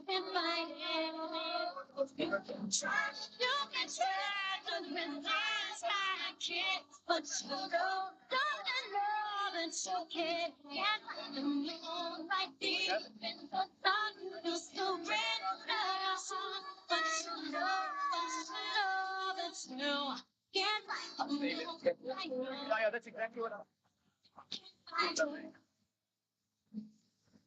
in my head. You can try to realize I can't, but you don't know that you can't get the moonlight deep in the dark. You surrender, but you know that you can't. Yeah, that's exactly what I'm.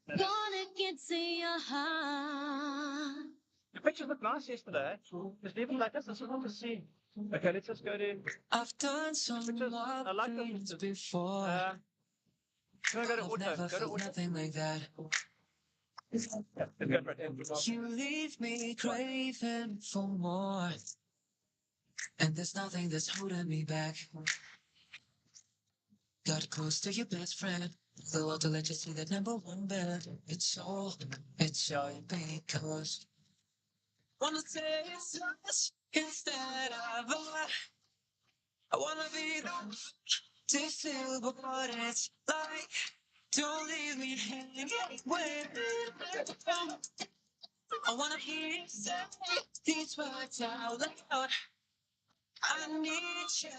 Gonna get to your heart. The pictures looked nice yesterday. Just leave them like this. This is what to see. Okay, let's just go to. I've done some pictures. I like things before. Can I go to auto? Go to auto. Nothing like that. Yeah, let's go right in. You leave me craving for more, and there's nothing that's holding me back. Got close to your best friend. Go out to let you see that number one bed. It's all because wanna say it's us instead of us. I wanna be the one to feel what it's like. Don't leave me hanging when I wanna hear you say these words out loud. I need you.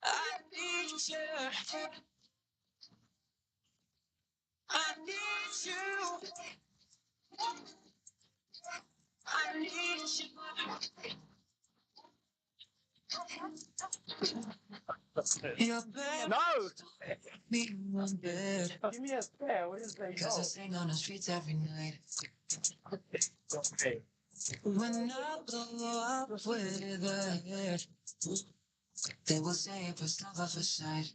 I need you. I need you. I need you. Your bed. No! Me one bed. Give me a spare. What is that? Cause I sing on the streets every night. Okay. When I blow up with the head, they will say it was love at first sight.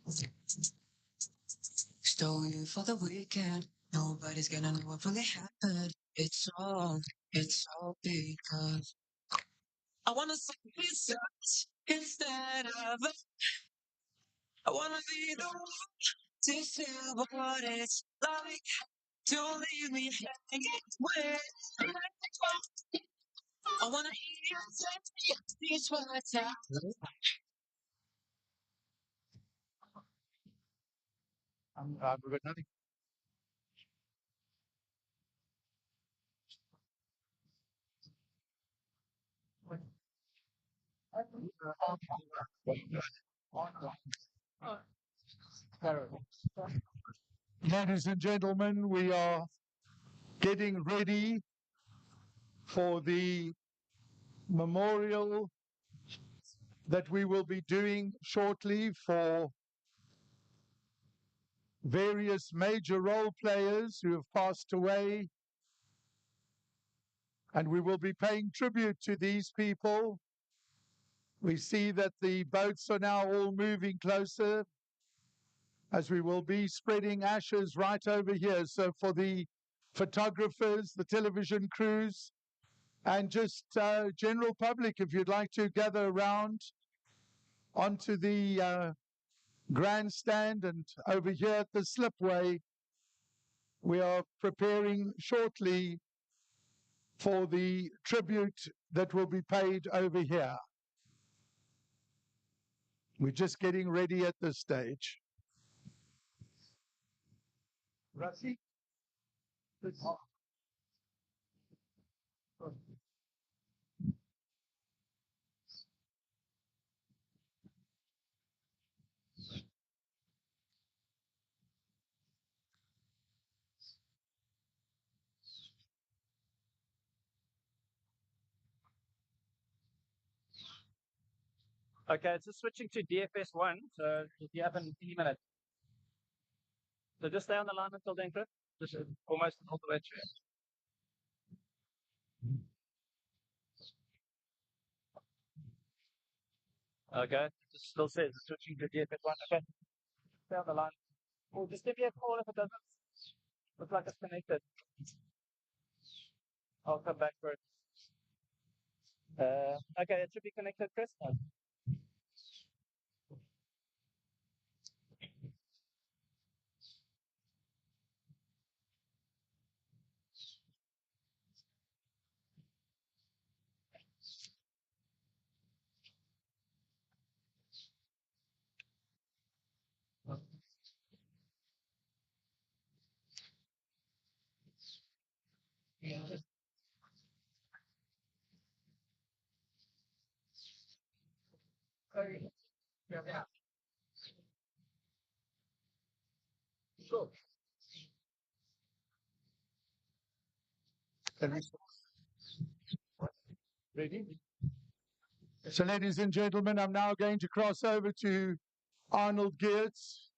Stole you for the weekend. Nobody's gonna know what really happened. It's all because I wanna see this instead of I wanna be the one to feel what it's like. Don't leave me hanging with I wanna hear you say these words out. We've got nothing. Ladies and gentlemen, we are getting ready for the memorial that we will be doing shortly for various major role players who have passed away. And we will be paying tribute to these people. We see that the boats are now all moving closer as we will be spreading ashes right over here. So for the photographers, the television crews, and just general public, if you'd like to gather around onto the grandstand and over here at the slipway, we are preparing shortly for the tribute that will be paid over here. We're just getting ready at this stage. Rassi? Okay, it's just switching to DFS1, so if you have an email it. So just stay on the line until then, Chris. Just almost all the way through. Okay, it just still says it's switching to DFS1. Okay, stay on the line. Or just give me a call if it doesn't look like it's connected. I'll come back for it. Okay, it should be connected, Chris. Ready? So, ladies and gentlemen, I'm now going to cross over to Arnold Geertz,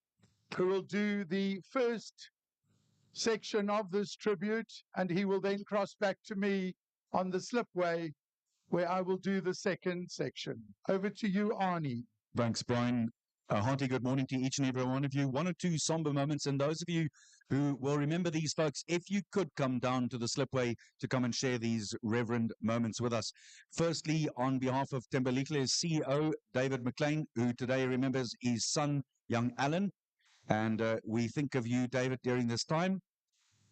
who will do the first section of this tribute, and he will then cross back to me on the slipway, where I will do the second section. Over to you, Arnie. Thanks, Brian. A hearty good morning to each and every one of you. One or two somber moments, and those of you who will remember these folks, if you could come down to the slipway to come and share these reverend moments with us. Firstly, on behalf of Thembelichle's CEO, David McLean, who today remembers his son, young Alan, and we think of you, David, during this time.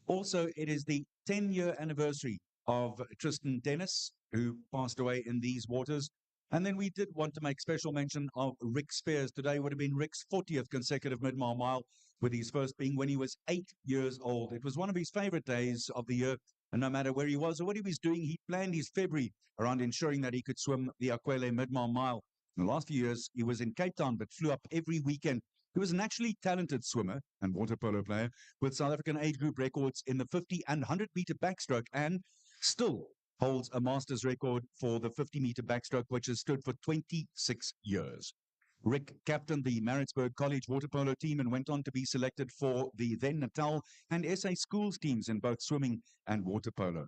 Also, it is the 10-year anniversary of Tristan Dennis, who passed away in these waters. And then we did want to make special mention of Rick Spears. Today would have been Rick's 40th consecutive Midmar Mile, with his first being when he was 8 years old. It was one of his favorite days of the year, and no matter where he was or what he was doing, he planned his February around ensuring that he could swim the aQuellé Midmar Mile. In the last few years, he was in Cape Town, but flew up every weekend. He was a naturally talented swimmer and water polo player with South African age group records in the 50 and 100-meter backstroke, and still holds a master's record for the 50-meter backstroke, which has stood for 26 years. Rick captained the Maritzburg College water polo team and went on to be selected for the then Natal and SA schools teams in both swimming and water polo.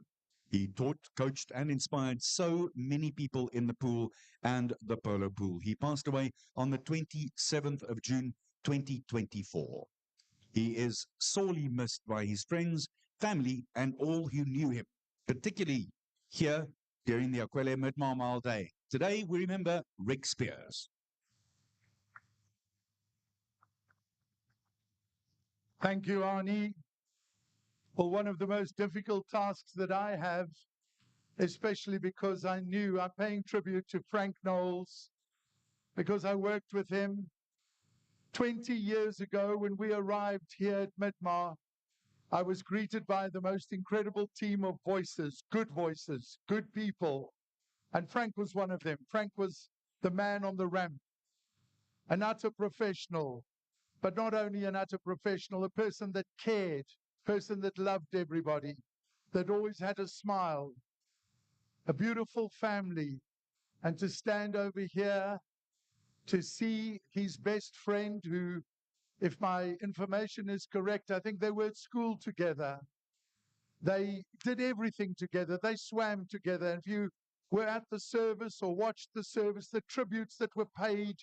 He taught, coached, and inspired so many people in the pool and the polo pool. He passed away on the 27th of June, 2024. He is sorely missed by his friends, family, and all who knew him, particularly here during the aQuellé Midmar Mile Day. Today, we remember Rick Spears. Thank you, Arnie. Well, one of the most difficult tasks that I have, especially because I'm paying tribute to Frank Knowles, because I worked with him 20 years ago when we arrived here at Midmar. I was greeted by the most incredible team of voices, good people. And Frank was one of them. Frank was the man on the ramp, an utter professional, but not only an utter professional, a person that cared, a person that loved everybody, that always had a smile, a beautiful family. And to stand over here to see his best friend, who, if my information is correct, I think they were at school together. They did everything together. They swam together. And if you were at the service or watched the service, the tributes that were paid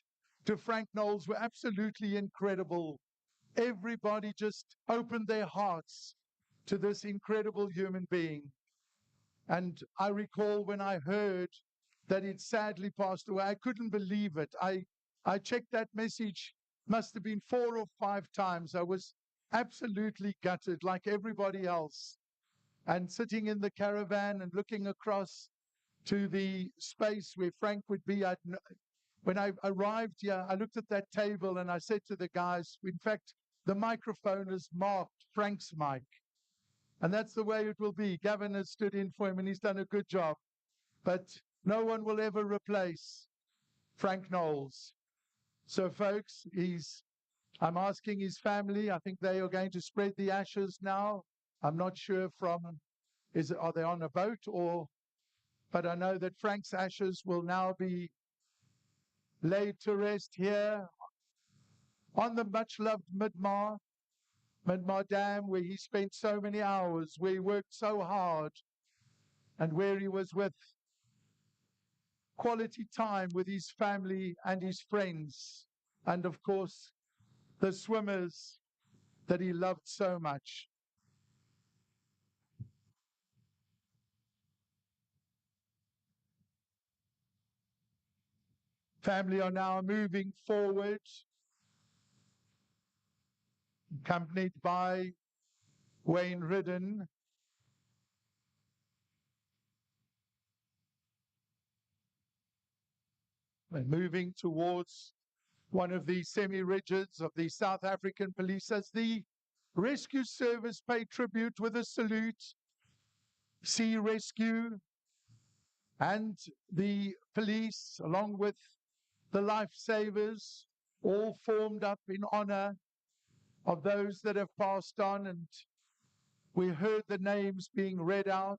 to Frank Knowles were absolutely incredible. Everybody just opened their hearts to this incredible human being. And I recall when I heard that he'd sadly passed away, I couldn't believe it. I checked that message, must have been 4 or 5 times. I was absolutely gutted, like everybody else. And sitting in the caravan and looking across to the space where Frank would be, when I arrived here, I looked at that table and I said to the guys, in fact, the microphone is marked Frank's mic. And that's the way it will be. Gavin has stood in for him and he's done a good job. But no one will ever replace Frank Knowles. So, folks, I'm asking his family, I think they are going to spread the ashes now. I'm not sure are they on a boat but I know that Frank's ashes will now be laid to rest here on the much-loved Midmar Dam, where he spent so many hours, where he worked so hard, and where he was with quality time with his family and his friends, and of course, the swimmers that he loved so much. Family are now moving forward, accompanied by Wayne Ridden. We're moving towards one of the semi-rigids of the South African police as the rescue service pay tribute with a salute. Sea Rescue and the police, along with the lifesavers, all formed up in honor of those that have passed on, and we heard the names being read out.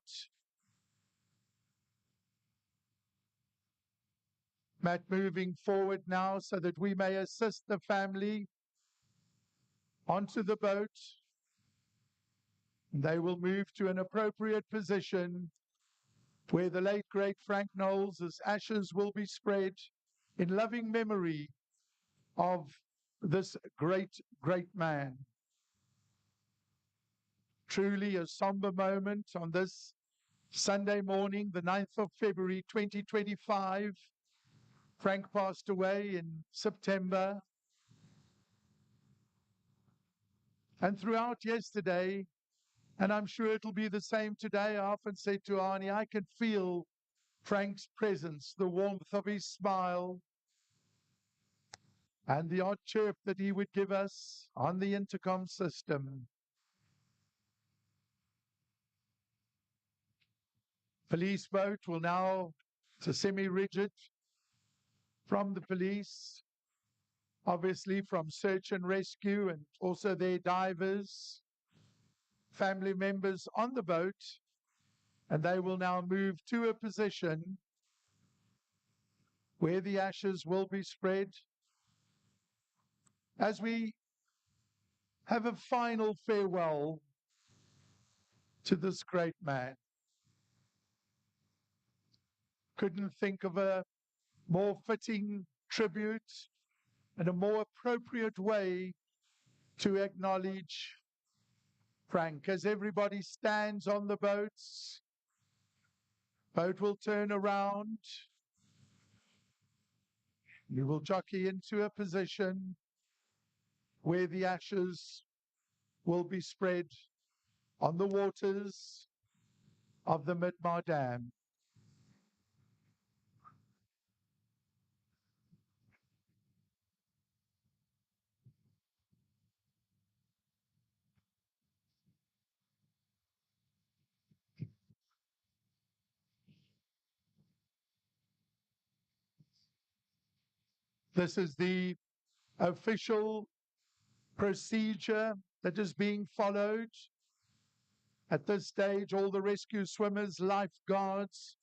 Matt, moving forward now so that we may assist the family onto the boat. They will move to an appropriate position where the late, great Frank Knowles' ashes will be spread in loving memory of this great, great man. Truly a somber moment on this Sunday morning, the 9th of February, 2025. Frank passed away in September. And throughout yesterday, and I'm sure it'll be the same today, I often say to Arnie, I can feel Frank's presence, the warmth of his smile, and the odd chirp that he would give us on the intercom system. Police boat will now, it's a semi-rigid from the police, obviously from search and rescue, and also their divers, family members on the boat, and they will now move to a position where the ashes will be spread as we have a final farewell to this great man. Couldn't think of a more fitting tribute and a more appropriate way to acknowledge Frank. As everybody stands on the boats, boat will turn around. We will jockey into a position where the ashes will be spread on the waters of the Midmar Dam. This is the official procedure that is being followed. At this stage, all the rescue swimmers, lifeguards,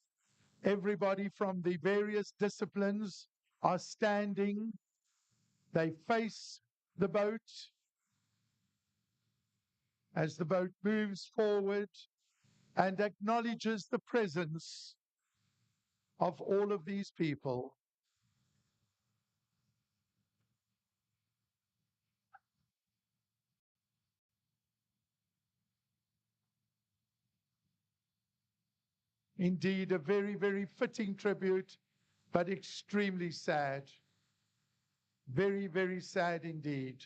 everybody from the various disciplines are standing. They face the boat as the boat moves forward and acknowledges the presence of all of these people. Indeed, a very, very fitting tribute, but extremely sad. Very, very sad indeed.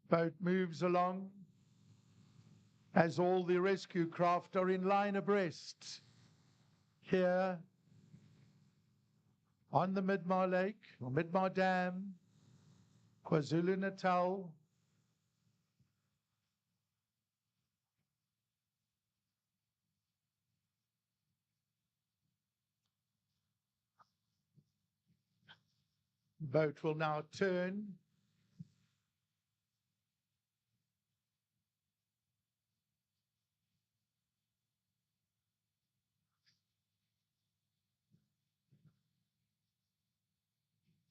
Boat moves along as all the rescue craft are in line abreast. Here on the Midmar Lake, or Midmar Dam, KwaZulu-Natal. Boat will now turn.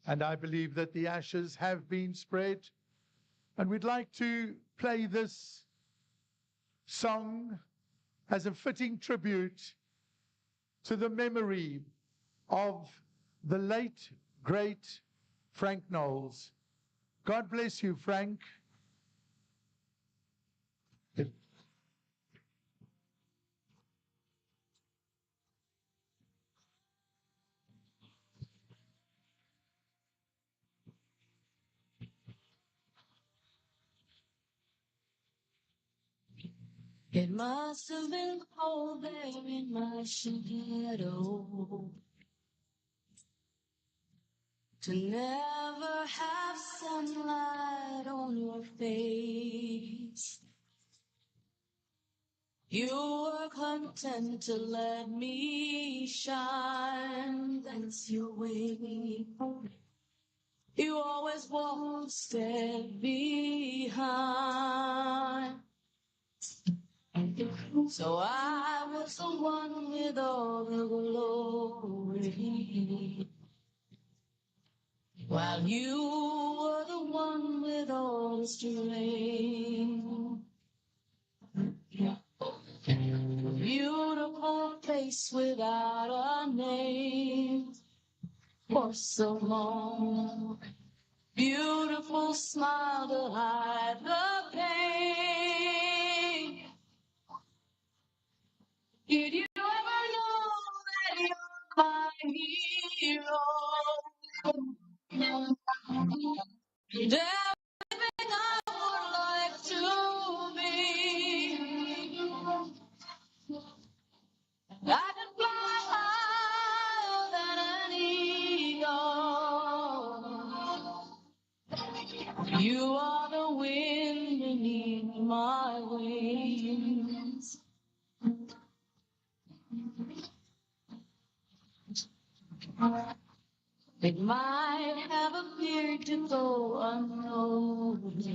And I believe that the ashes have been spread. And we'd like to play this song as a fitting tribute to the memory of the late, great Frank Knowles. God bless you, Frank. It must have been cold there in my shadow to never have sunlight on your face. You were content to let me shine, that's your way. You always walk a step behind. So I was the one with all the glory, while you were the one with all the strength. Beautiful face without a name for so long. Beautiful smile to hide the pain. Did you ever know that you're my hero? And everything I would like to be. I can fly higher than an eagle. You are the wind beneath my wings. It might have appeared to go unnoticed,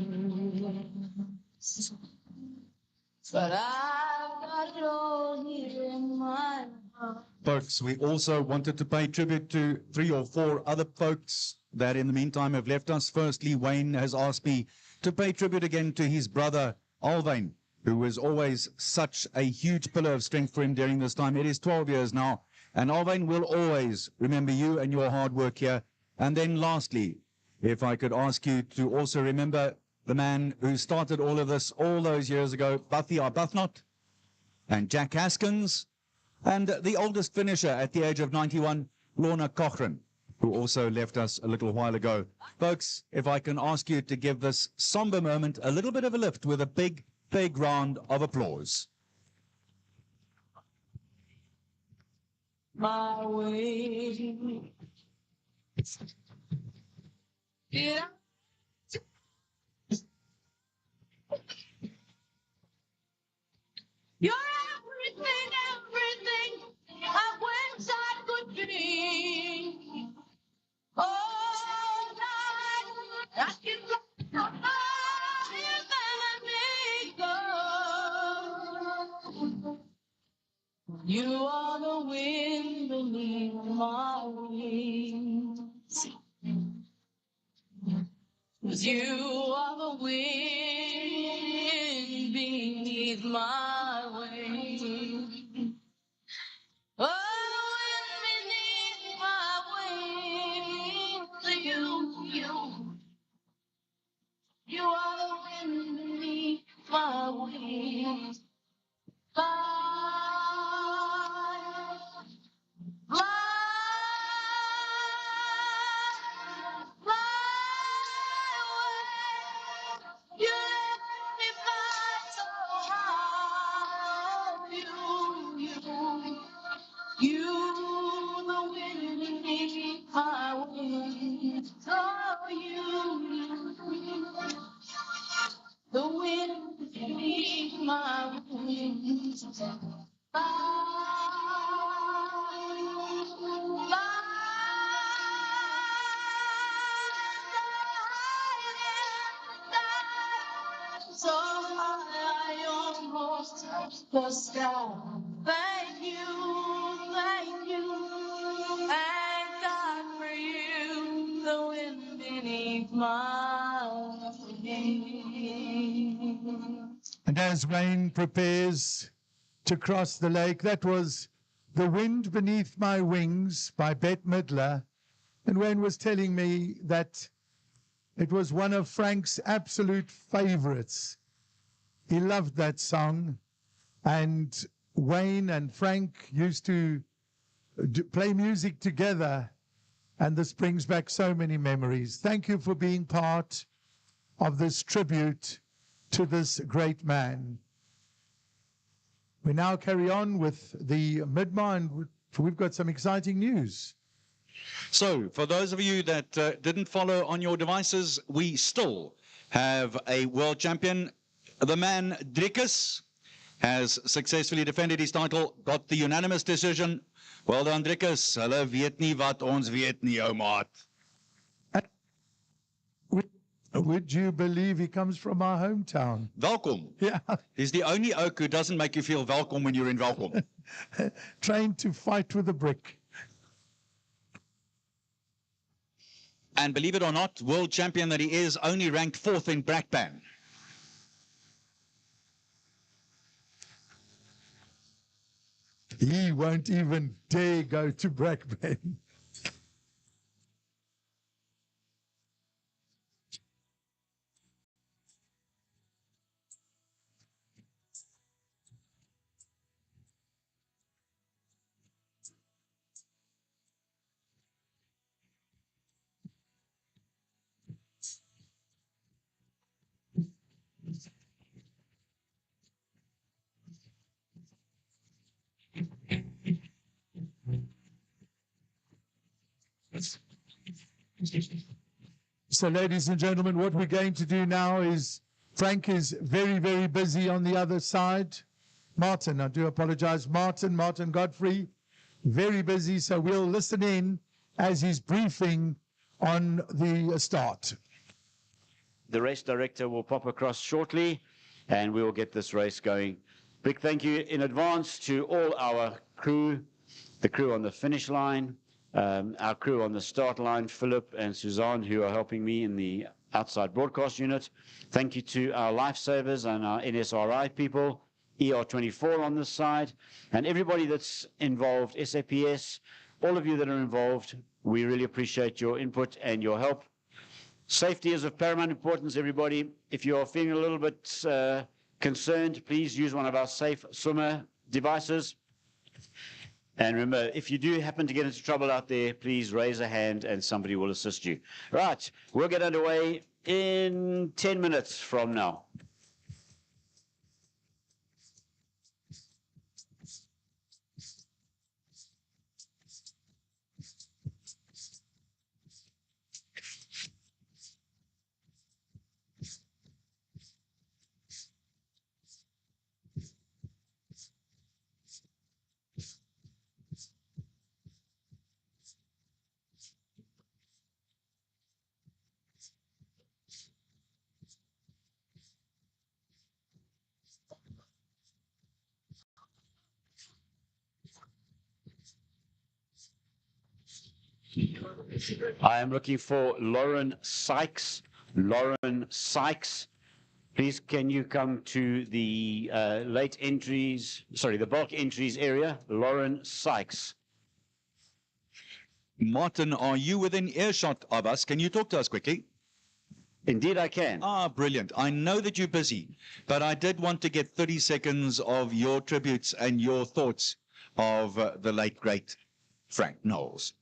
but I've got it all here in my heart. Folks, we also wanted to pay tribute to 3 or 4 other folks that in the meantime have left us. Firstly, Wayne has asked me to pay tribute again to his brother, Alwyn, who was always such a huge pillar of strength for him during this time. It is 12 years now, and Alwyn will always remember you and your hard work here. And then lastly, if I could ask you to also remember the man who started all of this all those years ago, Buffy Arbuthnot and Jack Haskins, and the oldest finisher at the age of 91, Lorna Cochran, who also left us a little while ago. Folks, if I can ask you to give this somber moment a little bit of a lift with a big, big round of applause. My way. Yeah. You're everything, everything I wish I could be. Oh, God, I can fly higher than an eagle. You are the wind beneath my wings. 'Cause you are the wind beneath my wings. Oh, wind beneath my wings. You are the wind beneath my wings. Fly, fly, fly away. You let me fly so high. You, the wind beneath my wings. Oh, the wind beneath my wings. Fly, so high I almost touch the sky. Thank you, thank God for you, the wind beneath my wings. And as Wayne prepares to cross the lake, that was The Wind Beneath My Wings by Bette Midler. And Wayne was telling me that it was one of Frank's absolute favorites. He loved that song. And Wayne and Frank used to play music together. And this brings back so many memories. Thank you for being part of this tribute to this great man. We now carry on with the Midmar, and we've got some exciting news. So, for those of you that didn't follow on your devices, we still have a world champion, the man Drickus. has successfully defended his title, got the unanimous decision. Well done, Driekus. Hulle weet nie wat ons weet nie, ou maat. Would you believe he comes from our hometown? Welkom. Yeah, He's the only oak who doesn't make you feel welcome when you're in welcome. trained to fight with a brick. And believe it or not, world champion that he is, only ranked 4th in Brakpan. He won't even dare go to Brakpan. So, ladies and gentlemen, what we're going to do now is Frank is very, very busy on the other side. Martin, I do apologize. Martin Godfrey, very busy. So we'll listen in as he's briefing on the start. The race director will pop across shortly and we will get this race going. Big thank you in advance to all our crew, the crew on the finish line, our crew on the start line, Philip and Suzanne, who are helping me in the outside broadcast unit. Thank you to our lifesavers and our NSRI people, ER24 on this side, and everybody that's involved, SAPS, all of you that are involved. We really appreciate your input and your help. Safety is of paramount importance, everybody. If you're feeling a little bit concerned, please use one of our safe swimmer devices. And remember, if you do happen to get into trouble out there, please raise a hand and somebody will assist you. Right, we'll get underway in 10 minutes from now. I am looking for Lauren Sykes. Lauren Sykes, please can you come to the the bulk entries area? Lauren Sykes. Martin, are you within earshot of us? Can you talk to us quickly? Indeed I can. Ah, brilliant. I know that you're busy, but I did want to get 30 seconds of your tributes and your thoughts of the late, great Frank Knowles.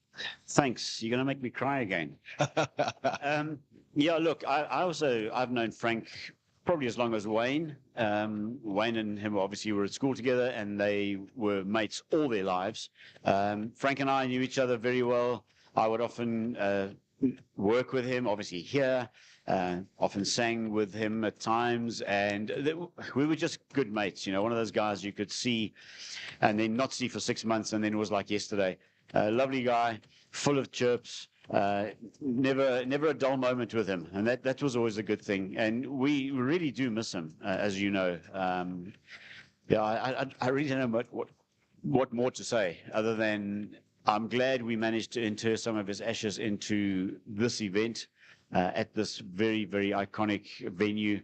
Thanks. You're going to make me cry again. Yeah, look, I've known Frank probably as long as Wayne. Wayne and him obviously were at school together and they were mates all their lives. Frank and I knew each other very well. I would often work with him, obviously here, often sang with him at times, and we were just good mates, you know, one of those guys you could see and then not see for 6 months and then it was like yesterday. Lovely guy, full of chirps, never a dull moment with him, and that was always a good thing. And we really do miss him, as you know. Yeah, I really don't know what more to say other than I'm glad we managed to inter some of his ashes into this event at this very, very iconic venue.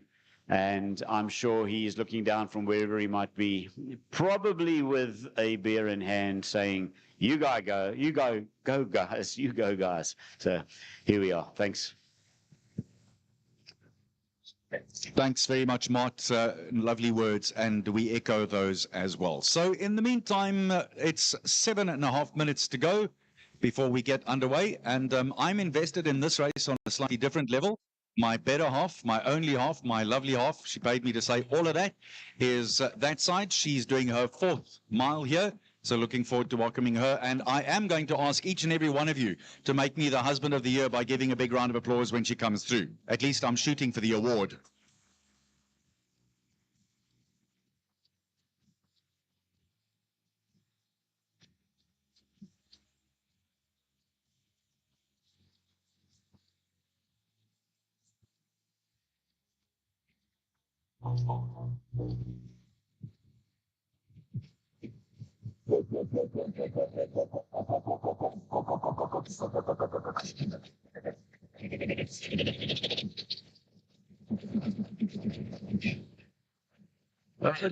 And I'm sure he is looking down from wherever he might be, probably with a beer in hand, saying, "You guys go, you go guys, you go guys." So here we are. Thanks. Thanks very much, Mart. Lovely words, and we echo those as well. So in the meantime, it's 7.5 minutes to go before we get underway, and I'm invested in this race on a slightly different level. My better half, my only half, my lovely half, she paid me to say all of that, is that side. She's doing her 4th mile here, so looking forward to welcoming her. And I am going to ask each and every one of you to make me the husband of the year by giving a big round of applause when she comes through. At least I'm shooting for the award.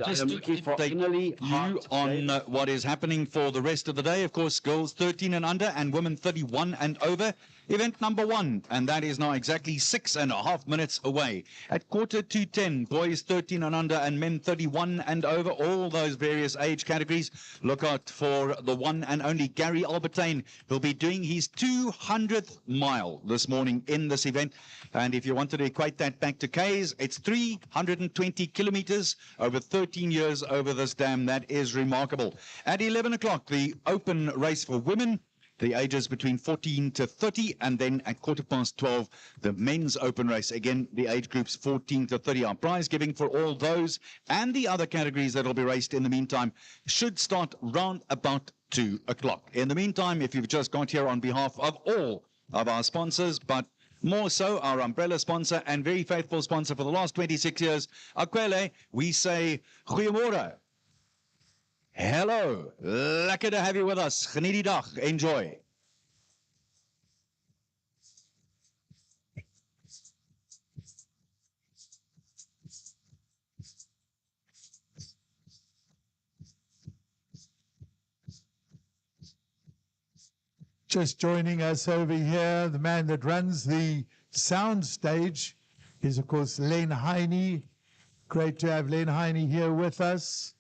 Just to update you on what is happening for the rest of the day. Of course, girls 13 and under and women 31 and over. Event number 1, and that is now exactly 6.5 minutes away. At 9:45, boys 13 and under and men 31 and over, all those various age categories. Look out for the one and only Gary Albertine, who'll be doing his 200th mile this morning in this event. And if you wanted to equate that back to Ks, it's 320 kilometers over 13 years over this dam. That is remarkable. At 11 o'clock, the open race for women, the ages between 14 to 30, and then at 12:15, the men's open race. Again, the age groups 14 to 30. Our prize giving for all those and the other categories that will be raced in the meantime should start round about 2 o'clock. In the meantime, if you've just got here on behalf of all of our sponsors, but more so our umbrella sponsor and very faithful sponsor for the last 26 years, aQuellé, we say goeiemorgen. Hello, lekker to have you with us. Geniet die dag, enjoy. Just joining us over here, the man that runs the sound stage is, of course, Len Heine. Great to have Len Heine here with us.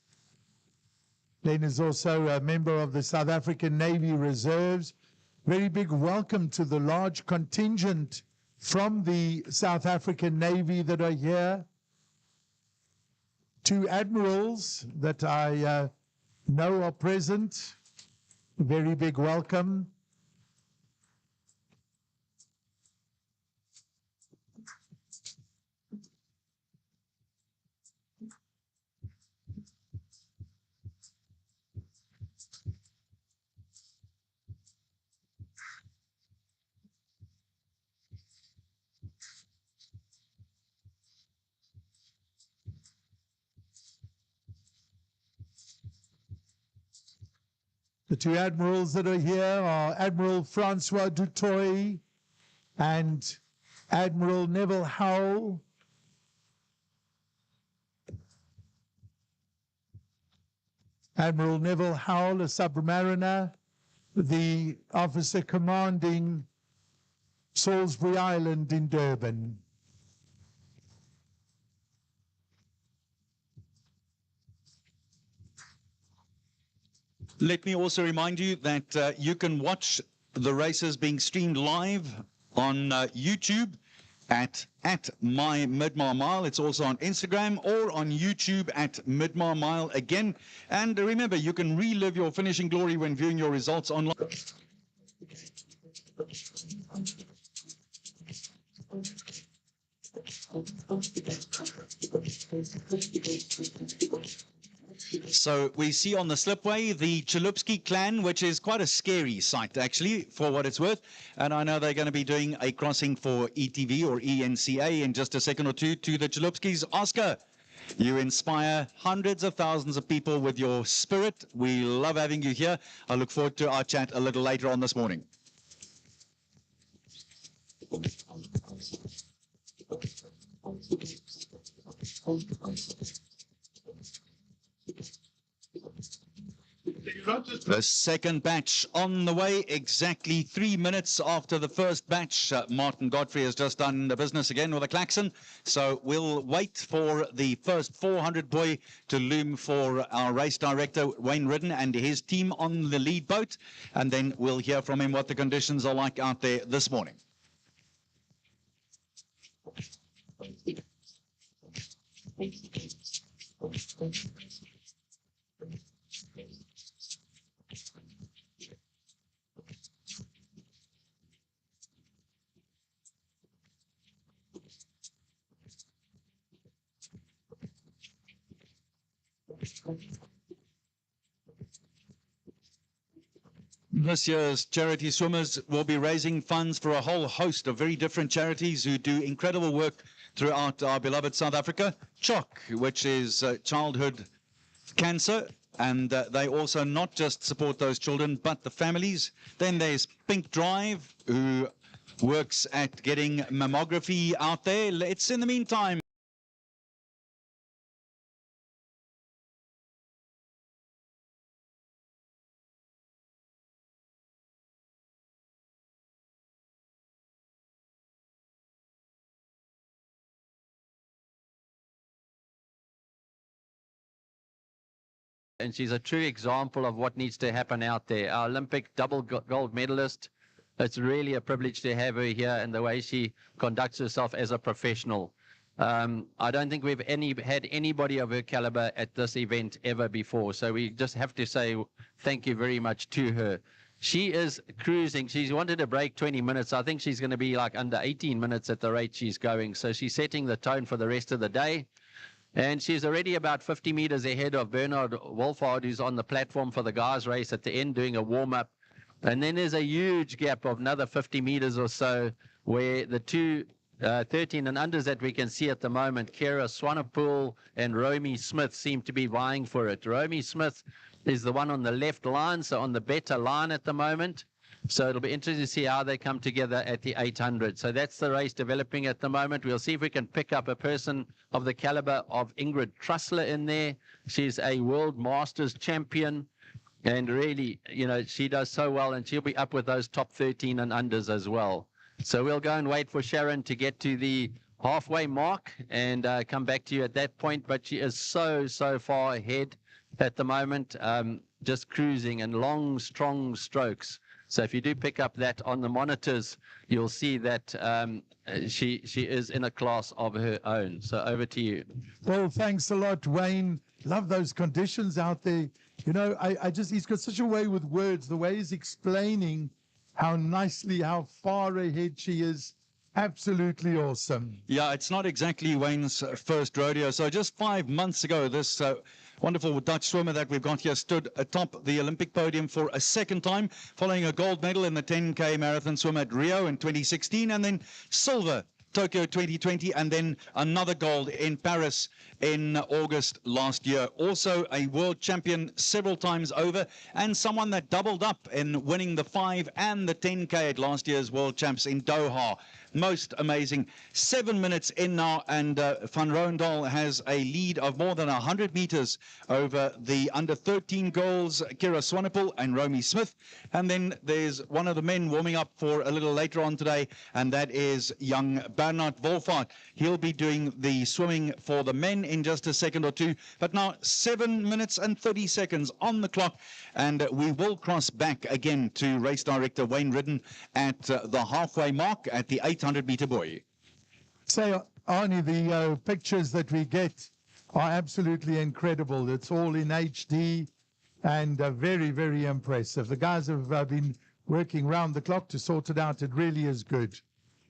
Len is also a member of the South African Navy Reserves. Very big welcome to the large contingent from the South African Navy that are here. 2 admirals that I know are present. Very big welcome. The 2 admirals that are here are Admiral Francois du Toit and Admiral Neville Howell. Admiral Neville Howell, a submariner, the officer commanding Salisbury Island in Durban. Let me also remind you that you can watch the races being streamed live on YouTube at my Midmar Mile. It's also on Instagram or on YouTube at Midmar Mile again. And remember, you can relive your finishing glory when viewing your results online. So we see on the slipway the Chalupsky clan, which is quite a scary sight, actually, for what it's worth. And I know they're going to be doing a crossing for ETV or ENCA in just a second or two to the Chalupskys. Oscar, you inspire hundreds of thousands of people with your spirit. We love having you here. I look forward to our chat a little later on this morning. The second batch on the way, exactly 3 minutes after the first batch. Martin Godfrey has just done the business again with a klaxon. So we'll wait for the first 400 buoy to loom for our race director, Wayne Ridden, and his team on the lead boat. And then we'll hear from him what the conditions are like out there this morning. This year's charity swimmers will be raising funds for a whole host of very different charities who do incredible work throughout our beloved South Africa. CHOC, which is childhood cancer, and they also not just support those children, but the families. Then there's Pink Drive, who works at getting mammography out there. Let's, in the meantime, and she's a true example of what needs to happen out there. Our Olympic double gold medalist. It's really a privilege to have her here and the way she conducts herself as a professional. I don't think we've had anybody of her caliber at this event ever before. So we just have to say thank you very much to her. She is cruising. She's wanted to break 20 minutes. I think she's going to be like under 18 minutes at the rate she's going. So she's setting the tone for the rest of the day. And she's already about 50 meters ahead of Bernard Wolfhard, who's on the platform for the guys' race at the end doing a warm-up. And then there's a huge gap of another 50 meters or so where the two 13 and unders that we can see at the moment, Kara Swanepoel and Romy Smith, seem to be vying for it. Romy Smith is the one on the left line, so on the better line at the moment. So it'll be interesting to see how they come together at the 800. So that's the race developing at the moment. We'll see if we can pick up a person of the caliber of Ingrid Trussler in there. She's a World Masters champion. And really, you know, she does so well, and she'll be up with those top 13 and unders as well. So we'll go and wait for Sharon to get to the halfway mark and come back to you at that point. But she is so far ahead at the moment, just cruising and long, strong strokes. So if you do pick up that on the monitors, you'll see that she is in a class of her own. So over to you. Well, thanks a lot, Wayne. Love those conditions out there. You know, he's got such a way with words, the way he's explaining how far ahead she is. Absolutely awesome. Yeah, it's not exactly Wayne's first rodeo. So just 5 months ago, this wonderful Dutch swimmer that we've got here stood atop the Olympic podium for a second time, following a gold medal in the 10K marathon swim at Rio in 2016, and then silver Tokyo 2020, and then another gold in Paris in August last year. Also a world champion several times over, and someone that doubled up in winning the 5 and the 10K at last year's world champs in Doha. Most amazing. 7 minutes in now, and Van Rooyendaal has a lead of more than 100 meters over the under 13 girls, Kara Swanepoel and Romy Smith. And then there's one of the men warming up for a little later on today, and that is young Bernard Wolfhard. He'll be doing the swimming for the men in just a second or two. But now 7 minutes and 30 seconds on the clock, and we will cross back again to race director Wayne Ridden at the halfway mark at the 800-meter buoy. Say, Arnie, the pictures that we get are absolutely incredible. It's all in HD and very, very impressive. The guys have been working round the clock to sort it out. It really is good.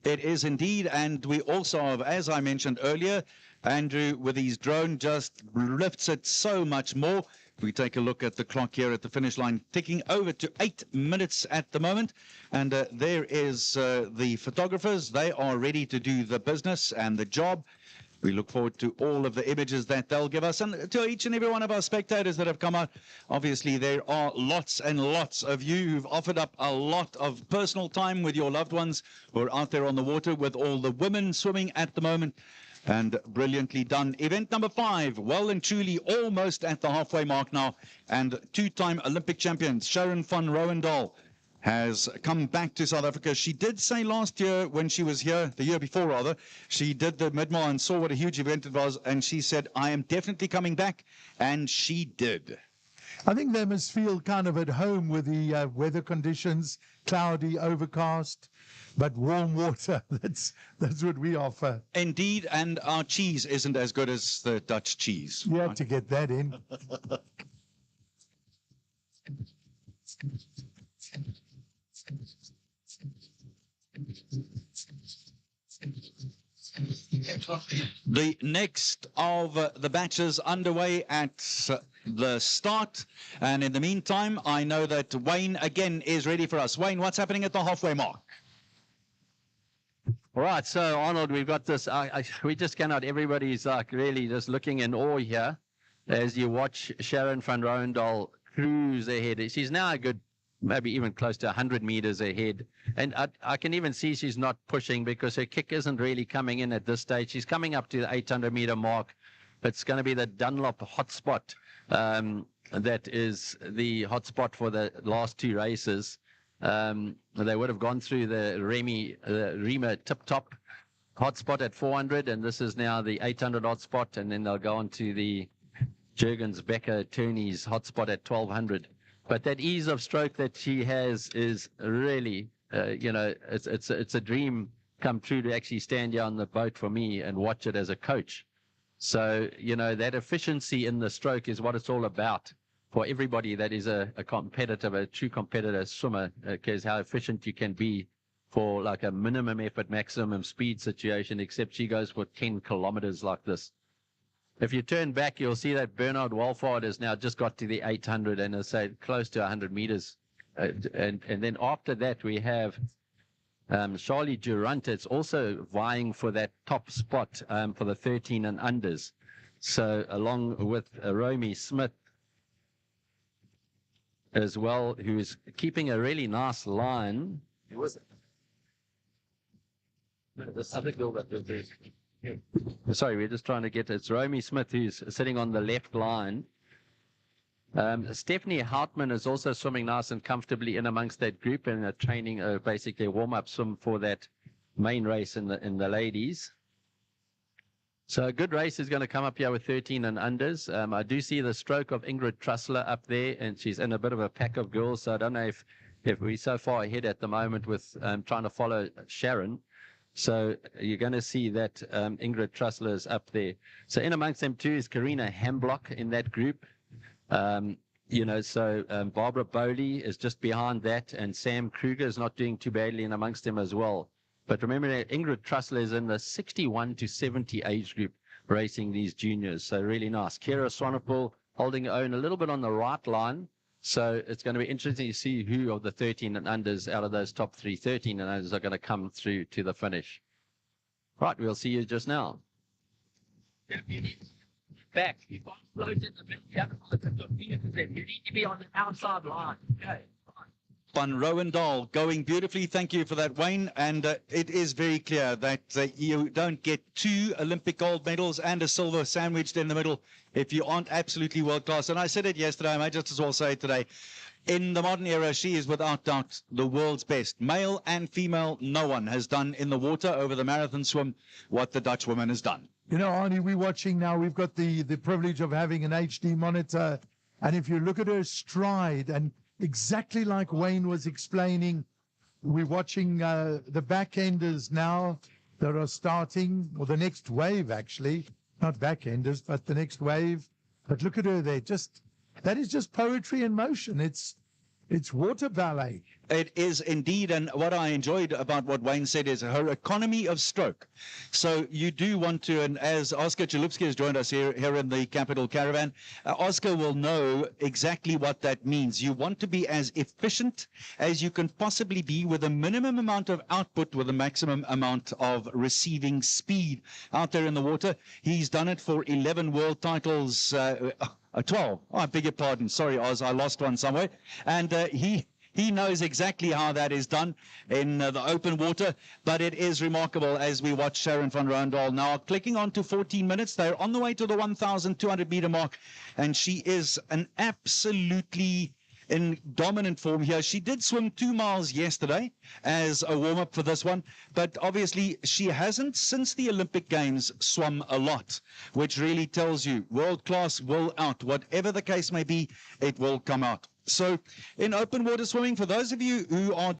It is indeed, and we also have, as I mentioned earlier, Andrew with his drone just lifts it so much more. We take a look at the clock here at the finish line, ticking over to 8 minutes at the moment. And there is the photographers. They are ready to do the business and the job. We look forward to all of the images that they'll give us, and to each and every one of our spectators that have come out. Obviously, there are lots and lots of you who've offered up a lot of personal time with your loved ones who are out there on the water, with all the women swimming at the moment. And brilliantly done. Event number 5, well and truly almost at the halfway mark now. And two-time Olympic champion Sharon van Rooyendaal has come back to South Africa. She did say last year when she was here, the year before rather, she did the Midmar and saw what a huge event it was, and she said, I am definitely coming back, and she did. I think they must feel kind of at home with the weather conditions, cloudy, overcast, but warm water. That's what we offer. Indeed, and our cheese isn't as good as the Dutch cheese. You have to get that in. The next of the batches underway at the start. And in the meantime, I know that Wayne again is ready for us. Wayne, what's happening at the halfway mark? All right, so Arnold, we've got this. We just cannot. Everybody's like really just looking in awe here as you watch Sharon van Rooyendaal cruise ahead. She's now a good, maybe even close to 100 meters ahead. And I can even see she's not pushing because her kick isn't really coming in at this stage. She's coming up to the 800-meter mark. It's going to be the Dunlop hotspot that is the hotspot for the last two races. They would have gone through the Rema tip-top hotspot at 400, and this is now the 800 hotspot, and then they'll go on to the Jurgens Becker attorneys hotspot at 1200. But that ease of stroke that she has is really, it's a dream come true to actually stand here on the boat for me and watch it as a coach. So, that efficiency in the stroke is what it's all about for everybody that is a competitive, a true competitor swimmer, because how efficient you can be for like a minimum effort, maximum speed situation, except she goes for 10 kilometers like this. If you turn back, you'll see that Bernard Walford has now just got to the 800 and has said close to 100 meters. And then after that, we have Charlie Durant. It's also vying for that top spot for the 13 and unders. So along with Romy Smith as well, who's keeping a really nice line. Who was it? This other girl that was there. Sorry, we're just trying to get it's Romy Smith who's sitting on the left line. Stephanie Houtman is also swimming nice and comfortably in amongst that group and training basically a warm-up swim for that main race in the ladies. So a good race is going to come up here with 13 and unders. I do see the stroke of Ingrid Trussler up there, and she's in a bit of a pack of girls. So I don't know if we're so far ahead at the moment with trying to follow Sharon. So you're going to see that Ingrid Trussler is up there. So in amongst them too is Karina Hamblock in that group. Barbara Bowley is just behind that, and Sam Kruger is not doing too badly in amongst them as well. But remember that Ingrid Trussler is in the 61 to 70 age group racing these juniors. So really nice. Kira Swanepoel holding her own a little bit on the right line. So it's going to be interesting to see who of the 13 and unders out of those top 3 13 and unders are going to come through to the finish. Right, we'll see you just now. Back. You can't float in the middle. You need to be on the outside line. Okay. Van Rooyendaal going beautifully. Thank you for that, Wayne. And it is very clear that you don't get 2 Olympic gold medals and a silver sandwiched in the middle if you aren't absolutely world class. And I said it yesterday, I might just as well say it today. In the modern era, she is without doubt the world's best. Male and female, no one has done in the water over the marathon swim what the Dutch woman has done. You know, Arnie, we're watching now. We've got the privilege of having an HD monitor. And if you look at her stride, and exactly like Wayne was explaining, we're watching the back-enders now that are starting, or the next wave, actually. Not back-enders, but the next wave. But look at her there. That is just poetry in motion. It's water ballet. It is indeed, and what I enjoyed about what Wayne said is her economy of stroke. So you do want to, and as Oscar Chalupsky has joined us here in the Capital Caravan, Oscar will know exactly what that means. You want to be as efficient as you can possibly be with a minimum amount of output with a maximum amount of receiving speed out there in the water. He's done it for 11 world titles, 12. Oh, I beg your pardon. Sorry, Oz, I lost one somewhere. And he knows exactly how that is done in the open water, but it is remarkable as we watch Sharon van Rooyendaal now clicking on to 14 minutes. They're on the way to the 1,200 meter mark, and she is an absolutely in dominant form here. She did swim 2 miles yesterday as a warm-up for this one, but obviously she hasn't, since the Olympic Games, swum a lot, which really tells you world-class will out. Whatever the case may be, it will come out. So in open water swimming, for those of you who are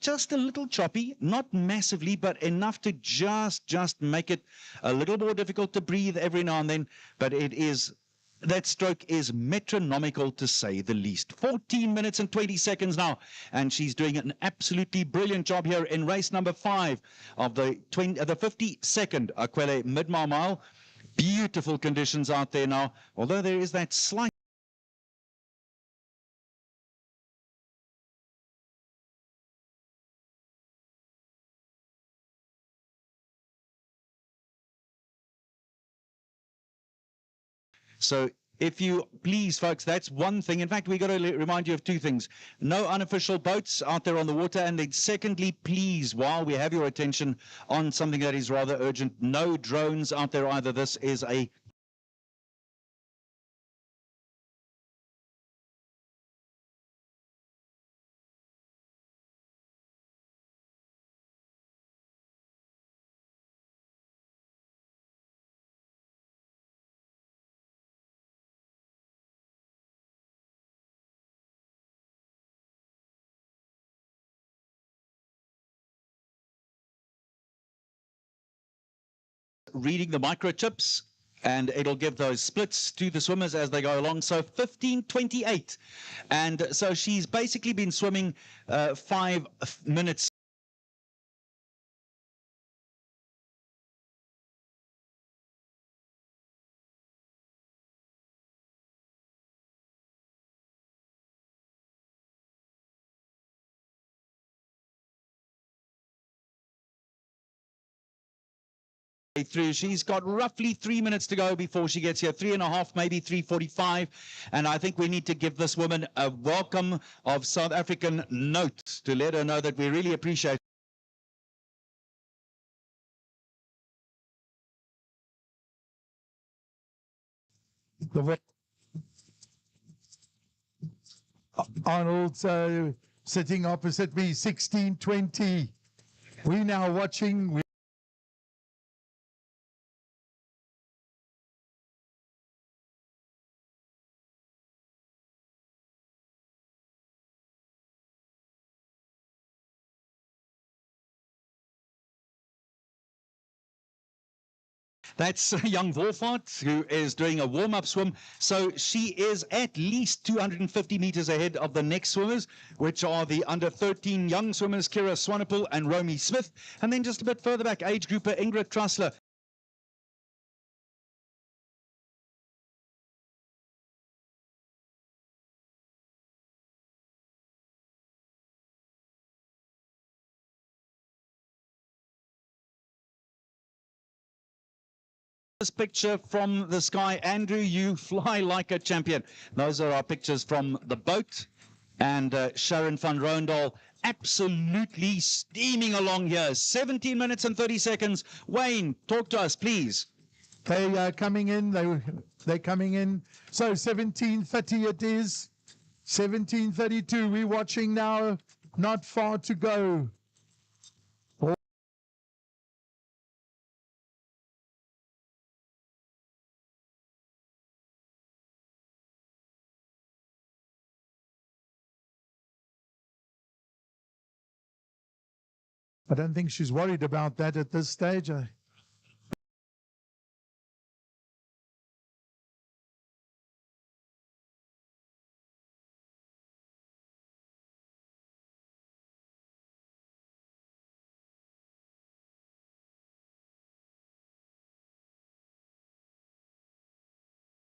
Just a little choppy, not massively, but enough to just make it a little more difficult to breathe every now and then. But that stroke is metronomical, to say the least. 14 minutes and 20 seconds now, and she's doing an absolutely brilliant job here in race number 5 of the 52nd aQuellé Midmar Mile. Beautiful conditions out there now, although there is that slight So if you please, folks, that's one thing. In fact, we got to remind you of two things. No unofficial boats out there on the water. And then secondly, please, while we have your attention on something that is rather urgent, no drones out there either. This is a reading the microchips, and it'll give those splits to the swimmers as they go along. So 15:28, and so she's basically been swimming 5 minutes. Through. She's got roughly 3 minutes to go before she gets here, 3.5, maybe 3:45. And I think we need to give this woman a welcome of South African note to let her know that we really appreciate The Arnold sitting opposite me, 16:20. We now watching. That's young Wolfart, who is doing a warm-up swim. So she is at least 250 meters ahead of the next swimmers, which are the under-13 young swimmers, Kira Swanepoel and Romy Smith. And then just a bit further back, age grouper Ingrid Trussler. This picture from the sky. Andrew, you fly like a champion. Those are our pictures from the boat. And Sharon van Roondahl absolutely steaming along here. 17 minutes and 30 seconds. Wayne, talk to us, please. They are coming in. They're coming in. So 17:30 it is. 17:32. We're watching now. Not far to go. I don't think she's worried about that at this stage.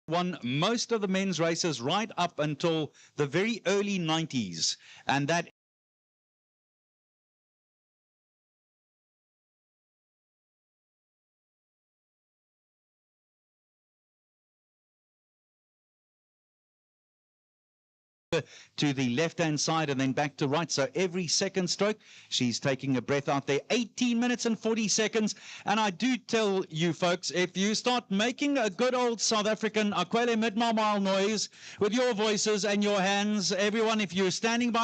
Won most of the men's races right up until the very early 90s. And that to the left-hand side and then back to right. So every second stroke, she's taking a breath out there. 18 minutes and 40 seconds. And I do tell you folks, if you start making a good old South African aQuellé Midmar Mile noise with your voices and your hands, everyone, if you're standing by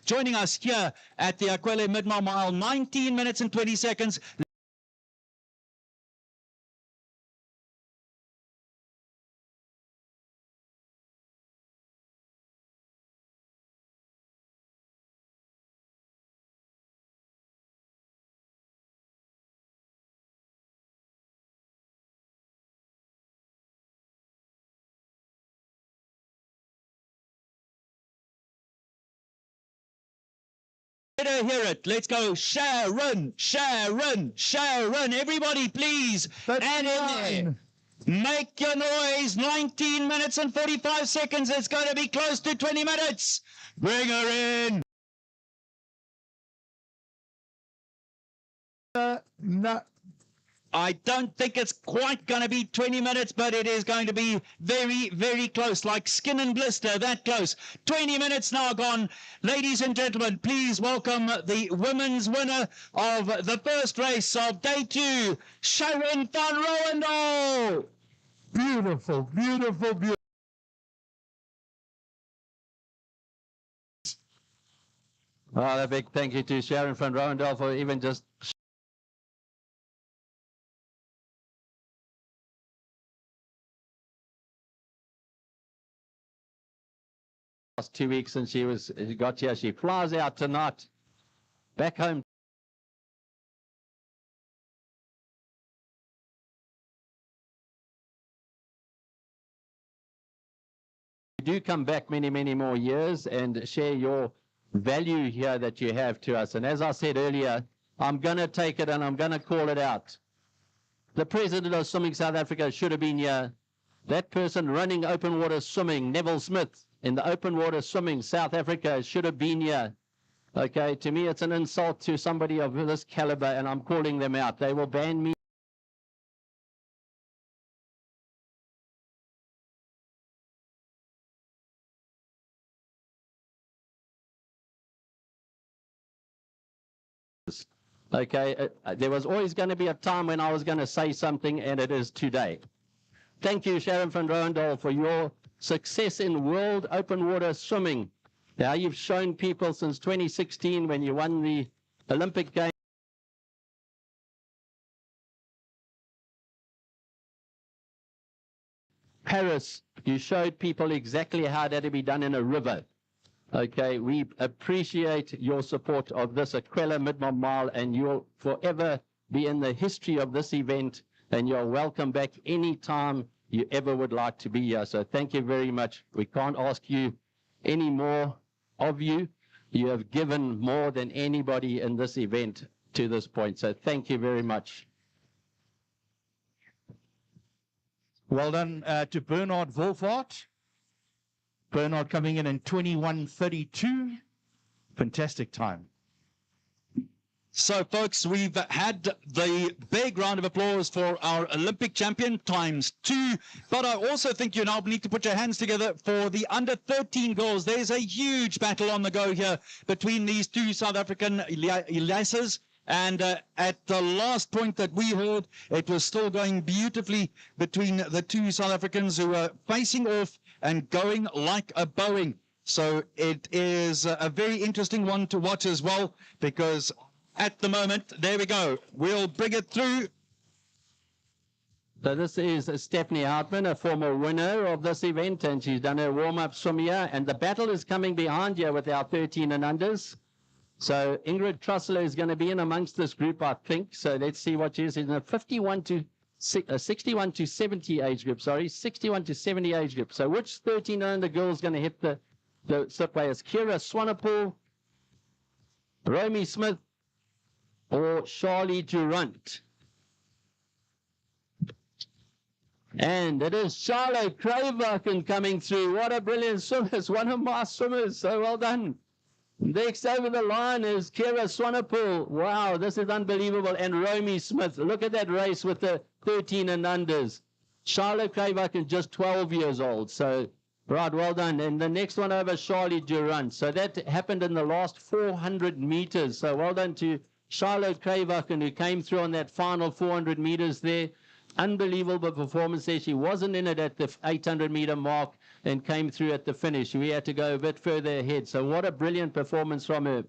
joining us here at the aQuellé Midmar Mile, 19 minutes and 20 seconds. Hear it. Let's go. Sharon, Sharon, Sharon. Everybody, please. That's and in there. Make your noise. 19 minutes and 45 seconds. It's going to be close to 20 minutes. Bring her in. No. I don't think it's quite going to be 20 minutes, but it is going to be very, very close, like skin and blister, that close. 20 minutes now gone. Ladies and gentlemen, please welcome the women's winner of the first race of day 2, Sharon van Rooyendaal. Beautiful, beautiful, beautiful. A big thank you to Sharon van Rooyendaal for even just last 2 weeks since she got here. She flies out tonight, back home. Do come back many, many more years and share your value here that you have to us. And as I said earlier, I'm going to take it and I'm going to call it out. The president of Swimming South Africa should have been here. That person running open water swimming, Neville Smith, in the open water swimming, South Africa, should have been here. Okay, to me, it's an insult to somebody of this caliber, and I'm calling them out. They will ban me. Okay, there was always going to be a time when I was going to say something, and it is today. Thank you, Sharon van Rooyendaal, for your success in world open water swimming. Now, you've shown people since 2016 when you won the Olympic Games. Paris, you showed people exactly how that to be done in a river. Okay, we appreciate your support of this aQuellé Midmar Mile, and you'll forever be in the history of this event, and you're welcome back anytime you ever would like to be here. So thank you very much. We can't ask you any more of you. You have given more than anybody in this event to this point. So thank you very much. Well done to Bernard Wolfhard. Bernard coming in 21:32. Fantastic time. So, folks, we've had the big round of applause for our Olympic champion ×2, but I also think you now need to put your hands together for the under-13 girls. There's a huge battle on the go here between these two South African Eliasas. And at the last point that we heard, it was still going beautifully between the two South Africans who were facing off and going like a Boeing. So it is a very interesting one to watch as well, because at the moment, there we go. We'll bring it through. So this is Stephanie Hartman, a former winner of this event, and she's done her warm-up swim here. And the battle is coming behind here with our 13 and unders. So Ingrid Trussler is going to be in amongst this group, I think. So let's see what she is in a 61 to 70 age group. Sorry, 61 to 70 age group. So which 13 and under girl is going to hit the slipway? Is Kira Swanepoel, Romy Smith, or Charlie Durant? And it is Charlotte Crayvaken coming through. What a brilliant swimmer. It's one of my swimmers. So well done. Next over the line is Kira Swanepoel. Wow, this is unbelievable. And Romy Smith. Look at that race with the 13 and unders. Charlotte Crayvaken just 12 years old. So, right, well done. And the next one over, Charlie Durant. So that happened in the last 400 meters. So well done to Charlotte Crayvaken, who came through on that final 400 meters there. Unbelievable performance there. She wasn't in it at the 800 meter mark. and came through at the finish. We had to go a bit further ahead. So what a brilliant performance from her.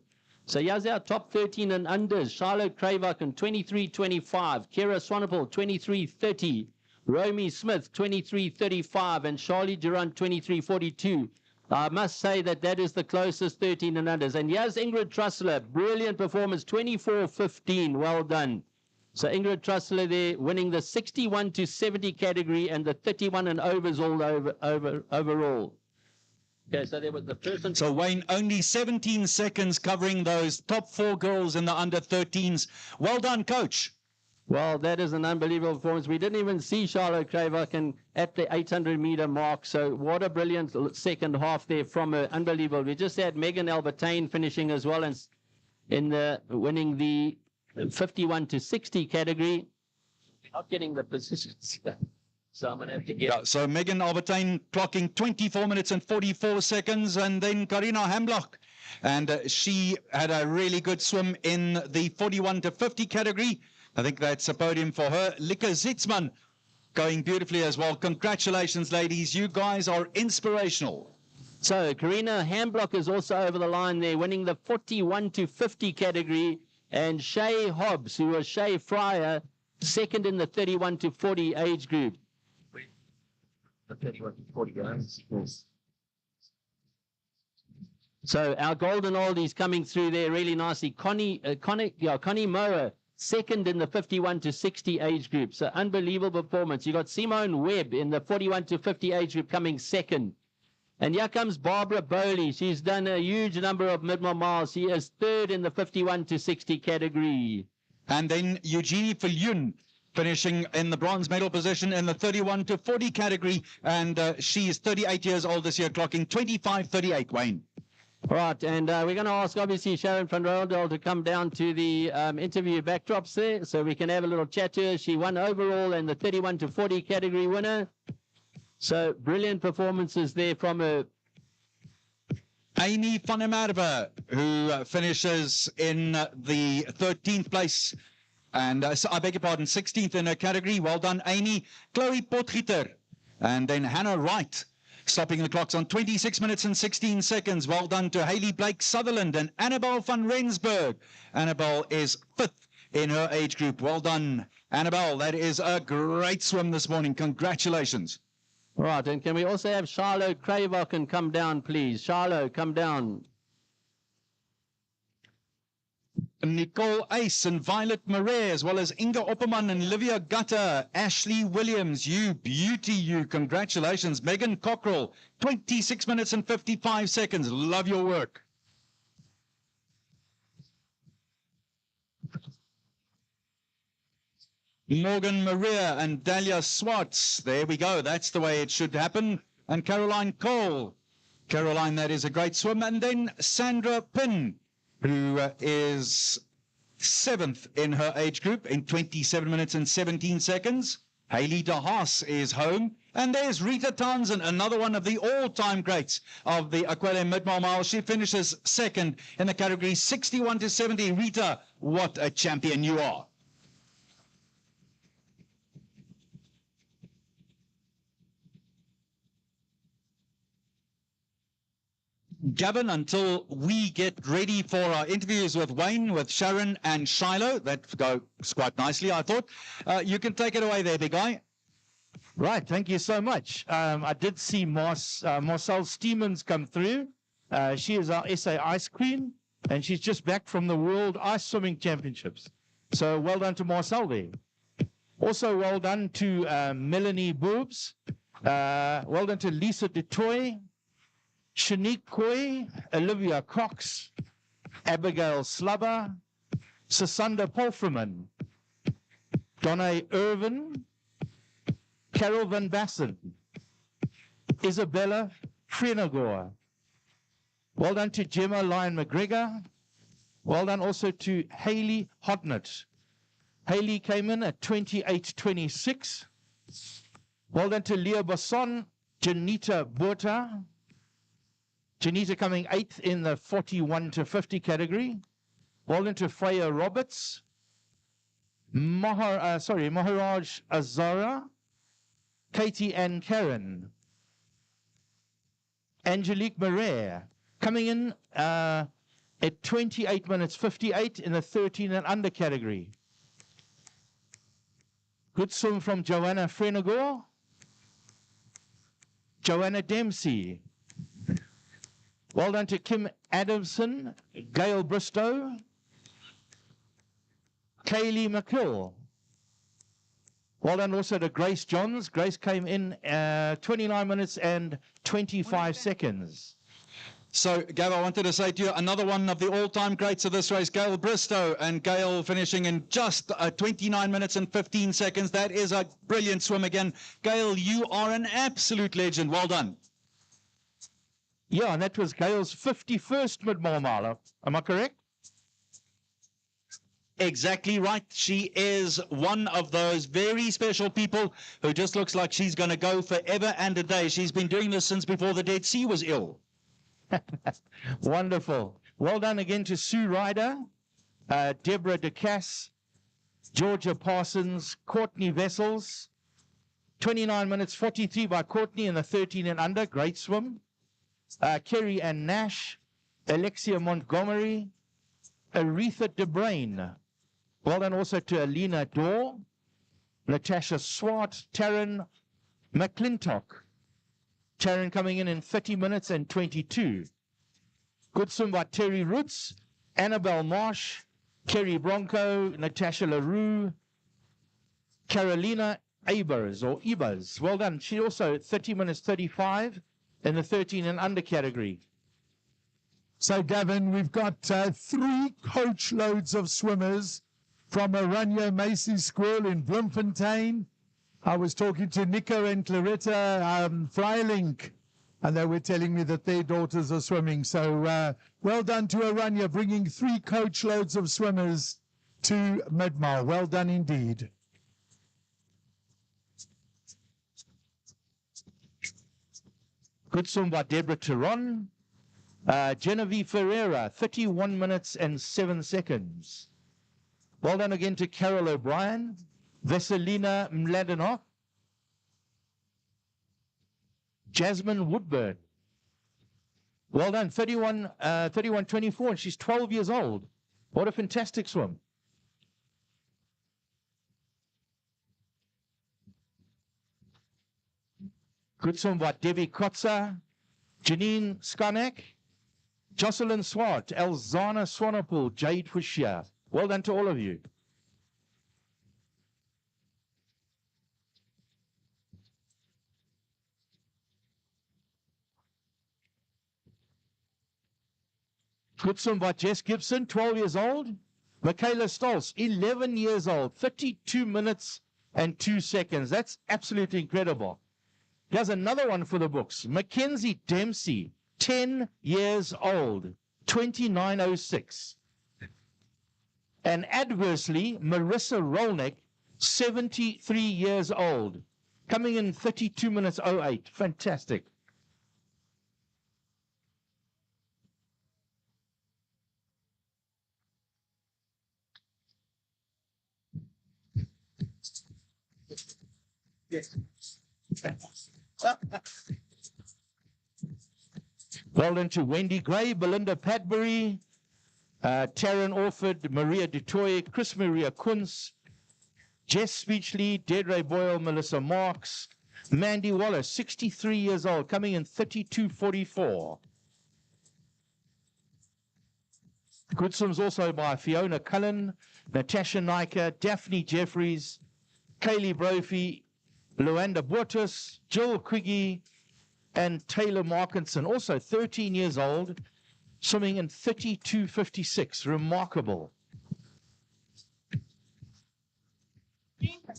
So here's our top 13 and unders. Charlotte Kravaken, 23.25. Kira Swanepoel, 23.30. Romy Smith, 23.35. And Charlie Durant, 23.42. I must say that is the closest 13 and unders. And here's Ingrid Trussler. Brilliant performance, 24.15. Well done. So Ingrid Trussler there winning the 61 to 70 category and the 31 and overs all overall. Okay, so there was the person. So Wayne, only 17 seconds covering those top 4 girls in the under 13s. Well done, coach. Well, that is an unbelievable performance. We didn't even see Charlotte Kravaken at the 800-meter mark. So what a brilliant second half there from her. Unbelievable. We just had Megan Albertine finishing as well and in the winning the 51 to 60 category. Not getting the positions. So I'm going to have to get. Yeah, so Megan Albertine clocking 24 minutes and 44 seconds, and then Karina Hamblock. And she had a really good swim in the 41 to 50 category. I think that's a podium for her. Lika Zitzman going beautifully as well. Congratulations, ladies. You guys are inspirational. So Karina Hamblock is also over the line there, winning the 41 to 50 category. And Shay Hobbs, who was Shay Fryer, second in the 31 to 40 age group. The 31 to 40 guys. Yes. So our golden oldies coming through there really nicely. Connie Moa, second in the 51 to 60 age group. So unbelievable performance. You got Simone Webb in the 41 to 50 age group coming second. And here comes Barbara Bowley. She's done a huge number of Midmar Miles. She is third in the 51 to 60 category. And then Eugenie Viljoen finishing in the bronze medal position in the 31 to 40 category. And she is 38 years old this year, clocking 25.38, Wayne. Right, and we're going to ask, obviously, Sharon van Roendel to come down to the interview backdrops there so we can have a little chat to her. She won overall and the 31 to 40 category winner. So brilliant performances there from her. Amy van der Merwe, who finishes in the 13th place. And I beg your pardon, 16th in her category. Well done, Amy. Chloe Potgieter. And then Hannah Wright, stopping the clocks on 26 minutes and 16 seconds. Well done to Hayley Blake Sutherland and Annabelle van Rensburg. Annabelle is 5th in her age group. Well done, Annabelle. That is a great swim this morning. Congratulations. Right, and can we also have Charlotte Kravaken come down, please? Charlotte, come down. Nicole Ace and Violet Marais, as well as Inga Opperman and Livia Gutter. Ashley Williams, you beauty, you. Congratulations. Megan Cockrell, 26 minutes and 55 seconds. Love your work. Morgan Maria and Dahlia Swartz. There we go. That's the way it should happen. And Caroline Cole. Caroline, that is a great swim. And then Sandra Pinn, who is 7th in her age group in 27 minutes and 17 seconds. Hayley de Haas is home. And there's Rita Townsend, another one of the all-time greats of the aQuellé Midmar Mile. She finishes 2nd in the category 61 to 70. Rita, what a champion you are. Gavin, until we get ready for our interviews with Wayne, with Sharon and Shiloh, that goes quite nicely, I thought. You can take it away there, big guy. Right, thank you so much. I did see Marcel Steemans come through. She is our SA Ice Queen, and she's just back from the World Ice Swimming Championships. So well done to Marcel there. Also well done to Melanie Boobs. Well done to Lisa DeToy. Shanique Koi, Olivia Cox, Abigail Slubber, Sasanda Polfreman, Donna Irvin, Carol Van Bassen, Isabella Frenagor. Well done to Gemma Lyon McGregor. Well done also to Hayley Hodnett. Hayley came in at 28.26. Well done to Leah Basson, Janita Burta. Janita coming 8th in the 41 to 50 category. Well done to Freya Roberts. Maharaj Azara. Katie Ann Karen. Angelique Marais, coming in at 28 minutes 58 in the 13 and under category. Good swim from Joanna Frenagor. Joanna Dempsey. Well done to Kim Adamson, Gail Bristow, Kaylee McKill. Well done also to Grace Johns. Grace came in 29 minutes and 25 seconds. So, Gav, I wanted to say to you, another one of the all-time greats of this race, Gail Bristow, and Gail finishing in just 29 minutes and 15 seconds. That is a brilliant swim again. Gail, you are an absolute legend. Well done. Yeah, and that was Gail's 51st Midmar Mile. Am I correct? Exactly right. She is one of those very special people who just looks like she's going to go forever and a day. She's been doing this since before the Dead Sea was ill. Wonderful. Well done again to Sue Ryder, Deborah DeCass, Georgia Parsons, Courtney Vessels. 29 minutes 43 by Courtney in the 13 and under. Great swim. Kerry Ann Nash, Alexia Montgomery, Aretha DeBrain. Well done also to Alina Dorr, Natasha Swart, Taryn McClintock. Taryn coming in 30 minutes and 22. Good swim by Terry Roots, Annabelle Marsh, Kerry Bronco, Natasha LaRue, Carolina Ebers. Well done. She also 30 minutes 35 in the 13 and under category. So, Gavin, we've got 3 coach loads of swimmers from Aranya Macy School in Bloemfontein. I was talking to Nico and Claretta Freilink, and they were telling me that their daughters are swimming. So, well done to Aranya, bringing 3 coach loads of swimmers to Midmar. Well done indeed. Good swim by Deborah Teron. Genevieve Ferreira, 31 minutes and 7 seconds. Well done again to Carol O'Brien, Veselina Mladenov, Jasmine Woodburn. Well done, 31-24, and she's 12 years old. What a fantastic swim. Good swim by Debbie Kotza, Janine Skanek, Jocelyn Swart, Elzana Swanepoel, Jade Fushia. Well done to all of you. Good swim by Jess Gibson, 12 years old. Michaela Stolz, 11 years old, 32 minutes and 2 seconds. That's absolutely incredible. Here's another one for the books. Mackenzie Dempsey, 10 years old, 29:06. And adversely, Marissa Rolnick, 73 years old, coming in 32 minutes 08. Fantastic. Yes. Well done to Wendy Gray, Belinda Padbury, Taryn Orford, Maria Dutoy, Chris Maria Kunz, Jess Speechley, Deirdre Boyle, Melissa Marks, Mandy Wallace, 63 years old, coming in 32:44. Good swims also by Fiona Cullen, Natasha Nyker, Daphne Jeffries, Kaylee Brophy, Luanda Bortus, Jill Quiggy, and Taylor Markinson, also 13 years old, swimming in 32:56. Remarkable.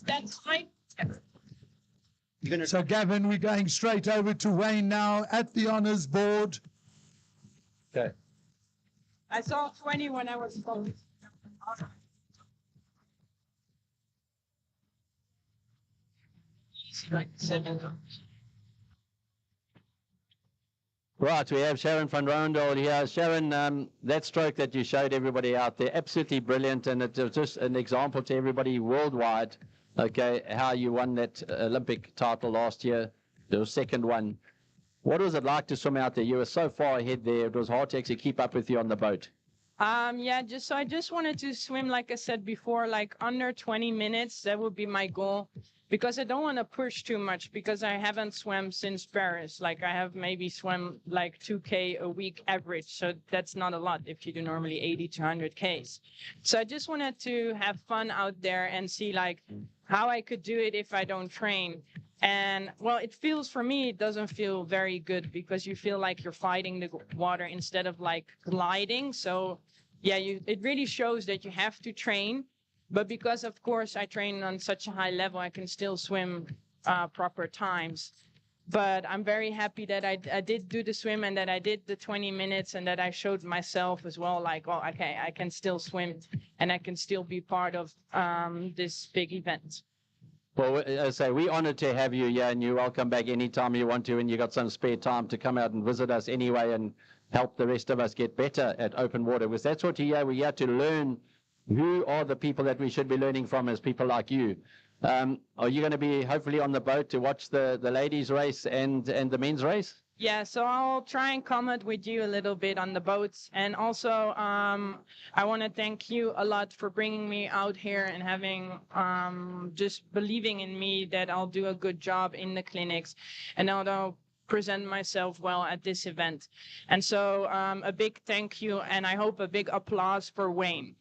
That's fine. So, Gavin, we're going straight over to Wayne now at the honours board. Okay. I saw 20 when I was told. Right, we have Sharon van Roendal here. Sharon, that stroke that you showed everybody out there, absolutely brilliant, and it's just an example to everybody worldwide, okay, how you won that Olympic title last year, the second one. What was it like to swim out there? You were so far ahead there. It was hard to actually keep up with you on the boat. Yeah, I just wanted to swim, like I said before, like under 20 minutes. That would be my goal, because I don't want to push too much, because I haven't swum since Paris. Like I have maybe swum like 2K a week average. So that's not a lot if you do normally 80 to 100 Ks. So I just wanted to have fun out there and see like how I could do it if I don't train. And well, it feels, for me, it doesn't feel very good, because you feel like you're fighting the water instead of like gliding. So yeah, it really shows that you have to train. But because, of course, I train on such a high level, I can still swim proper times. But I'm very happy that I did do the swim, and that I did the 20 minutes, and that I showed myself as well, like, oh, okay, I can still swim and I can still be part of this big event. Well, as I say, we're honored to have you here, and you're welcome back anytime you want to, and you got some spare time to come out and visit us anyway and help the rest of us get better at open water, because that's what we're here to learn. Who are the people that we should be learning from as people like you? Are you going to be hopefully on the boat to watch the ladies race and the men's race? Yeah, so I'll try and comment with you a little bit on the boats. And also, I want to thank you a lot for bringing me out here and having just believing in me that I'll do a good job in the clinics, and I'll present myself well at this event. And so a big thank you, and I hope a big applause for Wayne.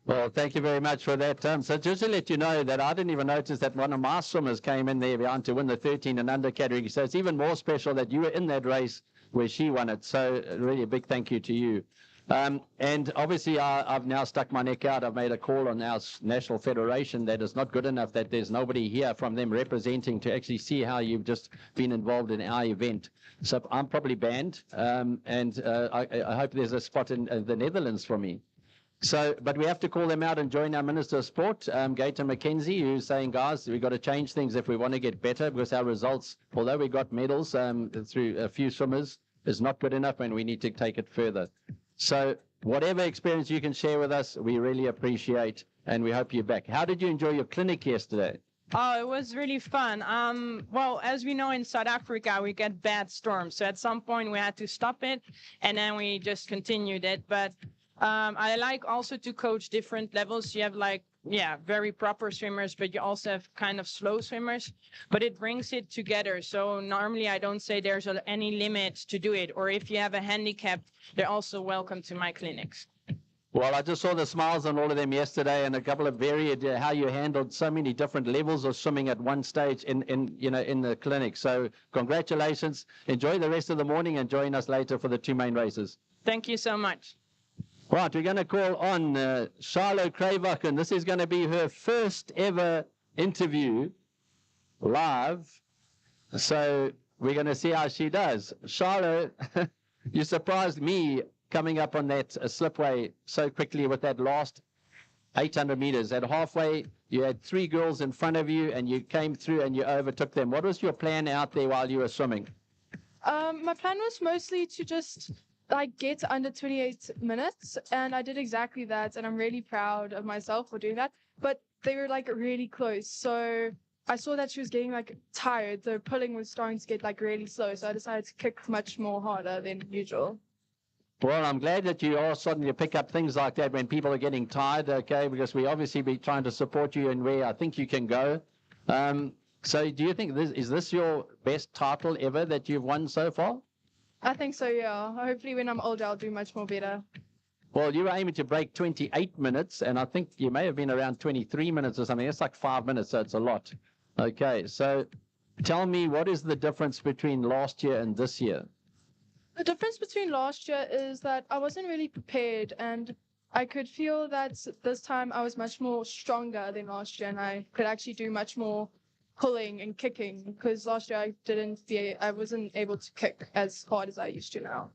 Well, thank you very much for that. So just to let you know that I didn't even notice that one of my swimmers came in there behind to win the 13 and under category. So it's even more special that you were in that race where she won it. So really a big thank you to you. And obviously I've now stuck my neck out. I've made a call on our National Federation that it's not good enough that there's nobody here from them representing to actually see how you've just been involved in our event. So I'm probably banned, and I hope there's a spot in the Netherlands for me. So, but we have to call them out and join our Minister of Sport, Gator McKenzie, who's saying, guys, we've got to change things if we want to get better, because our results, although we got medals through a few swimmers, is not good enough, and we need to take it further. So whatever experience you can share with us, we really appreciate, and we hope you're back. How did you enjoy your clinic yesterday? Oh, it was really fun. Well, as we know, in South Africa, we get bad storms. So at some point we had to stop it, and then we just continued it. But I like also to coach different levels. You have like, yeah, very proper swimmers, but you also have kind of slow swimmers, but it brings it together. So normally I don't say there's any limit to do it, or if you have a handicap, they're also welcome to my clinics. Well, I just saw the smiles on all of them yesterday, and a couple of varied how you handled so many different levels of swimming at one stage in the clinic. So congratulations. Enjoy the rest of the morning and join us later for the two main races. Thank you so much. Right, we're going to call on Charlo Kravaken. This is going to be her first ever interview live. So we're going to see how she does. Charlo, you surprised me coming up on that slipway so quickly with that last 800 meters. At halfway, you had three girls in front of you, and you came through and you overtook them. What was your plan out there while you were swimming? My plan was mostly to just get under 28 minutes, and I did exactly that, and I'm really proud of myself for doing that. But they were really close, so I saw that she was getting tired. The pulling was starting to get really slow, so I decided to kick much more harder than usual. Well, I'm glad that you are starting to pick up things like that when people are getting tired, okay, because we obviously be trying to support you in where I think you can go. So do you think is this your best title ever that you've won so far? I think so, yeah. Hopefully when I'm older, I'll do much more better. Well, you were aiming to break 28 minutes, and I think you may have been around 23 minutes or something. That's like 5 minutes, so it's a lot. Okay, so tell me, what is the difference between last year and this year? The difference between last year is that I wasn't really prepared, and I could feel that this time I was much more stronger than last year, and I could actually do much more pulling and kicking, because last year I wasn't able to kick as hard as I used to now.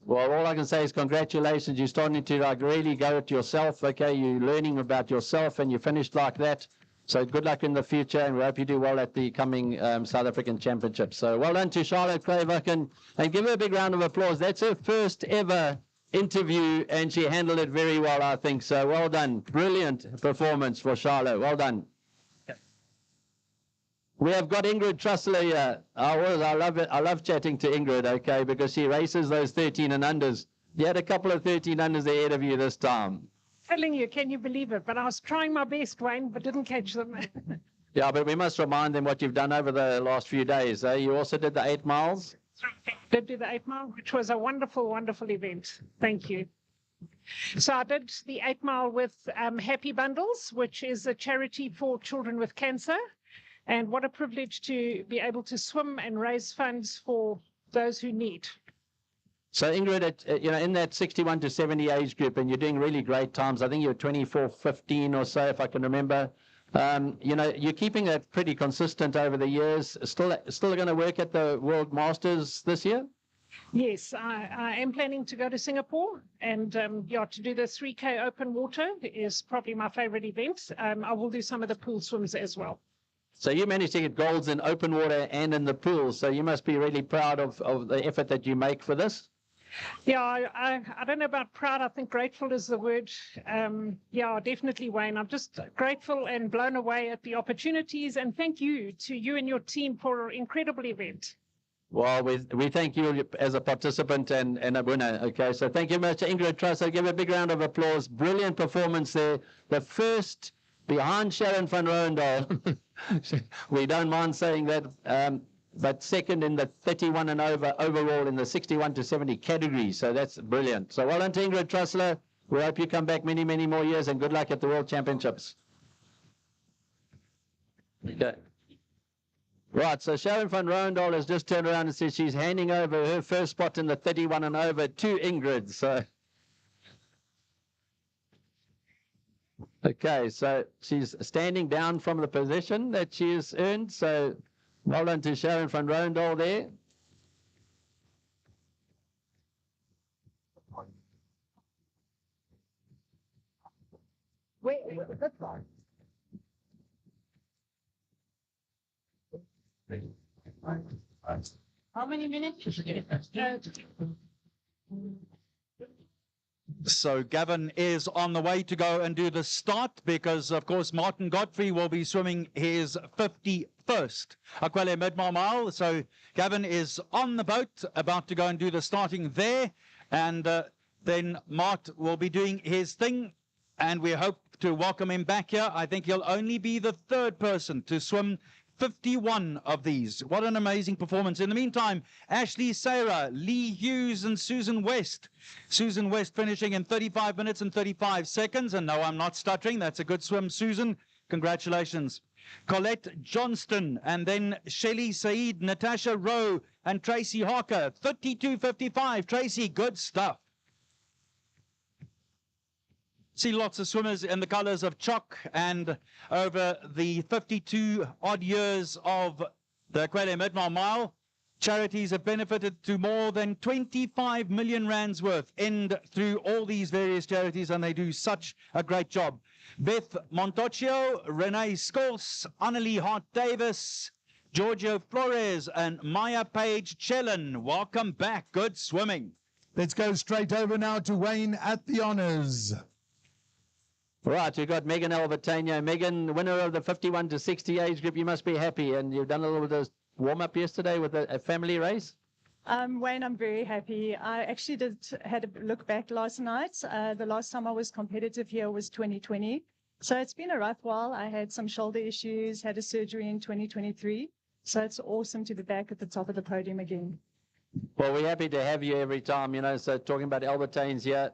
Well, all I can say is congratulations. You're starting to really go at yourself. Okay, you're learning about yourself, and you finished like that. So good luck in the future, and we hope you do well at the coming South African Championships. So well done to Charlotte Kravaken, and give her a big round of applause. That's her first ever interview, and she handled it very well, I think. So well done. Brilliant performance for Charlotte. Well done. We have got Ingrid Trussler here. I love it. I love chatting to Ingrid, okay, because she races those 13 and unders. You had a couple of 13 unders ahead of you this time. Telling you, can you believe it? But I was trying my best, Wayne, but didn't catch them. Yeah, but we must remind them what you've done over the last few days. You also did the 8 miles. Did do the 8 mile, which was a wonderful, wonderful event. Thank you. So I did the 8 mile with Happy Bundles, which is a charity for children with cancer. And what a privilege to be able to swim and raise funds for those who need. So Ingrid, in that 61 to 70 age group, and you're doing really great times. I think you're 24:15 or so, if I can remember. You're keeping it pretty consistent over the years. Still going to work at the World Masters this year? Yes, I am planning to go to Singapore, and to do the 3K open water is probably my favorite event. I will do some of the pool swims as well. So you managed to get golds in open water and in the pool. So you must be really proud of the effort that you make for this. Yeah, I don't know about proud. I think grateful is the word. Definitely, Wayne. I'm just grateful and blown away at the opportunities. And thank you to you and your team for an incredible event. Well, we thank you as a participant and a winner. Okay, so thank you very much, Ingrid Trussler. Give a big round of applause. Brilliant performance there. The first behind Sharon van Rooyendaal. We don't mind saying that. But second in the 31 and over overall in the 61 to 70 category. So that's brilliant. So well done to Ingrid Trussler. We hope you come back many, many more years, and good luck at the World Championships. Okay. Right, so Sharon van Rooyendaal has just turned around and said she's handing over her first spot in the 31 and over to Ingrid. So, okay, so she's standing down from the position that she has earned. So well done to Sharon van Rooyendaal there. That's fine. How many minutes? So Gavin is on the way to go and do the start because, of course, Martin Godfrey will be swimming his 51st aQuellé Midmar Mile. So Gavin is on the boat about to go and do the starting there. And then Mart will be doing his thing. And we hope to welcome him back here. I think he'll only be the third person to swim 51 of these. What an amazing performance. In the meantime, Ashley Sarah, Lee Hughes and Susan West. Susan West finishing in 35 minutes and 35 seconds. And no, I'm not stuttering. That's a good swim, Susan. Congratulations. Colette Johnston and then Shelley Saeed, Natasha Rowe and Tracy Harker. 32:55. Tracy, good stuff. See lots of swimmers in the colors of chalk, and over the 52 odd years of the aQuellé Midmar Mile, charities have benefited to more than 25 million rands worth in through all these various charities, and they do such a great job. Beth Montocchio, Renee Scholes, Annelie Hart-Davis, Giorgio Flores and Maya Page Chellen. Welcome back. Good swimming. Let's go straight over now to Wayne at the honors. Right, we've got Megan Albertano. Megan, winner of the 51 to 60 age group. You must be happy, and you've done a little bit of warm-up yesterday with a family race. Wayne, I'm very happy. I actually had a look back last night. The last time I was competitive here was 2020. So it's been a rough while. I had some shoulder issues, had a surgery in 2023. So it's awesome to be back at the top of the podium again. Well, we're happy to have you every time, so talking about Albertane's here.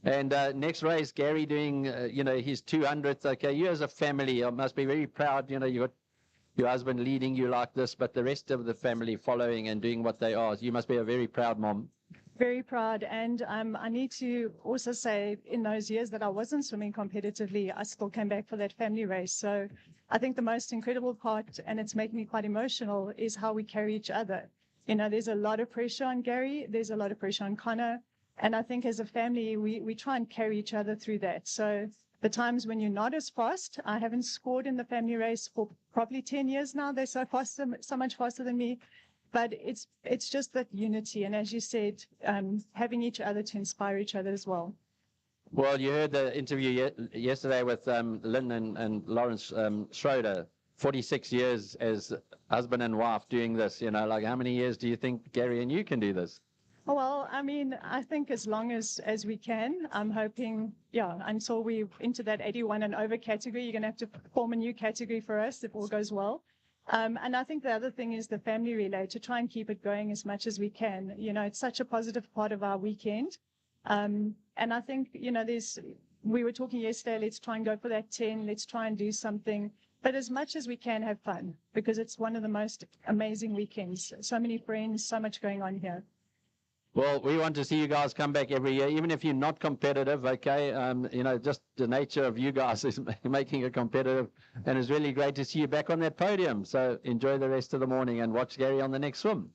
And next race, Gary doing, his 200th. Okay, you as a family, I must be very proud. You got your husband leading you like this, but the rest of the family following and doing what they are. You must be a very proud mom. Very proud. And I need to also say, in those years that I wasn't swimming competitively, I still came back for that family race. So I think the most incredible part, and it's making me quite emotional, is how we carry each other. There's a lot of pressure on Gary. There's a lot of pressure on Connor. And I think as a family, we try and carry each other through that. So the times when you're not as fast, I haven't scored in the family race for probably 10 years now. They're so fast, so much faster than me. But it's just that unity. And as you said, having each other to inspire each other as well. Well, you heard the interview yesterday with Lynn and Lawrence Schroeder. 46 years as husband and wife doing this, like how many years do you think Gary and you can do this? Oh, well, I mean, I think as long as we can. I'm hoping, until we're into that 81 and over category, you're going to have to form a new category for us if all goes well. And I think the other thing is the family relay, to try and keep it going as much as we can. It's such a positive part of our weekend. And I think, we were talking yesterday, let's try and go for that 10, let's try and do something. But as much as we can, have fun, because it's one of the most amazing weekends. So many friends, so much going on here. Well, we want to see you guys come back every year, even if you're not competitive, okay? Just the nature of you guys is making it competitive, and it's really great to see you back on that podium. So enjoy the rest of the morning and watch Gary on the next swim.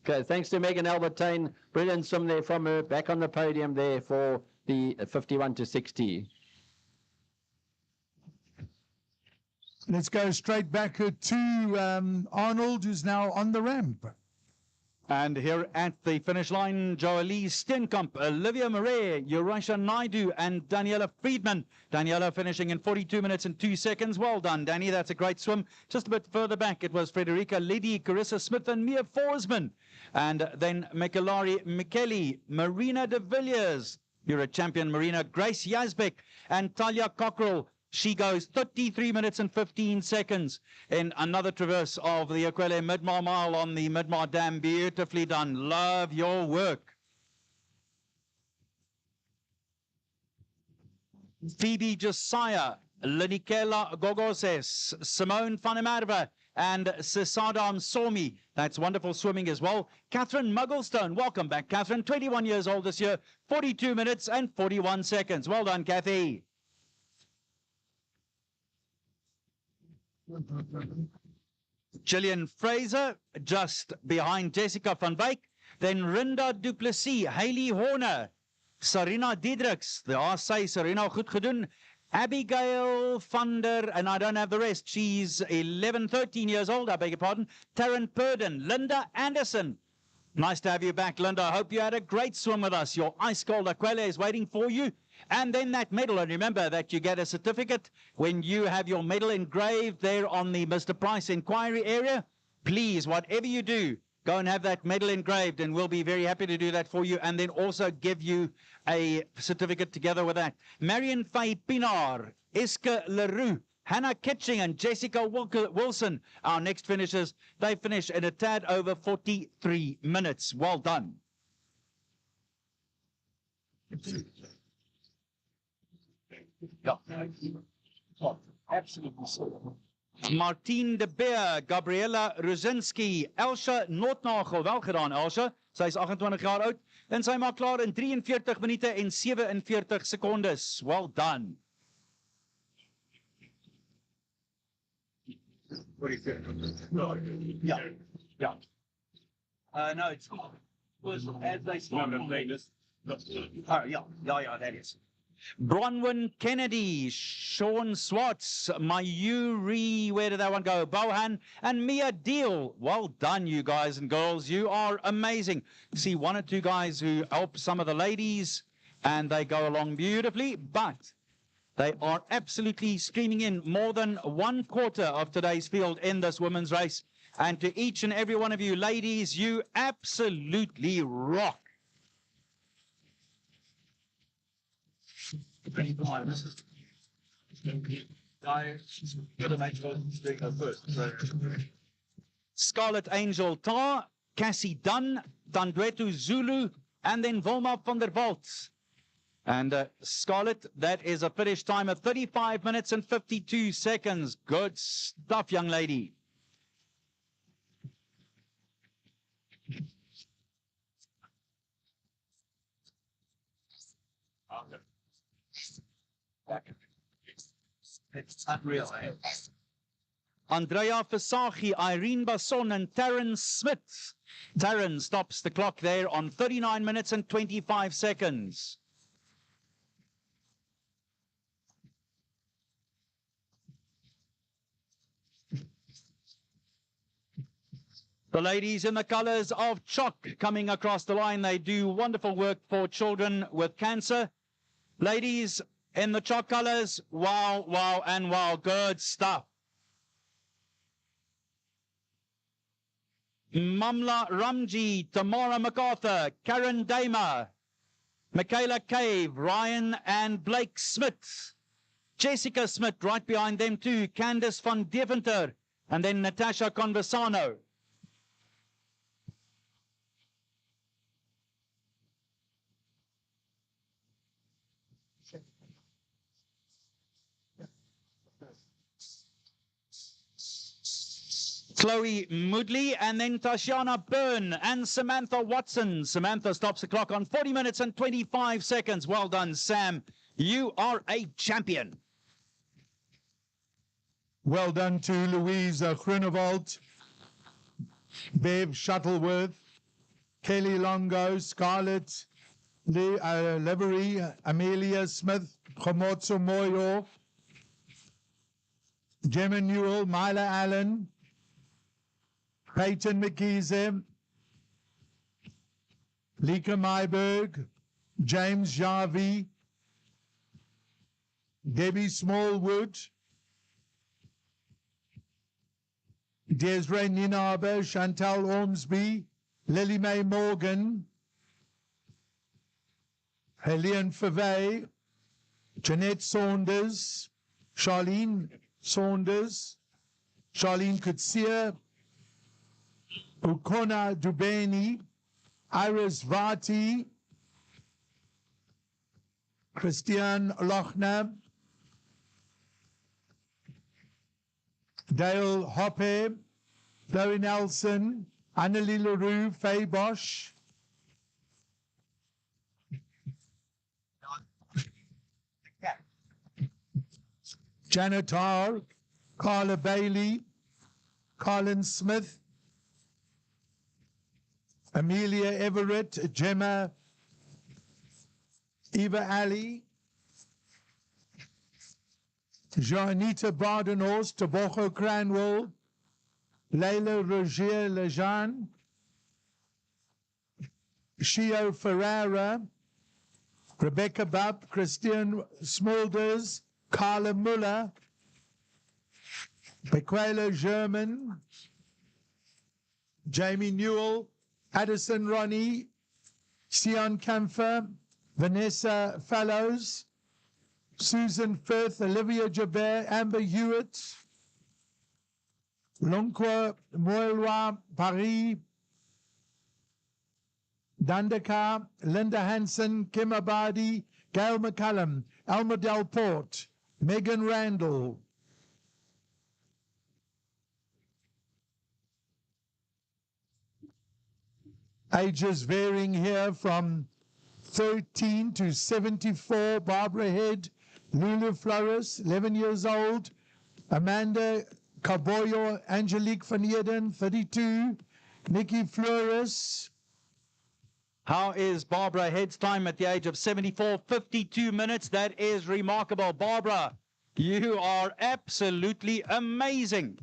Okay, thanks to Megan Albertine. Brilliant swim there from her, back on the podium there for the 51 to 60. Let's go straight back to Arnold, who's now on the ramp. And here at the finish line, Joalie Steenkamp, Olivia Murray, Eurasha Naidu, and Daniela Friedman. Daniela finishing in 42 minutes and 2 seconds. Well done, Danny. That's a great swim. Just a bit further back, it was Frederica Liddy, Carissa Smith, and Mia Forsman. And then Mekalari Mikeli, Marina de Villiers, you're a champion, Marina, Grace Yazbek, and Talia Cockrell. She goes 33 minutes and 15 seconds in another traverse of the aQuellé Midmar Mile on the Midmar Dam. Beautifully done. Love your work. Phoebe Josiah, Linikela Gogoses, Simone van der Merwe, and Sisadam Somi. That's wonderful swimming as well. Catherine Mugglestone, welcome back, Catherine. 21 years old this year, 42 minutes and 41 seconds. Well done, Kathy. Gillian Fraser, just behind Jessica van Wyk. Then Rinda Duplessis, Hayley Horner, Sarina Diedrichs, say Sarina goed gedoen. Abigail van der, and I don't have the rest, she's 11, 13 years old, I beg your pardon. Taryn Purden, Linda Anderson. Nice to have you back, Linda. I hope you had a great swim with us. Your ice cold aQuellé is waiting for you. And then that medal, and remember that you get a certificate when you have your medal engraved there on the Mr. Price inquiry area. Please, whatever you do, go and have that medal engraved, and we'll be very happy to do that for you, and then also give you a certificate together with that. Marion Faye Pinar, Iska Leroux, Hannah Kitching, and Jessica Wilson, our next finishers. They finish in a tad over 43 minutes. Well done. Yeah. Oh, absolutely so. Martien de Beer, Gabriella Rosinski, Elsha Notnagel, wel gedaan Elsha, sy is 28 jaar oud, en sy maak klaar in 43 minute en 47 secondes. Well done. Yeah, yeah. No, it was as they started. Oh, yeah, that is. Bronwyn Kennedy, Sean Swartz, Mayuri, where did that one go? Bohan, and Mia Deal. Well done, you guys and girls. You are amazing. See one or two guys who help some of the ladies, and they go along beautifully, but they are absolutely streaming in more than 1/4 of today's field in this women's race. And to each and every one of you ladies, you absolutely rock. Scarlet Angel Tar, Cassie Dunn, Tandwetu Zulu, and then Wilma van der Walt. And Scarlett, that is a finish time of 35 minutes and 52 seconds. Good stuff, young lady. It's unreal. Andrea Fasagi, Irene Basson, and Taryn Smith. Taryn stops the clock there on 39 minutes and 25 seconds. The ladies in the colors of chalk coming across the line. They do wonderful work for children with cancer. Ladies in the chalk colors, wow, wow, and wow. Good stuff. Mamla Ramji, Tamara MacArthur, Karen Damer, Michaela Cave, Ryan and Blake Smith, Jessica Smith right behind them too, Candice van Deventer, and then Natasha Conversano. Chloe Moodley, and then Tashiana Byrne and Samantha Watson. Samantha stops the clock on 40 minutes and 25 seconds. Well done, Sam. You are a champion. Well done to Louise Groenewald, Bev Shuttleworth, Kelly Longo, Scarlett Livery, Amelia Smith, Khomotso Moyo, Gemma Newell, Mila Allen, Peyton McKeezer, Lika Myberg, James Jarvie, Debbie Smallwood, Desiree Ninaber, Chantal Ormsby, Lily Mae Morgan, Helene Fevey, Jeanette Saunders, Charlene Saunders, Charlene Kutsia, Ukona Dubeni, Iris Vati, Christian Lochner, Dale Hoppe, Chloe Nelson, Annelie Leroux, Faye Bosch, Janet Tarr, Carla Bailey, Colin Smith, Amelia Everett, Gemma, Eva Ali, Janita Bardenhorst, Tabocho Cranwell, Leila Rogier Lejean, Shio Ferreira, Rebecca Bubb, Christian Smulders, Carla Muller, Bequela German, Jamie Newell, Addison Ronnie, Sion Camphor, Vanessa Fallows, Susan Firth, Olivia Jabert, Amber Hewitt, Lonqua Moelwa, Paris, Dandaka, Linda Hansen, Kim Abadi, Gail McCallum, Alma Delport, Megan Randall, ages varying here from 13 to 74, Barbara Head, Lulu Flores, 11 years old, Amanda Caboyo, Angelique van Eden, 32, Nikki Flores. How is Barbara Head's time at the age of 74? 52 minutes. That is remarkable. Barbara, you are absolutely amazing.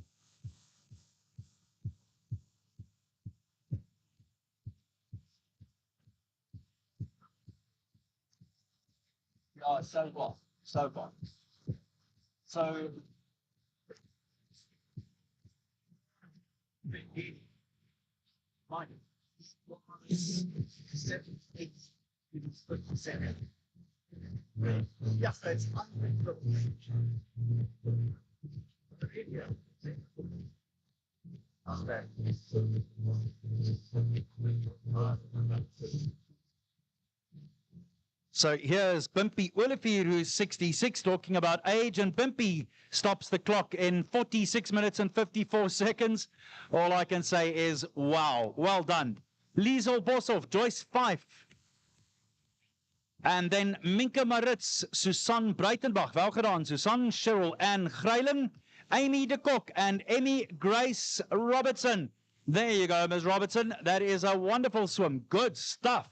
Yeah, so what? So what? So yes, it's So here's Bimpy Olivier, who's 66, talking about age, and Bimpy stops the clock in 46 minutes and 54 seconds. All I can say is, wow, well done. Liesel Boshoff, Joyce Fife, and then Minka Maritz, Susan Breitenbach, wel gedaan, Susan, Cheryl, Ann Greilen, Amy de Kok, and Emmy Grace Robertson. There you go, Ms. Robertson. That is a wonderful swim. Good stuff.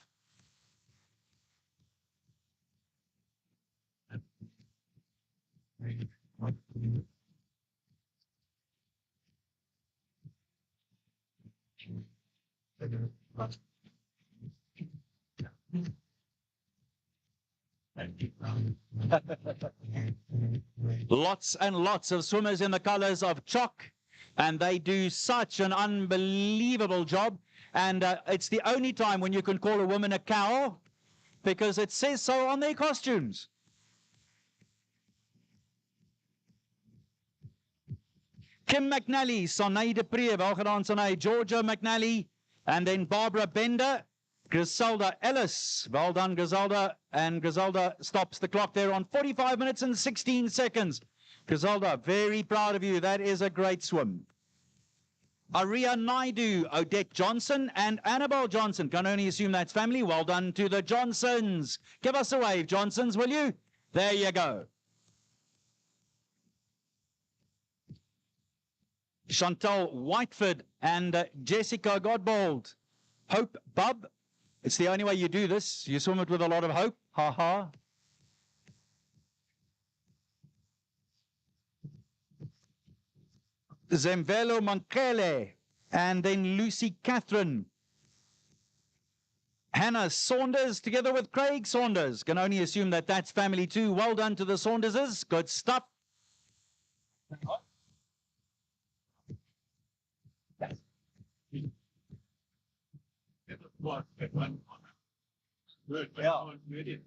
Lots and lots of swimmers in the colors of chalk and they do such an unbelievable job. And it's the only time when you can call a woman a cow, because it says so on their costumes. Kim McNally, Sonay de Pree, wel gedaan Sonay, Georgia McNally, and then Barbara Bender, Griselda Ellis, well done Griselda, and Griselda stops the clock there on 45 minutes and 16 seconds. Griselda, very proud of you, that is a great swim. Aria Naidu, Odette Johnson, and Annabelle Johnson, can only assume that's family, well done to the Johnsons. Give us a wave, Johnsons, will you? There you go. Chantal Whiteford and Jessica Godbold. Hope Bub. It's the only way you do this. You swim it with a lot of hope. Ha ha. Zemvelo Mankele. And then Lucy Catherine. Hannah Saunders together with Craig Saunders. Can only assume that that's family too. Well done to the Saunderses. Good stuff.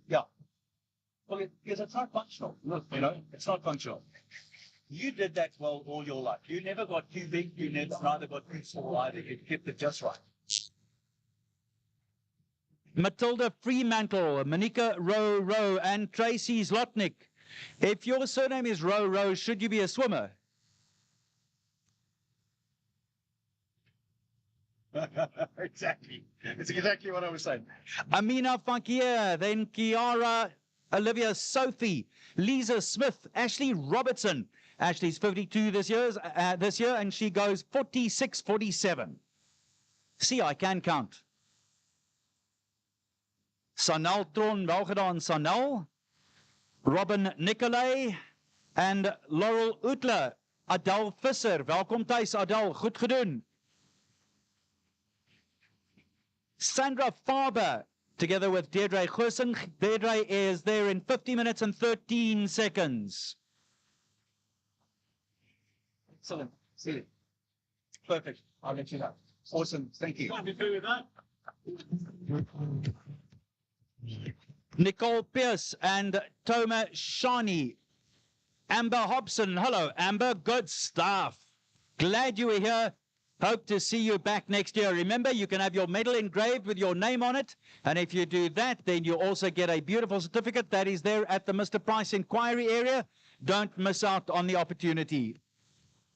Yeah. Well, because it's not functional. Look, it's not functional. You did that well all your life. You never got too big. You neither got too small either. You kept it just right. Matilda Fremantle, Monica Rowe, and Tracy Zlotnick. If your surname is Rowe, should you be a swimmer? Exactly. It's exactly what I was saying. Amina Fakir, then Kiara, Olivia Sophie, Lisa Smith, Ashley Robertson. Ashley's 52 this year, and she goes 46-47. See, I can count. Sanel Tron, wel gedaan, Sanel. Robin Nicolay and Laurel Utler. Adel Visser, welkom thuis, Adel, goed gedoen. Sandra Farber, together with Deirdre Goosen. Deirdre is there in 50 minutes and 13 seconds. Excellent. See it. Perfect. I'll let you know. Awesome. Thank you. Nicole Pierce and Toma Shani. Amber Hobson. Hello, Amber. Good stuff. Glad you were here. Hope to see you back next year. Remember, you can have your medal engraved with your name on it. And if you do that, then you also get a beautiful certificate that is there at the Mr. Price inquiry area. Don't miss out on the opportunity.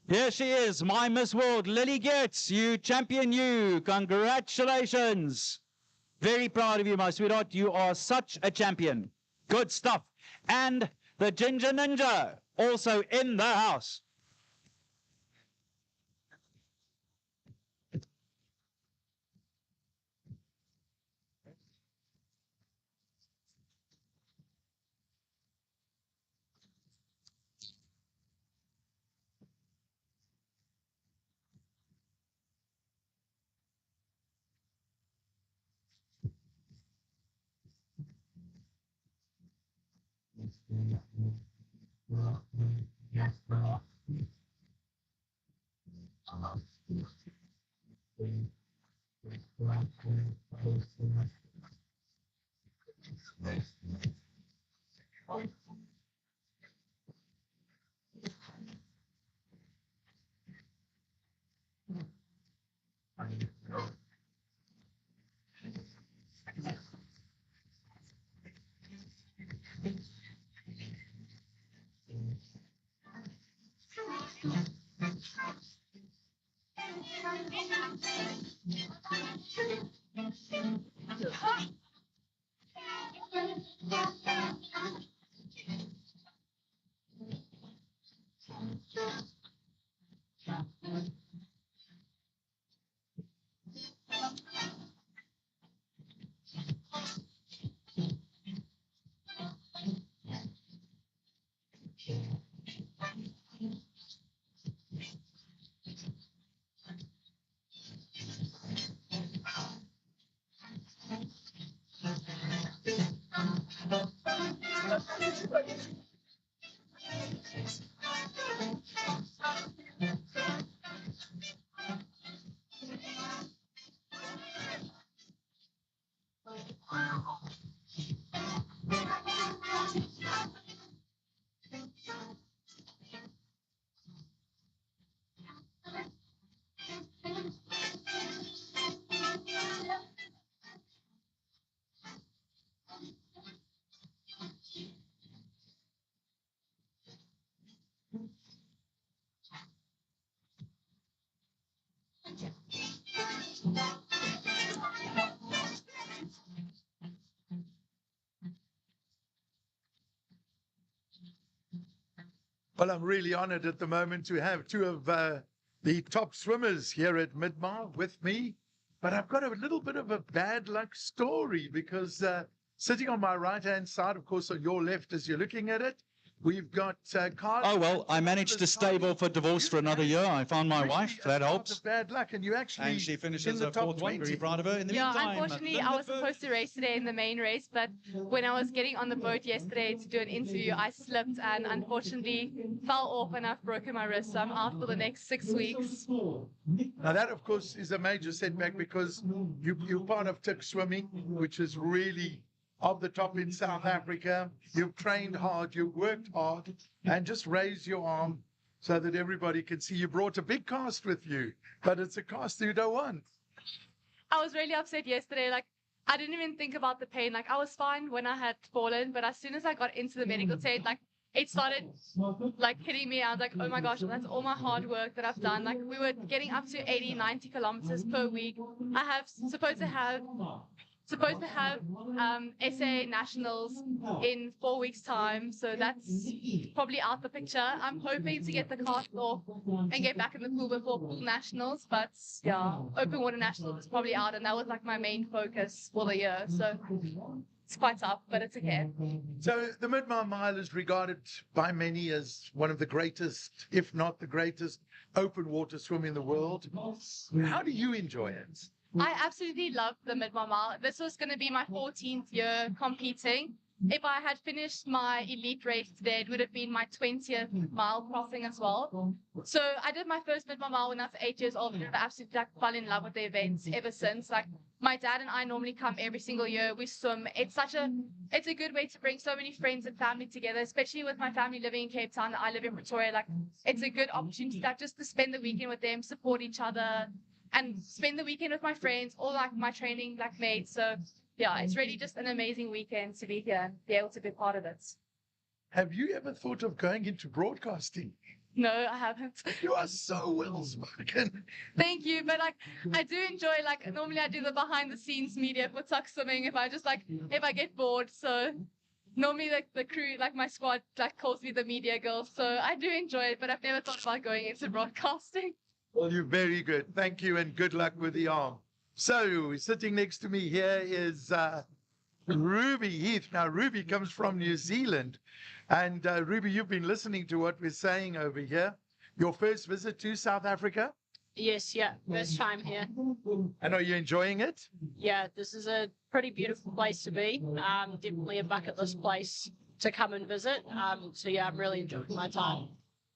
Here she is, my Miss World, Lily Geertz. You champion, you. Congratulations. Very proud of you, my sweetheart. You are such a champion. Good stuff. And the Ginger Ninja, also in the house. Well, I'm really honored at the moment to have two of the top swimmers here at Midmar with me. But I've got a little bit of a bad luck story because sitting on my right-hand side, of course, on your left as you're looking at it, we've got Carl. Oh, well, I managed to stave off a divorce for another year. I found my wife. That helps. Bad luck, and you actually And she finishes in the her top fourth one. 20. Very proud of her. In the Yeah, meantime, unfortunately, I was supposed to race today in the main race, but when I was getting on the boat yesterday to do an interview, I slipped and unfortunately fell off and I've broken my wrist. So I'm out for the next 6 weeks. Now that, of course, is a major setback because you're part of Tik Swimming, which is really of the top in South Africa. You've trained hard, you've worked hard, and just raise your arm so that everybody can see. You brought a big cast with you, but it's a cast you don't want. I was really upset yesterday. Like, I didn't even think about the pain. Like, I was fine when I had fallen, but as soon as I got into the medical tent, like, it started like hitting me. I was like, oh my gosh, that's all my hard work that I've done. Like, we were getting up to 80, 90 kilometers per week. I have supposed to have SA Nationals in 4 weeks' time, so that's probably out the picture. I'm hoping to get the cast off and get back in the pool before pool nationals, but yeah, open water nationals is probably out, and that was like my main focus for the year. So it's quite tough, but it's okay. So the Midmar Mile is regarded by many as one of the greatest, if not the greatest, open water swim in the world. How do you enjoy it? I absolutely love the Midmar Mile. This was going to be my 14th year competing. If I had finished my elite race today, it would have been my 20th mile crossing as well. So I did my first Midmar Mile when I was 8 years old, and I absolutely fell in love with the events ever since. Like, my dad and I normally come every single year. We swim. It's a good way to bring so many friends and family together, especially with my family living in Cape Town. I live in Pretoria. Like, it's a good opportunity like just to spend the weekend with them, support each other, and spend the weekend with my friends or like my training like mates. So yeah, it's really just an amazing weekend to be here and be able to be part of it. Have you ever thought of going into broadcasting? No, I haven't. You are so well spoken. Thank you. But like, I do enjoy, like, normally I do the behind the scenes media for Tuck Swimming if I get bored. So normally like the crew, like my squad, like calls me the media girl. So I do enjoy it, but I've never thought about going into broadcasting. Well, you're very good. Thank you, and good luck with the arm. So, sitting next to me here is Ruby Heath. Now, Ruby comes from New Zealand. And Ruby, you've been listening to what we're saying over here. Your first visit to South Africa? Yes, yeah, first time here. And are you enjoying it? Yeah, this is a pretty beautiful place to be. Definitely a bucket list place to come and visit. So yeah, I'm really enjoying my time.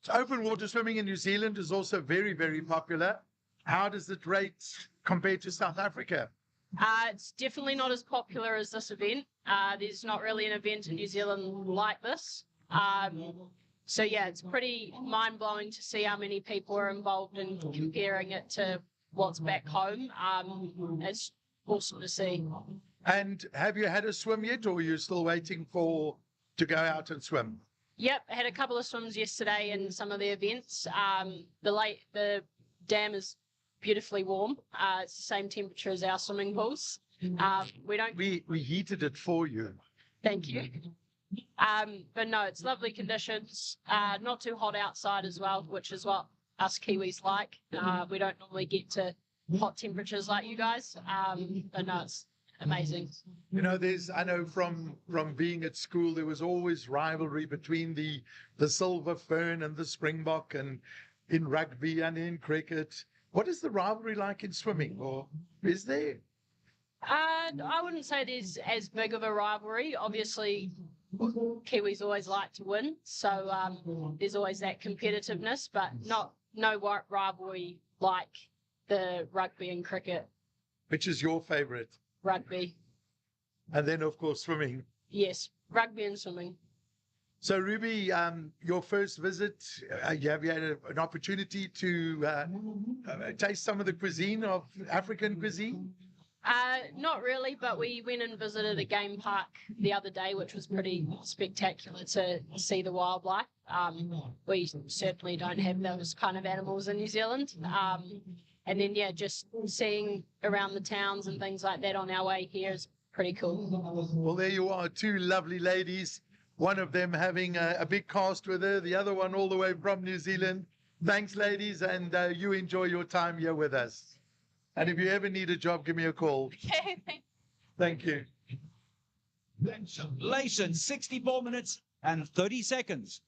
So open water swimming in New Zealand is also very, very popular. How does it rate compared to South Africa? It's definitely not as popular as this event. There's not really an event in New Zealand like this. So yeah, it's pretty mind-blowing to see how many people are involved in comparing it to what's back home. It's awesome to see. And have you had a swim yet, or are you still waiting to go out and swim? Yep, I had a couple of swims yesterday in some of the events. The dam is beautifully warm. It's the same temperature as our swimming pools. We heated it for you. Thank you. But no, it's lovely conditions. Not too hot outside as well, which is what us Kiwis like. We don't normally get to hot temperatures like you guys. But no, it's amazing. You know, I know from being at school, there was always rivalry between the Silver Fern and the Springbok, and in rugby and in cricket. What is the rivalry like in swimming, or is there? I wouldn't say there's as big of a rivalry. Obviously, Kiwis always like to win, so there's always that competitiveness, but no rivalry like the rugby and cricket. Which is your favorite? Rugby. And then, of course, swimming. Yes, rugby and swimming. So, Ruby, your first visit, have you had an opportunity to taste some of the cuisine of African cuisine? Not really, but we went and visited a game park the other day, which was pretty spectacular to see the wildlife. We certainly don't have those kind of animals in New Zealand. And then, yeah, just seeing around the towns and things like that on our way here is pretty cool. Well, there you are, two lovely ladies. one of them having a big cast with her, the other one all the way from New Zealand. Thanks, ladies, and you enjoy your time here with us. And if you ever need a job, give me a call. Okay, Thank you. Congratulations, 64 minutes and 30 seconds.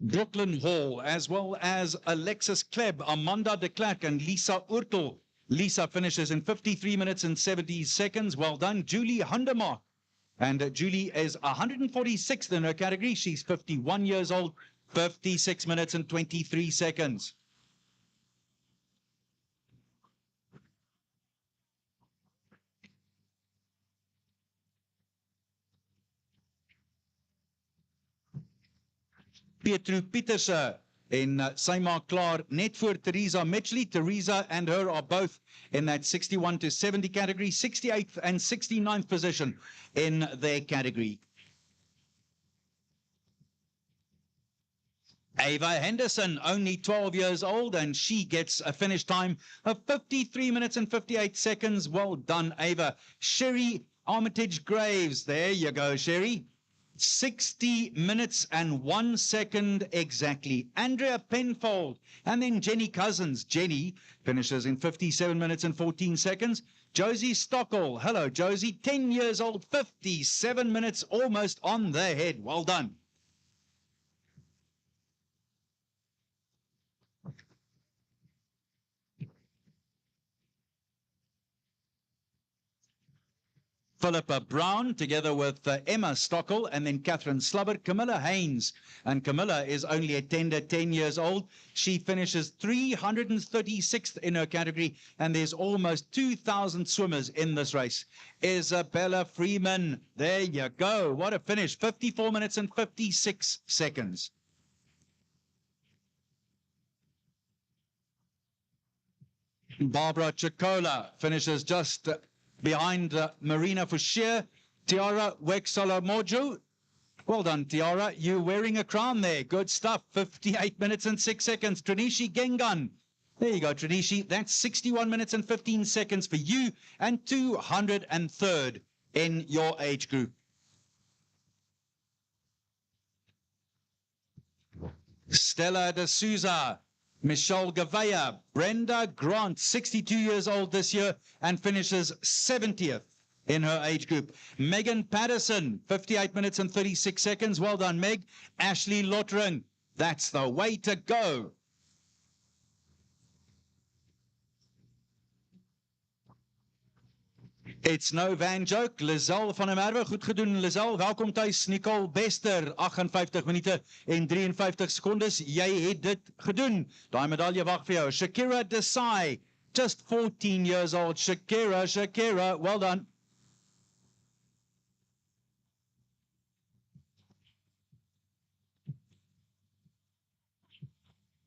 Brooklyn Hall, as well as Alexis Kleb, Amanda de Klerk, and Lisa Urtel. Lisa finishes in 53 minutes and 70 seconds. Well done, Julie Hundermark. And Julie is 146th in her category. She's 51 years old, 56 minutes and 23 seconds. Pietru Pieterse en sy maak klaar net voor Teresa Mitchley. Teresa and her are both in that 61 to 70 category, 68th and 69th position in their category. Ava Henderson, only 12 years old, and she gets a finish time of 53 minutes and 58 seconds. Well done, Ava. Sherry Armitage Graves, there you go, Sherry. 60 minutes and 1 second exactly. Andrea Penfold, and then Jenny Cousins. Jenny finishes in 57 minutes and 14 seconds. Josie Stockel, hello Josie, 10 years old, 57 minutes, almost on the head. Well done. Philippa Brown, together with Emma Stockel, and then Catherine Slubbert, Camilla Haynes. And Camilla is only a tender 10 years old. She finishes 336th in her category, and there's almost 2,000 swimmers in this race. Isabella Freeman, there you go. What a finish, 54 minutes and 56 seconds. Barbara Chicola finishes just behind Marina Fouchier. Tiara Wexalamoju. Well done, Tiara. You're wearing a crown there. Good stuff. 58 minutes and 6 seconds. Trinishi Gengan. There you go, Trinishi. That's 61 minutes and 15 seconds for you, and 203rd in your age group. Stella de Souza. Michelle Gavea, Brenda Grant, 62 years old this year and finishes 70th in her age group. Megan Patterson, 58 minutes and 36 seconds. Well done, Meg. Ashley Lottering, that's the way to go. It's no van joke. Lizelle van der Merwe, goed gedoen Lizelle. Welkom thuis. Nicole Bester, 58 minute en 53 secondes. Jy het dit gedoen. Daai medalje wag vir jou. Shakira Desai, just 14 years old. Shakira, well done.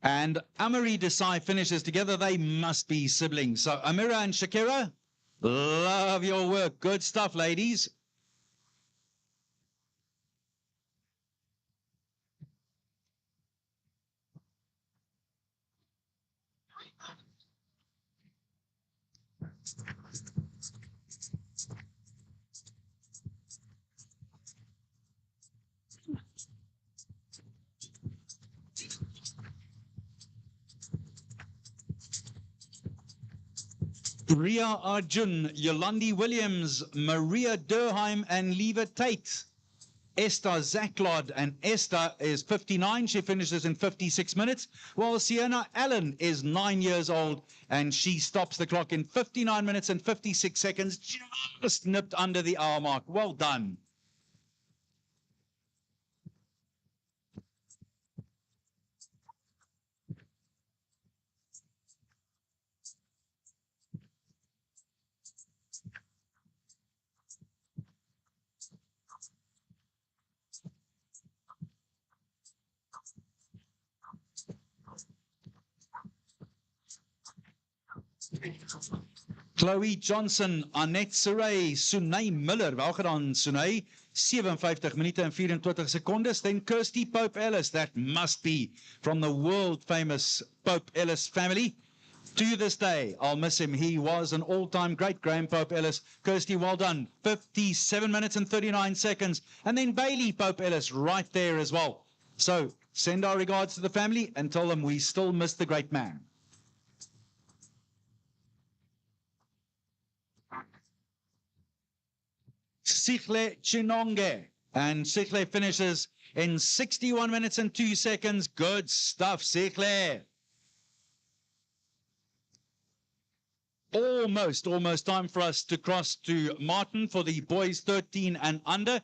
And Amiri Desai finishes together. They must be siblings. So Amira and Shakira, love your work. Good stuff, ladies. Ria Arjun, Yolandi Williams, Maria Durheim, and Leva Tate. Esther Zacklod, and Esther is 59. She finishes in 56 minutes, while Sienna Allen is 9 years old, and she stops the clock in 59 minutes and 56 seconds, just nipped under the hour mark. Well done. Chloe Johnson, Annette Saray, Sunay Miller, wel gedaan Sunay, 57 minute en 24 secondes. Then Kirsty Pope Ellis, that must be from the world famous Pope Ellis family. To this day, I'll miss him. He was an all-time great, Graham Pope Ellis. Kirsty, well done. 57 minutes and 39 seconds. And then Bailey Pope Ellis right there as well. So send our regards to the family and tell them we still miss the great man. Sihle Chinonge. And Sihle finishes in 61 minutes and 2 seconds. Good stuff, Sihle. Almost time for us to cross to Martin for the boys 13 and under.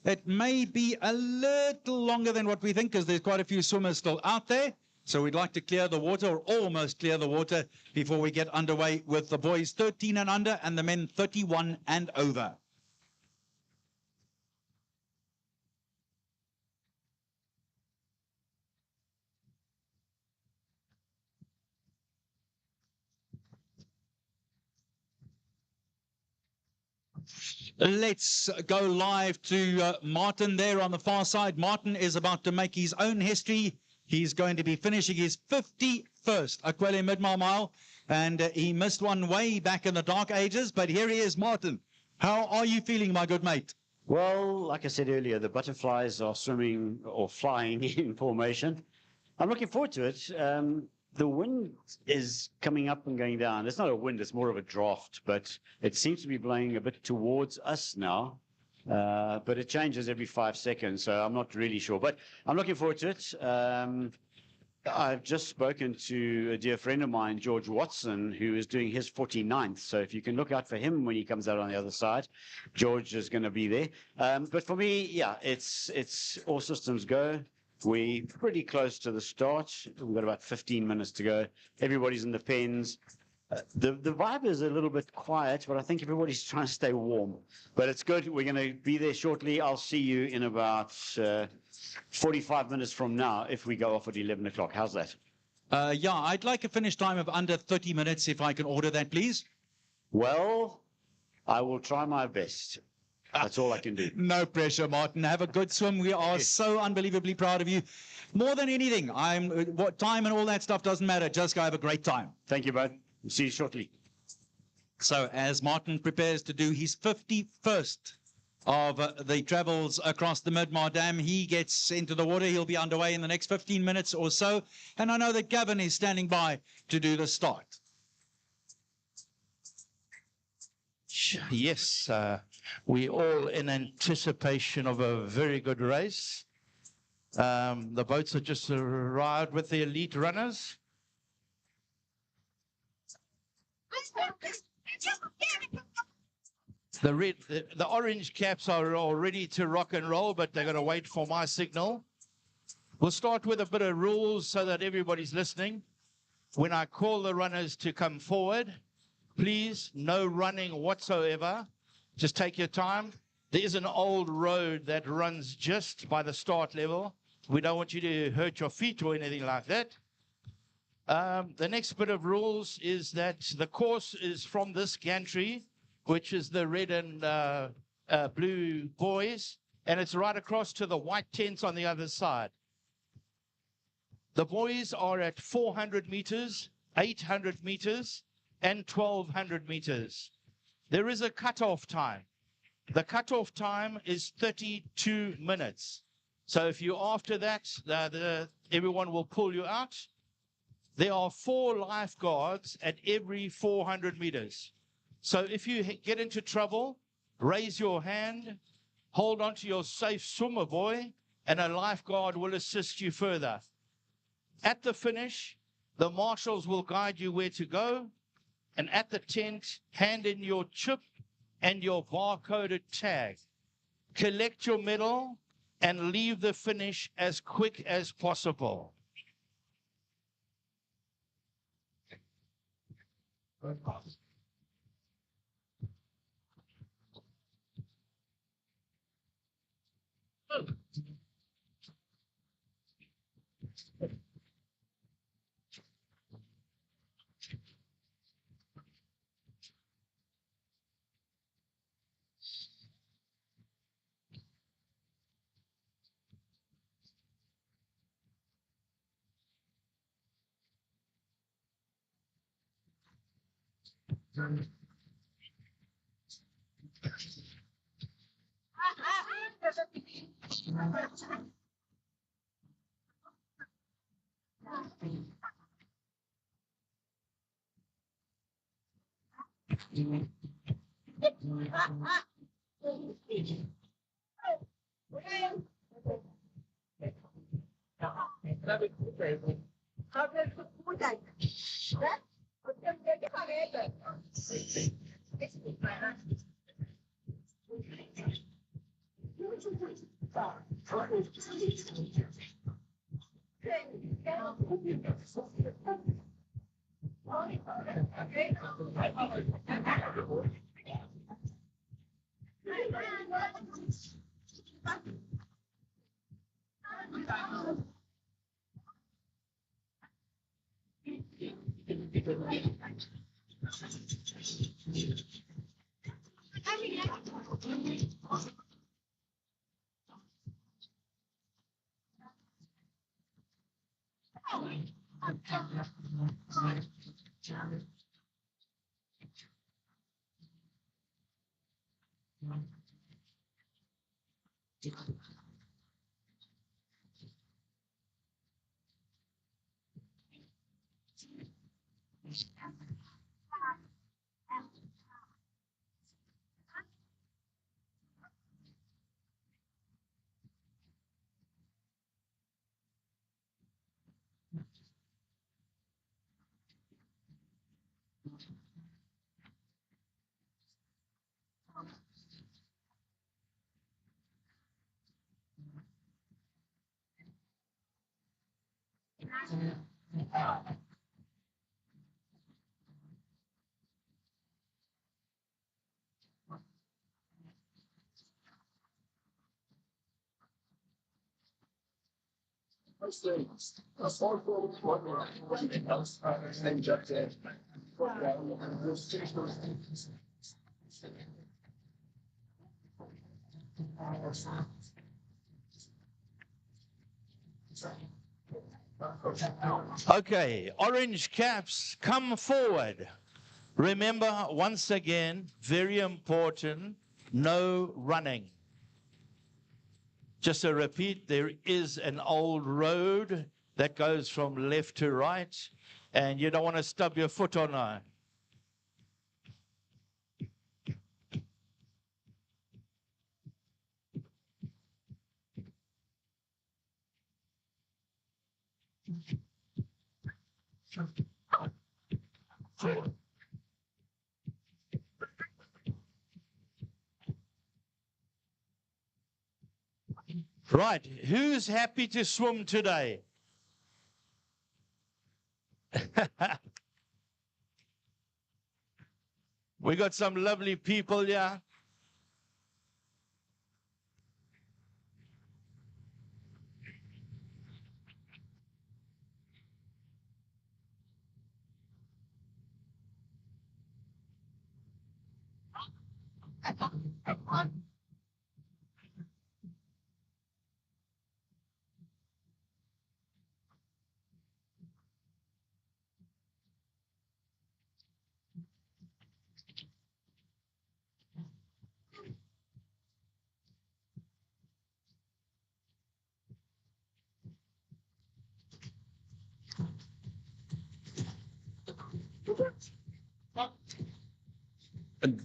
It may be a little longer than what we think because there's quite a few swimmers still out there. So we'd like to clear the water, or almost clear the water, before we get underway with the boys 13 and under and the men 31 and over. Let's go live to Martin there on the far side. Martin is about to make his own history. He's going to be finishing his 51st aQuellé Midmar Mile, and he missed one way back in the dark ages, but here he is, Martin. How are you feeling, my good mate? Well, like I said earlier, the butterflies are swimming or flying in formation. I'm looking forward to it. The wind is coming up and going down. It's not a wind, it's more of a draft, but it seems to be blowing a bit towards us now. But it changes every 5 seconds, so I'm not really sure. But I'm looking forward to it. I've just spoken to a dear friend of mine, George Watson, who is doing his 49th. So if you can look out for him when he comes out on the other side, George is going to be there. But for me, yeah, it's all systems go. We're pretty close to the start. We've got about 15 minutes to go. Everybody's in the pens. The vibe is a little bit quiet, but I think everybody's trying to stay warm. But it's good. We're going to be there shortly. I'll see you in about 45 minutes from now if we go off at 11 o'clock. How's that? Yeah, I'd like a finish time of under 30 minutes if I can order that, please. Well, I will try my best. That's all I can do. No pressure, Martin. Have a good swim. We are so unbelievably proud of you. More than anything, what time and all that stuff doesn't matter. Just go have a great time. Thank you, bud. See you shortly. So as Martin prepares to do his 51st of the travels across the Midmar Dam, he gets into the water. He'll be underway in the next 15 minutes or so. And I know that Gavin is standing by to do the start. Yes, we're all in anticipation of a very good race. The boats have just arrived with the elite runners. The orange caps are all ready to rock and roll, but they're going to wait for my signal. We'll start with a bit of rules so that everybody's listening. When I call the runners to come forward, please, no running whatsoever. Just take your time. There is an old road that runs just by the start level. We don't want you to hurt your feet or anything like that. The next bit of rules is that the course is from this gantry, which is the red and blue boys, and it's right across to the white tents on the other side. The boys are at 400 meters, 800 meters, and 1200 meters. There is a cutoff time. The cutoff time is 32 minutes. So if you're after that, everyone will pull you out. There are 4 lifeguards at every 400 meters. So if you get into trouble, raise your hand, hold on to your safe swimmer buoy, and a lifeguard will assist you further. At the finish, the marshals will guide you where to go. And at the tent, hand in your chip and your barcoded tag. Collect your medal and leave the finish as quick as possible. Okay, orange caps, come forward. Remember, once again, very important, no running. Just a repeat, there is an old road that goes from left to right, and you don't want to stub your foot on it. Right, who's happy to swim today? We got some lovely people here.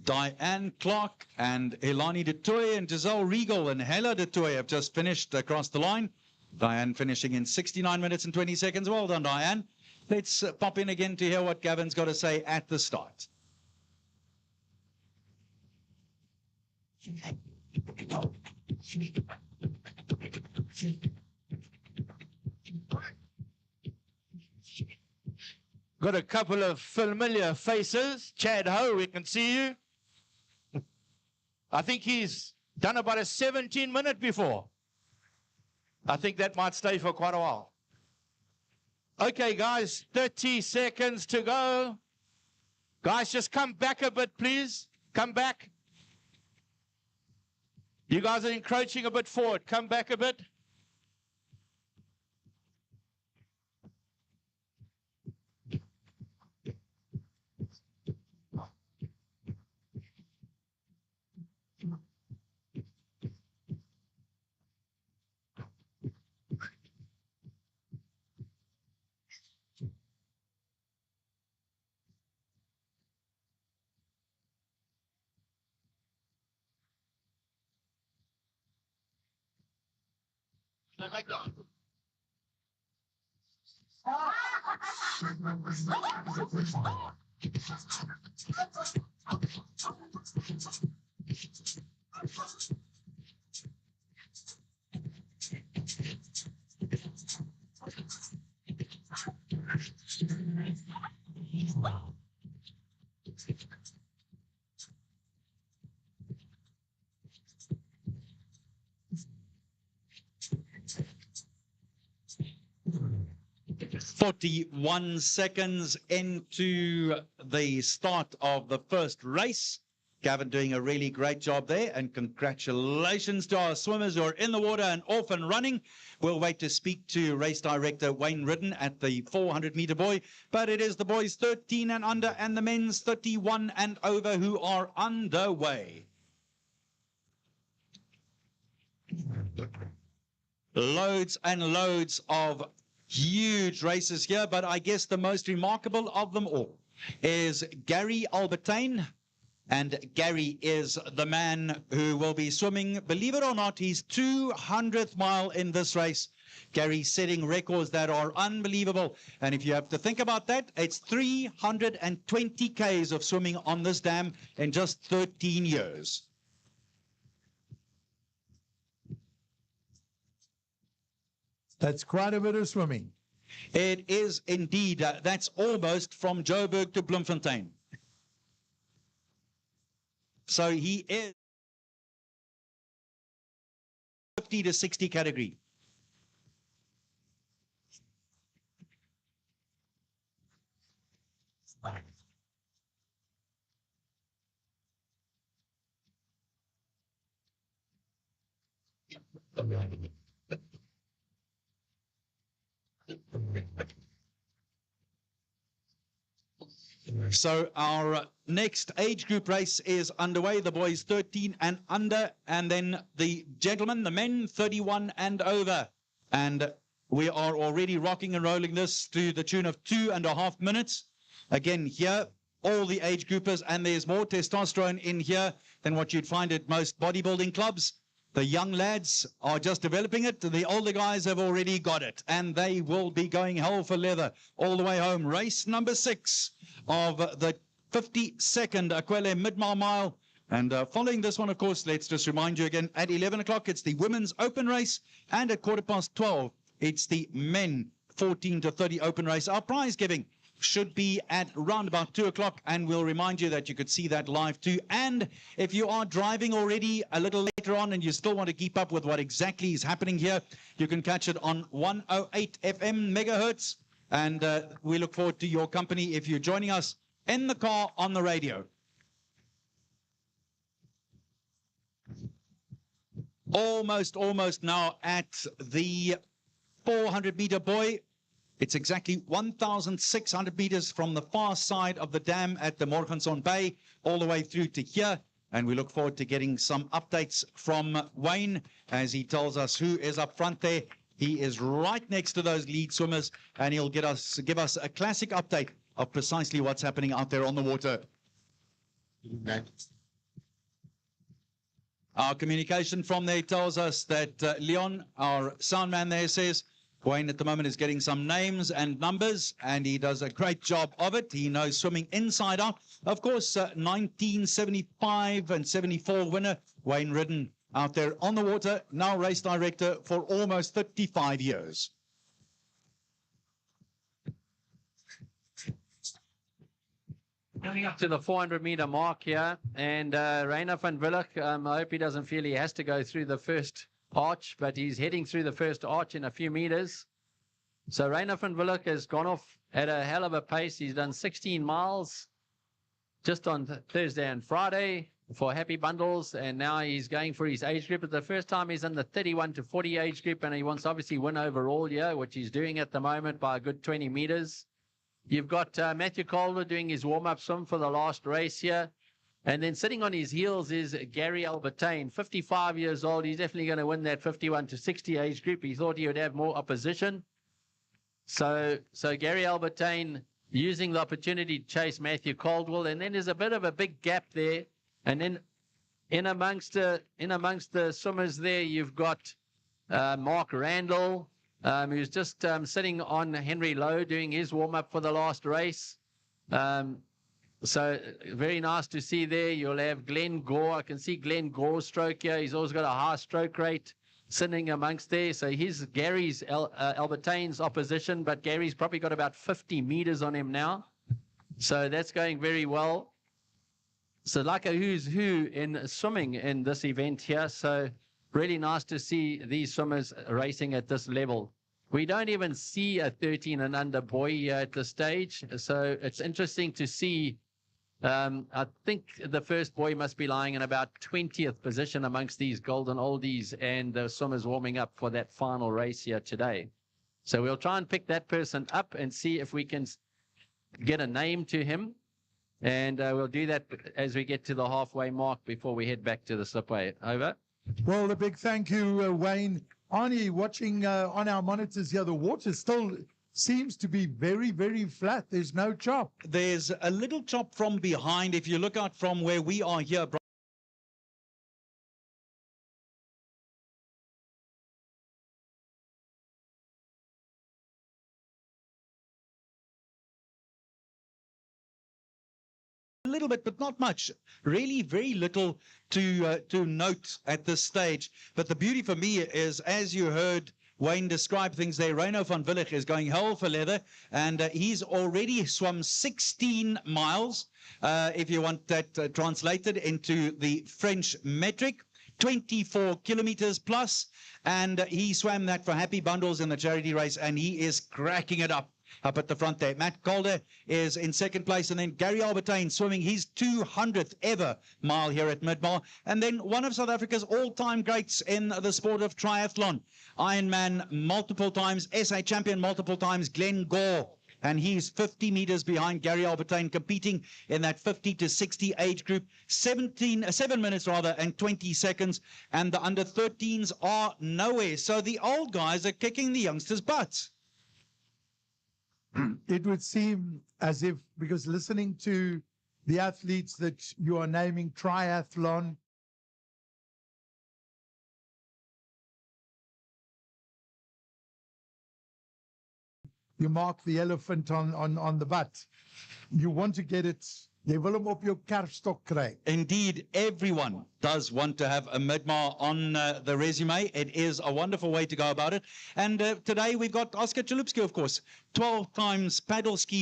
Diane Clark and Elani de Tooy and Giselle Regal and Hella de Tooy have just finished across the line. Diane finishing in 69 minutes and 20 seconds. Well done, Diane. Let's pop in again to hear what Gavin's got to say at the start. Got a couple of familiar faces. Chad Ho, we can see you. I think he's done about a 17-minute before. I think that might stay for quite a while. Okay, guys, 30 seconds to go. Guys, just come back a bit, please. Come back. You guys are encroaching a bit forward. Come back a bit. 41 seconds into the start of the first race. Gavin doing a really great job there, and congratulations to our swimmers who are in the water and off and running. We'll wait to speak to race director Wayne Ridden at the 400-meter buoy, but it is the boys 13 and under and the men's 31 and over who are underway. Loads and loads of huge races here, but I guess the most remarkable of them all is Gary Albertine. And Gary is the man who will be swimming, believe it or not, his 200th mile in this race. Gary setting records that are unbelievable. And if you have to think about that, it's 320 Ks of swimming on this dam in just 13 years. That's quite a bit of swimming. It is indeed. That's almost from Joburg to Bloemfontein. So he is 50 to 60 category. So our next age group race is underway. The boys 13 and under, and then the gentlemen, the men 31 and over. And we are already rocking and rolling this to the tune of 2.5 minutes. Again, here, all the age groupers, and there's more testosterone in here than what you'd find at most bodybuilding clubs. The young lads are just developing it. The older guys have already got it, and they will be going hell for leather all the way home. Race number 6 of the 52nd aQuellé Midmar Mile. And following this one, of course, let's just remind you again, at 11 o'clock, it's the women's open race, and at 12:15, it's the men 14 to 30 open race. Our prize giving should be at around about 2 o'clock, and we'll remind you that you could see that live too. And if you are driving already a little later on and you still want to keep up with what exactly is happening here, you can catch it on 108 FM megahertz. And we look forward to your company if you're joining us in the car on the radio. Almost now at the 400-meter buoy. It's exactly 1,600 meters from the far side of the dam at the Morgenson Bay all the way through to here. And we look forward to getting some updates from Wayne as he tells us who is up front there. He is right next to those lead swimmers, and he'll give us a classic update of precisely what's happening out there on the water. Our communication from there tells us that Leon, our sound man there, says Wayne at the moment is getting some names and numbers, and he does a great job of it. He knows swimming inside out. Of course, 1975 and 74 winner, Wayne Ridden, out there on the water, now race director for almost 35 years. Coming up to the 400-meter mark here, and Rainer van Willig, I hope he doesn't feel he has to go through the first arch, but he's heading through the first arch in a few meters. So Rainer van Willig has gone off at a hell of a pace. He's done 16 miles just on Thursday and Friday for Happy Bundles, and now he's going for his age group. It's the first time he's in the 31 to 40 age group, and he wants to obviously win overall here, which he's doing at the moment by a good 20 meters. You've got Matthew Calder doing his warm-up swim for the last race here. And then sitting on his heels is Gary Albertine, 55 years old. He's definitely going to win that 51 to 60 age group. He thought he would have more opposition. So Gary Albertine using the opportunity to chase Matthew Caldwell. And then there's a bit of a big gap there. And then in amongst the swimmers there, you've got Mark Randall, who's just sitting on Henry Lowe doing his warm-up for the last race. So very nice to see there. You'll have Glenn Gore. I can see Glenn Gore's stroke here. He's also got a high stroke rate sitting amongst there. So he's Gary's Albertain's opposition, but Gary's probably got about 50 meters on him now. So that's going very well. So like a who's who in swimming in this event here. So really nice to see these swimmers racing at this level. We don't even see a 13 and under boy here at this stage. So it's interesting to see. I think the first boy must be lying in about 20th position amongst these golden oldies and the swimmers warming up for that final race here today. So we'll try and pick that person up and see if we can get a name to him. And we'll do that as we get to the halfway mark before we head back to the slipway. Over. Well, a big thank you, Wayne. Arnie, watching on our monitors here, the water still seems to be very, very flat. There's no chop. There's a little chop from behind. If you look out from where we are here, a little bit, but not much. Really, very little to note at this stage. But the beauty for me is, as you heard Wayne describe things there, Reino van Willig is going hell for leather, and he's already swum 16 miles, if you want that translated into the French metric. 24 kilometers plus, and he swam that for Happy Bundles in the charity race, and he is cracking it up at the front there. Matt Calder is in second place, and then Gary Albertain swimming his 200th ever mile here at Midmar, and then one of South Africa's all-time greats in the sport of triathlon, Ironman multiple times, SA champion multiple times, Glenn Gore. And he's 50 meters behind Gary Albertain, competing in that 50 to 60 age group, 7 minutes rather, and 20 seconds. And the under 13s are nowhere. So the old guys are kicking the youngsters' butts. It would seem as if, because listening to the athletes that you are naming triathlon, you mark the elephant on the butt. You want to get it. Jy wil hom op jou kerfstok kry. Indeed, everyone does want to have a Midmar on the resume. It is a wonderful way to go about it. And today we've got Oscar Chalupsky, of course, 12 times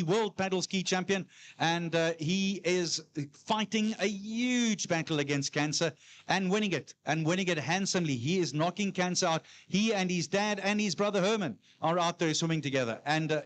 world paddle ski champion. And he is fighting a huge battle against cancer and winning it handsomely. He is knocking cancer out. He and his dad and his brother Herman are out there swimming together. And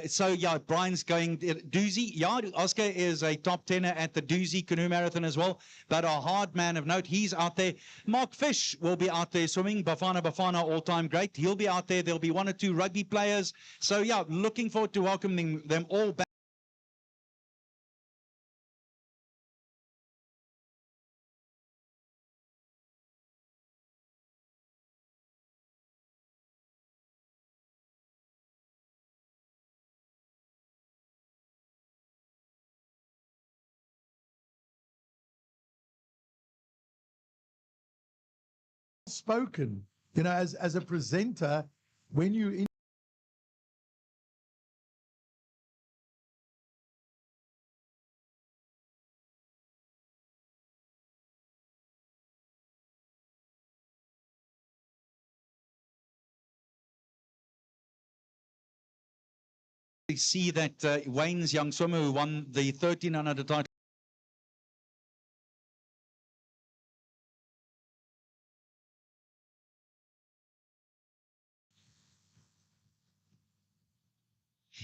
so yeah, Brian's going doozy. Yeah, Oscar is a top 10er at the doozy canoe marathon as well, but a hard man of note. He's out there. Mark Fish will be out there swimming. Bafana, all-time great. He'll be out there. There'll be 1 or 2 rugby players. So yeah, looking forward to welcoming them all back. Spoken, you know, as a presenter, when you see that Wayne's young swimmer who won the 1300 title.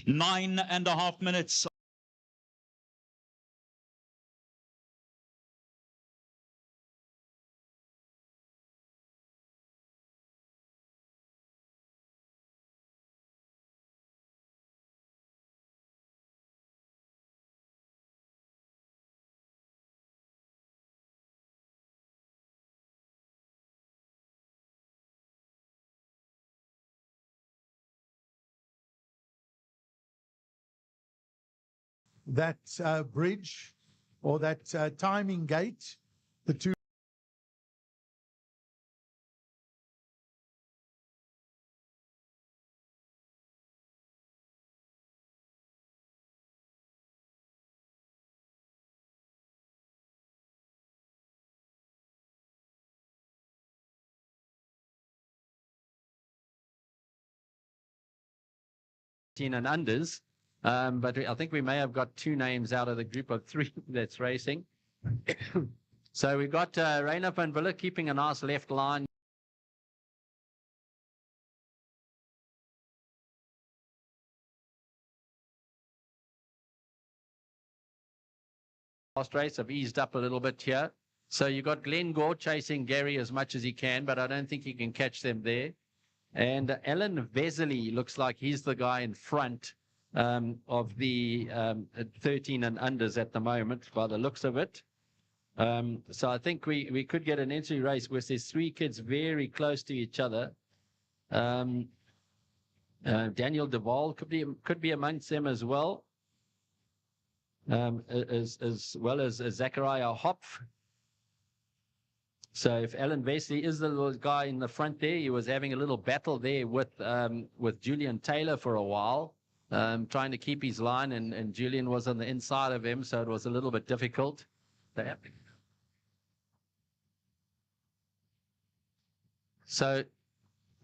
Nine and a half minutes. that bridge or that timing gate, the two 13 and unders. But I think we may have got 2 names out of the group of 3 that's racing. So we've got Rainer van Wille keeping a nice left line. Last race have eased up a little bit here. So you've got Glenn Gore chasing Gary as much as he can, but I don't think he can catch them there. And Alan Vesely looks like he's the guy in front of the 13 and unders at the moment, by the looks of it. So I think we could get an entry race where there's 3 kids very close to each other. Daniel Duval could be amongst them as well. As well as Zachariah Hopf. So if Alan Vesely is the little guy in the front there, he was having a little battle there with Julian Taylor for a while, trying to keep his line, and Julian was on the inside of him, so it was a little bit difficult. So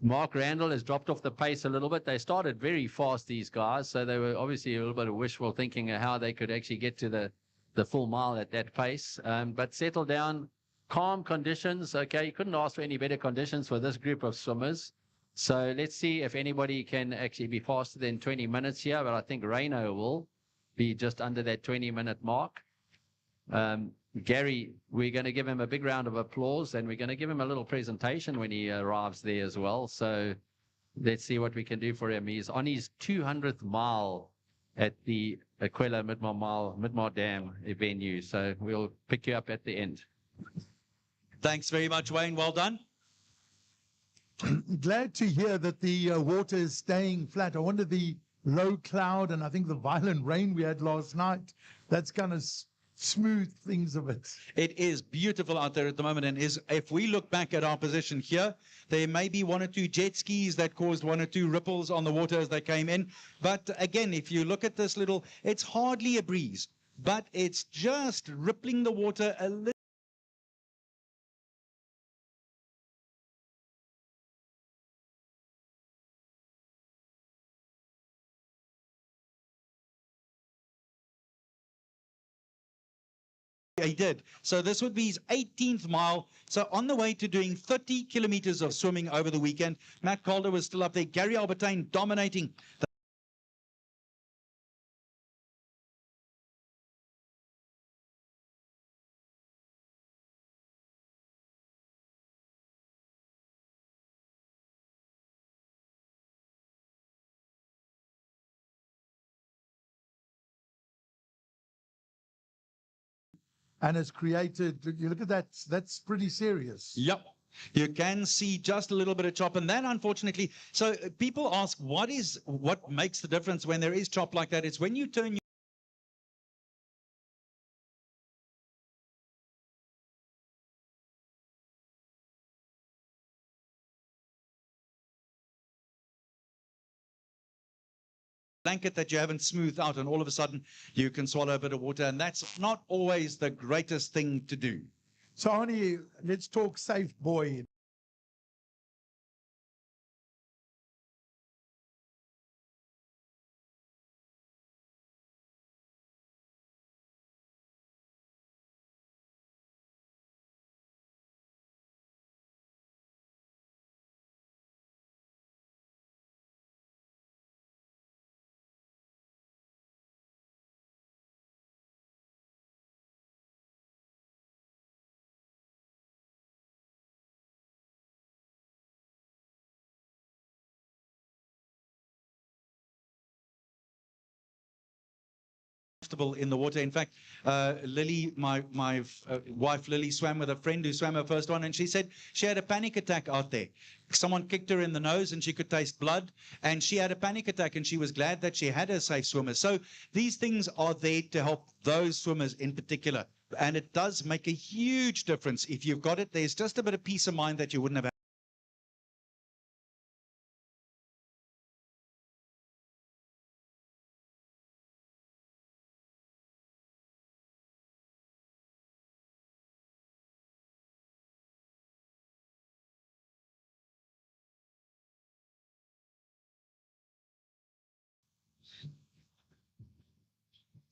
Mark Randall has dropped off the pace a little bit. They started very fast, these guys, so they were obviously a little bit of wishful thinking of how they could actually get to the full mile at that pace. But settle down, calm conditions. Okay, you couldn't ask for any better conditions for this group of swimmers. So let's see if anybody can actually be faster than 20 minutes here, but I think Reino will be just under that 20-minute mark. Gary, we're going to give him a big round of applause, and we're going to give him a little presentation when he arrives there as well. So let's see what we can do for him. He's on his 200th mile at the aQuellé Midmar Mile, Midmar Dam venue. So we'll pick you up at the end. Thanks very much, Wayne. Well done. Glad to hear that the water is staying flat. I wonder the low cloud and I think the violent rain we had last night, that's going to smooth things a bit. It is beautiful out there at the moment, and if we look back at our position here, there may be 1 or 2 jet skis that caused 1 or 2 ripples on the water as they came in. But again, if you look at this little, it's hardly a breeze, but it's just rippling the water a little. He did. So this would be his 18th mile. So on the way to doing 30 kilometers of swimming over the weekend. Matt Calder was still up there. Gary Albertine dominating. And it's created, you look at that, that's pretty serious. Yep. You can see just a little bit of chop, and then unfortunately, so people ask what makes the difference when there is chop like that. It's when you turn blanket that you haven't smoothed out, and all of a sudden you can swallow a bit of water, and that's not always the greatest thing to do. So Arnie, let's talk safe buoy. In the water. In fact, Lily, my wife Lily, swam with a friend who swam her first one, and she said she had a panic attack out there. Someone kicked her in the nose and she could taste blood, and she had a panic attack, and she was glad that she had a safe swimmer. So these things are there to help those swimmers in particular, and it does make a huge difference. If you've got it, there's just a bit of peace of mind that you wouldn't have had.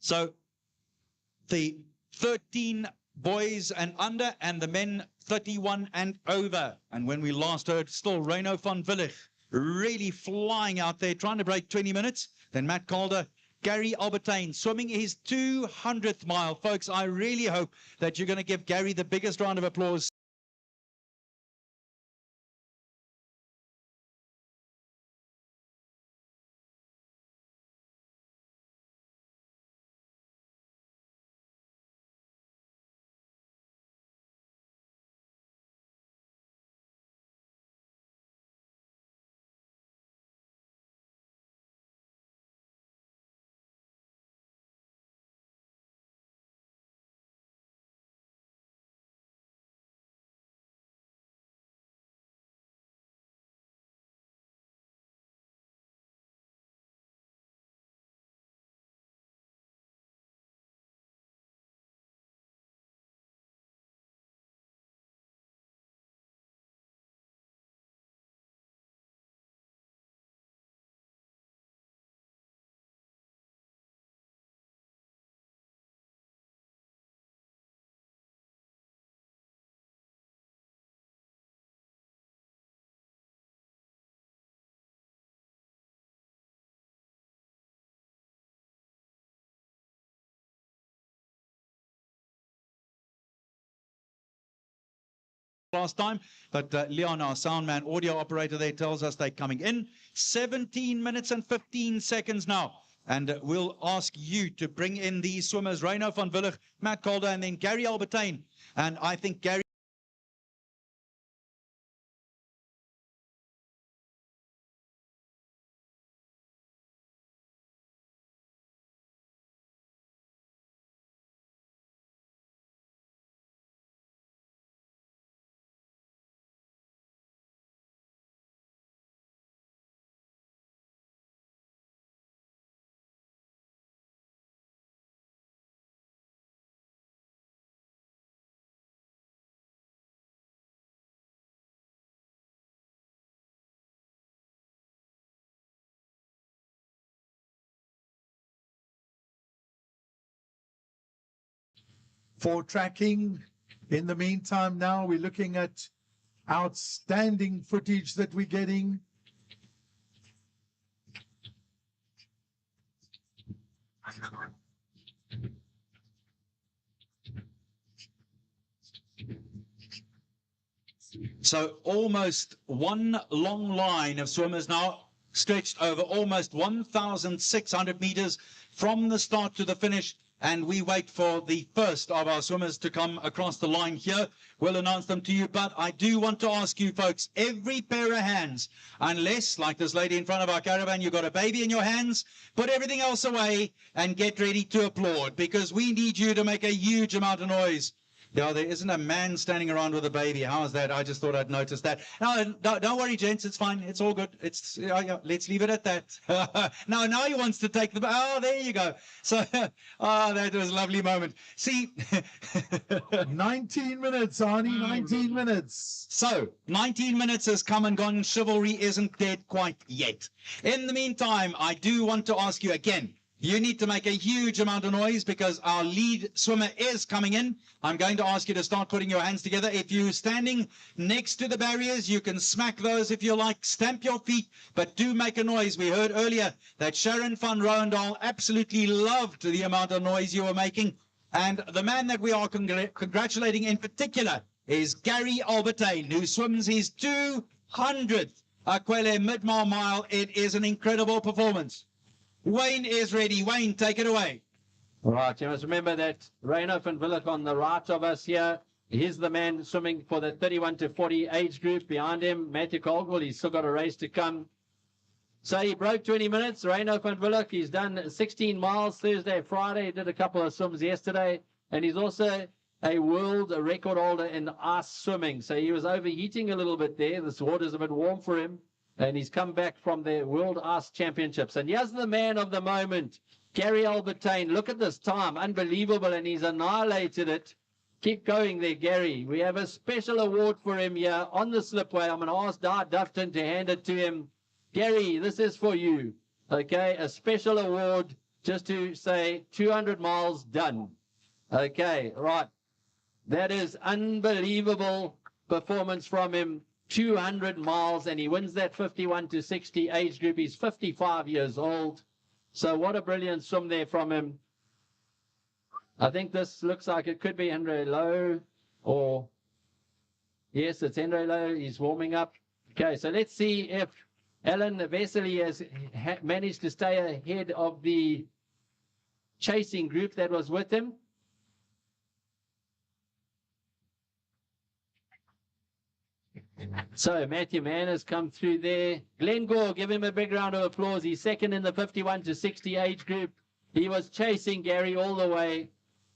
So the 13 boys and under, and the men 31 and over. And when we last heard, still Reino van Willig really flying out there, trying to break 20 minutes. Then Matt Calder, Gary Albertine swimming his 200th mile. Folks, I really hope that you're going to give Gary the biggest round of applause. Last time, but Leon, our sound man, audio operator there, tells us they're coming in. 17 minutes and 15 seconds now. And we'll ask you to bring in these swimmers, Reino van Willig, Matt Calder, and then Gary Albertine. And I think Gary... For tracking. In the meantime, now we're looking at outstanding footage that we're getting. So almost one long line of swimmers now stretched over almost 1,600 meters from the start to the finish. And we wait for the first of our swimmers to come across the line here. We'll announce them to you, but I do want to ask you folks, every pair of hands, unless, like this lady in front of our caravan, you've got a baby in your hands, put everything else away and get ready to applaud, because we need you to make a huge amount of noise. Yeah, there isn't a man standing around with a baby. How is that? I just thought I'd noticed that. No, don't worry, gents. It's fine. It's all good. It's yeah, let's leave it at that. Now he wants to take the... Oh, there you go. So, that was a lovely moment. See... 19 minutes, Arnie, 19 minutes. So, 19 minutes has come and gone. Chivalry isn't dead quite yet. In the meantime, I do want to ask you again, you need to make a huge amount of noise because our lead swimmer is coming in. I'm going to ask you to start putting your hands together. If you're standing next to the barriers, you can smack those if you like, stamp your feet, but do make a noise. We heard earlier that Sharon van Rooyendaal absolutely loved the amount of noise you were making. And the man that we are congratulating in particular is Gary Albertine, who swims his 200th aQuellé Midmar Mile. It is an incredible performance. Wayne is ready. Wayne, take it away. Right, you must remember that Reino van Willig on the right of us here. He's the man swimming for the 31 to 40 age group. Behind him, Matthew Colwell. He's still got a race to come. So he broke 20 minutes. Reino van Willig, he's done 16 miles Thursday, Friday. He did a couple of swims yesterday. And he's also a world record holder in ice swimming. So he was overheating a little bit there. This water's a bit warm for him. And he's come back from the World Ice Championships. And here's the man of the moment, Gary Albertine. Look at this time. Unbelievable. And he's annihilated it. Keep going there, Gary. We have a special award for him here on the slipway. I'm going to ask Dar Dufton to hand it to him. Gary, this is for you. Okay, a special award just to say 200 miles done. Okay, right. That is unbelievable performance from him. 200 miles, and he wins that 51 to 60 age group. He's 55 years old. So what a brilliant swim there from him. I think this looks like it could be Andre Lowe, or yes, it's Andre Lowe. He's warming up. Okay, so let's see if Alan Vesely has managed to stay ahead of the chasing group that was with him. So Matthew Mann has come through there. Glenn Gore, give him a big round of applause. He's second in the 51 to 60 age group. He was chasing Gary all the way.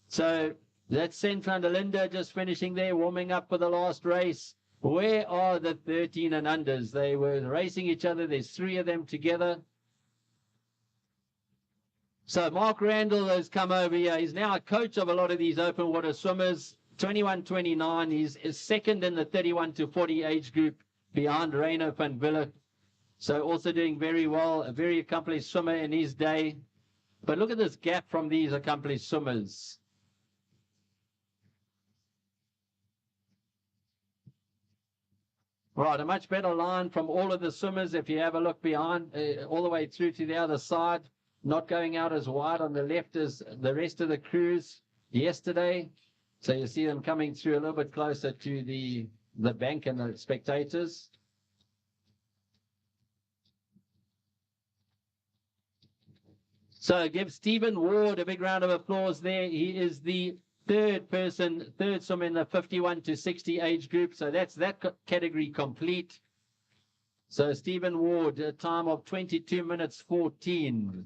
So that's Sen van der Linde just finishing there, warming up for the last race. Where are the 13 and unders? They were racing each other. There's 3 of them together. So Mark Randall has come over here. He's now a coach of a lot of these open water swimmers. 21-29. He's second in the 31 to 40 age group behind Reino van Wille. So also doing very well, a very accomplished swimmer in his day. But look at this gap from these accomplished swimmers. Right, a much better line from all of the swimmers. If you have a look behind, all the way through to the other side, not going out as wide on the left as the rest of the crews yesterday. So you see them coming through a little bit closer to the bank and the spectators. So give Stephen Ward a big round of applause there. He is the third swimmer in the 51 to 60 age group. So that's that category complete. So Stephen Ward, a time of 22 minutes 14.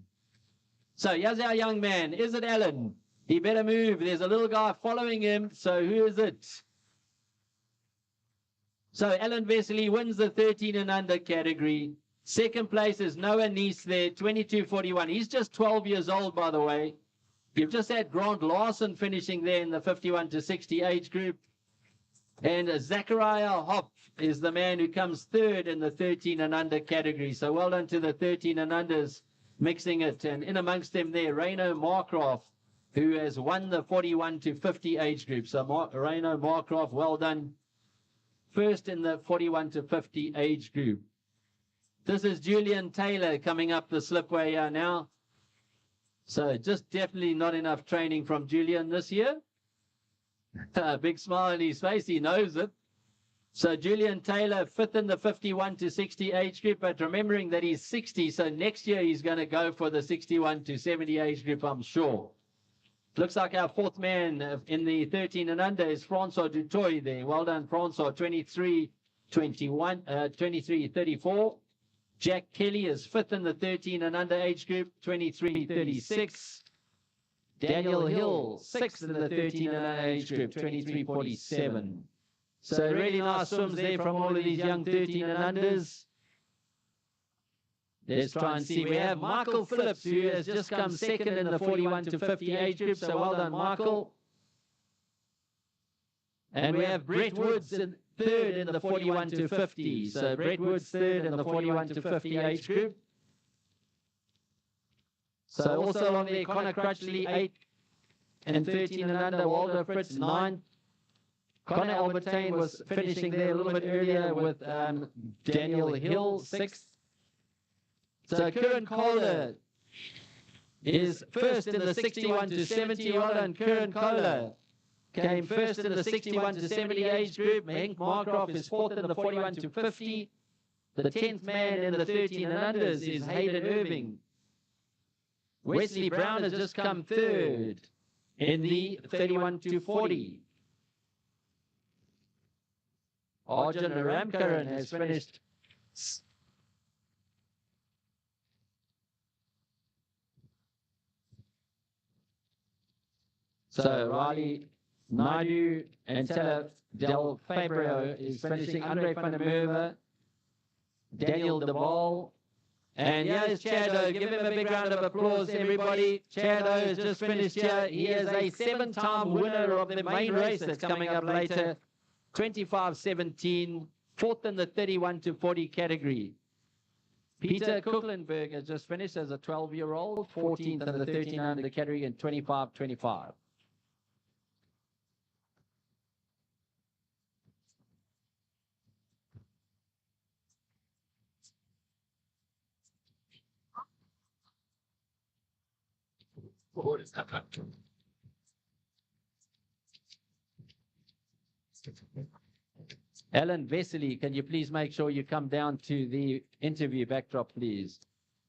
So here's our young man. Is it Alan? He better move. There's a little guy following him. So who is it? So Alan Vesely wins the 13 and under category. Second place is Noah Neese there, 22.41. He's just 12 years old, by the way. You've just had Grant Larson finishing there in the 51 to 60 age group. And Zachariah Hop is the man who comes third in the 13 and under category. So well done to the 13 and unders mixing it. And in amongst them there, Reino Markroff, who has won the 41 to 50 age group. So Reino Markroff, well done. First in the 41 to 50 age group. This is Julian Taylor coming up the slipway here now. So just definitely not enough training from Julian this year. A big smile on his face, he knows it. So Julian Taylor, fifth in the 51 to 60 age group, but remembering that he's 60, so next year he's going to go for the 61 to 70 age group, I'm sure. Looks like our fourth man in the 13 and under is Francois Dutoy there. Well done, Francois, 23-34. Jack Kelly is fifth in the 13 and under age group, 23-36. Daniel Hill, sixth in the 13 and under age group, 23-47. So really nice swims there from all of these young 13 and unders. Let's try and see. We have Michael Phillips, who has just come second in the 41 to 50 age group. So well done, Michael. And we have Brett Woods in third in the 41 to 50. So Brett Woods third in the 41 to 50 age group. So also along there, Connor Crutchley 8 and 13 and under. Waldo Fritz 9. Connor Albertine was finishing there a little bit earlier with Daniel Hill 6th. So Kieran Kohler is first in the 61 to 70. Well done, Kieran Kohler. Came first in the 61 to 70 age group. Henk Markroff is fourth in the 41 to 50. The 10th man in the 13 and unders is Hayden Irving. Wesley Brown has just come third in the 31 to 40. Arjun Ramkaran has finished so Riley Naidu and Tella Del Fabrio is finishing. Andre van der Merwe, Daniel De Waal, and here's Chado. Give him a big round of applause, everybody. Chado has just finished here. He is a 7-time winner of the main race that's coming up later. 25-17, fourth in the 31 to 40 category. Peter Kucklenberg has just finished as a 12-year-old, 14th in the 1300 category in 25-25. What is that? Alan Vesely, can you please make sure you come down to the interview backdrop, please?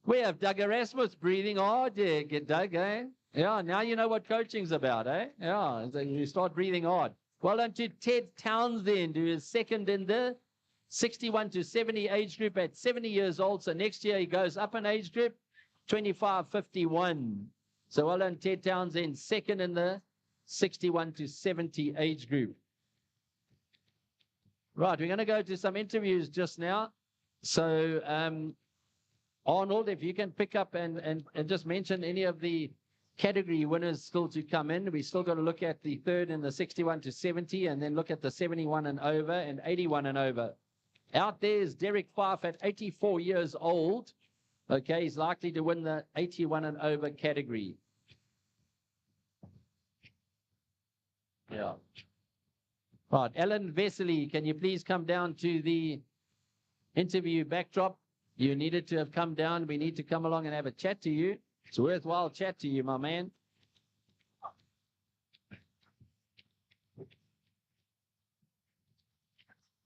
We have Doug Erasmus breathing hard. Yeah, get Doug, eh? Yeah, now you know what coaching's about, eh? Yeah, so you start breathing hard. Well done to Ted Townsend, who is second in the 61 to 70 age group at 70 years old. So next year he goes up an age group, 25-51. So well done, Ted Townsend, second in the 61 to 70 age group. Right, we're going to go to some interviews just now. So, Arnold, if you can pick up and just mention any of the category winners still to come in. We still got to look at the third in the 61 to 70 and then look at the 71 and over and 81 and over. Out there is Derek Fife at 84 years old. Okay, he's likely to win the 81 and over category. Yeah. Right, Alan Vesely, can you please come down to the interview backdrop? You needed to have come down. We need to come along and have a chat to you. It's a worthwhile chat to you, my man.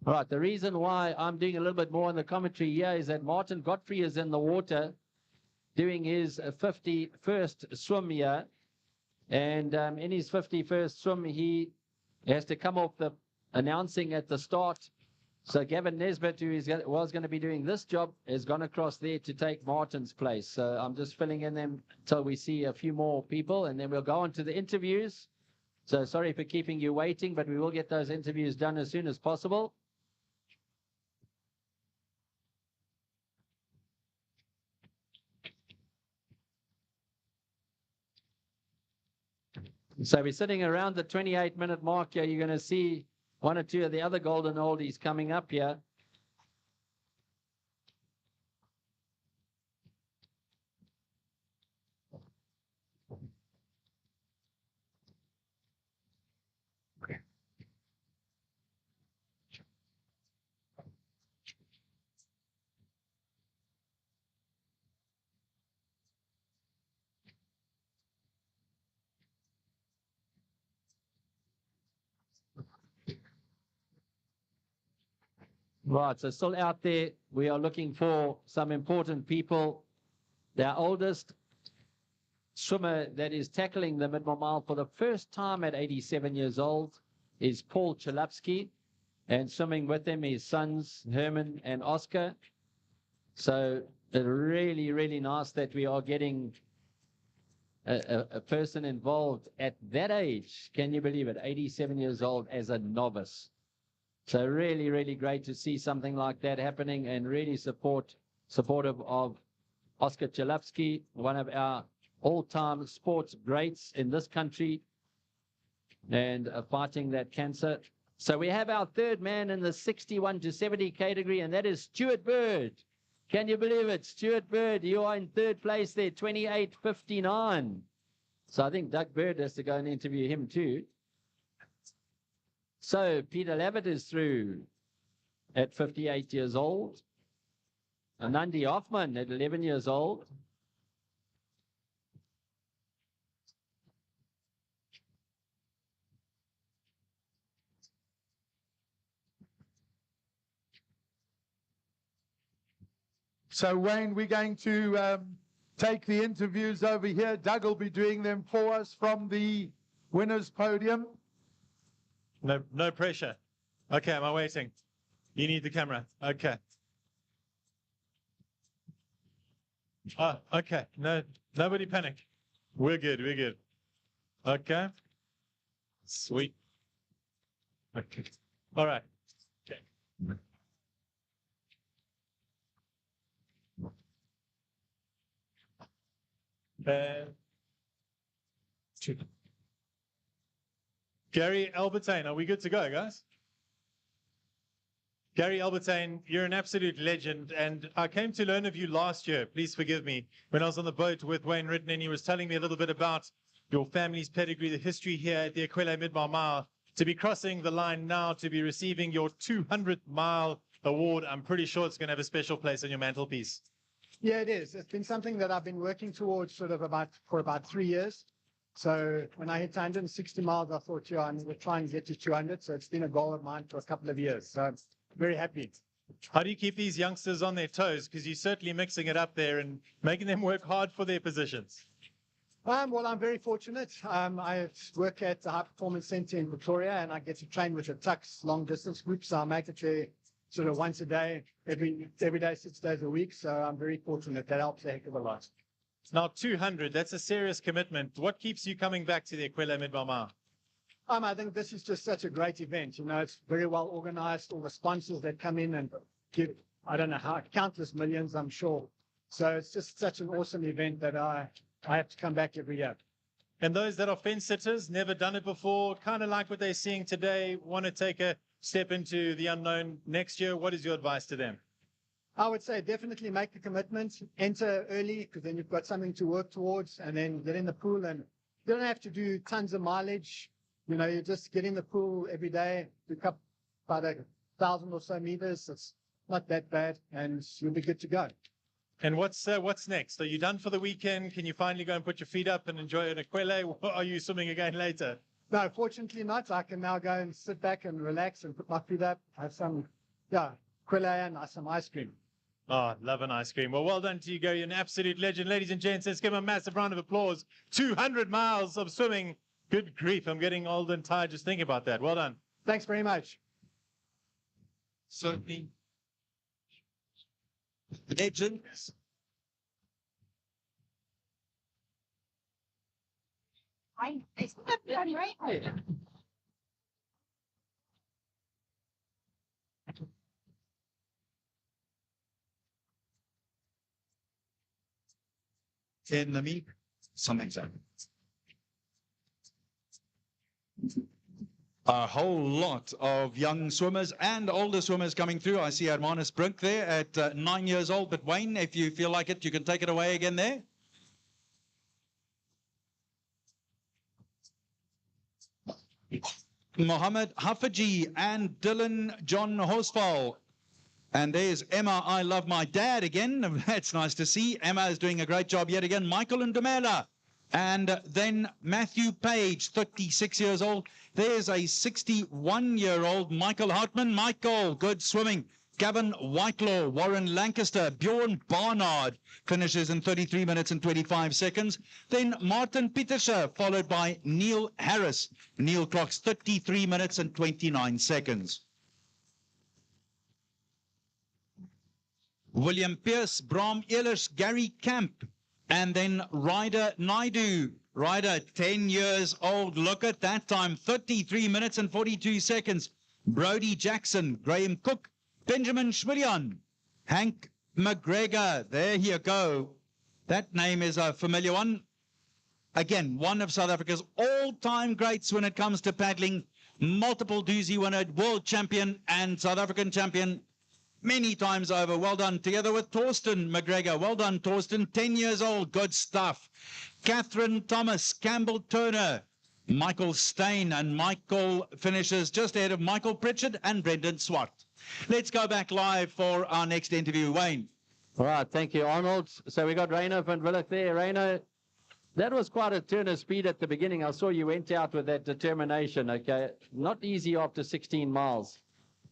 All right, the reason why I'm doing a little bit more on the commentary here is that Martin Godfrey is in the water doing his 51st swim here. And in his 51st swim, he has to come off the announcing at the start. So Gavin Nesbitt, who was going to be doing this job, has gone across there to take Martin's place. So I'm just filling in them until we see a few more people, and then we'll go on to the interviews. So sorry for keeping you waiting, but we will get those interviews done as soon as possible. So we're sitting around the 28-minute mark here. You're going to see one or two of the other golden oldies coming up here. Right, so still out there, we are looking for some important people. Our oldest swimmer that is tackling the Midmar Mile for the first time at 87 years old is Paul Chalupsky, and swimming with him his sons Herman and Oscar. So really, really nice that we are getting a person involved at that age. Can you believe it? 87 years old as a novice. So really, really great to see something like that happening, and really supportive of Oscar Chalupsky, one of our all-time sports greats in this country, and fighting that cancer. So we have our third man in the 61 to 70 category, and that is Stuart Bird. Can you believe it? Stuart Bird, you are in third place there, 28.59. So I think Doug Bird has to go and interview him too. So Peter Lavitt is through at 58 years old. Anandi Hoffman at 11 years old. So Wayne, we're going to take the interviews over here. Doug will be doing them for us from the winners podium. No pressure. Okay, am I waiting? You need the camera. Okay. Oh, okay. No, nobody panic. We're good. We're good. Okay. Sweet. Okay. All right. Okay. Gary Albertine, are we good to go, guys? Gary Albertine, you're an absolute legend, and I came to learn of you last year. Please forgive me. When I was on the boat with Wayne Ritton, and he was telling me a little bit about your family's pedigree, the history here at the aQuellé Midmar Mile. To be crossing the line now, to be receiving your 200th mile award, I'm pretty sure it's going to have a special place on your mantelpiece. Yeah, it is. It's been something that I've been working towards for about 3 years. So when I hit 160 miles, I thought, yeah, I'm going to try and get to 200. So it's been a goal of mine for a couple of years. So I'm very happy. How do you keep these youngsters on their toes? Because you're certainly mixing it up there and making them work hard for their positions. Well, I'm very fortunate. I work at the High Performance Center in Pretoria, and I get to train with the Tux long distance group. So I make it there sort of once a day, every day, 6 days a week. So I'm very fortunate. That helps a heck of a lot. Now 200, that's a serious commitment. What keeps you coming back to the aQuellé Midmar Mile? I think this is just such a great event. You know, it's very well organized. All the sponsors that come in and give, I don't know how, countless millions, I'm sure. So it's just such an awesome event that I have to come back every year. And those that are fence sitters, never done it before, kind of like what they're seeing today, want to take a step into the unknown next year, what is your advice to them? I would say definitely make the commitment, enter early, because then you've got something to work towards, and then get in the pool. And you don't have to do tons of mileage. You know, you just get in the pool every day, do about 1,000 or so meters. It's not that bad, and you'll be good to go. And what's next? Are you done for the weekend? Can you finally go and put your feet up and enjoy an aQuellé? Or are you swimming again later? No, fortunately not. I can now go and sit back and relax and put my feet up, have some, aQuellé and some ice cream. Oh, love an ice cream. Well done to you, Gary. You're an absolute legend. Ladies and gents, let's give him a massive round of applause. 200 miles of swimming. Good grief. I'm getting old and tired just thinking about that. Well done. Thanks very much. Certainly. Legends. It's not done right. In the meet, some examples. A whole lot of young swimmers and older swimmers coming through. I see Hermanus Brink there at 9 years old. But Wayne, if you feel like it, you can take it away again there. Mohammed Hafaji and Dylan John Horsfall. And there's Emma, I love my dad again. That's nice to see. Emma is doing a great job yet again. Michael Ndumela. And then Matthew Page, 36 years old. There's a 61-year-old Michael Hartman. Michael, good swimming. Gavin Whitelaw, Warren Lancaster, Bjorn Barnard finishes in 33 minutes and 25 seconds. Then Martin Pieterse, followed by Neil Harris. Neil clocks 33 minutes and 29 seconds. William Pierce, Bram Ehlers, Gary Camp, and then Ryder Naidu. Ryder, 10 years old. Look at that time, 33 minutes and 42 seconds. Brody Jackson, Graham Cook, Benjamin Schmidjan, Hank McGregor. There you go. That name is a familiar one. Again, one of South Africa's all-time greats when it comes to paddling. Multiple doozy winner, world champion and South African champion many times over. Well done. Together with Torsten McGregor. Well done, Torsten. 10 years old. Good stuff. Catherine Thomas, Campbell Turner, Michael Steyn, and Michael finishes just ahead of Michael Pritchard and Brendan Swart. Let's go back live for our next interview. Wayne. All right. Thank you, Arnold. So we got Reino van Willich there. Reino, that was quite a turn of speed at the beginning. I saw you went out with that determination. Okay. Not easy after 16 miles.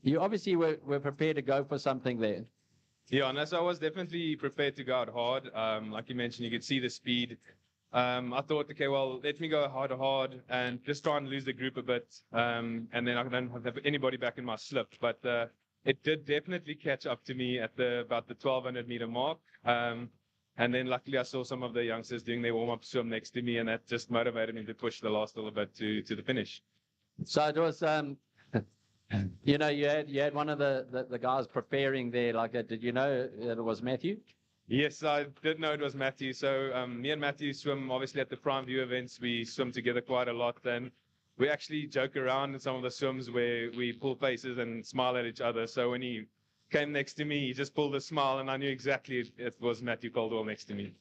You obviously were prepared to go for something there. Yeah, and so I was definitely prepared to go out hard. Like you mentioned, you could see the speed. I thought, okay, well, let me go hard and just try and lose the group a bit. And then I don't have anybody back in my slip. But it did definitely catch up to me at about the 1,200 meter mark. And then luckily I saw some of the youngsters doing their warm-up swim next to me, and that just motivated me to push the last little bit to the finish. So it was... You know, you had one of the guys preparing there like that. Did you know that it was Matthew? Yes, I did know it was Matthew. So me and Matthew swim obviously at the Prime View events. We swim together quite a lot, and we actually joke around in some of the swims where we pull faces and smile at each other. So when he came next to me, he just pulled a smile, and I knew exactly it was Matthew Caldwell next to me.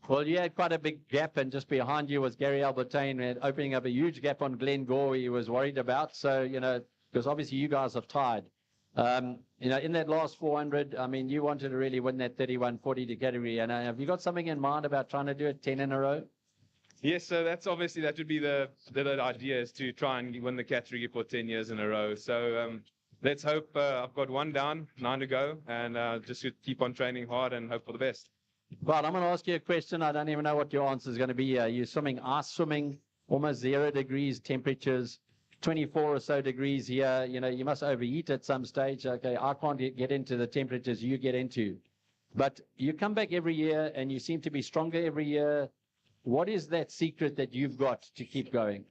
Well, you had quite a big gap, and just behind you was Gary Albertine, opening up a huge gap on Glenn Gore he was worried about. So, you know, because obviously you guys are tied. You know, in that last 400, I mean, you wanted to really win that 31-40 category. And have you got something in mind about trying to do it 10 in a row? Yes, so that's obviously, that would be the idea, is to try and win the category for 10 years in a row. So let's hope. I've got 1 down, 9 to go, and just keep on training hard and hope for the best. Right, I'm going to ask you a question. I don't even know what your answer is going to be. You're swimming ice swimming, almost 0 degrees temperatures, 24 or so degrees here. You know, you must overheat at some stage. Okay, I can't get into the temperatures you get into. But you come back every year and you seem to be stronger every year. What is that secret that you've got to keep going?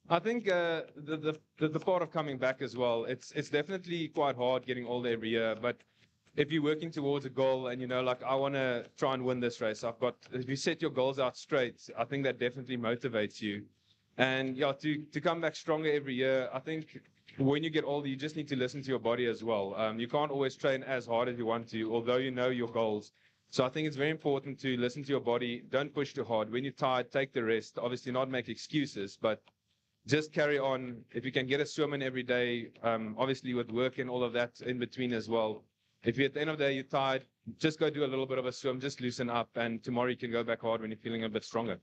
I think the part of coming back as well, it's definitely quite hard getting older every year, but if you're working towards a goal and, you know, like, I want to try and win this race, if you set your goals out straight, I think that definitely motivates you. And yeah, to come back stronger every year, I think when you get older, you just need to listen to your body as well. You can't always train as hard as you want to, although you know your goals. So I think it's very important to listen to your body. Don't push too hard. When you're tired, take the rest. Obviously not make excuses, but just carry on. If you can get a swim in every day, obviously with work and all of that in between as well. If you at the end of the day you're tired, just go do a little bit of a swim, just loosen up, and tomorrow you can go back hard when you're feeling a bit stronger.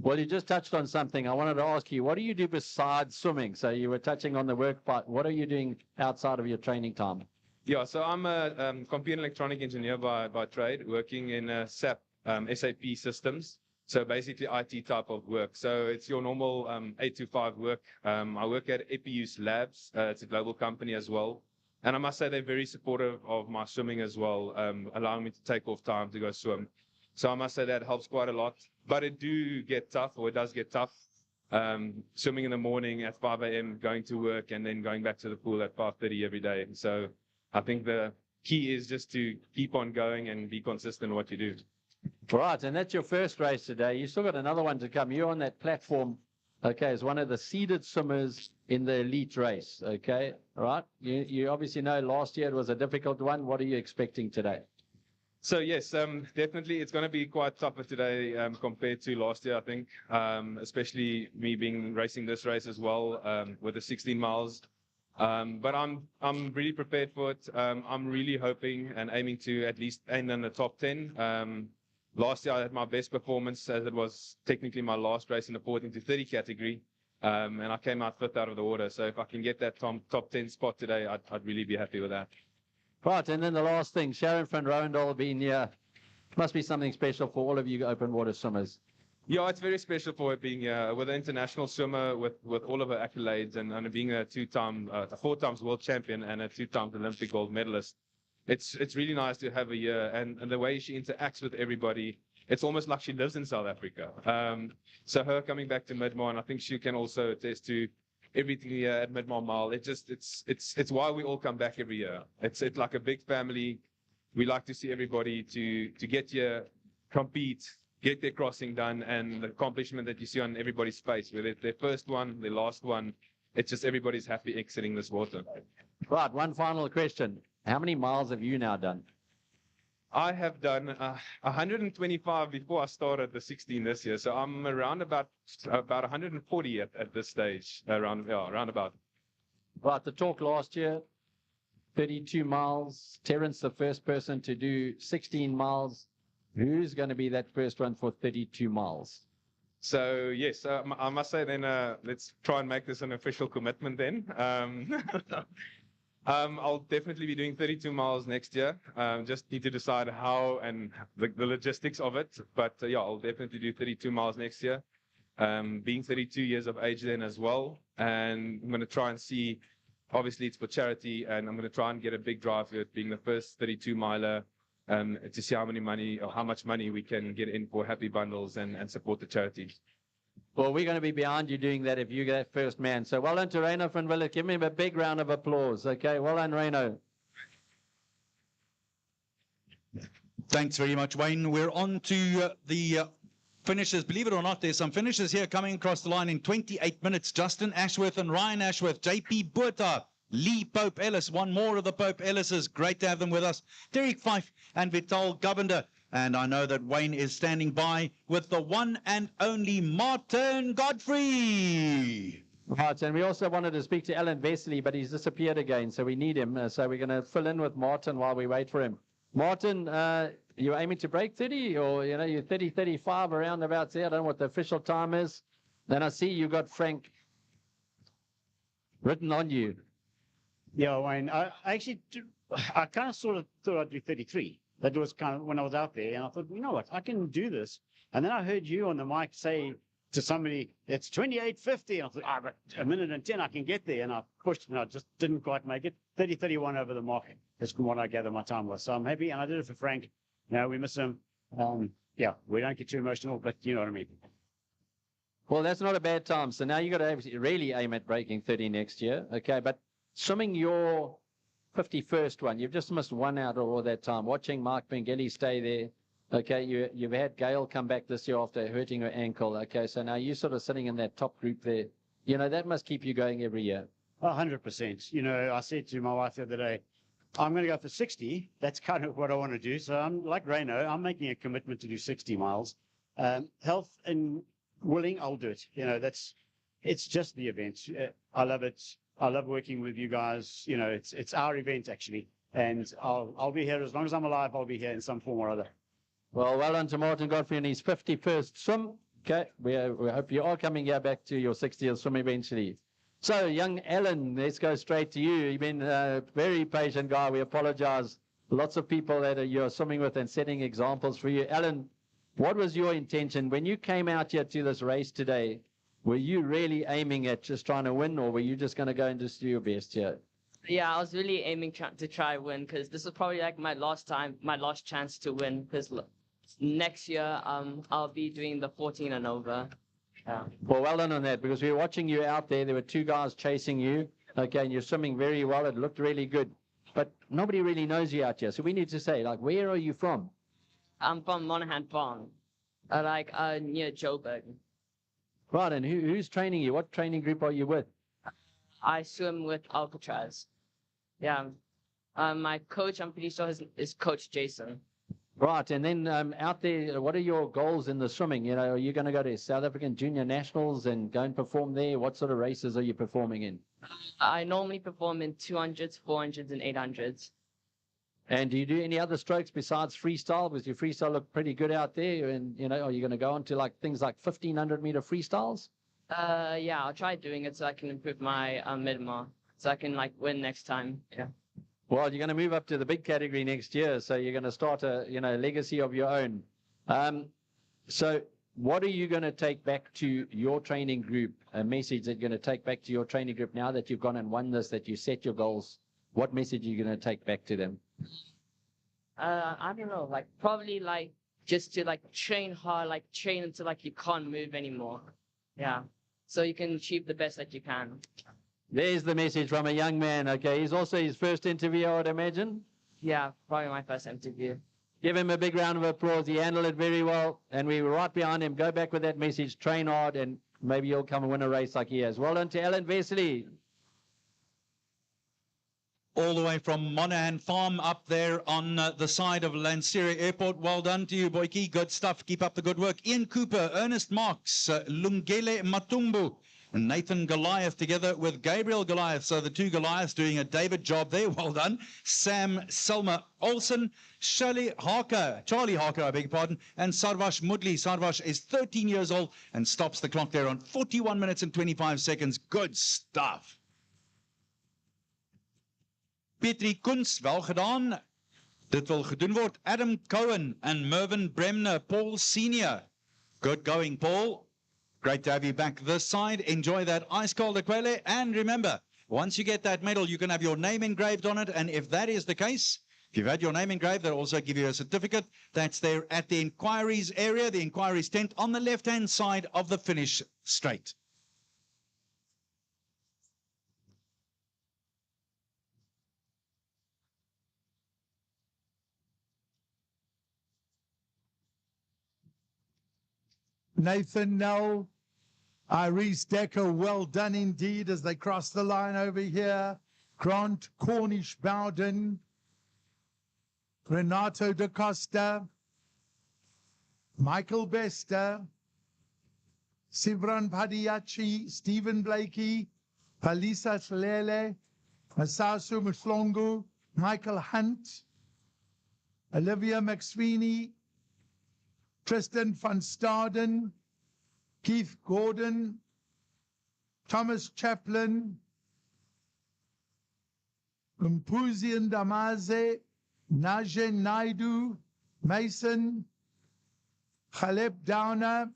Well, you just touched on something. I wanted to ask you, what do you do besides swimming? So you were touching on the work part. What are you doing outside of your training time? Yeah, so I'm a computer electronic engineer by trade, working in SAP systems. So basically IT type of work. So it's your normal 8 to 5 work. I work at Epiuse Labs. It's a global company as well. And I must say they're very supportive of my swimming as well, allowing me to take off time to go swim. So I must say that helps quite a lot. But it does get tough. Swimming in the morning at 5 a.m., going to work, and then going back to the pool at 5:30 every day. So I think the key is just to keep on going and be consistent in what you do. Right, and that's your first race today. You still got another one to come. You're on that platform, okay, as one of the seeded swimmers in the elite race, okay? All right, you obviously know last year it was a difficult one. What are you expecting today? So yes, definitely it's going to be quite tougher today compared to last year, I think, especially me racing this race as well with the 16 miles. But I'm really prepared for it. I'm really hoping and aiming to at least end in the top 10. Last year I had my best performance, as it was technically my last race in the 14 to 30 category, and I came out 5th out of the order. So if I can get that top 10 spot today, I'd really be happy with that. Right, and then the last thing, Sharon van Rooyendaal being here, must be something special for all of you open water swimmers. Yeah, it's very special for her being here with an international swimmer with all of her accolades, and being a 4 times world champion and a 2 times Olympic gold medalist. It's really nice to have her here, and the way she interacts with everybody, it's almost like she lives in South Africa. So her coming back to Midmar, and I think she can also attest to everything here at Midmar Mile. It's why we all come back every year. It's like a big family. We like to see everybody to get here, compete, get their crossing done, and the accomplishment that you see on everybody's face, whether it's their first one, their last one, it's just everybody's happy exiting this water. Right, one final question. How many miles have you now done? I have done 125 before I started the 16 this year, so I'm around about 140 at this stage, around about. Right, the talk last year, 32 miles. Terence, the first person to do 16 miles. Who's going to be that first one for 32 miles? So yes, I must say then, let's try and make this an official commitment then. I'll definitely be doing 32 miles next year. Just need to decide how and the logistics of it. But yeah, I'll definitely do 32 miles next year. Being 32 years of age then as well. And I'm going to try and see, obviously it's for charity, and I'm going to try and get a big drive for it, being the first 32 miler, to see how much money we can get in for happy bundles and support the charity. Well, we're going to be behind you doing that if you get that first man. So well done to Reino van Wille. Give him a big round of applause. Okay, well done, Reino. Thanks very much, Wayne. We're on to the finishes. Believe it or not, there's some finishes here coming across the line in 28 minutes. Justin Ashworth and Ryan Ashworth, JP Buerta, Lee Pope Ellis, one more of the Pope Ellises. Great to have them with us. Derek Fife and Vital Govender. And I know that Wayne is standing by with the one and only Martin Godfrey. Right, and we also wanted to speak to Alan Vesely, but he's disappeared again, so we need him. So we're going to fill in with Martin while we wait for him. Martin, you're aiming to break 30, or you're 30, 35 around about there. I don't know what the official time is. Then I see you got Frank written on you. Yeah, Wayne. I kind of sort of thought I'd do 33. That was kind of when I was out there, and I thought, you know what, I can do this. And then I heard you on the mic say to somebody, it's 28:50. And I thought, but a minute and 10, I can get there. And I pushed, and I just didn't quite make it. 30:31 over the mark is from what I gather my time was. So I'm happy, and I did it for Frank. We miss him. Yeah, we don't get too emotional, but you know what I mean. Well, that's not a bad time. So now you got to really aim at breaking 30 next year. Okay, but swimming your 51st one, you've just missed one out of all that time. Watching Mark Bengelli stay there. Okay, you've had Gail come back this year after hurting her ankle. Okay, so now you're sort of sitting in that top group there. That must keep you going every year. 100%. I said to my wife the other day, I'm going to go for 60. That's kind of what I want to do. So I'm like Reno, I'm making a commitment to do 60 miles. Health and willing, I'll do it. It's just the event. I love it. I love working with you guys. It's our event actually. And I'll be here as long as I'm alive. I'll be here in some form or other. Well done to Martin Godfrey in his 51st swim. Okay, we hope you are coming here back to your 60th swim eventually. So, young Alan, let's go straight to you. You've been a very patient guy. We apologize. Lots of people that you're swimming with and setting examples for you. Alan, what was your intention when you came out here to this race today? Were you really aiming at just trying to win, or were you just going to go and just do your best here? Yeah, I was really aiming to try win, because this is probably like my last chance to win, because next year I'll be doing the 14 and over. Yeah. Well done on that, because we were watching you out there. There were two guys chasing you. Okay, and you're swimming very well. It looked really good. But nobody really knows you out here. So we need to say, where are you from? I'm from Monaghan Farm, near Joburg. Right, and who's training you? What training group are you with? I swim with Alcatraz. Yeah. My coach, I'm pretty sure, is Coach Jason. Right, and then out there, what are your goals in the swimming? Are you going to go to South African Junior Nationals and go and perform there? What sort of races are you performing in? I normally perform in 200s, 400s, and 800s. And do you do any other strokes besides freestyle? Because your freestyle look pretty good out there. And, are you going to go on to things like 1,500-meter freestyles? Yeah, I'll try doing it so I can improve my Midmar, so I can win next time. Yeah. Well, you're going to move up to the big category next year, so you're going to start a legacy of your own. So what are you going to take back to your training group? A message that you're going to take back to your training group now that you've gone and won this, that you set your goals. What message are you going to take back to them? I don't know, probably just to train hard, train until you can't move anymore. Yeah. So you can achieve the best that you can. There's the message from a young man. Okay, he's also his first interview, I would imagine. Yeah, probably my first interview. Give him a big round of applause. He handled it very well, and we were right behind him. Go back with that message, train hard, and maybe you'll come and win a race like he has. Well done to Alan Vesely. All the way from Monaghan Farm up there on the side of Lanseria Airport. Well done to you, Boyki. Good stuff. Keep up the good work. Ian Cooper, Ernest Marks, Lungele Matumbu, and Nathan Goliath together with Gabriel Goliath. So the two Goliaths doing a David job there. Well done. Sam Selma Olsen, Charlie Harker, I beg your pardon, and Sarvash Mudli. Sarvash is 13 years old and stops the clock there on 41 minutes and 25 seconds. Good stuff. Petri Kunst, wel gedaan. Dit wil gedoen word. Adam Cohen and Mervyn Bremner, Paul Senior. Good going, Paul. Great to have you back this side. Enjoy that ice-cold aQuellé. And remember, once you get that medal, you can have your name engraved on it. And if that is the case, if you've had your name engraved, they'll also give you a certificate. That's there at the inquiries area, the inquiries tent on the left-hand side of the finish straight. Nathan Nell, Iris Decker, well done indeed as they cross the line over here. Grant Cornish Bowden, Renato da Costa, Michael Bester, Sivran Padiachi, Stephen Blakey, Palisa Slele, Masasu Mslongu, Michael Hunt, Olivia McSweeney, Tristan van Staden, Keith Gordon, Thomas Chaplin, Umpuzian Damaze, Najen Naidu, Mason, Khaleb Downer,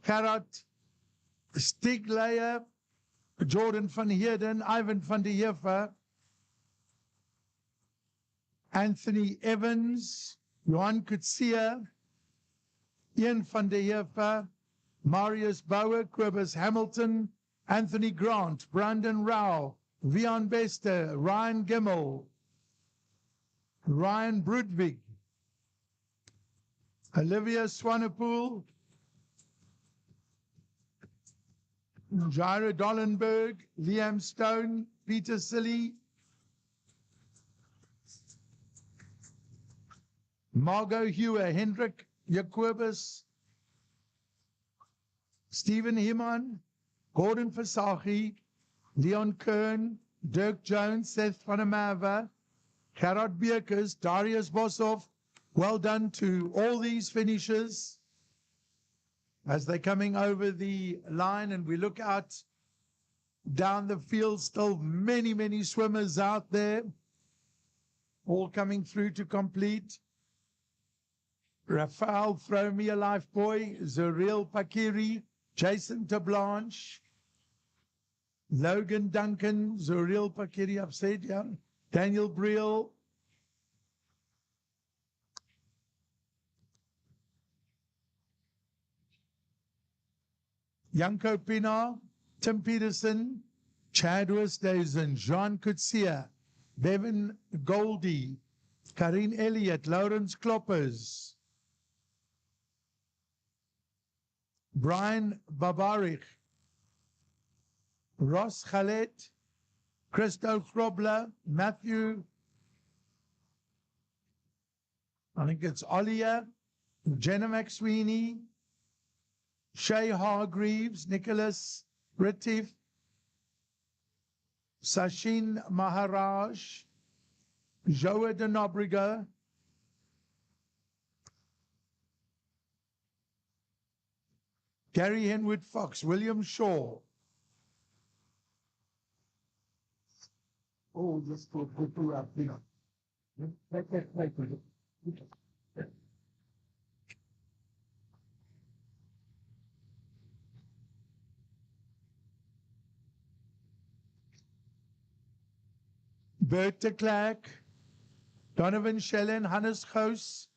Gerard Stiglayer, Jordan van Heerden, Ivan van der Heefer, Anthony Evans, Johan Kutsia, Ian van der Heefer, Marius Bauer, Quibus Hamilton, Anthony Grant, Brandon Rao, Vian Bester, Ryan Gimmel, Ryan Brudvig, Olivia Swanepoel, Jaira Dollenberg, Liam Stone, Peter Silly, Margot Hewer, Hendrik Jacobus, Stephen Himan, Gordon Versace, Leon Kern, Dirk Jones, Seth van der Merwe, Gerard Beekers, Darius Boshoff. Well done to all these finishers as they're coming over the line, and we look out down the field, still many, many swimmers out there, all coming through to complete. Rafael, throw me a life boy, Zuriel Pakiri, Jason Tablanche, Logan Duncan, Zuriel Pakiri, I've said, yeah, Daniel Briel, Janko Pinar, Tim Peterson, Chad Westhuizen, Jean Kutsia, Bevan Goldie, Karine Elliott, Lawrence Kloppers, Brian Babarich, Ross Khaled, Christo Krobler, Matthew, I think it's Olia, Jenna McSweeney, Shay Hargreaves, Nicholas Retief, Sachin Maharaj, Joa de Nobriga, Gary Henwood Fox, William Shaw. Oh, just go through our thing. Bert de Klerk, Donovan Schellen, Hannes Goos,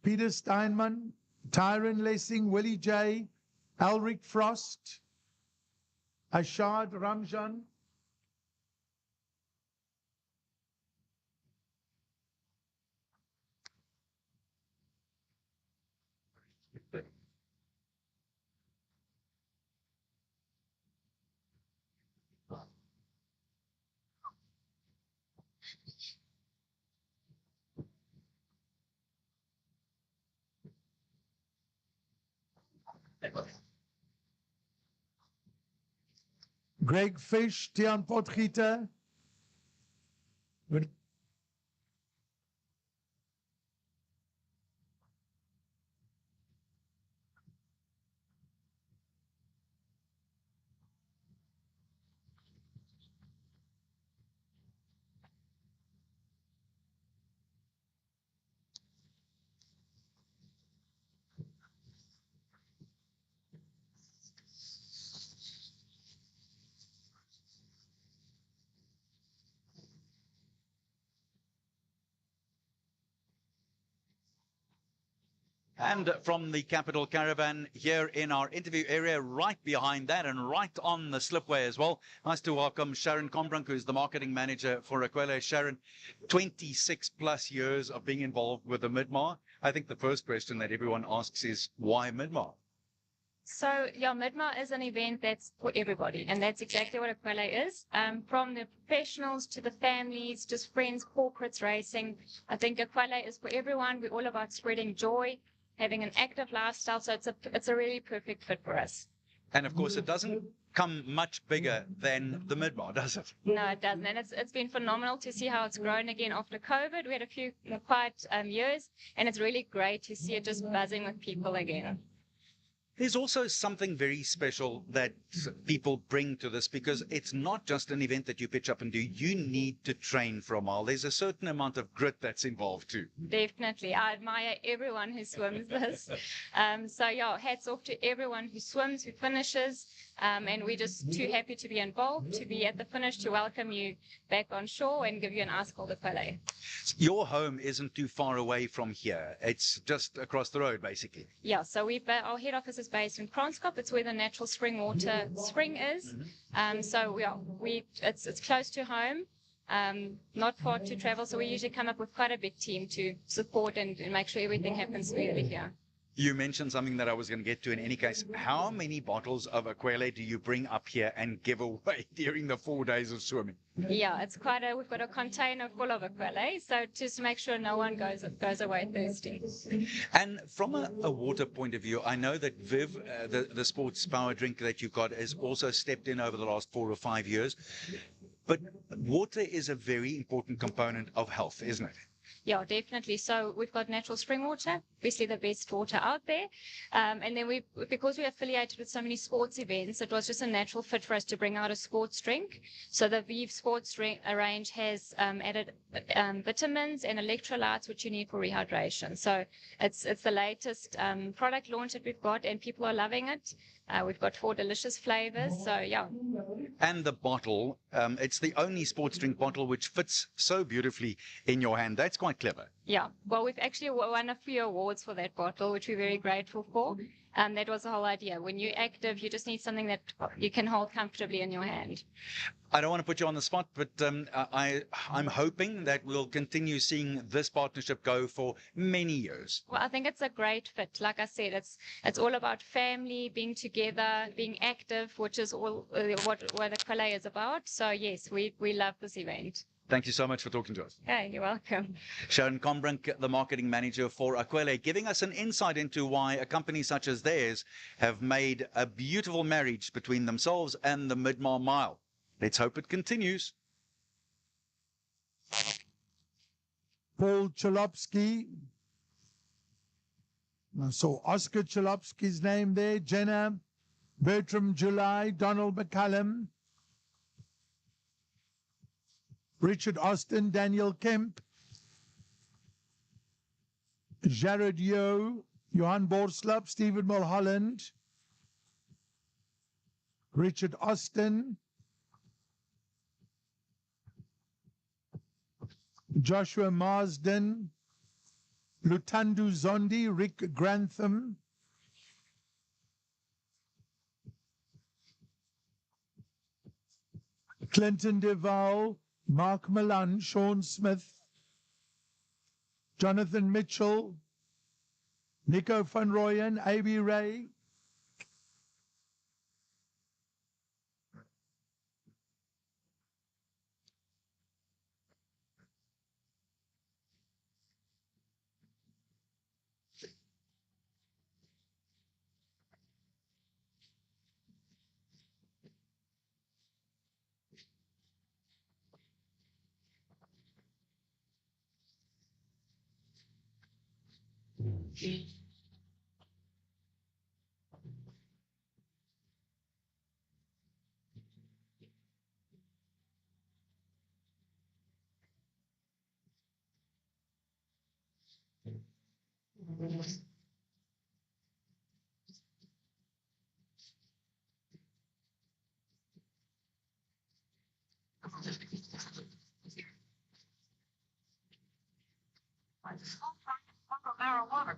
Peter Steinman, Tyron Lessing, Willie J, Alric Frost, Ashad Ramjan, Greg Fish, Tian Potgieter, And from the Capital Caravan here in our interview area, right behind that and right on the slipway as well. Nice to welcome Sharon Combrink, who's the marketing manager for aQuellé. Sharon, 26 plus years of being involved with the Midmar. I think the first question that everyone asks is, why Midmar? So, yeah, Midmar is an event that's for everybody, and that's exactly what aQuellé is. From the professionals to the families, just friends, corporates racing. I think aQuellé is for everyone. We're all about spreading joy, having an active lifestyle, so it's a really perfect fit for us. And of course, it doesn't come much bigger than the Midmar, does it? No, it doesn't, and it's been phenomenal to see how it's grown again after COVID. We had a few quiet years, and it's really great to see it just buzzing with people again. There's also something very special that people bring to this, because it's not just an event that you pitch up and do. You need to train for a mile. There's a certain amount of grit that's involved too. Definitely. I admire everyone who swims this. So yeah, hats off to everyone who swims, who finishes. And we're just too happy to be involved, to be at the finish, to welcome you back on shore and give you an ice cold aQuellé. Your home isn't too far away from here. It's just across the road, basically. Yeah, so our head office is based in Kranskop. It's where the natural spring water spring is. So it's close to home, not far to travel. So we usually come up with quite a big team to support and make sure everything happens smoothly here. You mentioned something that I was going to get to in any case. How many bottles of aQuellé do you bring up here and give away during the 4 days of swimming? Yeah, we've got a container full of aQuellé, so just to make sure no one goes away thirsty. And from a water point of view, I know that Viv, the sports power drink that you've got, has also stepped in over the last 4 or 5 years. But water is a very important component of health, isn't it? Yeah, definitely. So we've got natural spring water, obviously the best water out there. And then because we're affiliated with so many sports events, it was just a natural fit for us to bring out a sports drink. So the Viv sports drink range has added vitamins and electrolytes, which you need for rehydration. So it's the latest product launch that we've got, and people are loving it. We've got 4 delicious flavors, so yeah. And the bottle, it's the only sports drink bottle which fits so beautifully in your hand. That's quite clever. Yeah, well, we've actually won a few awards for that bottle, which we're very grateful for. That was the whole idea. When you're active, you just need something that you can hold comfortably in your hand. I don't want to put you on the spot, but I'm hoping that we'll continue seeing this partnership go for many years. Well, I think it's a great fit. Like I said, it's all about family, being together, being active, which is all what aQuellé is about. So yes, we love this event. Thank you so much for talking to us. Okay, you're welcome. Sharon Combrink, the marketing manager for aQuellé, giving us an insight into why a company such as theirs have made a beautiful marriage between themselves and the Midmar Mile. Let's hope it continues. Paul Chalopsky. I saw Oscar Chalopsky's name there. Jenna, Bertram July, Donald McCallum, Richard Austin, Daniel Kemp, Jared Yo, Johan Borslap, Stephen Mulholland, Richard Austin, Joshua Marsden, Lutandu Zondi, Rick Grantham, Clinton Deval, Mark Milan, Sean Smith, Jonathan Mitchell, Nico van Rooyen, A.B. Ray, Marijuana.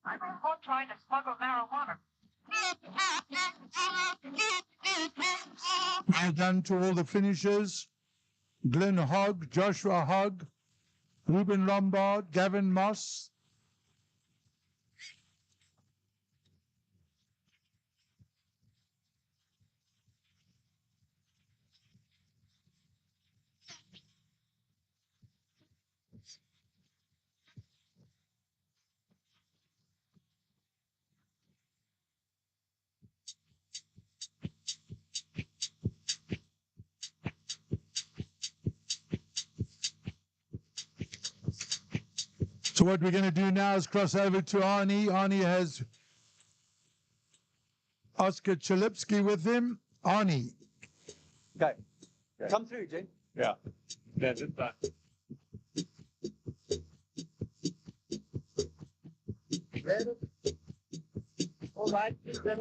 I'm caught trying to smuggle marijuana. Well done to all the finishers. Glenn Hogg, Joshua Hogg, Ruben Lombard, Gavin Moss. So what we're going to do now is cross over to Arnie. Arnie has Oscar Chalipsky with him. Arnie. Okay. Come through, Jen. Yeah. That's it. All right, better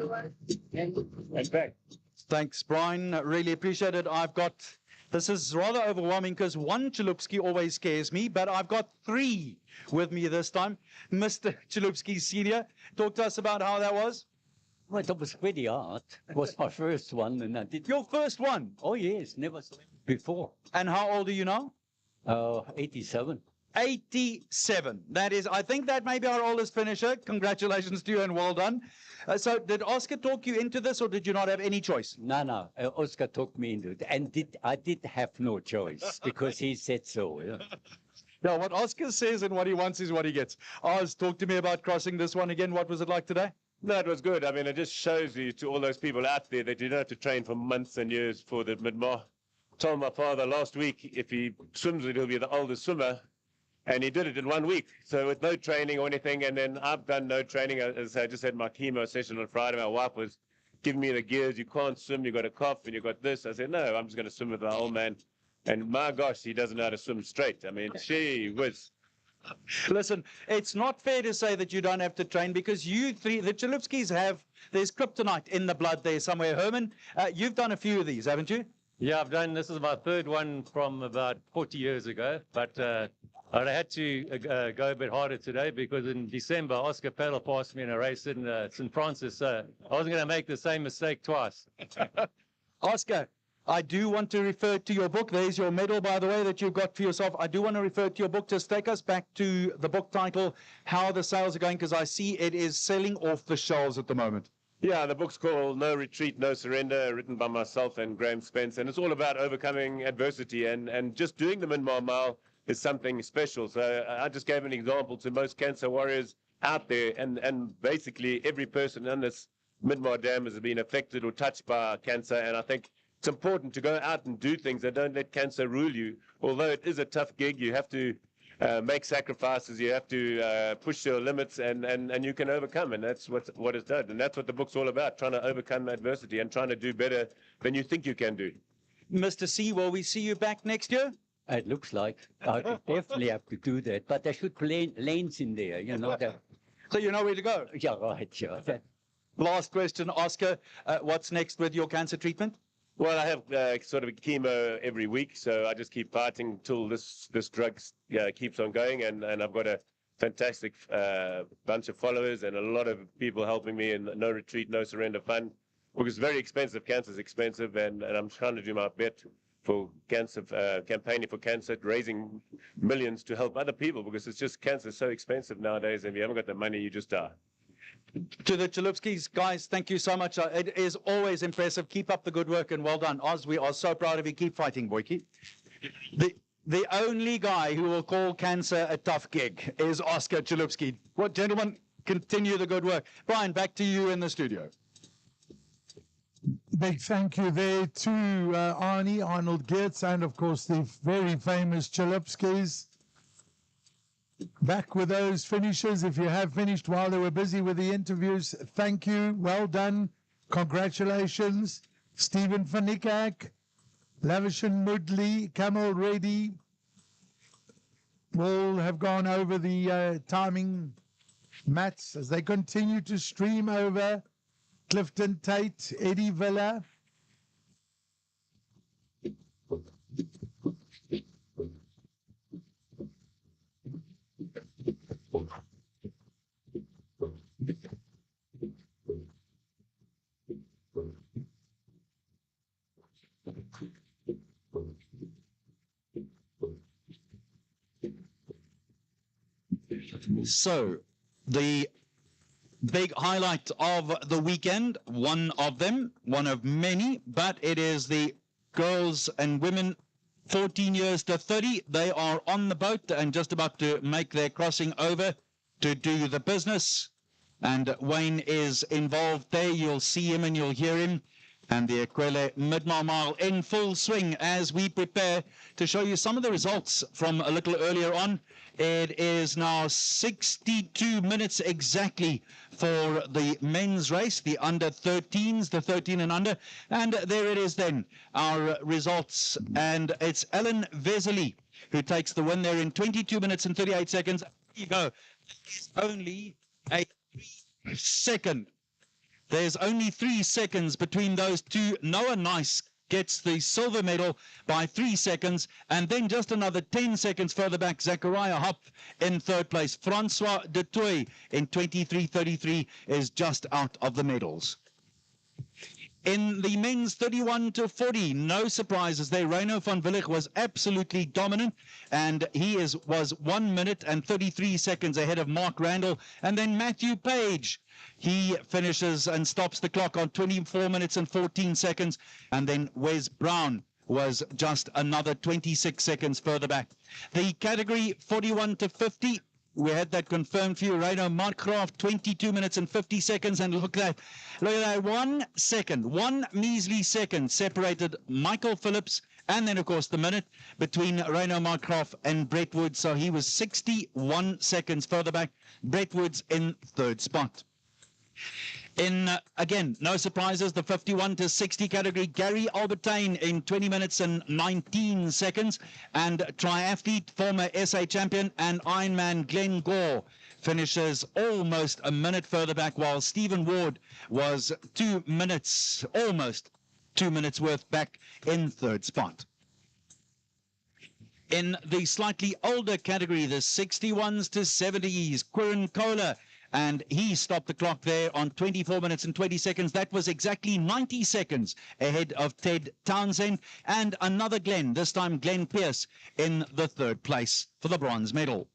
one, and back. Thanks, Brian. Really appreciate it. This is rather overwhelming because one Chalupsky always scares me, but I've got three with me this time. Mr. Chalupsky Senior, talk to us about how that was. Well, that was pretty hard. It was my first one, and I did. Your first one? Oh yes, never swam before. And how old are you now? 87. 87. That is, I think that may be our oldest finisher. Congratulations to you and well done. So did Oscar talk you into this or did you not have any choice? No. Oscar talked me into it. And I did have no choice because he said so. Yeah. Yeah, what Oscar says and what he wants is what he gets. Oz, talk to me about crossing this one again. What was it like today? No, it was good. I mean, it just shows you to all those people out there that you don't have to train for months and years for the Midmar. Told my father last week if he swims it, he'll be the oldest swimmer. And he did it in 1 week, so with no training or anything. And then I've done no training. As I just had my chemo session on Friday, my wife was giving me the gears. You can't swim. You got a cough and you got this. I said, no, I'm just going to swim with my old man. And my gosh, he doesn't know how to swim straight. I mean, gee whiz. Listen, it's not fair to say that you don't have to train because you three, the Chalupskys there's kryptonite in the blood there somewhere. Herman, you've done a few of these, haven't you? Yeah, this is my third one from about 40 years ago, but I had to go a bit harder today because in December, Oscar paddle passed me in a race in St. Francis, so I wasn't going to make the same mistake twice. Oscar, I do want to refer to your book. There's your medal, by the way, that you've got for yourself. I do want to refer to your book. Just take us back to the book title, How the Sales Are Going, because I see it is selling off the shelves at the moment. Yeah, the book's called No Retreat, No Surrender, written by myself and Graham Spence, and it's all about overcoming adversity and just doing the Midmar Mile is something special. So I just gave an example to most cancer warriors out there, and basically every person in this Midmar Dam has been affected or touched by cancer, and I think it's important to go out and do things and don't let cancer rule you. Although it is a tough gig, you have to make sacrifices, you have to push your limits, and you can overcome, and that's what it's done. And that's what the book's all about, trying to overcome adversity and trying to do better than you think you can do. Mr. C, will we see you back next year? It looks like. I definitely have to do that, but there should be lanes in there, you know. So you know where to go? Yeah, right, sure. Last question, Oscar. What's next with your cancer treatment? Well, I have sort of chemo every week, so I just keep fighting till this drug keeps on going, and I've got a fantastic bunch of followers and a lot of people helping me in the No Retreat, No Surrender Fund. Because it's very expensive. Cancer is expensive, and I'm trying to do my bit for cancer, campaigning for cancer, raising millions to help other people, because it's just cancer is so expensive nowadays, and if you haven't got the money, you just die. To the Chalupskis, guys, thank you so much. It is always impressive. Keep up the good work and well done. Oz, we are so proud of you. Keep fighting, Boykie. The only guy who will call cancer a tough gig is Oscar Chalupski. Well, gentlemen, continue the good work. Brian, back to you in the studio. Big thank you there to Arnie, Arnold Geertz, and of course the very famous Chalupskis. Back with those finishes. If you have finished while they were busy with the interviews, thank you. Well done. Congratulations. Stephen van Niekerk, Lavishan Mudley, Kamal Reddy will have gone over the timing mats as they continue to stream over. Clifton Tate, Eddie Villa. So, the big highlight of the weekend, one of them, one of many, but it is the girls and women 14 years to 30. They are on the boat and just about to make their crossing over to do the business. And Wayne is involved there. You'll see him and you'll hear him. And the aQuellé Midmar Mile in full swing as we prepare to show you some of the results from a little earlier on. It is now 62 minutes exactly for the men's race, the under 13s, the 13 and under. And there it is then, our results. And it's Ellen Vesely who takes the win there in 22 minutes and 38 seconds. There you go. It's only a 3-second. There's only 3 seconds between those two. Noah Nice gets the silver medal by 3 seconds, and then just another 10 seconds further back, Zachariah Hopf in third place. Francois de Toy in 23:33 is just out of the medals. In the men's 31 to 40, no surprises there. Reino van Willig was absolutely dominant, and he was 1 minute and 33 seconds ahead of Mark Randall. And then Matthew Page, he finishes and stops the clock on 24 minutes and 14 seconds. And then Wes Brown was just another 26 seconds further back. The category 41 to 50, we had that confirmed for you. Reino Markgraaf, 22 minutes and 50 seconds. And look at that, 1 second, 1 measly second separated Michael Phillips and then, of course, the minute between Reino Markgraaf and Brett Woods. So he was 61 seconds further back. Brett Woods in third spot. In, again, no surprises, the 51 to 60 category, Gary Albertine in 20 minutes and 19 seconds. And triathlete, former SA champion and Ironman Glenn Gore finishes almost a minute further back, while Stephen Ward was 2 minutes, almost 2 minutes worth back in third spot. In the slightly older category, the 61s to 70s, Quirin Kohler, and he stopped the clock there on 24 minutes and 20 seconds. That was exactly 90 seconds ahead of Ted Townsend. And another Glenn, this time Glenn Pierce, in the third place for the bronze medal.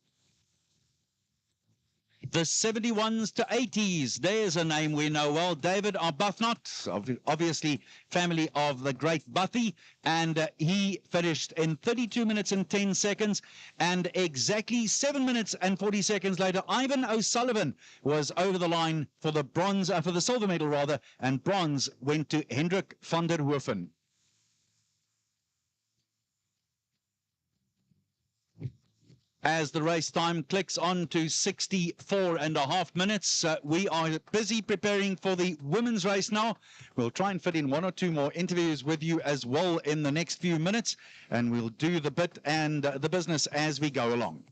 The 71s to 80s, there's a name we know well, David Arbuthnot, obviously family of the great Buffy, and he finished in 32 minutes and 10 seconds, and exactly 7 minutes and 40 seconds later, Ivan O'Sullivan was over the line for the bronze, for the silver medal rather, and bronze went to Hendrik van der Hoofen. As the race time clicks on to 64.5 minutes, we are busy preparing for the women's race now. We'll try and fit in 1 or 2 more interviews with you as well in the next few minutes, and we'll do the bit and the business as we go along.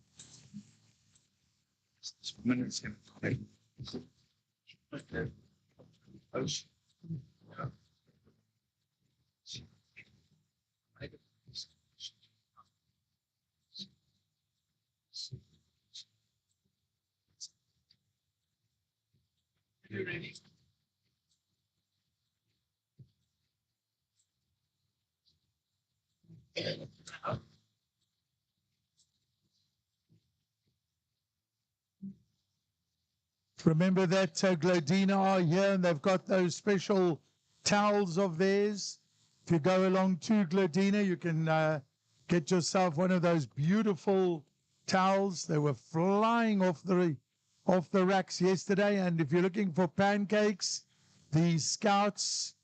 Remember that Glodina are here and they've got those special towels of theirs. If you go along to Glodina, you can get yourself one of those beautiful towels. They were flying off the racks yesterday. And if you're looking for pancakes, the scouts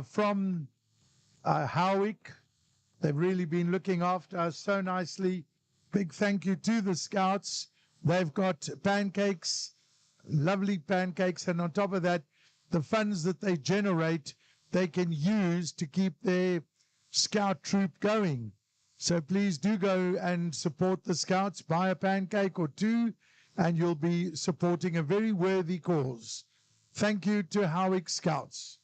from Howick, they've really been looking after us so nicely. Big thank you to the scouts. They've got pancakes, lovely pancakes, and on top of that, the funds that they generate, they can use to keep their scout troop going. So please do go and support the scouts, buy a pancake or two, and you'll be supporting a very worthy cause. Thank you to Howick Scouts.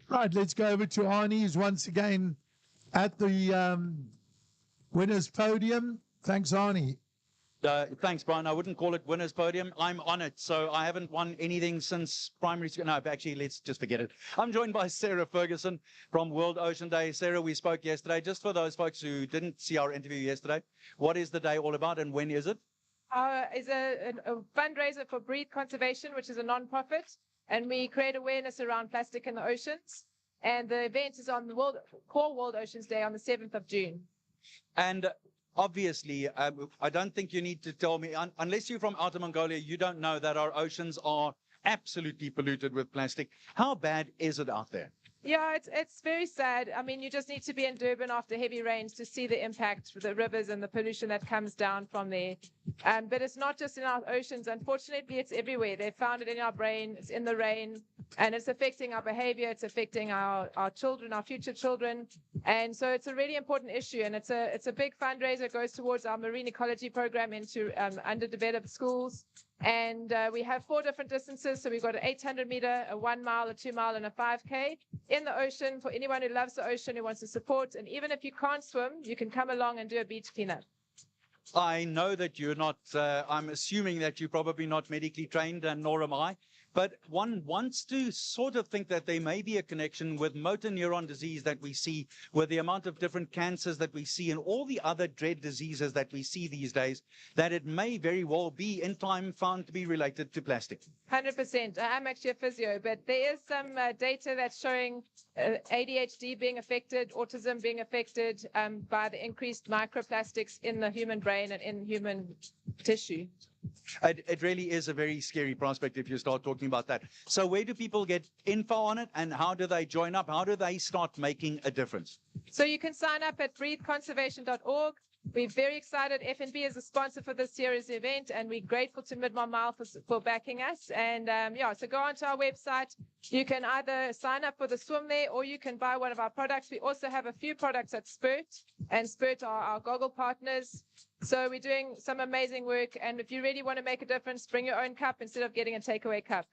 Right, let's go over to Arnie, who's once again at the winner's podium. Thanks, Arnie. Thanks, Brian. I wouldn't call it winner's podium. I'm on it. So I haven't won anything since primary school. No, actually, let's just forget it. I'm joined by Sarah Ferguson from World Ocean Day. Sarah, we spoke yesterday. Just for those folks who didn't see our interview yesterday, what is the day all about and when is it? Is a fundraiser for Breathe Conservation, which is a non-profit, and we create awareness around plastic in the oceans. And the event is on the World Oceans Day on the 7th of June. And obviously, I don't think you need to tell me, unless you're from Outer Mongolia, you don't know that our oceans are absolutely polluted with plastic. How bad is it out there? Yeah, it's very sad. I mean, you just need to be in Durban after heavy rains to see the impact for the rivers and the pollution that comes down from there. But it's not just in our oceans. Unfortunately, it's everywhere. They found it in our brain. It's in the rain. And it's affecting our behavior. It's affecting our children, our future children. And so it's a really important issue. And it's a big fundraiser. It goes towards our marine ecology program into underdeveloped schools. And we have 4 different distances. So we've got an 800 meter, a 1 mile, a 2 mile, and a 5K in the ocean for anyone who loves the ocean, who wants to support. And even if you can't swim, you can come along and do a beach cleanup. I know that you're not, I'm assuming that you're probably not medically trained, and nor am I. But one wants to sort of think that there may be a connection with motor neuron disease that we see, with the amount of different cancers that we see and all the other dread diseases that we see these days, that it may very well be in time found to be related to plastic. 100%. I'm actually a physio, but there is some data that's showing ADHD being affected, autism being affected by the increased microplastics in the human brain and in human tissue. It really is a very scary prospect if you start talking about that. So where do people get info on it, and how do they join up? How do they start making a difference? So you can sign up at breatheconservation.org. We're very excited. FNB is a sponsor for this year's event, and we're grateful to Midmar Mile for backing us. And so go onto our website. You can either sign up for the swim there, or you can buy one of our products. We also have a few products at Spurt, and Spurt are our goggle partners. So we're doing some amazing work. And if you really want to make a difference, bring your own cup instead of getting a takeaway cup.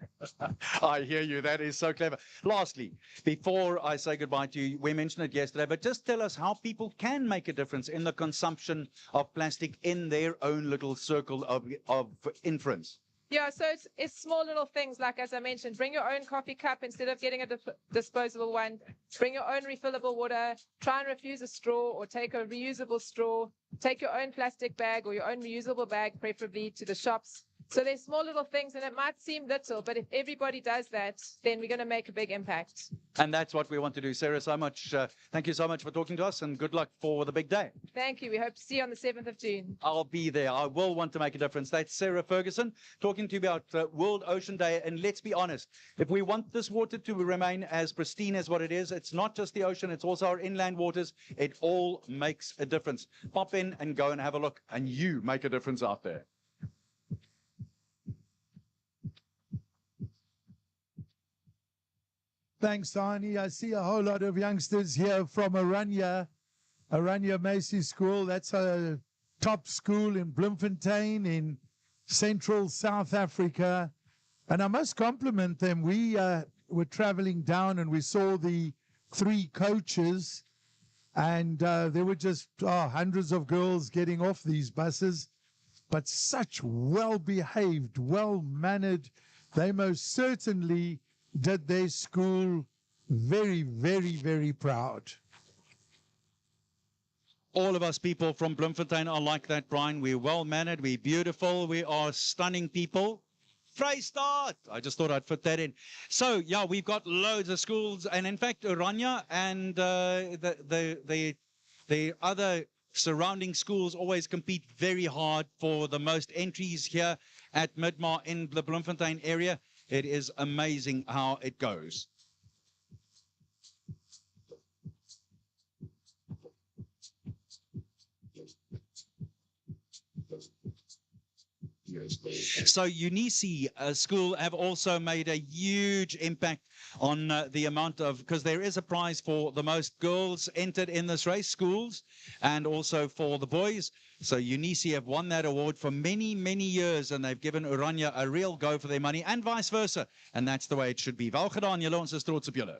I hear you. That is so clever. Lastly, before I say goodbye to you, we mentioned it yesterday, but just tell us how people can make a difference in the consumption of plastic in their own little circle of influence. Yeah, so it's small little things, like as I mentioned, bring your own coffee cup instead of getting a disposable one. Bring your own refillable water. Try and refuse a straw or take a reusable straw. Take your own plastic bag or your own reusable bag, preferably, to the shops. So there's small little things, and it might seem little, but if everybody does that, then we're going to make a big impact. And that's what we want to do. Sarah, thank you so much for talking to us, and good luck for the big day. Thank you. We hope to see you on the 7th of June. I'll be there. I will want to make a difference. That's Sarah Ferguson talking to you about World Ocean Day. And let's be honest, if we want this water to remain as pristine as what it is, it's not just the ocean, it's also our inland waters. It all makes a difference. Pop in and go and have a look, and you make a difference out there. Thanks, Arnie. I see a whole lot of youngsters here from Aranya Macy School. That's a top school in Bloemfontein in central South Africa. And I must compliment them. We were traveling down and we saw the 3 coaches, and there were just hundreds of girls getting off these buses, but such well-behaved, well-mannered. They most certainly did their school very, very, very proud. All of us people from Bloemfontein are like that, Brian. We're well-mannered, we're beautiful, we are stunning people. Vrystaat! I just thought I'd fit that in. So, yeah, we've got loads of schools, and in fact, Oranje and the other surrounding schools always compete very hard for the most entries here at Midmar in the Bloemfontein area. It is amazing how it goes. So UNICE School have also made a huge impact on the amount of, because there is a prize for the most girls entered in this race, schools, and also for the boys. So UNICE have won that award for many, many years, and they've given Oranje a real go for their money, and vice versa. And that's the way it should be. Wel gedaan, julle, ons is trots op julle.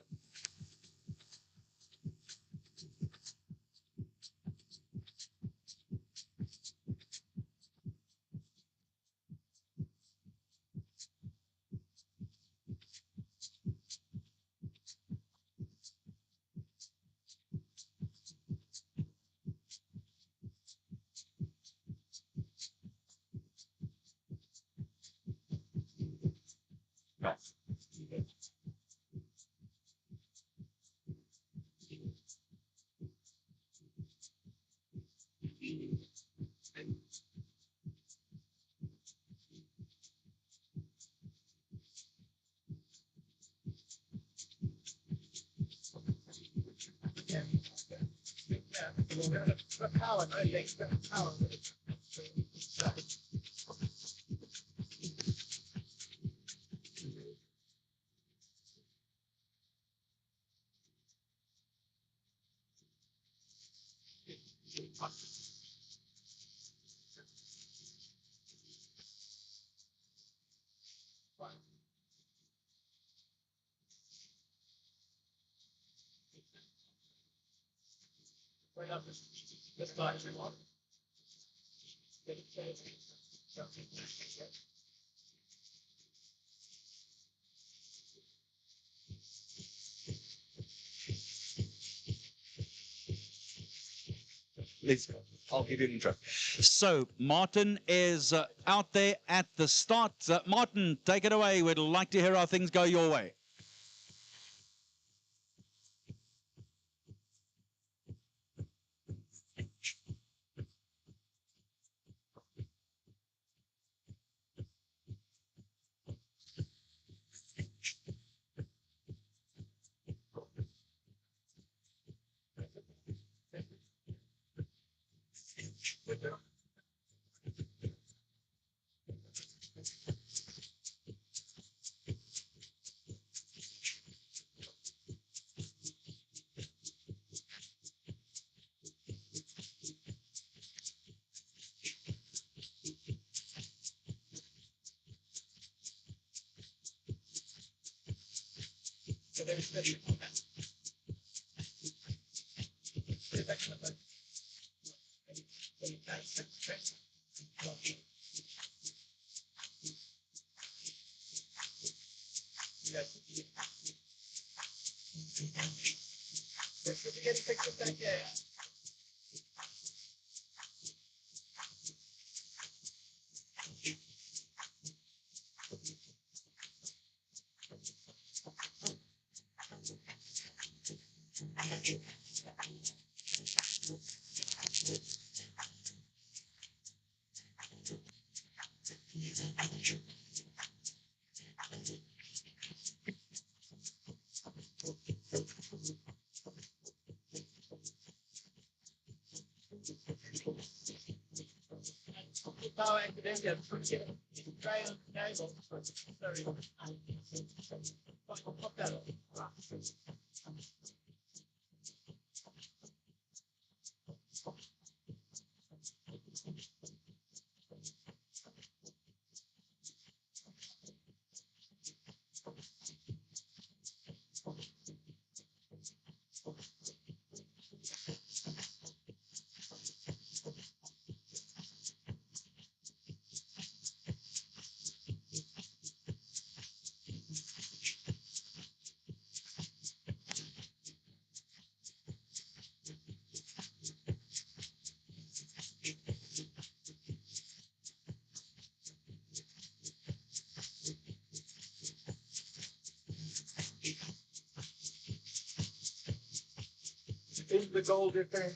Let's go. I'll give you an intro. So Martin is out there at the start. Martin, take it away. We'd like to hear how things go your way.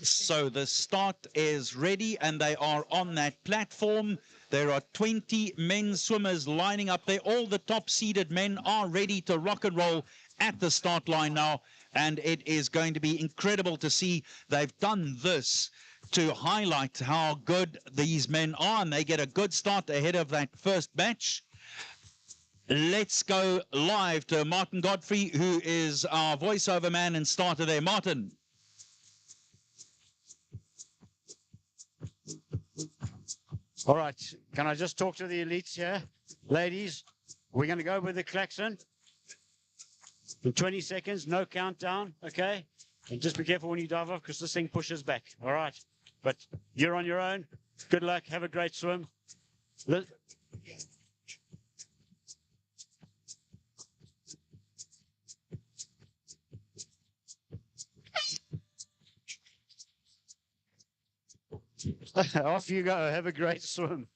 So the start is ready and they are on that platform. There are 20 men swimmers lining up there. All the top seeded men are ready to rock and roll at the start line now. And it is going to be incredible to see they've done this to highlight how good these men are. And they get a good start ahead of that first batch. Let's go live to Martin Godfrey, who is our voiceover man and starter there. Martin. All right, can I just talk to the elites here? Ladies, we're going to go with the klaxon. In 20 seconds, no countdown, okay? And just be careful when you dive off because this thing pushes back, all right? But you're on your own. Good luck. Have a great swim. Off you go. Have a great swim.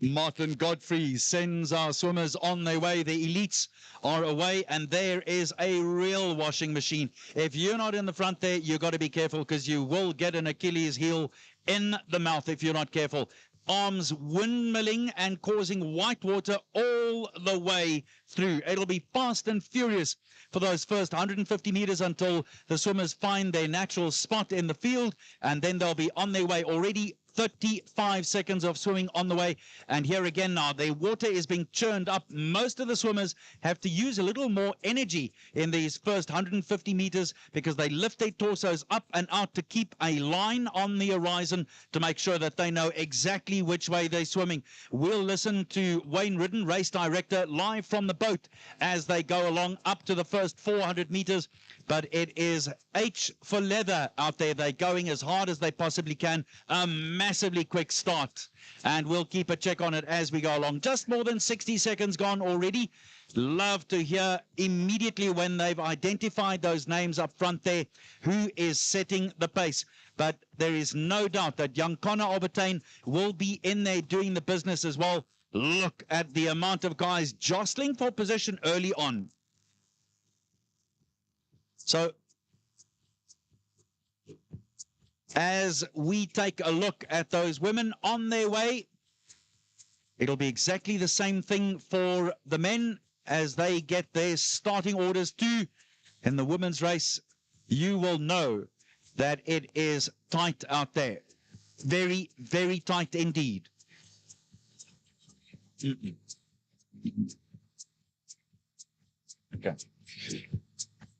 Martin Godfrey sends our swimmers on their way. The elites are away, and there is a real washing machine. If you're not in the front there, you've got to be careful because you will get an Achilles heel in the mouth if you're not careful. Arms windmilling and causing white water all the way through. It'll be fast and furious for those first 150 meters until the swimmers find their natural spot in the field, and then they'll be on their way. Already 35 seconds of swimming on the way, and here again now the water is being churned up. Most of the swimmers have to use a little more energy in these first 150 meters because they lift their torsos up and out to keep a line on the horizon to make sure that they know exactly which way they're swimming. We'll listen to Wayne Ridden, race director, live from the boat as they go along up to the first 400 meters. But it is H for leather out there. They're going as hard as they possibly can. A massively quick start. And we'll keep a check on it as we go along. Just more than 60 seconds gone already. Love to hear immediately when they've identified those names up front there who is setting the pace. But there is no doubt that young Connor Obertain will be in there doing the business as well. Look at the amount of guys jostling for position early on. So, as we take a look at those women on their way, it'll be exactly the same thing for the men as they get their starting orders too. In the women's race, you will know that it is tight out there. Very, very tight indeed. Okay.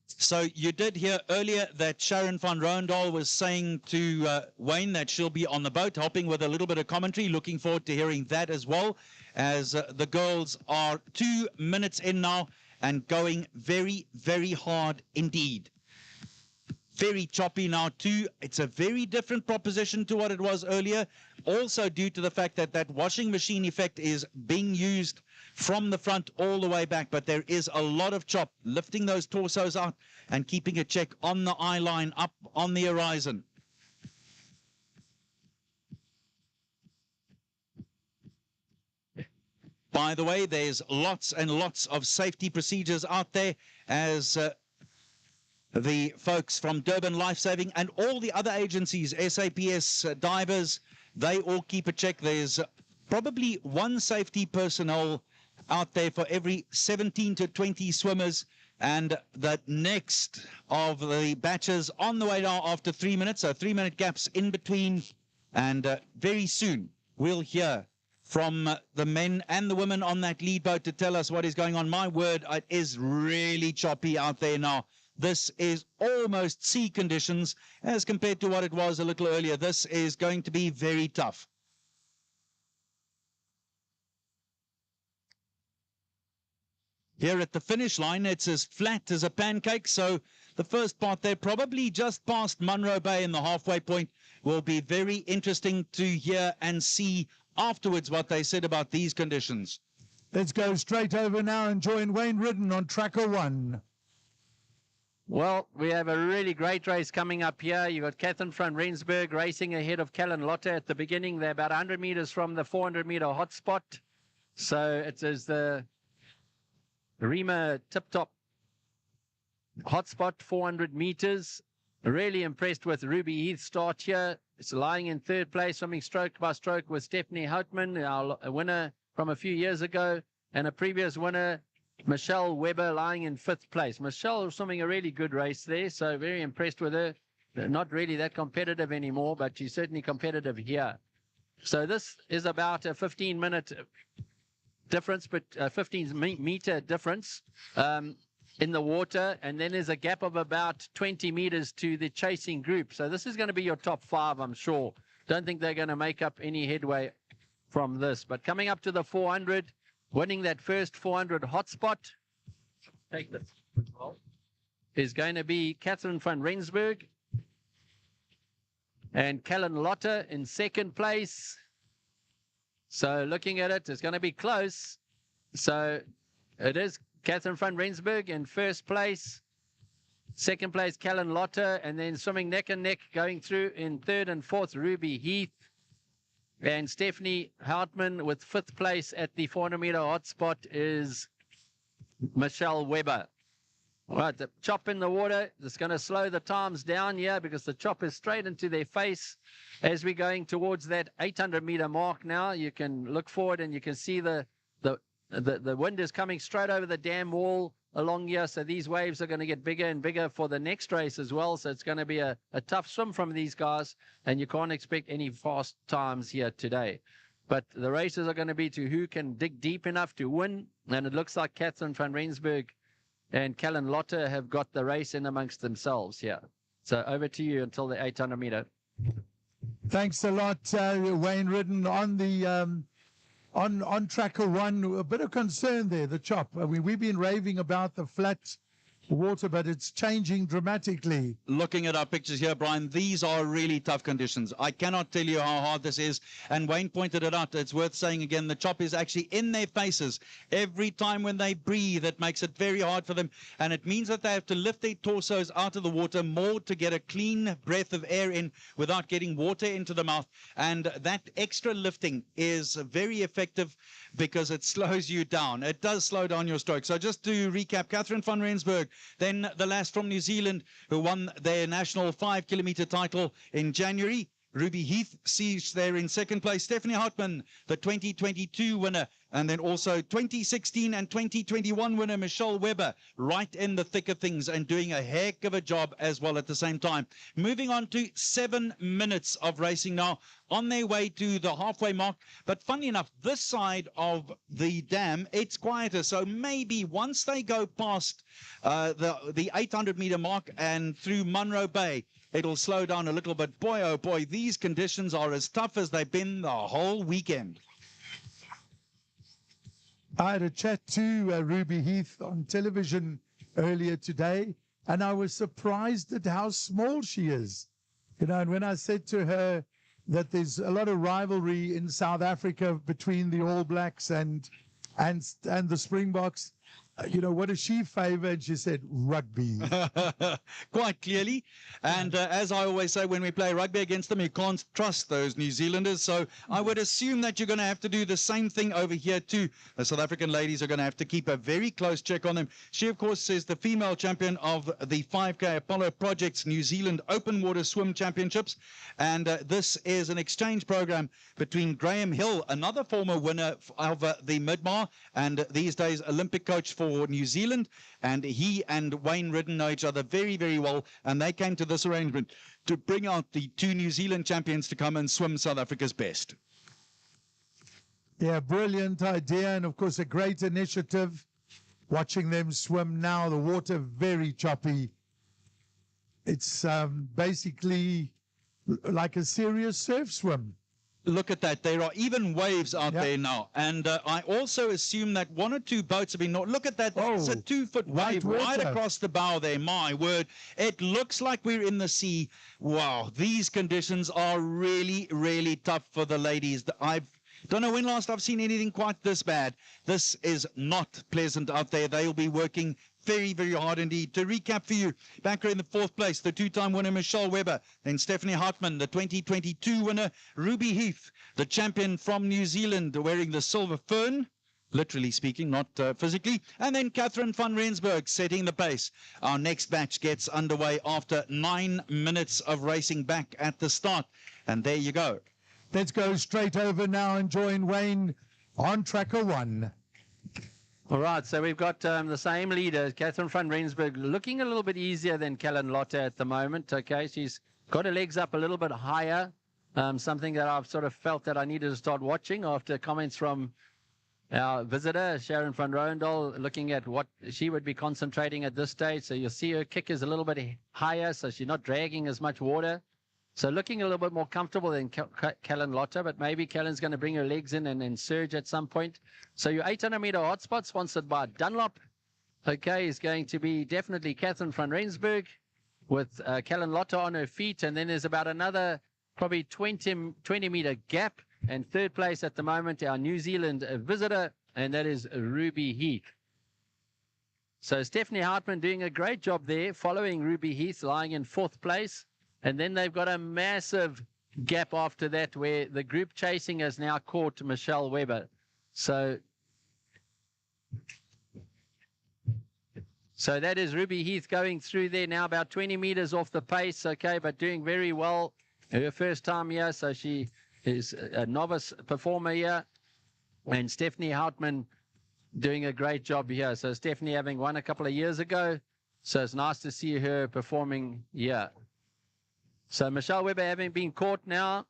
So you did hear earlier that Sharon van Roendal was saying to Wayne that she'll be on the boat, helping with a little bit of commentary. Looking forward to hearing that as well, as the girls are 2 minutes in now and going very, very hard indeed. Very choppy now too. It's a very different proposition to what it was earlier, also due to the fact that that washing machine effect is being used from the front all the way back. But there is a lot of chop, lifting those torsos out and keeping a check on the eye line up on the horizon. By the way, there's lots and lots of safety procedures out there as the folks from Durban Lifesaving and all the other agencies, SAPS, divers, they all keep a check. There's probably one safety personnel out there for every 17 to 20 swimmers, And the next of the batches on the way now after 3 minutes, so 3-minute gaps in between. And very soon we'll hear from the men and the women on that lead boat to tell us what is going on. My word, it is really choppy out there now. This is almost sea conditions as compared to what it was a little earlier. This is going to be very tough. Here at the finish line, it's as flat as a pancake. So the first part there, probably just past Munro Bay in the halfway point, will be very interesting to hear and see afterwards what they said about these conditions. Let's go straight over now and join Wayne Ridden on Tracker 1. Well, we have a really great race coming up here. You've got Catherine van Rensburg racing ahead of Callan Lotte at the beginning. They're about 100 meters from the 400-meter hotspot. So it is the Rima tip-top hotspot, 400 meters. Really impressed with Ruby Heath's start here. It's lying in third place, swimming stroke by stroke with Stephanie Houtman, our winner from a few years ago, and a previous winner, Michelle Weber, lying in fifth place. Michelle swimming a really good race there, so very impressed with her. Not really that competitive anymore, but she's certainly competitive here. So this is about a 15-minute difference, but 15-meter difference in the water, and then there's a gap of about 20 meters to the chasing group. So this is going to be your top 5, I'm sure. Don't think they're going to make up any headway from this. But coming up to the 400, winning that first 400 hotspot, take this, is going to be Catherine van Rensburg and Callan Lotte in second place. So looking at it, it's going to be close. So it is Catherine van Rensburg in first place. Second place, Callan Lotte, and then swimming neck and neck going through in third and fourth, Ruby Heath. And Stephanie Houtman with fifth place at the 400-meter hotspot is Michelle Weber. All right, the chop in the water is going to slow the times down here because the chop is straight into their face. As we're going towards that 800-meter mark now, you can look forward and you can see the wind is coming straight over the dam wall along here. So these waves are going to get bigger and bigger for the next race as well. So it's going to be a tough swim from these guys, and you can't expect any fast times here today. But the races are going to be to who can dig deep enough to win. And it looks like Catherine van Rensburg and Callan Lotte have got the race in amongst themselves here. So over to you until the 800 meter. Thanks a lot, Wayne Ridden. On the on Tracker 1, a bit of concern there, the chop. I mean, we've been raving about the flat water, but it's changing dramatically. Looking at our pictures here, Brian, these are really tough conditions. I cannot tell you how hard this is. And Wayne pointed it out. It's worth saying again, the chop is actually in their faces. Every time when they breathe, it makes it very hard for them. And it means that they have to lift their torsos out of the water more to get a clean breath of air in without getting water into the mouth. And that extra lifting is very effective because it slows you down. It does slow down your stroke. So just to recap, Catherine van Rensburg, then the lass from New Zealand who won their national 5-kilometer title in January. Ruby Heath sees there in second place. Stephanie Houtman, the 2022 winner, and then also 2016 and 2021 winner Michelle Weber, right in the thick of things and doing a heck of a job as well at the same time. Moving on to 7 minutes of racing now, on their way to the halfway mark. But funny enough, this side of the dam, it's quieter. So maybe once they go past the 800-meter mark and through Munro Bay, it'll slow down a little bit. Boy, oh boy, these conditions are as tough as they've been the whole weekend. I had a chat to Ruby Heath on television earlier today, and I was surprised at how small she is. You know, and when I said to her that there's a lot of rivalry in South Africa between the All Blacks and the Springboks, you know, what does she favor? And she said, rugby. Quite clearly. And as I always say, when we play rugby against them, you can't trust those New Zealanders. So I would assume that you're going to have to do the same thing over here too. The South African ladies are going to have to keep a very close check on them. She, of course, is the female champion of the 5K Apollo Project's New Zealand Open Water Swim Championships. And this is an exchange program between Graham Hill, another former winner of the Midmar, and these days Olympic coach for for New Zealand, and he and Wayne Ridden know each other very, very well, and they came to this arrangement to bring out the two New Zealand champions to come and swim South Africa's best. Yeah, brilliant idea, and of course a great initiative. Watching them swim now, the water very choppy. It's basically like a serious surf swim. Look at that. There are even waves out there now. And I also assume that one or two boats have been... Look at that. It's a 2-foot wave right across the bow there. My word. It looks like we're in the sea. Wow. These conditions are really, really tough for the ladies. Don't know when last I've seen anything quite this bad. This is not pleasant out there. They'll be working very, very hard indeed. To recap for you, back in the 4th place, the 2-time winner Michelle Webber, then Stephanie Hartmann, the 2022 winner Ruby Heath, the champion from New Zealand, wearing the silver fern, literally speaking, not physically, and then Catherine van Rensburg setting the pace. Our next batch gets underway after 9 minutes of racing back at the start. And there you go. Let's go straight over now and join Wayne on tracker 1. All right, so we've got the same leader, Catherine van Rensburg, looking a little bit easier than Kellen Lotte at the moment. Okay, she's got her legs up a little bit higher, something that I've sort of felt that I needed to start watching after comments from our visitor, Sharon van Roendal, looking at what she would be concentrating at this stage. So you'll see her kick is a little bit higher, so she's not dragging as much water. So looking a little bit more comfortable than Kellen Lotte, but maybe Kellen's going to bring her legs in and surge at some point. So your 800-meter hotspot, sponsored by Dunlop, okay, is going to be definitely Catherine van Rensburg with Kellen Lotte on her feet. And then there's about another probably 20-meter gap. And 3rd place at the moment, our New Zealand visitor, and that is Ruby Heath. So Stephanie Hartmann doing a great job there, following Ruby Heath, lying in 4th place. And then they've got a massive gap after that where the group chasing has now caught Michelle Webber. So that is Ruby Heath going through there now, about 20 meters off the pace, okay, but doing very well. Her first time here, so she is a novice performer here. And Stephanie Hartmann doing a great job here. So Stephanie having won a couple of years ago. So it's nice to see her performing here. So Michelle Webber having been caught now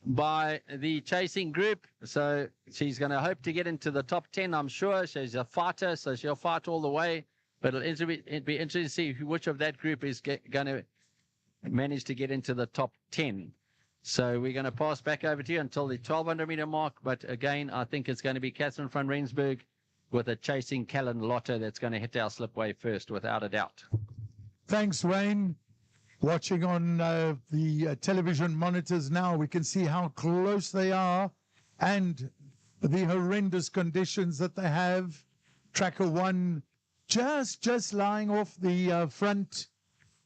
by the chasing group. So she's going to hope to get into the top 10, I'm sure. She's a fighter, so she'll fight all the way. But it'll be interesting to see which of that group is going to manage to get into the top 10. So we're going to pass back over to you until the 1,200-meter mark. But again, I think it's going to be Catherine van Rensburg with a chasing Kellen Lotte that's going to hit our slipway first, without a doubt. Thanks, Wayne. Watching on the television monitors now, we can see how close they are and the horrendous conditions that they have. Tracker 1 just lying off the front.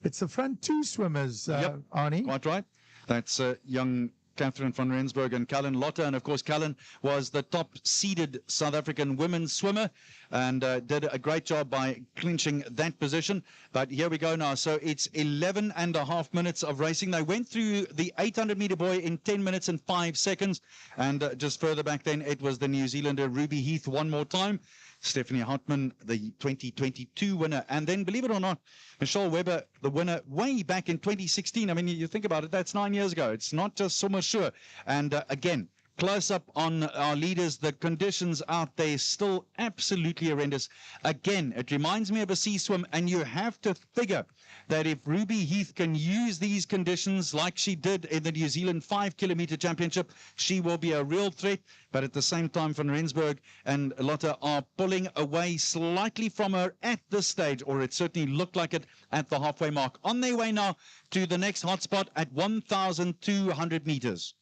It's the front 2 swimmers, Arnie. Quite right. That's young Catherine van Rensburg and Kellen Lotte. And of course, Kellen was the top seeded South African women's swimmer and did a great job by clinching that position. But here we go now. So it's 11.5 minutes of racing. They went through the 800-meter buoy in 10 minutes and 5 seconds. And just further back then, it was the New Zealander Ruby Heath one more time. Stephanie Hartmann, the 2022 winner. And then, believe it or not, Michelle Webber, the winner way back in 2016. I mean, you think about it, that's 9 years ago. It's not just so much sure. And again, close up on our leaders, the conditions out there still absolutely horrendous. Again, it reminds me of a sea swim, and you have to figure that if Ruby Heath can use these conditions like she did in the New Zealand 5-kilometer championship, she will be a real threat. But at the same time, Van Rensburg and Lotte are pulling away slightly from her at this stage, or it certainly looked like it at the halfway mark. On their way now to the next hotspot at 1,200 meters.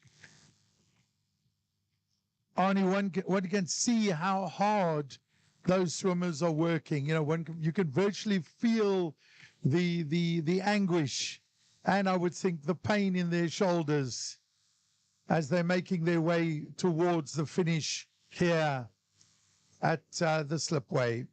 Arnie, one can see how hard those swimmers are working. You know, you can virtually feel the anguish, and I would think the pain in their shoulders as they're making their way towards the finish here at the slipway.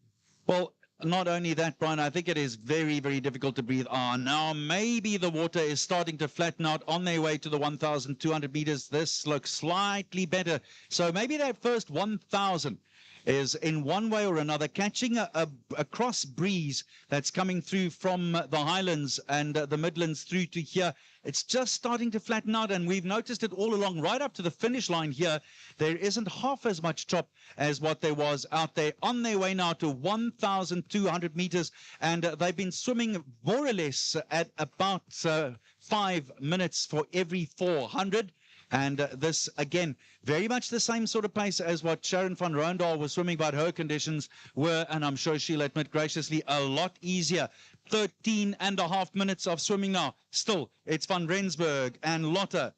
Well, not only that, Brian, I think it is very, very difficult to breathe. Now maybe the water is starting to flatten out on their way to the 1,200 meters. This looks slightly better. So maybe that first 1,000 is in one way or another catching a cross breeze that's coming through from the highlands and the Midlands through to here. It's just starting to flatten out, and we've noticed it all along, right up to the finish line here. There isn't half as much chop as what there was out there. On their way now to 1,200 meters, and they've been swimming more or less at about 5 minutes for every 400. And this, again, very much the same sort of pace as what Sharon van Roondahl was swimming, but her conditions were, and I'm sure she'll admit graciously, a lot easier. 13.5 minutes of swimming now. Still, it's Van Rensburg and Lotte.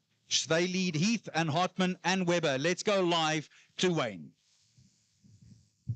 They lead Heath and Hartman and Webber. Let's go live to Wayne.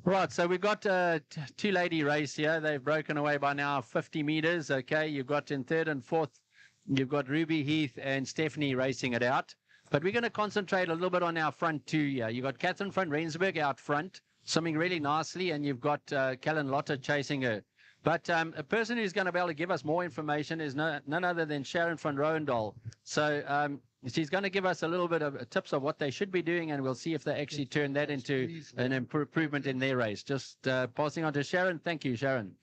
Right, so we've got a two-lady race here. They've broken away by now 50 meters. Okay, you've got in third and fourth, you've got Ruby Heath and Stephanie racing it out. But we're going to concentrate a little bit on our front two here. You've got Catherine van Rensburg out front, swimming really nicely, and you've got Kellen Lotte chasing her. But a person who's going to be able to give us more information is none other than Sharon van Roondahl. So she's going to give us a little bit of tips of what they should be doing, and we'll see if they actually turn that into an improvement in their race. Just passing on to Sharon. Thank you, Sharon.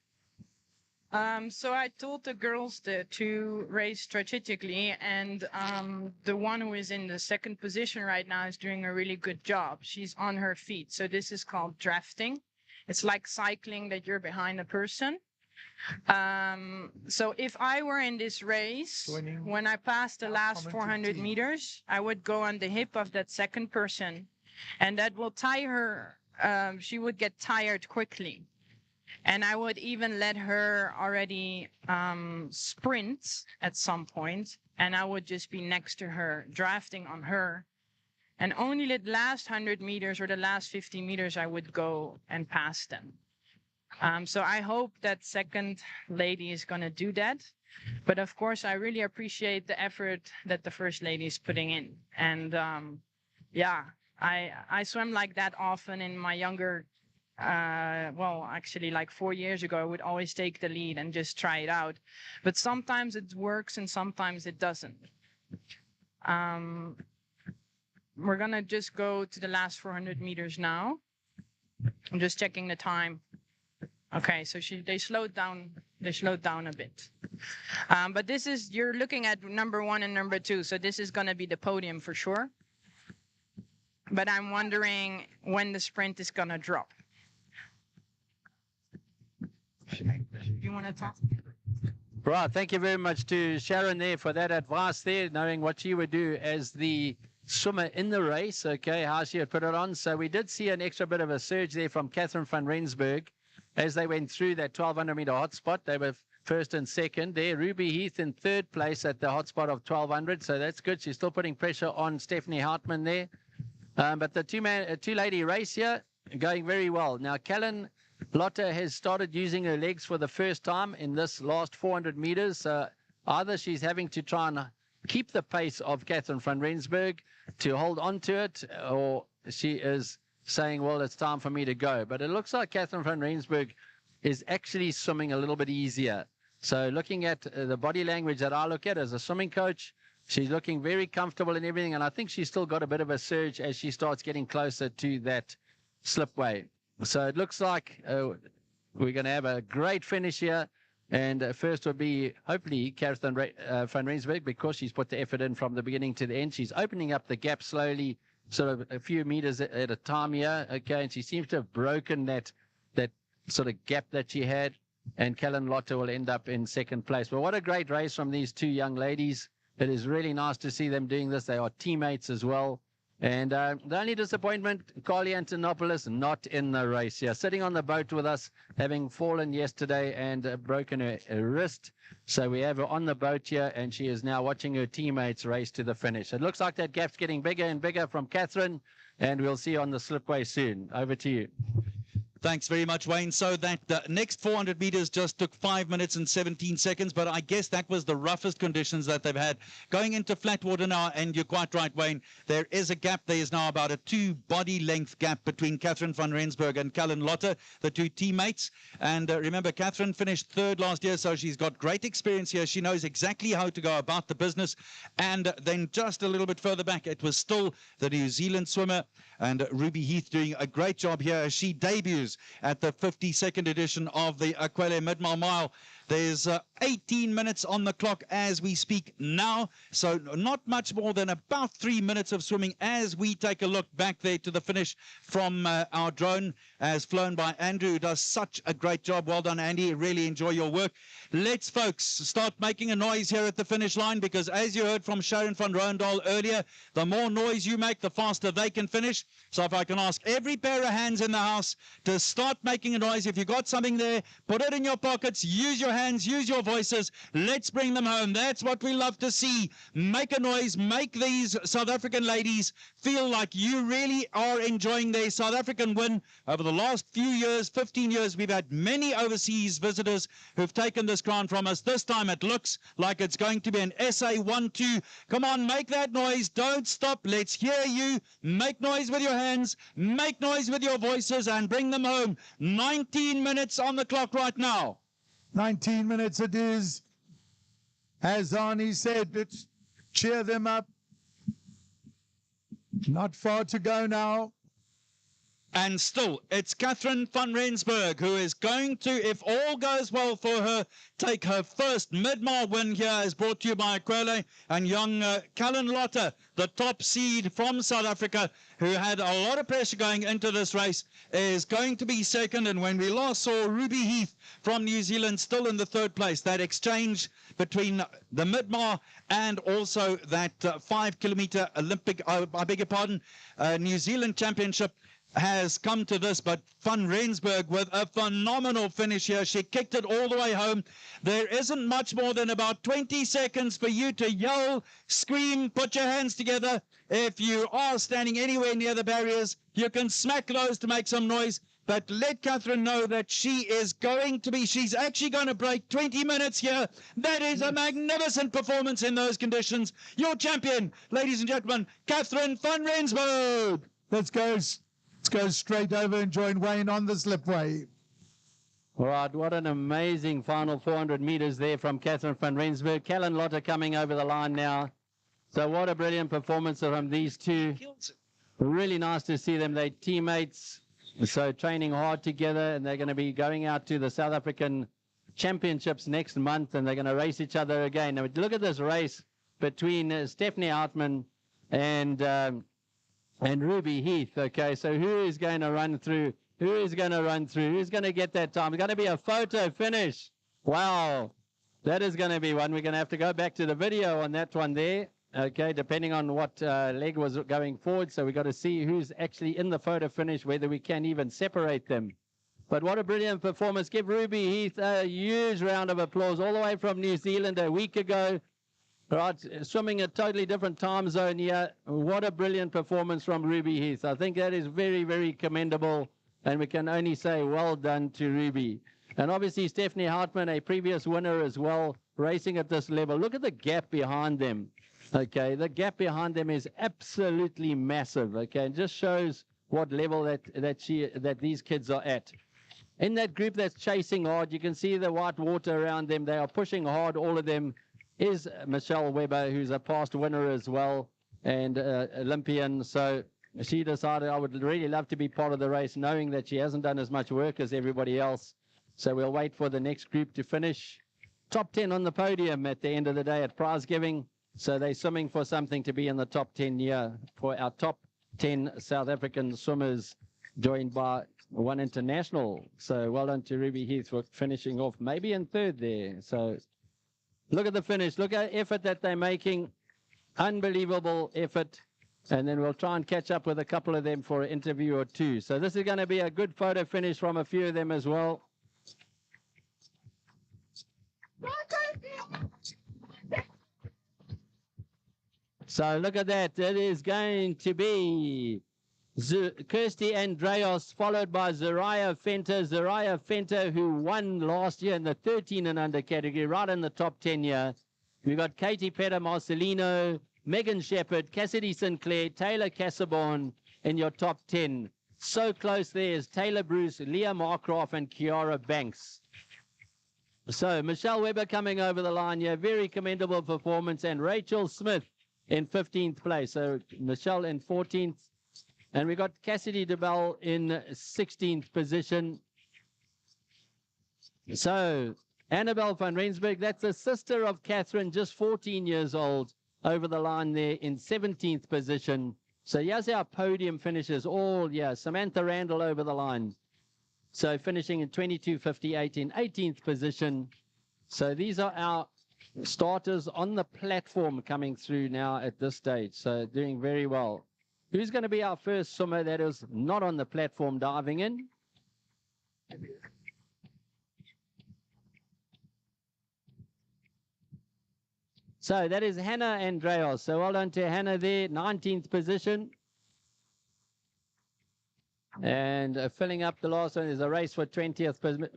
So I told the girls to race strategically, and the one who is in the second position right now is doing a really good job. She's on her feet. So this is called drafting. It's like cycling that you're behind a person. So if I were in this race, when I passed the last 400 meters, I would go on the hip of that second person, and that will tire her. She would get tired quickly. And I would even let her already sprint at some point, and I would just be next to her, drafting on her. And only the last 100 meters or the last 50 meters, I would go and pass them. So I hope that second lady is going to do that. But of course, I really appreciate the effort that the first lady is putting in. And yeah, I swim like that often in my younger well, actually, like 4 years ago, I would always take the lead and just try it out. But sometimes it works and sometimes it doesn't. We're going to just go to the last 400 meters now. I'm just checking the time. Okay, so they slowed down. They slowed down a bit. But this is, you're looking at number 1 and number 2. So this is going to be the podium for sure. But I'm wondering when the sprint is going to drop. You want to talk? Right, thank you very much to Sharon there for that advice there, knowing what she would do as the swimmer in the race, okay, how she would put it on. So we did see an extra bit of a surge there from Catherine van Rensburg as they went through that 1,200 meter hotspot. They were first and second there. Ruby Heath in third place at the hotspot of 1,200, so that's good. She's still putting pressure on Stephanie Hartman there. But the two-lady race here going very well. Now, Kellen Lotte has started using her legs for the first time in this last 400 meters. Either she's having to try and keep the pace of Catherine van Rensburg to hold on to it, or she is saying, well, it's time for me to go. But it looks like Catherine van Rensburg is actually swimming a little bit easier. So looking at the body language that I look at as a swimming coach, she's looking very comfortable in everything, and I think she's still got a bit of a surge as she starts getting closer to that slipway. So it looks like we're going to have a great finish here. And first will be, hopefully, Catherine van Rensburg, because she's put the effort in from the beginning to the end. She's opening up the gap slowly, sort of a few meters at a time here. Okay, and she seems to have broken that sort of gap that she had. And Kellen Lotte will end up in second place. But what a great race from these two young ladies. It is really nice to see them doing this. They are teammates as well. And the only disappointment, Carly Antonopoulos not in the race here, sitting on the boat with us, having fallen yesterday and broken her wrist. So we have her on the boat here, and she is now watching her teammates race to the finish. It looks like that gap's getting bigger and bigger from Catherine, and we'll see you on the slipway soon. Over to you. Thanks very much, Wayne. So that next 400 meters just took 5 minutes and 17 seconds, but I guess that was the roughest conditions that they've had. Going into flat water now, and you're quite right, Wayne, there is a gap. There is now about a 2 body length gap between Catherine van Rensburg and Callan Lotte, the two teammates. And remember, Catherine finished third last year, so she's got great experience here. She knows exactly how to go about the business. And then just a little bit further back, it was still the New Zealand swimmer, and Ruby Heath doing a great job here as she debuts at the 52nd edition of the aQuellé Midmar Mile. There's 18 minutes on the clock as we speak now, so not much more than about 3 minutes of swimming as we take a look back there to the finish from our drone as flown by Andrew, who does such a great job. Well done, Andy. Really enjoy your work. Let's, folks, start making a noise here at the finish line, because as you heard from Sharon van Rooyendaal earlier, the more noise you make, the faster they can finish. So if I can ask every pair of hands in the house to start making a noise. If you got something there, put it in your pockets, use your hands, use your voices. Let's bring them home. That's what we love to see. Make a noise. Make these South African ladies feel like you really are enjoying their South African win. Over the last few years, 15 years, we've had many overseas visitors who've taken this crown from us. This time it looks like it's going to be an SA 1-2. Come on, make that noise. Don't stop. Let's hear you. Make noise with your hands. Make noise with your voices and bring them home. 19 minutes on the clock right now. 19 minutes it is. As Arnie said, let's cheer them up. Not far to go now. And still, it's Catherine van Rensburg who is going to, if all goes well for her, take her first Midmar win here, as brought to you by aQuellé. And young Callan Lotte, the top seed from South Africa, who had a lot of pressure going into this race, is going to be second. And when we last saw Ruby Heath from New Zealand still in the third place, that exchange between the Midmar and also that 5 kilometer Olympic, I beg your pardon, New Zealand championship, has come to this, but Van Rensburg with a phenomenal finish here. She kicked it all the way home. There isn't much more than about 20 seconds for you to yell, scream, put your hands together. If you are standing anywhere near the barriers, you can smack those to make some noise. But let Catherine know that she is going to be, she's actually going to break 20 minutes here. That is a magnificent performance in those conditions. Your champion, ladies and gentlemen, Catherine van Rensburg. Let's go straight over and join Wayne on the slipway. All right, what an amazing final 400 meters there from Catherine van Rensburg. Callan Lotte coming over the line now. So what a brilliant performance from these two. Really nice to see them. They're teammates, so training hard together, and they're going to be going out to the South African Championships next month, and they're going to race each other again. Now, look at this race between Stephanie Hartmann and Ruby Heath. Okay, so who is going to run through? Who is going to run through? Who's going to get that time? It's going to be a photo finish. Wow, that is going to be one. We're going to have to go back to the video on that one there. Okay, depending on what leg was going forward. So we've got to see who's actually in the photo finish, whether we can even separate them. But what a brilliant performance. Give Ruby Heath a huge round of applause all the way from New Zealand a week ago. Right, swimming a totally different time zone here. What a brilliant performance from Ruby Heath. I think that is very, very commendable, and we can only say well done to Ruby. And obviously Stephanie Hartmann, a previous winner as well, racing at this level. Look at the gap behind them. Okay, the gap behind them is absolutely massive. Okay, and just shows what level that these kids are at. In that group that's chasing hard, you can see the white water around them. They are pushing hard, all of them. Is Michelle Weber, who's a past winner as well, and Olympian. So she decided, I would really love to be part of the race, knowing that she hasn't done as much work as everybody else. So we'll wait for the next group to finish. Top 10 on the podium at the end of the day at prize giving. So they're swimming for something to be in the top 10 here for our top 10 South African swimmers, joined by one international. So well done to Ruby Heath for finishing off maybe in third there. So look at the finish. Look at the effort that they're making. Unbelievable effort. And then we'll try and catch up with a couple of them for an interview or two. So this is going to be a good photo finish from a few of them as well. So look at that. It is going to be Kirsty Andreas, followed by Zariah Fenter. Zariah Fenter, who won last year in the 13 and under category, right in the top 10 here. We've got Katie Petter Marcelino, Megan Shepherd, Cassidy Sinclair, Taylor Cassaborn in your top 10. So close there is Taylor Bruce, Leah Markgraf, and Kiara Banks. So Michelle Weber coming over the line here. Very commendable performance. And Rachel Smith in 15th place. So Michelle in 14th. And we got Cassidy DeBell in 16th position. So Annabelle van Rensburg, that's the sister of Catherine, just 14 years old, over the line there in 17th position. So here's our podium finishes all, yeah, Samantha Randall over the line. So finishing in 22.58 in 18th position. So these are our starters on the platform coming through now at this stage. So doing very well. Who's going to be our first swimmer that is not on the platform diving in? So that is Hannah Andreas. So well done to Hannah there, 19th position. And filling up the last one is a race for 20th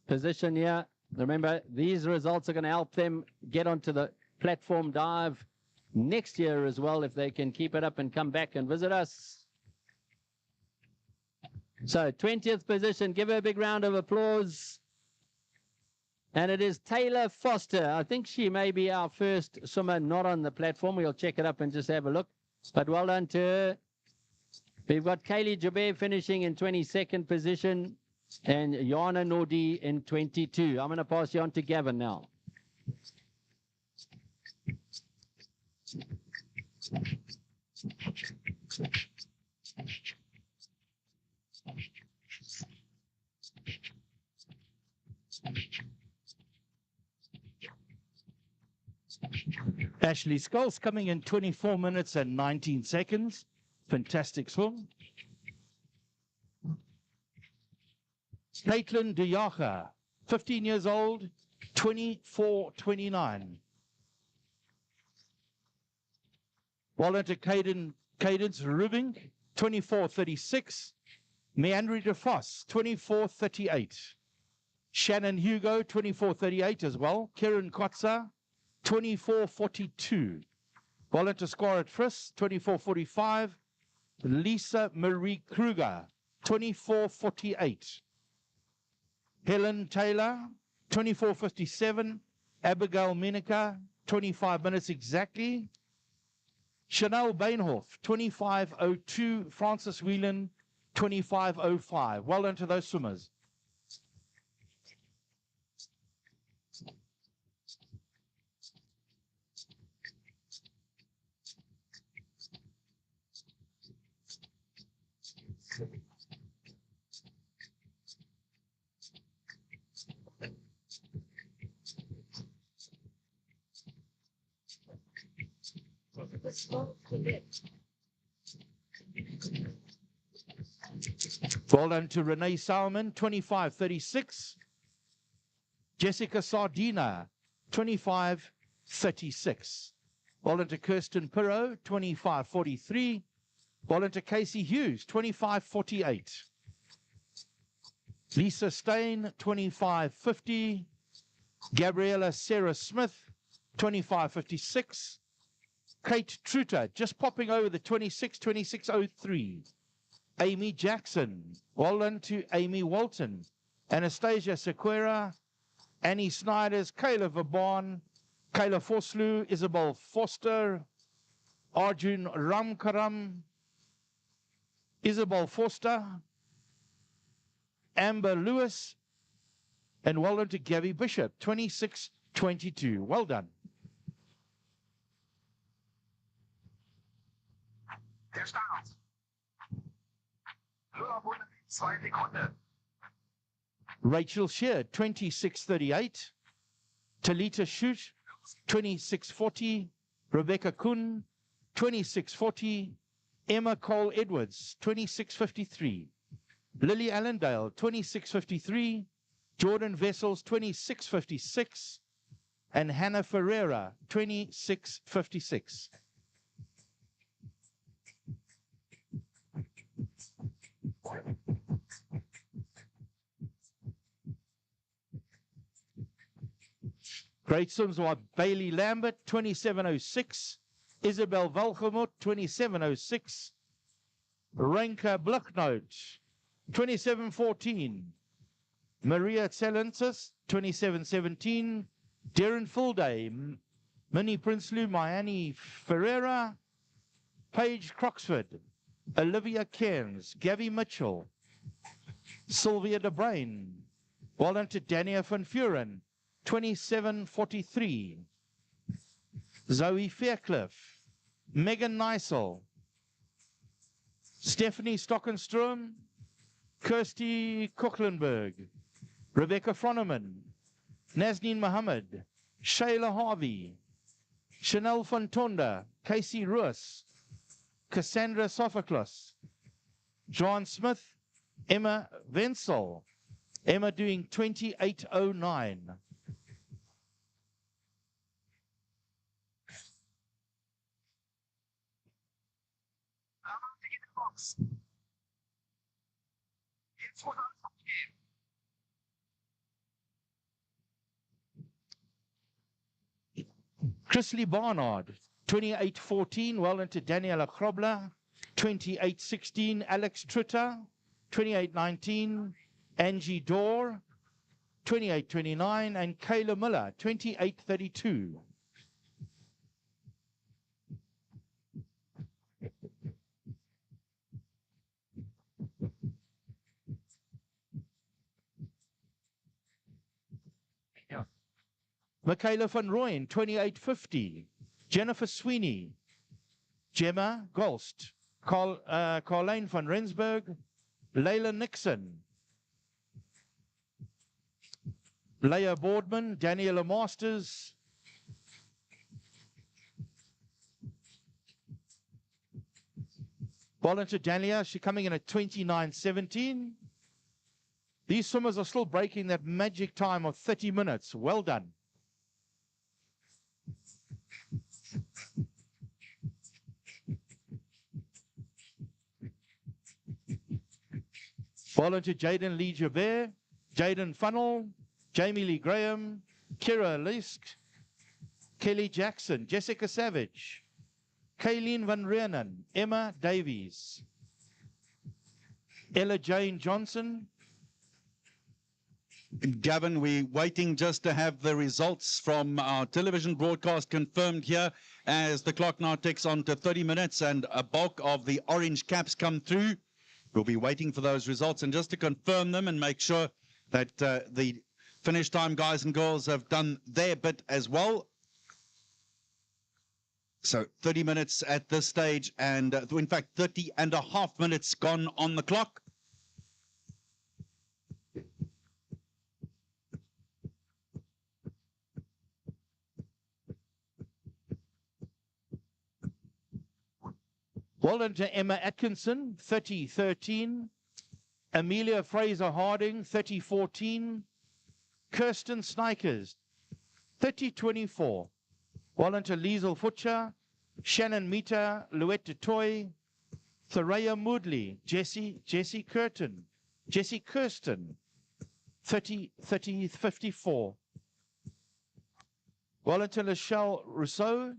position here. Remember, these results are going to help them get onto the platform dive next year as well, if they can keep it up and come back and visit us. So 20th position, give her a big round of applause. And it is Taylor Foster. I think she may be our first swimmer not on the platform. We'll check it up and just have a look. But well done to her. We've got Kaylee Jabir finishing in 22nd position and Jana Nordi in 22. I'm going to pass you on to Gavin now. Ashley Skulls coming in 24 minutes and 19 seconds. Fantastic swim. Caitlin Diacha, 15 years old, 24.29. Well done to Cadence Rubing, 24.36. Meandri DeFoss, 24.38. Shannon Hugo, 24.38 as well. Kieran Kotza, 24.42. Well done to Scarlett Friss, 24.45. Lisa Marie Kruger, 24.48. Helen Taylor, 24.57. Abigail Minica, 25 minutes exactly. Chanel Bainhoff, 25.02. Francis Whelan, 25.05. Well done to those swimmers. Well done to Renee Salmon, 25.36. Jessica Sardina, 25.36. Well done to Kirsten Pirro, 25.43. Well done to Casey Hughes, 25.48. Lisa Stain, 25.50. Gabriella Sarah Smith, 25.56. Kate Truter, just popping over the 26.03. Amy Jackson, well done to Amy Walton. Anastasia Sequeira, Annie Snyders, Kayla Vaban, Kayla Forslu, Isabel Foster, Arjun Ramkaram, Isabel Foster, Amber Lewis, and well done to Gabby Bishop, 26.22. Well done. Der Start. 0 auf 102 Sekunden. Rachel Shear, 26.38. Talita Shute, 26.40. Rebecca Kuhn, 26.40. Emma Cole Edwards, 26.53. Lily Allendale, 26.53. Jordan Vessels, 26.56. And Hannah Ferreira, 26.56. Great swims by Bailey Lambert, 27.06. Isabel Valgemut, 27.06. Renka Blucknote, 27.14. Maria Tselensis, 27.17. Darren Fullday, Minnie Prinsloo, Miami Ferreira, Paige Croxford, Olivia Cairns, Gabby Mitchell, Sylvia De Bruyn. Well done to Dania van Vuren, 27.43. Zoe Faircliff, Megan Neisel, Stephanie Stockenstrom, Kirsty Kuchlenberg, Rebecca Froneman, Nazneen Mohammed, Shayla Harvey, Chanel Fontonda, Casey Ruas, Cassandra Sophocles, John Smith, Emma Wenzel, Emma doing 28.09. Chrisley Barnard, 28.14, well into Daniela Krobler, 28.16, Alex Tritter, 28.19, Angie Dorr, 28.29, and Kayla Miller, 28.32. Michaela van Rooyen, 28.50. Jennifer Sweeney, Gemma Golst, Carlene van Rensburg, Layla Nixon, Leah Boardman, Daniela Masters, well into Daniela, she's coming in at 29.17. These swimmers are still breaking that magic time of 30 minutes. Well done. Well into Jaden Lee Jabert, Jaden Funnel, Jamie Lee Graham, Kira Lisk, Kelly Jackson, Jessica Savage, Kayleen Van Rienan, Emma Davies, Ella Jane Johnson. Gavin, we're waiting just to have the results from our television broadcast confirmed here as the clock now ticks on to 30 minutes and a bulk of the orange caps come through. We'll be waiting for those results, and just to confirm them and make sure that the finish time guys and girls have done their bit as well. So 30 minutes at this stage, and in fact 30.5 minutes gone on the clock. Well done to Emma Atkinson, 30.13. Amelia Fraser Harding, 30.14. Kirsten Snikers, 30.24. Well done to Liesel Futcher, Shannon Mita, Louette de Toy, Thoraya Moodley, Jessie Kirsten, 30.54. Well done to Michelle Rousseau,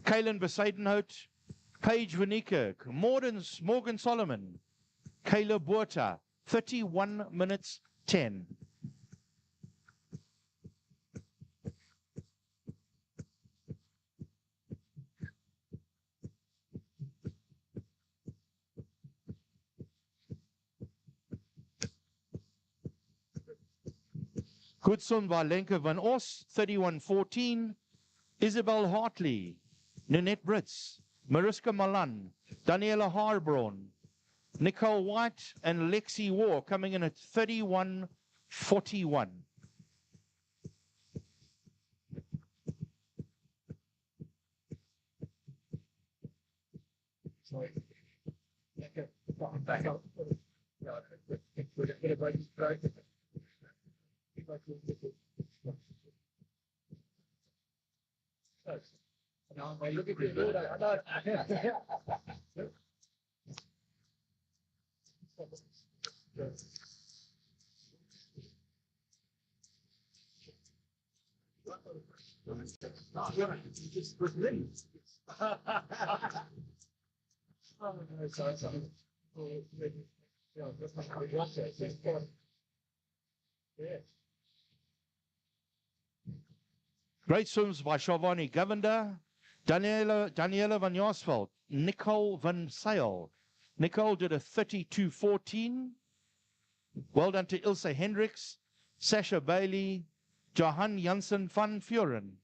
Kaylin Besadenhout, Paige Vanika, Morgan Solomon, Kayla Buerta, 31 minutes 10. Good swim by Lenke van Os, 31.14. Isabel Hartley, Nanette Brits, Mariska Malan, Daniela Harbraun, Nicole White, and Lexi War coming in at 31.41. Back up. Now, I look at the board, Great swims by Shavani Govender, Daniela van Jaarsveld, Nicole van Sail. Nicole did a 32.14. Well done to Ilse Hendricks, Sasha Bailey, Johan Janssen van Vuren,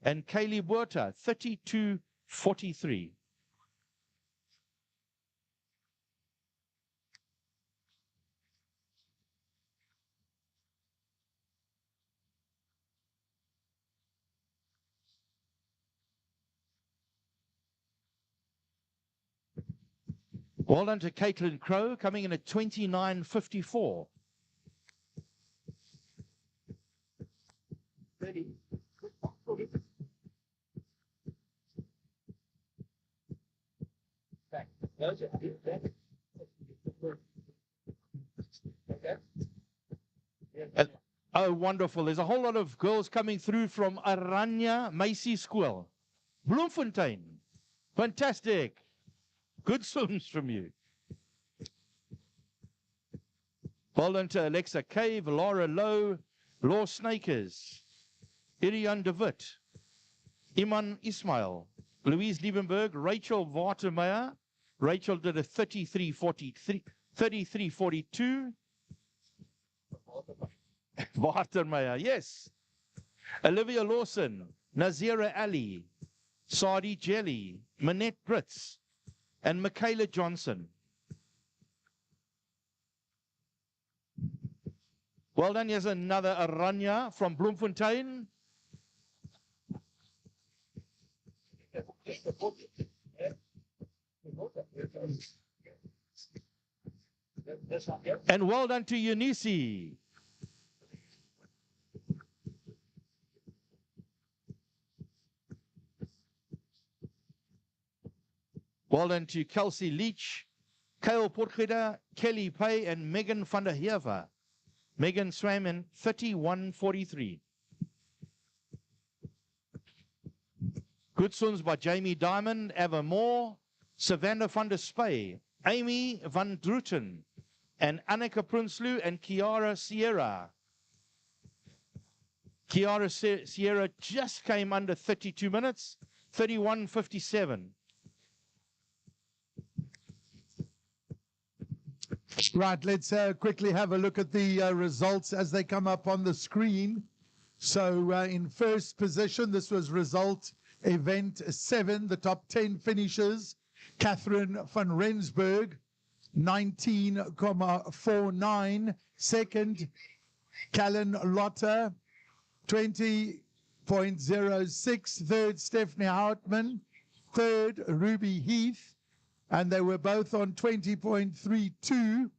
and Kaylee Buerta, 32.43. Well done to Caitlin Crow, coming in at 29.54. Oh, wonderful. There's a whole lot of girls coming through from Aranya Macy School. Bloemfontein. Fantastic. Good swims from you. Well done to Alexa Cave, Laura Lowe, Law Snakers, Irian de Wit, Iman Ismail, Louise Liebenberg, Rachel Watermeyer. Rachel did a 33.42. Watermeyer, yes. Olivia Lawson, Nazira Ali, Sadi Jelly, Manette Brits, and Michaela Johnson. Well done. Here's another Aranya from Bloemfontein. And well done to Eunice. Well done to Kelsey Leach, Kale Portgeda, Kelly Pay, and Megan van der Heever. Megan swam in 31.43. Good swims by Jamie Diamond, Ava Moore, Savannah van der Spey, Amy van Druten, and Annika Prinsloo and Kiara Sierra. Kiara Sierra just came under 32 minutes, 31.57. Right, let's quickly have a look at the results as they come up on the screen. So in first position, this was result event 7, the top 10 finishers. Catherine van Rensburg, 19.49. Second, Callan Lotter, 20.06. Third, Stephanie Houtman. Third, Ruby Heath. And they were both on 20.32.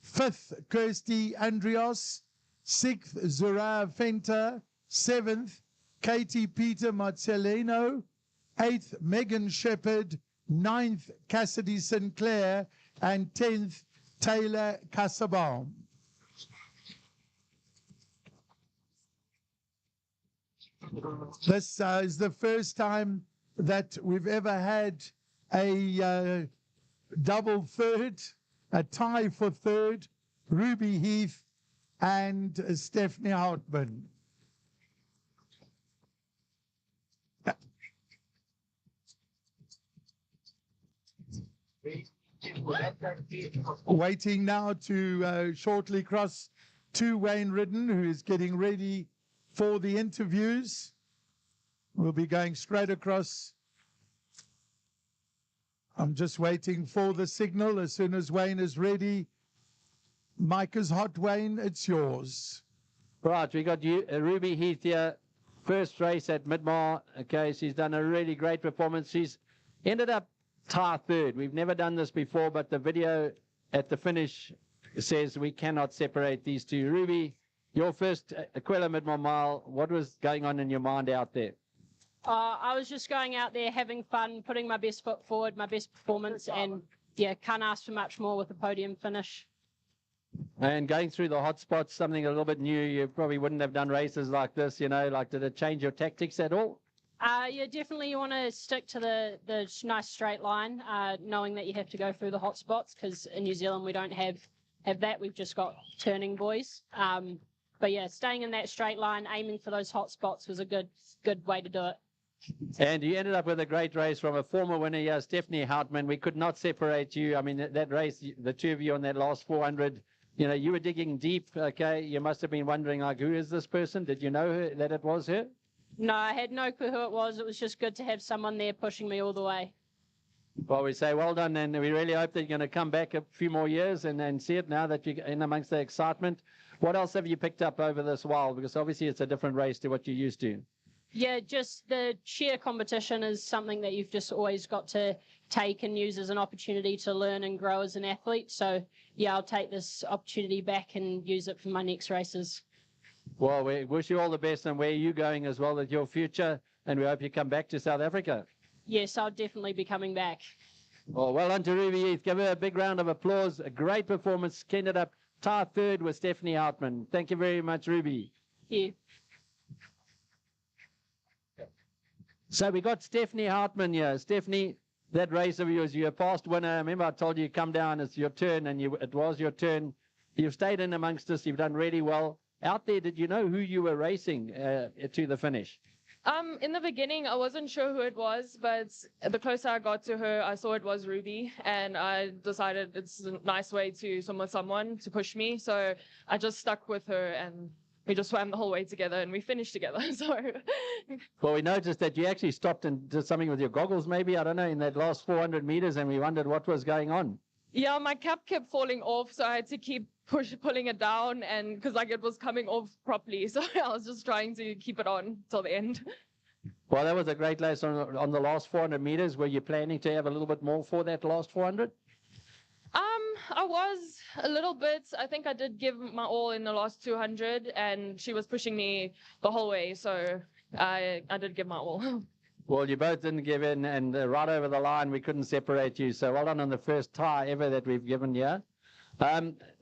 Fifth, Kirsty Andrios. Sixth, Zura Fenter. Seventh, Katie Peter Marcellino. Eighth, Megan Shepherd. Ninth, Cassidy Sinclair. And 10th, Taylor Kassabaum. This is the first time that we've ever had a double third, a tie for third, Ruby Heath and Stephanie Houtman. Waiting now to shortly cross to Wayne Ridden, who is getting ready for the interviews. We'll be going straight across. I'm just waiting for the signal. As soon as Wayne is ready, mic is hot, Wayne, it's yours. Right, we got you, Ruby Heath here, first race at Midmar. Okay, she's done a really great performance. She's ended up tie third. We've never done this before, but the video at the finish says we cannot separate these two. Ruby, your first aQuellé Midmar Mile, what was going on in your mind out there? I was just going out there having fun, putting my best foot forward, my best performance, and yeah, can't ask for much more with the podium finish. And going through the hot spots, something a little bit new, you probably wouldn't have done races like this, you know, like did it change your tactics at all? Yeah, definitely you want to stick to the nice straight line, knowing that you have to go through the hot spots, because in New Zealand we don't have that. We've just got turning buoys. But yeah, staying in that straight line, aiming for those hot spots was a good way to do it. And you ended up with a great race from a former winner here, Stephanie Houtman. We could not separate you. I mean, that race, the two of you on that last 400, you know, you were digging deep, okay? You must have been wondering, like, who is this person? Did you know that it was her? No, I had no clue who it was. It was just good to have someone there pushing me all the way. Well, we say well done, and we really hope that you're going to come back a few more years and see it now that you're in amongst the excitement. What else have you picked up over this while? Because obviously it's a different race to what you're used to. Yeah, just the sheer competition is something that you've just always got to take and use as an opportunity to learn and grow as an athlete. So, yeah, I'll take this opportunity back and use it for my next races. Well, we wish you all the best, and where are you going as well with your future, and we hope you come back to South Africa. Yes, I'll definitely be coming back. Well done to Ruby Heath. Give her a big round of applause. A great performance. Ended up tied third with Stephanie Houtman. Thank you very much, Ruby. Thank you. So we got Stephanie Houtman here. Stephanie, that race of yours, you're a past winner. Remember I told you come down, it's your turn, and it was your turn. You've stayed in amongst us. You've done really well. Out there, did you know who you were racing to the finish? In the beginning, I wasn't sure who it was, but the closer I got to her, I saw it was Ruby, and I decided it's a nice way to swim with someone to push me. So I just stuck with her, and we just swam the whole way together, and we finished together. So, well, we noticed that you actually stopped and did something with your goggles, maybe, I don't know, in that last 400 meters, and we wondered what was going on. yeah, my cap kept falling off, so I had to keep pulling it down, and because like it was coming off properly, so I was just trying to keep it on till the end. Well, that was a great race on the last 400 meters. Were you planning to have a little bit more for that last 400? I was a little bit. I think I did give my all in the last 200, and she was pushing me the whole way, so I did give my all. Well, you both didn't give in, and right over the line, we couldn't separate you. So well done on the first tie ever that we've given here.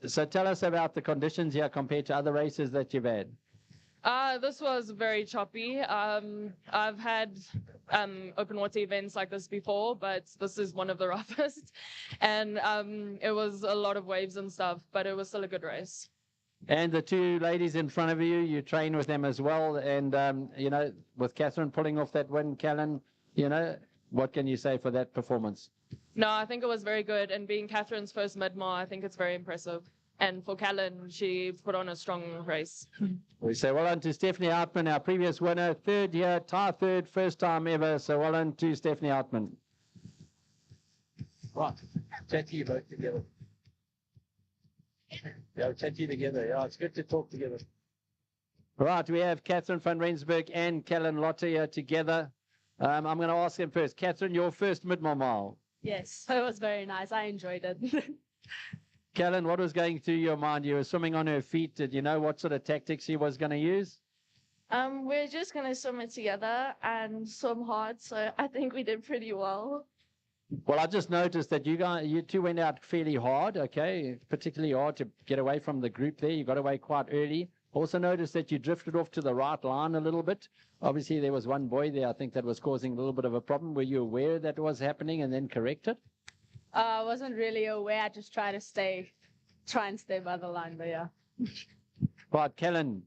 So tell us about the conditions here compared to other races that you've had. This was very choppy. I've had open water events like this before, but this is one of the roughest. And it was a lot of waves and stuff, but it was still a good race. And the two ladies in front of you, you train with them as well. And, you know, with Catherine pulling off that win, Callan, you know, what can you say for that performance? No, I think it was very good. And being Catherine's first Midmar, I think it's very impressive. And for Callan, she put on a strong race. We say well done to Stephanie Houtman, our previous winner, third year, tie third, first time ever. So well done to Stephanie Houtman. Right, chat to you both together. Yeah, chat to you together. Yeah, it's good to talk together. Right, we have Catherine van Rensburg and Callan Lotte here together. I'm going to ask them first. Catherine, your first Midmar Mile. Yes, it was very nice. I enjoyed it. Callan, what was going through your mind? You were swimming on her feet. Did you know what sort of tactics she was going to use? We're just going to swim it together and swim hard. So I think we did pretty well. Well, I just noticed that you two went out fairly hard, okay, particularly hard to get away from the group there. You got away quite early. Also noticed that you drifted off to the right line a little bit. Obviously, there was one boy there, I think, that was causing a little bit of a problem. Were you aware that was happening and then correct it? I wasn't really aware. I just try and stay by the line, but yeah. Right, Callan,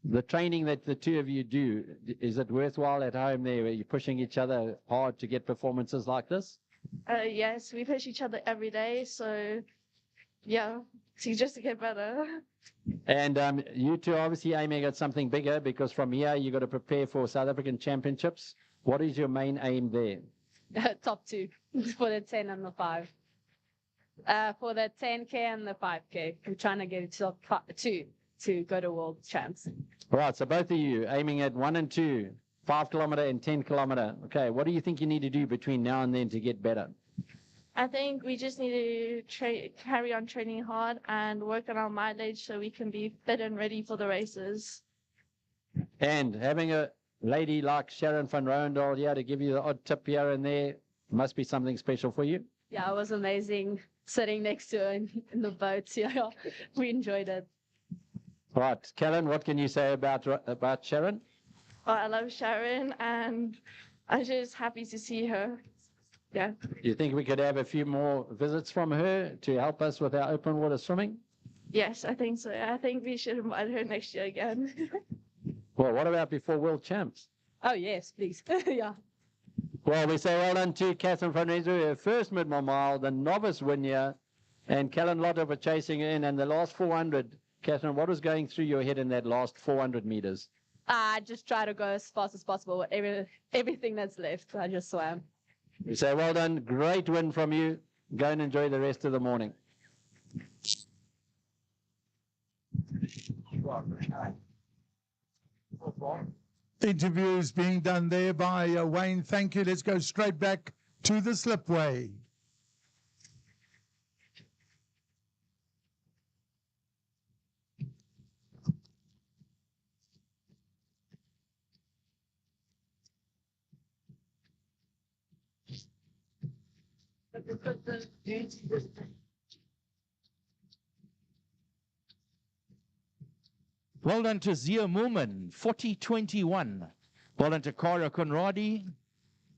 the training that the two of you do, is it worthwhile at home there where you're pushing each other hard to get performances like this? Yes, we push each other every day. So, yeah, just to get better. And you two are obviously aiming at something bigger because from here you've got to prepare for South African Championships. What is your main aim there? Top 2 for the 10 and the 5. For the 10K and the 5K, we're trying to get to top 2 to go to World Champs. All right, so both of you aiming at 1 and 2, 5 kilometer and 10 kilometer. Okay, what do you think you need to do between now and then to get better? I think we just need to carry on training hard and work on our mileage so we can be fit and ready for the races. And having a lady like Sharon van Rooyendaal here to give you the odd tip here and there must be something special for you. Yeah, it was amazing sitting next to her in the boat. Yeah, we enjoyed it. Right, Kellen, what can you say about Sharon? Oh, I love Sharon and I'm just happy to see her. Yeah. Do you think we could have a few more visits from her to help us with our open water swimming? Yes, I think so. I think we should invite her next year again. Well, what about before World Champs? Oh, yes, please. Yeah. Well, we say well done to Catherine van Renzo, her first Midmar Mile, the novice win here, and Kellen Lotter for chasing in, and the last 400. Catherine, what was going through your head in that last 400 meters? I just try to go as fast as possible with everything that's left. I just swam. We say well done, great win from you. Go and enjoy the rest of the morning. Interviews being done there by Wayne. Thank you. Let's go straight back to the slipway. Well done to Zia Moorman, 40-21. Well done to Cara Conradi,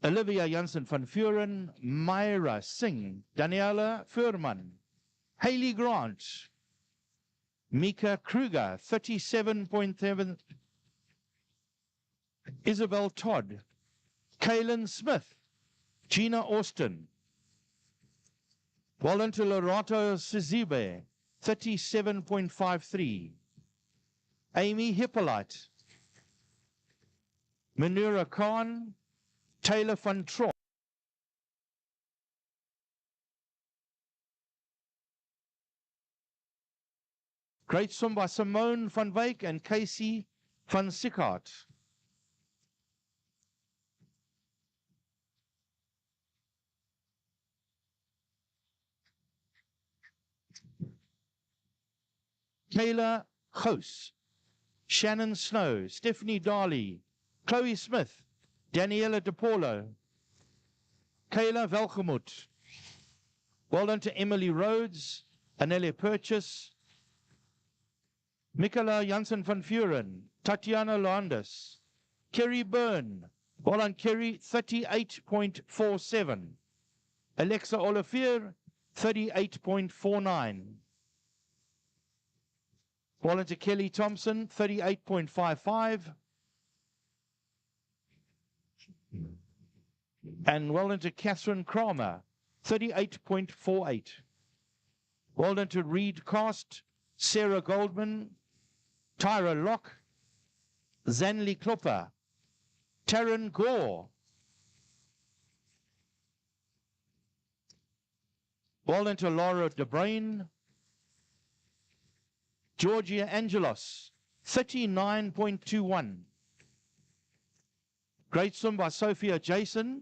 Olivia Janssen van Vuren, Myra Singh, Daniela Furman, Haley Grant, Mika Kruger, 37.7. Isabel Todd, Kaylin Smith, Gina Austin. Well done to Lorato Sizibe, 37.53. Amy Hippolyte, Manura Khan, Taylor van Trott. Great swim by Simone van Wyk and Casey van Sickart. Kayla Goos, Shannon Snow, Stephanie Darley, Chloe Smith, Daniela DePaulo, Kayla Velgemoot. Well done to Emily Rhodes, Annelle Purchase, Michaela Janssen van Vuren, Tatiana Landis, Kerry Byrne. Well done, Kerry, 38.47. Alexa Olivier, 38.49. Well done to Kelly Thompson, 38.55. And well done to Catherine Kramer, 38.48. Well done to Reed Cast, Sarah Goldman, Tyra Locke, Zanli Klopper, Taryn Gore. Well done to Laura DeBrain, Georgia Angelos, 39.21. Great swim by Sophia Jason,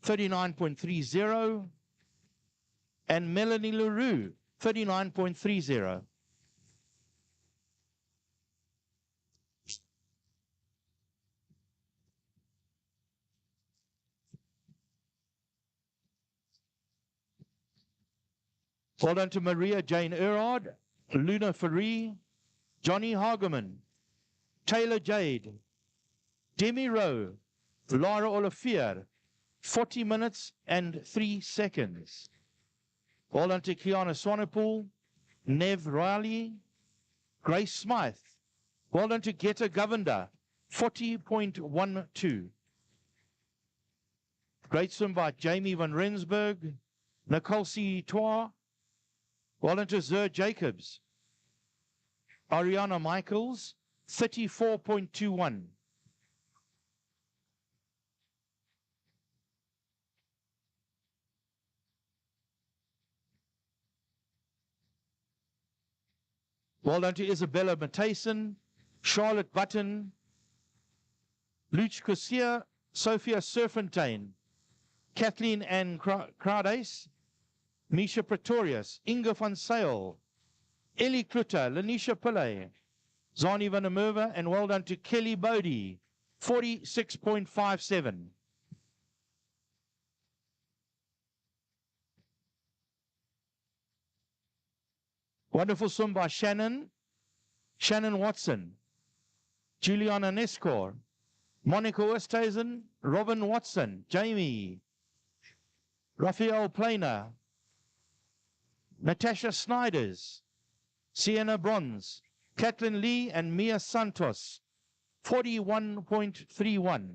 39.30. And Melanie LaRue, 39.30. Well done to Maria Jane Erard, Luna Ferree, Johnny Hageman, Taylor Jade, Demi Rowe, Laura Olivier, 40 minutes and 3 seconds. Well done to Kiana Swanepoel, Nev Riley, Grace Smythe. Well done to Geta Govender, 40.12. Great swim by Jamie van Rensburg, Nicole C. Toir. Well done to Zer Jacobs. Ariana Michaels, 34.21. Well done to Isabella Matthijssen, Charlotte Button, Luch Cossier, Sophia Serfontein, Kathleen Ann Crades, Misha Pretorius, Inga van Sale, Ellie Klutter, Lanisha Pillay, Zani van der Merwe, and well done to Kelly Bodie, 46.57. Wonderful swim by Shannon Watson, Juliana Nescor, Monica Oosthuizen, Robin Watson, Jamie, Raphael Planer, Natasha Snyders, Sienna Bronze, Kathleen Lee and Mia Santos, 41.31.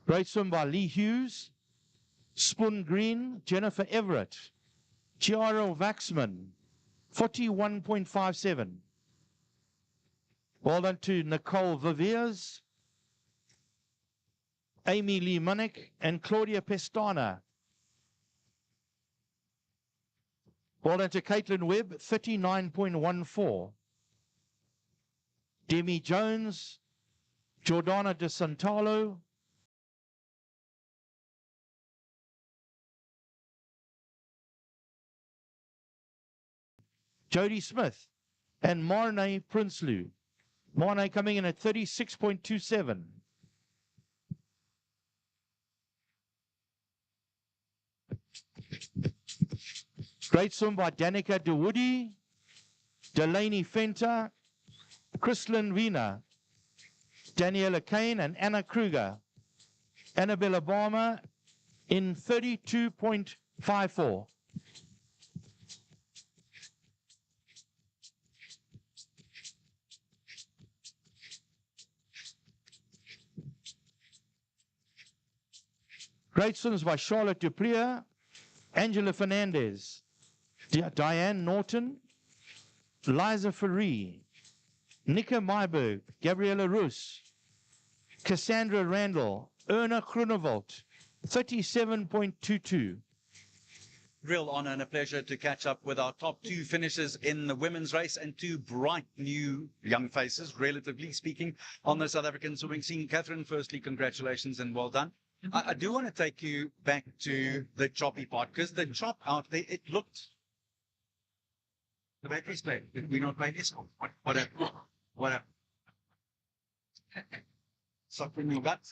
Great swim by Lee Hughes, Spoon Green, Jennifer Everett, Chiara Waxman, 41.57. Well done to Nicole Viviers, Amy Lee Munnick, and Claudia Pestana. Well done to Caitlin Webb, 39.14. Demi Jones, Jordana De Santalo, Jodie Smith, and Marne Prinsloo. Marne coming in at 36.27. Great swim by Danica DeWoody, Delaney Fenter, Chrislyn Wiener, Daniela Kane, and Anna Kruger. Annabella Barmer in 32.54. Great swims by Charlotte Duprier, Angela Fernandez, Diane Norton, Liza Faree, Nika Myberg, Gabriella Roos, Cassandra Randall, Erna Groenewald, 37.22. Real honor and a pleasure to catch up with our top two finishers in the women's race and two bright new young faces, relatively speaking, on the South African swimming scene. Catherine, firstly, congratulations and well done. I do want to take you back to the choppy part, because the chop out there, it looked... The battery's played. Did we not play this? What happened? What happened? Something in your gut?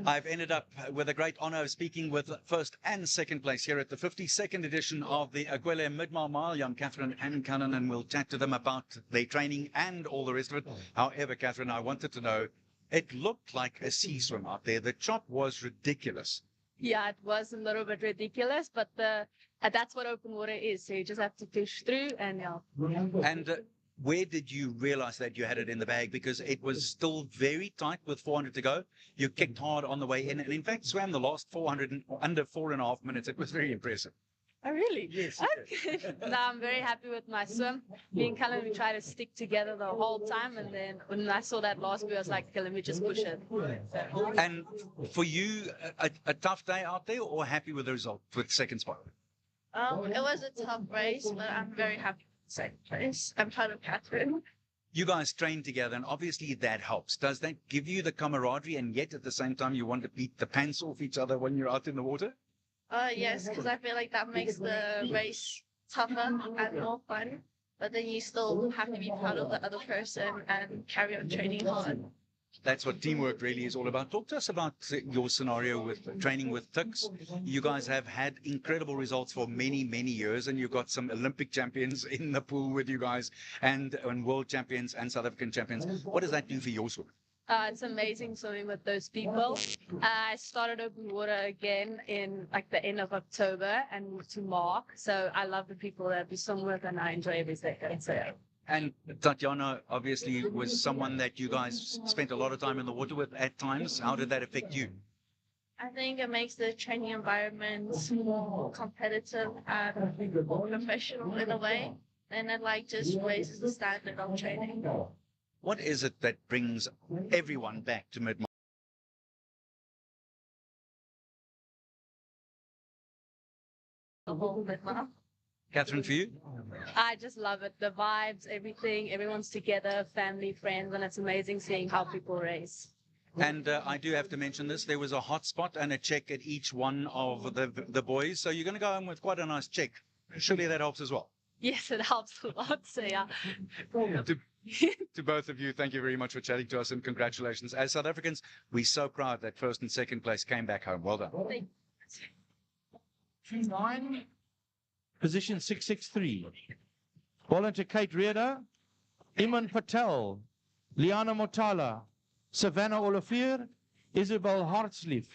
I've ended up with a great honor of speaking with first and second place here at the 52nd edition of the aQuellé Midmar Mile. Young Catherine and Cannon, and we'll chat to them about their training and all the rest of it. However, Catherine, I wanted to know, it looked like a sea swim out there. The chop was ridiculous. Yeah, it was a little bit ridiculous, but that's what open water is. So you just have to fish through and yeah. And where did you realize that you had it in the bag? Because it was still very tight with 400 to go. You kicked hard on the way in, and in fact swam the last 400 in under 4.5 minutes. It was very impressive. Oh, really? Yes. Okay. No, I'm very happy with my swim. Me and Cullen, we try to stick together the whole time. And then when I saw that last bit, I was like, okay, let me just push it. And for you, a tough day out there, or happy with the result, with second spot? It was a tough race, but I'm very happy with second place. I'm proud of Catherine. You guys train together, and obviously that helps. Does that give you the camaraderie, and yet at the same time you want to beat the pants off each other when you're out in the water? Yes, because I feel like that makes the race tougher and more fun. But then you still have to be proud of the other person and carry on training hard. That's what teamwork really is all about. Talk to us about your scenario with training with Tuks. You guys have had incredible results for many, many years, and you've got some Olympic champions in the pool with you guys, and world champions and South African champions. What does that do for your swim? It's amazing swimming with those people. I started open water again in like the end of October and moved to Mark. So I love the people that we swim with, and I enjoy every second. So. And Tatiana obviously was someone that you guys spent a lot of time in the water with at times. How did that affect you? I think it makes the training environment more competitive and more professional in a way. And it like just raises the standard of training. What is it that brings everyone back to Midmar? The whole Midmar. Catherine, for you? I just love it. The vibes, everything, everyone's together, family, friends, and it's amazing seeing how people race. And I do have to mention this. There was a hot spot and a check at each one of the boys. So you're going to go home with quite a nice check. Surely that helps as well. Yes, it helps a lot. So yeah. To both of you, thank you very much for chatting to us and congratulations. As South Africans, we're so proud that first and second place came back home. Well done. Position 663. Ball into Kate Reeder, Iman Patel, Liana Motala, Savannah Olivier, Isabel Hartslief,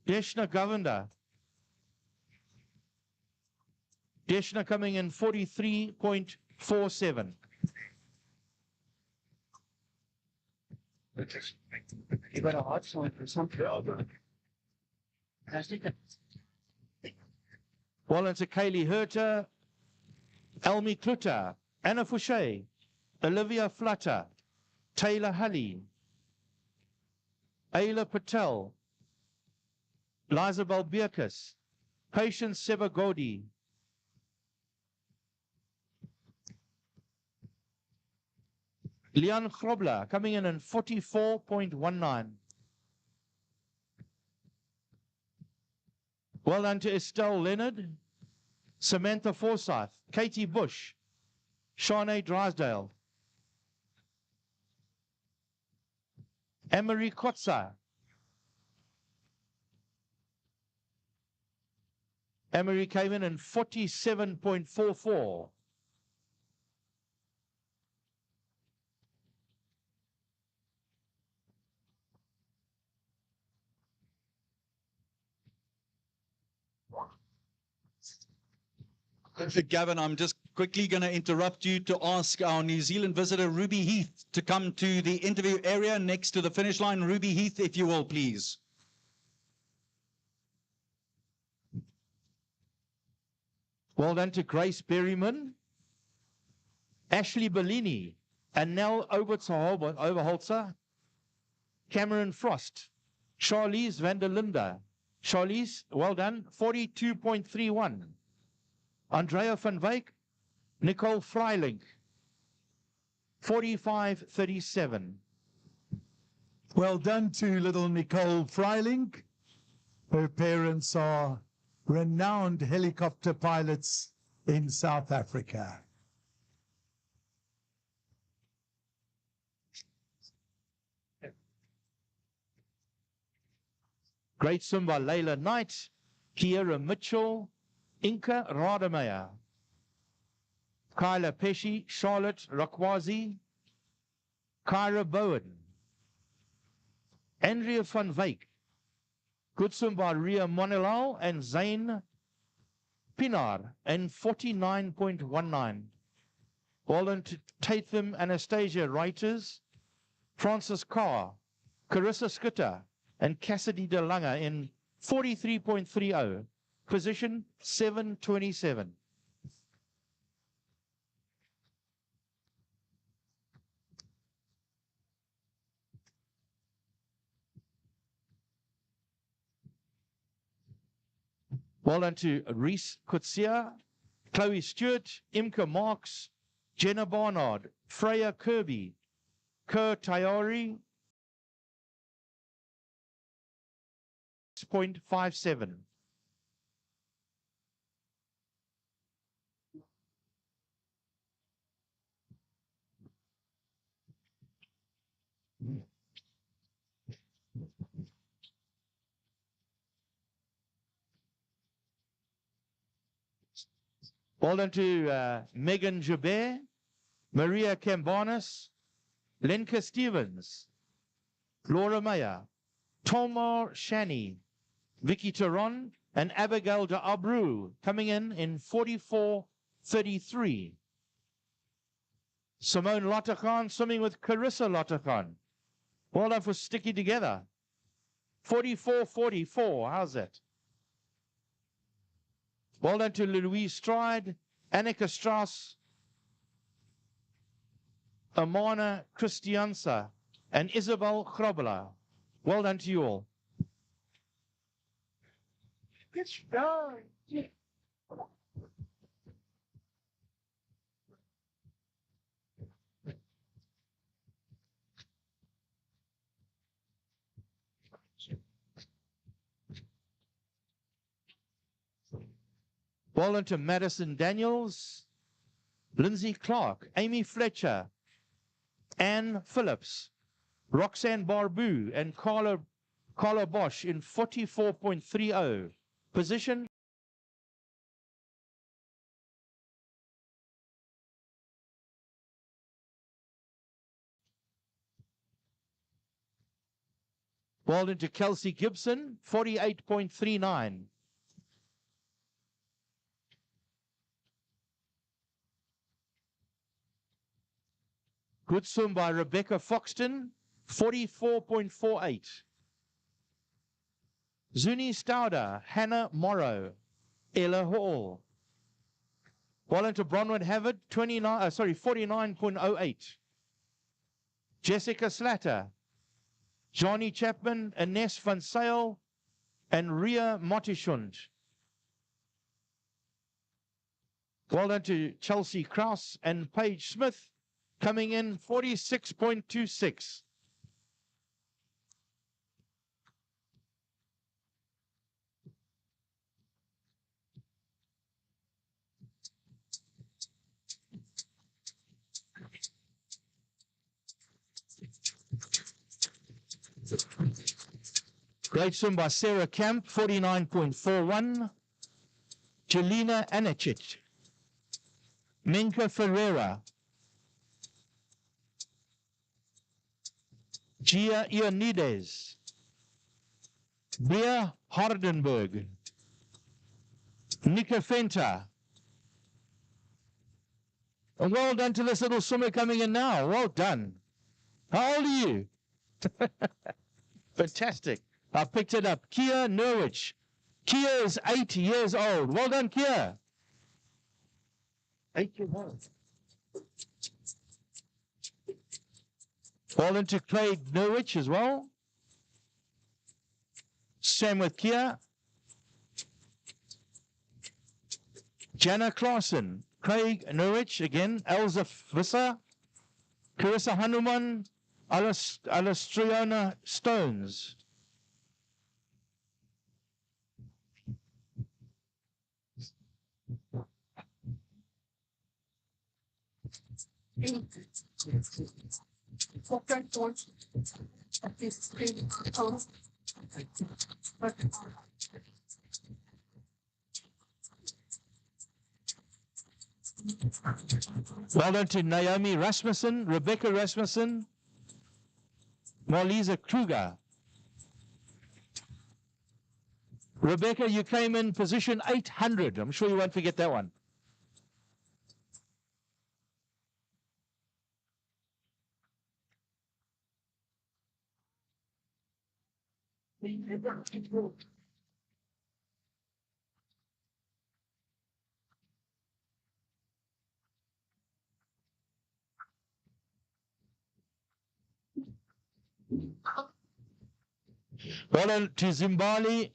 Deshna Govender. Deshna coming in 43.47. You got a hot sign for something. Well into Kaylee Herter, Elmi Klutter, Anna Fouché, Olivia Flutter, Taylor Hulley, Ayla Patel, Liza Balbierkus, Patience Sebagodi, Leon Grobler coming in 44.19. Well done to Estelle Leonard, Samantha Forsyth, Katie Bush, Shanae Drysdale, Emery Kotza, Emery came in 47.44. Gavin, I'm just quickly going to interrupt you to ask our New Zealand visitor, Ruby Heath, to come to the interview area next to the finish line. Ruby Heath, if you will, please. Well done to Grace Berryman, Ashley Bellini, and Nell Overholzer, Cameron Frost, Charlize van der Linde. Charlize, well done, 42.31. Andrea van Wyk, Nicole Freilink, 45.37. Well done to little Nicole Freilink. Her parents are renowned helicopter pilots in South Africa. Great swim by Layla Knight, Kiera Mitchell, Inka Rademeyer, Kyla Pesci, Charlotte Rakwazi, Kyra Bowen, Andrea van Wyk, good swim by Ria Monelal and Zane Pinar, and 49.19. Well done to Tatham Anastasia Reuters, Francis Carr, Carissa Skutter, and Cassidy De Lange in 43.30. Position 727. Well done to Reese Kutsia, Chloe Stewart, Imka Marks, Jenna Barnard, Freya Kirby, Kerr Tayori, 6.57. Well done to Megan Joubert, Maria Cambanis, Lenka Stevens, Laura Mayer, Tomar Shani, Vicky Taron, and Abigail de Abreu coming in 44.33. Simone Lotterkhan swimming with Carissa Lotterkhan. Well done for sticking together. 44.44. How's that? Well done to Louise Stride, Annika Strauss, Amana Christiansa, and Isabel Grobler. Well done to you all. Good job. Well done to Madison Daniels, Lindsay Clark, Amy Fletcher, Anne Phillips, Roxanne Barbu, and Carla Bosch in 44.30. Position. Well done to Kelsey Gibson, 48.39. Good swim by Rebecca Foxton, 44.48. Zuni Stauder, Hannah Morrow, Ella Hall. Well into Bronwyn Havard, 49.08. Jessica Slatter, Johnny Chapman, Ines van Sale, and Ria Motischund. Well done to Chelsea Krause and Paige Smith, coming in 46.26. Great swim by Sarah Camp, 49.41. Jelena Anicic, Minka Ferreira, Gia Ionides, Bea Hardenberg, Nika Fenta. And well done to this little swimmer coming in now. Well done. How old are you? Fantastic. I picked it up. Kia Norwich. Kia is 8 years old. Well done, Kia. 8 years old. Well done to Craig Norwich as well. Same with Kia. Jana Clausen. Craig Norwich again. Elza Visser. Carissa Hanuman. Alastriona Stones. Well done to Naomi Rasmussen, Rebecca Rasmussen, Marlisa Kruger. Rebecca, you came in position 800. I'm sure you won't forget that one. Well done to Zimbali,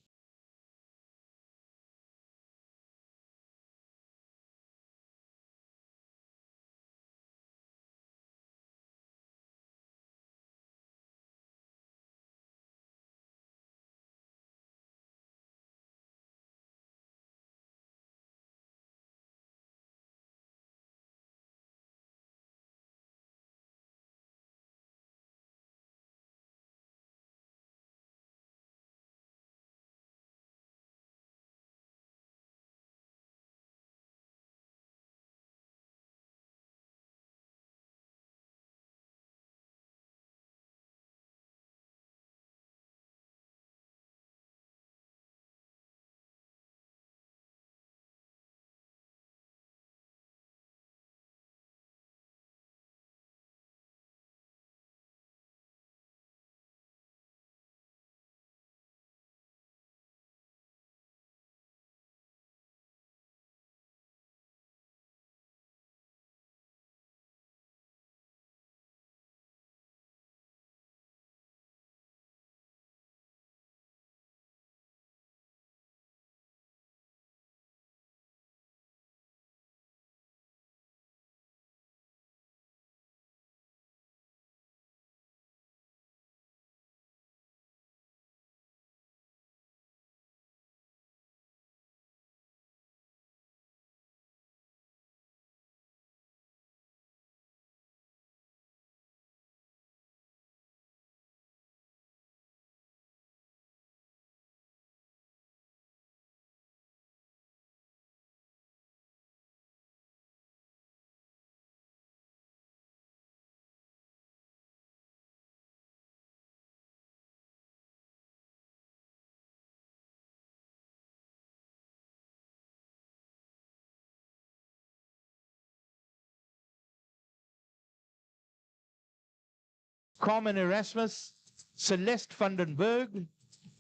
Carmen Erasmus, Celeste van den Berg,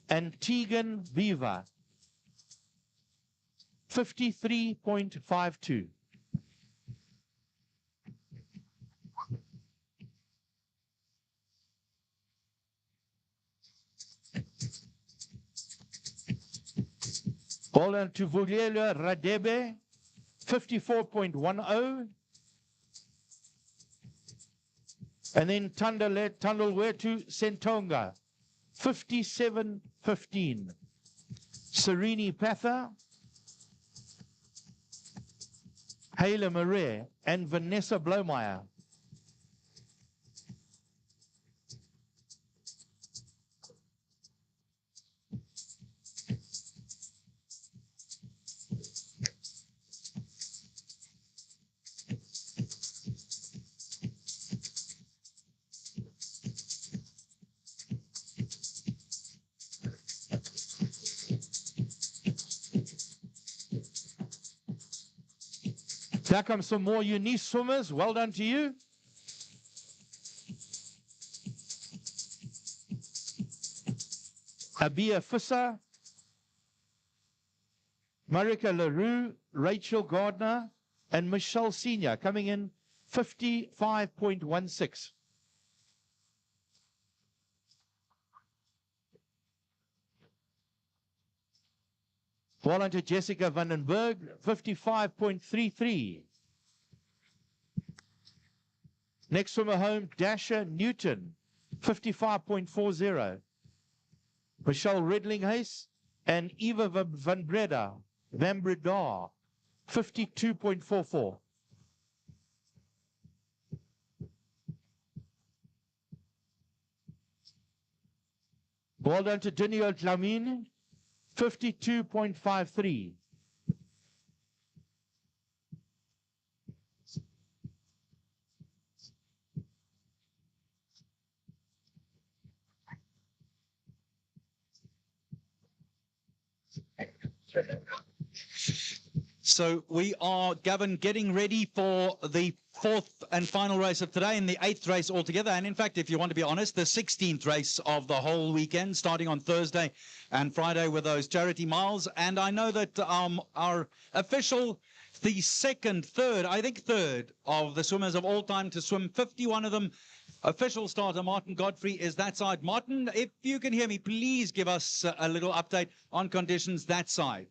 and Tegan Viva. 53.52. Well done to Vulela Radebe, 54.10. And then Tandalwetu Sentonga, 57.15. Sereni Patha, Hayla Marie, and Vanessa Blomeyer. Here comes some more Eunice swimmers. Well done to you. Abia Fissa, Marika LaRue, Rachel Gardner, and Michelle Senior coming in 55.16. Well on to Jessica Vandenberg, 55.33. Next swimmer home, Dasha Newton, 55.40. Michelle Redlinghuyse and Eva Van Breda, 52.44. Well done to Daniel Tlamini, 52.53. So we are, Gavin, getting ready for the fourth and final race of today and the eighth race altogether. And in fact, if you want to be honest, the 16th race of the whole weekend, starting on Thursday and Friday with those charity miles. And I know that our official, the third of the swimmers of all time to swim 51 of them, official starter Martin Godfrey is that side. Martin, if you can hear me, please give us a little update on conditions that side.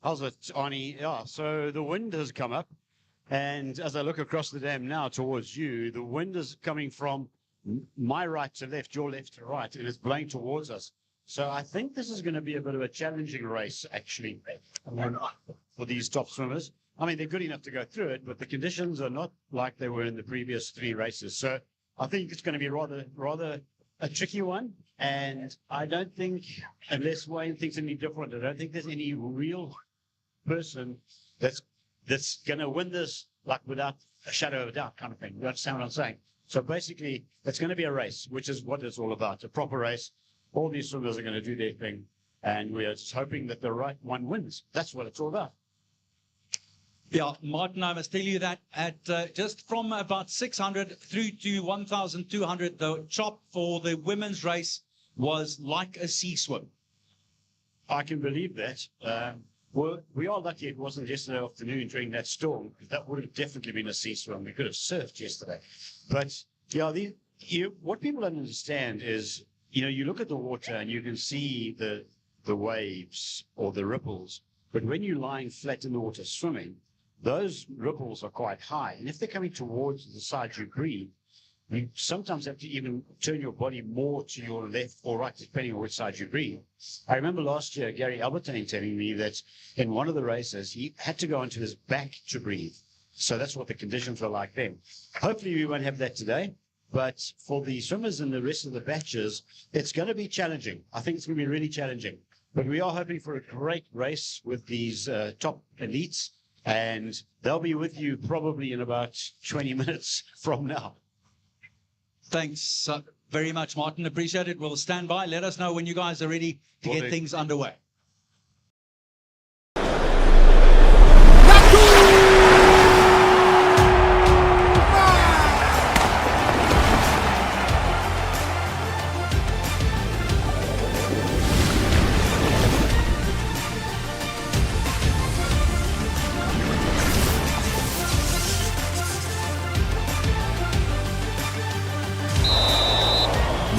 How's it, Arnie? Yeah, so the wind has come up, and as I look across the dam now towards you, the wind is coming from my right to left, your left to right, and it's blowing towards us. So I think this is going to be a bit of a challenging race, actually, for these top swimmers. I mean, they're good enough to go through it, but the conditions are not like they were in the previous three races. So I think it's going to be rather a tricky one. And I don't think, unless Wayne thinks any different, I don't think there's any real person that's going to win this like without a shadow of a doubt kind of thing. You understand what I'm saying? So basically, it's going to be a race, which is what it's all about, a proper race. All these swimmers are going to do their thing, and we are just hoping that the right one wins. That's what it's all about. Yeah, Martin, I must tell you that at just from about 600 through to 1,200, the chop for the women's race was like a sea swim. I can believe that. Well, we are lucky it wasn't yesterday afternoon during that storm, because that would have definitely been a sea swim. We could have surfed yesterday. But yeah, what people don't understand is, you look at the water and you can see the waves or the ripples, but when you're lying flat in the water swimming, those ripples are quite high. And if they're coming towards the side you breathe, you sometimes have to even turn your body more to your left or right, depending on which side you breathe. I remember last year, Gary Albertine telling me that in one of the races, he had to go onto his back to breathe. So that's what the conditions were like then. Hopefully we won't have that today. But for the swimmers and the rest of the batches, it's going to be challenging. I think it's going to be really challenging. But we are hoping for a great race with these top elites. And they'll be with you probably in about 20 minutes from now. Thanks very much, Martin. Appreciate it. We'll stand by. Let us know when you guys are ready to get things underway.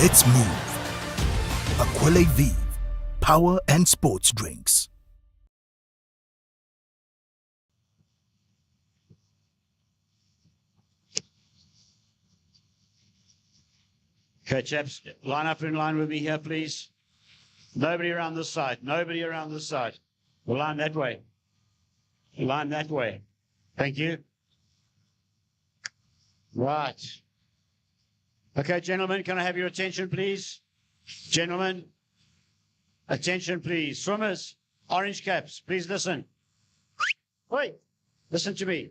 Let's move. aQuellé Vive, power and sports drinks. Okay, chaps, line up in line with me here, please. Nobody around this side. Nobody around this side. We'll line that way. Line that way. Thank you. Right. Okay, gentlemen, can I have your attention, please? Gentlemen, attention, please. Swimmers, orange caps, please listen. Wait, listen to me.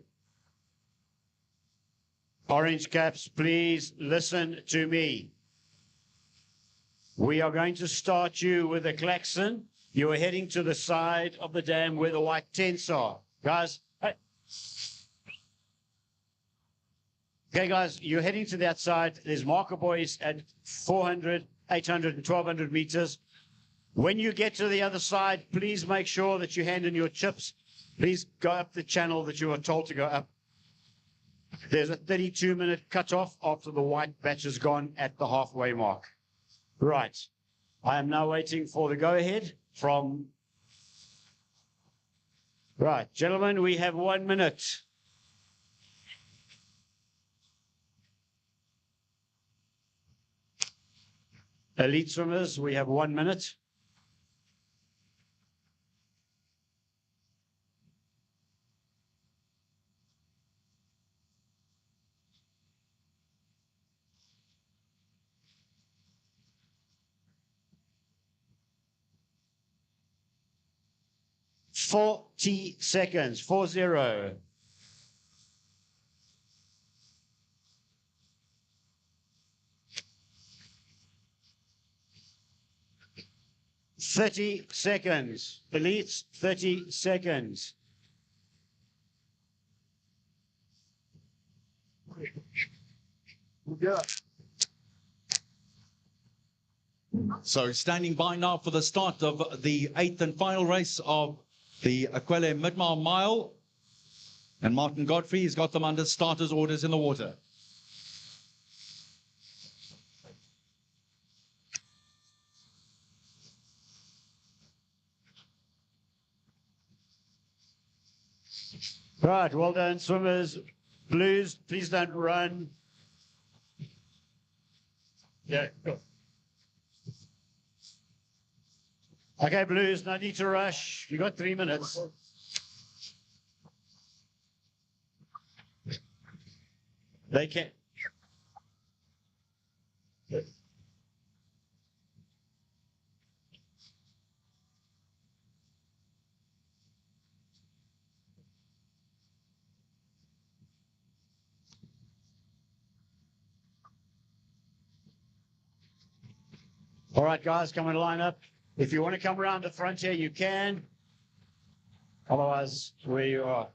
Orange caps, please listen to me. We are going to start you with a klaxon. You are heading to the side of the dam where the white tents are. Guys, hey. Okay, guys, you're heading to that side. There's marker buoys at 400, 800, and 1200 meters. When you get to the other side, please make sure that you hand in your chips. Please go up the channel that you are told to go up. There's a 32-minute cutoff after the white batch is gone at the halfway mark. Right. I am now waiting for the go-ahead from... Right, gentlemen, we have 1 minute. Elite swimmers, we have 1 minute. Forty seconds, 40. 30 seconds. Elites, 30 seconds. Yeah. So standing by now for the start of the 8th and final race of the aQuellé Midmar Mile. And Martin Godfrey has got them under starters orders in the water. Right, well done, swimmers. Blues, please don't run. Yeah, go. Okay, Blues, no need to rush. You got 3 minutes. They can. All right, guys, come and line up. If you want to come around the front here, you can. Otherwise, where you are.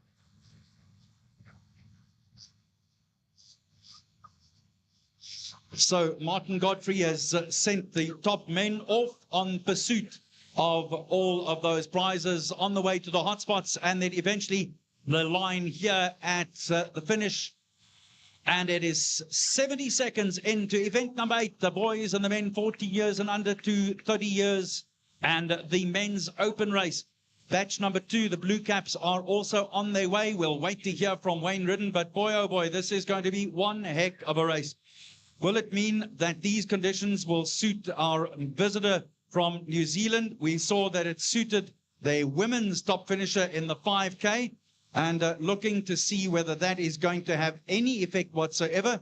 So Martin Godfrey has sent the top men off on pursuit of all of those prizes on the way to the hotspots, and then eventually the line here at the finish. And it is 70 seconds into event number 8, the boys and the men 40 years and under to 30 years, and the men's open race. Batch number 2, the Blue Caps are also on their way. We'll wait to hear from Wayne Ridden, but boy, oh boy, this is going to be one heck of a race. Will it mean that these conditions will suit our visitor from New Zealand? We saw that it suited the women's top finisher in the 5K. And looking to see whether that is going to have any effect whatsoever,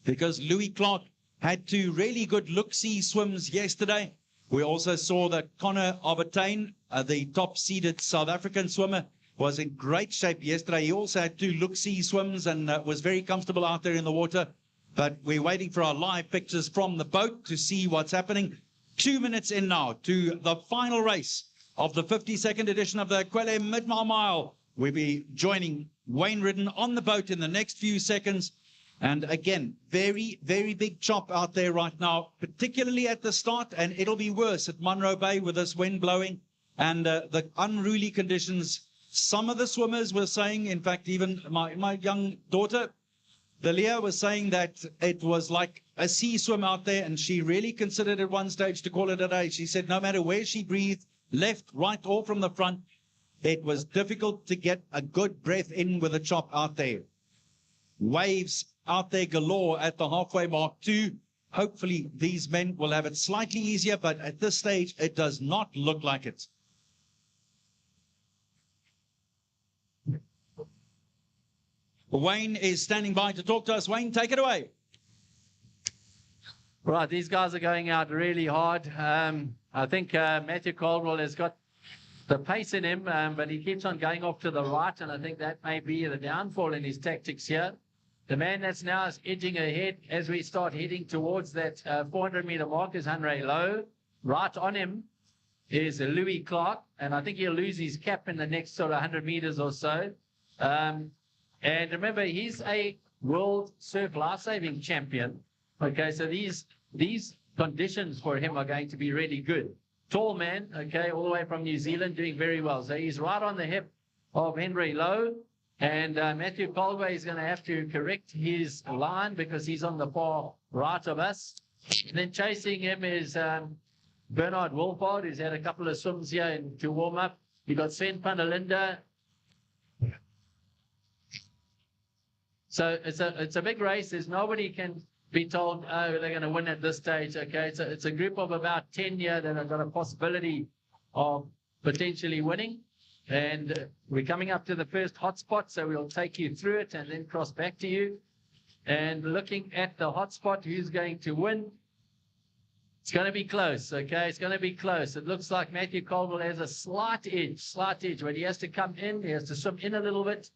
because Louis Clark had 2 really good look-see swims yesterday. We also saw that Connor Albertine, the top-seeded South African swimmer, was in great shape yesterday. He also had 2 look-see swims and was very comfortable out there in the water. But we're waiting for our live pictures from the boat to see what's happening. 2 minutes in now to the final race of the 52nd edition of the aQuellé Midmar Mile. We'll be joining Wayne Ridden on the boat in the next few seconds. And again, very, very big chop out there right now, particularly at the start. And it'll be worse at Monroe Bay with this wind blowing and the unruly conditions. Some of the swimmers were saying, in fact, even my young daughter, Delia, was saying that it was like a sea swim out there, and she really considered at one stage to call it a day. She said no matter where she breathed, left, right, or from the front, it was difficult to get a good breath in with a chop out there. Waves out there galore at the halfway mark too. Hopefully these men will have it slightly easier, but at this stage, it does not look like it. Wayne is standing by to talk to us. Wayne, take it away. Right, these guys are going out really hard. I think Matthew Caldwell has got the pace in him, but he keeps on going off to the right, and I think that may be the downfall in his tactics here. The man that's now is edging ahead as we start heading towards that 400-meter mark is Henry Lowe. Right on him is Louis Clark, and I think he'll lose his cap in the next sort of 100 meters or so. And remember, he's a world surf life-saving champion. Okay, so these conditions for him are going to be really good. Tall man, okay, all the way from New Zealand, doing very well. So he's right on the hip of Henry Lowe. And Matthew Caldwell is going to have to correct his line because he's on the far right of us. And then chasing him is Bernard Wolford, who's had a couple of swims here to warm up. You've got Sven Pandelinda. So it's a big race. There's nobody can be told, oh, they're going to win at this stage. Okay, so it's a group of about 10 here that have got a possibility of potentially winning. And we're coming up to the first hotspot, so we'll take you through it and then cross back to you. And looking at the hotspot, who's going to win? It's going to be close, okay? It's going to be close. It looks like Matthew Caldwell has a slight edge, but he has to come in. He has to swim in a little bit.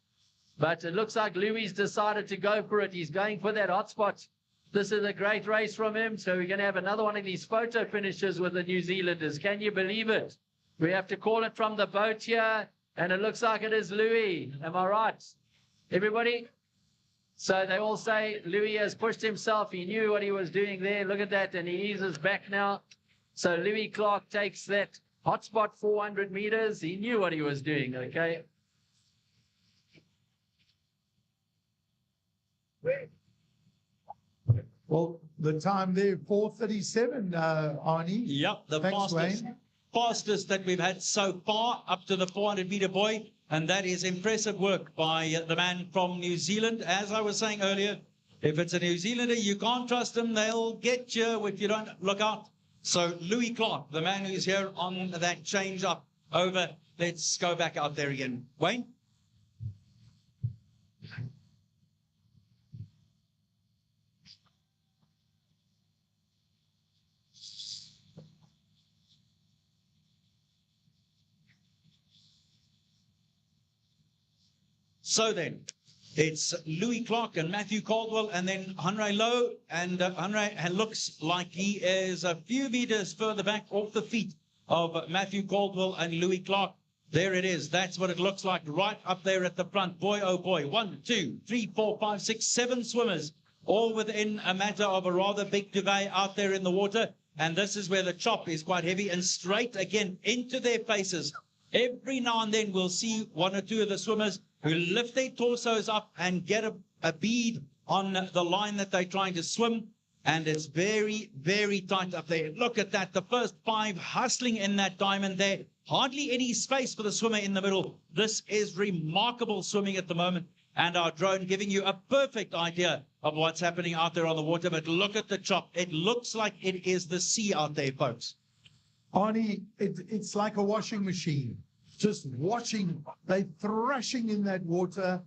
But it looks like Louis decided to go for it. He's going for that hotspot. This is a great race from him. So we're going to have another one of these photo finishes with the New Zealanders. Can you believe it? We have to call it from the boat here, and it looks like it is Louis. Am I right, everybody? So they all say Louis has pushed himself. He knew what he was doing there. Look at that, and he eases back now. So Louis Clark takes that hotspot 400 meters. He knew what he was doing, okay? Well, the time there, 4:37, Arnie. Yep, the Thanks, fastest that we've had so far up to the 400-meter buoy, and that is impressive work by the man from New Zealand. As I was saying earlier, if it's a New Zealander, you can't trust them. They'll get you if you don't look out. So Louis Clark, the man who's here on that change up over. Let's go back out there again. Wayne? So then, it's Louis Clark and Matthew Caldwell, and then Henry Lowe. And Henry looks like he is a few meters further back off the feet of Matthew Caldwell and Louis Clark. There it is. That's what it looks like right up there at the front. Boy, oh boy. 1, 2, 3, 4, 5, 6, 7 swimmers, all within a matter of a rather big duvet out there in the water. And this is where the chop is quite heavy and straight again into their faces. Every now and then we'll see 1 or 2 of the swimmers who lift their torsos up and get a bead on the line that they're trying to swim. And it's very, very tight up there. Look at that. The first 5 hustling in that diamond there. Hardly any space for the swimmer in the middle. This is remarkable swimming at the moment. And our drone giving you a perfect idea of what's happening out there on the water. But look at the chop. It looks like it is the sea out there, folks. Arnie, it's like a washing machine. Just watching, they're thrashing in that water.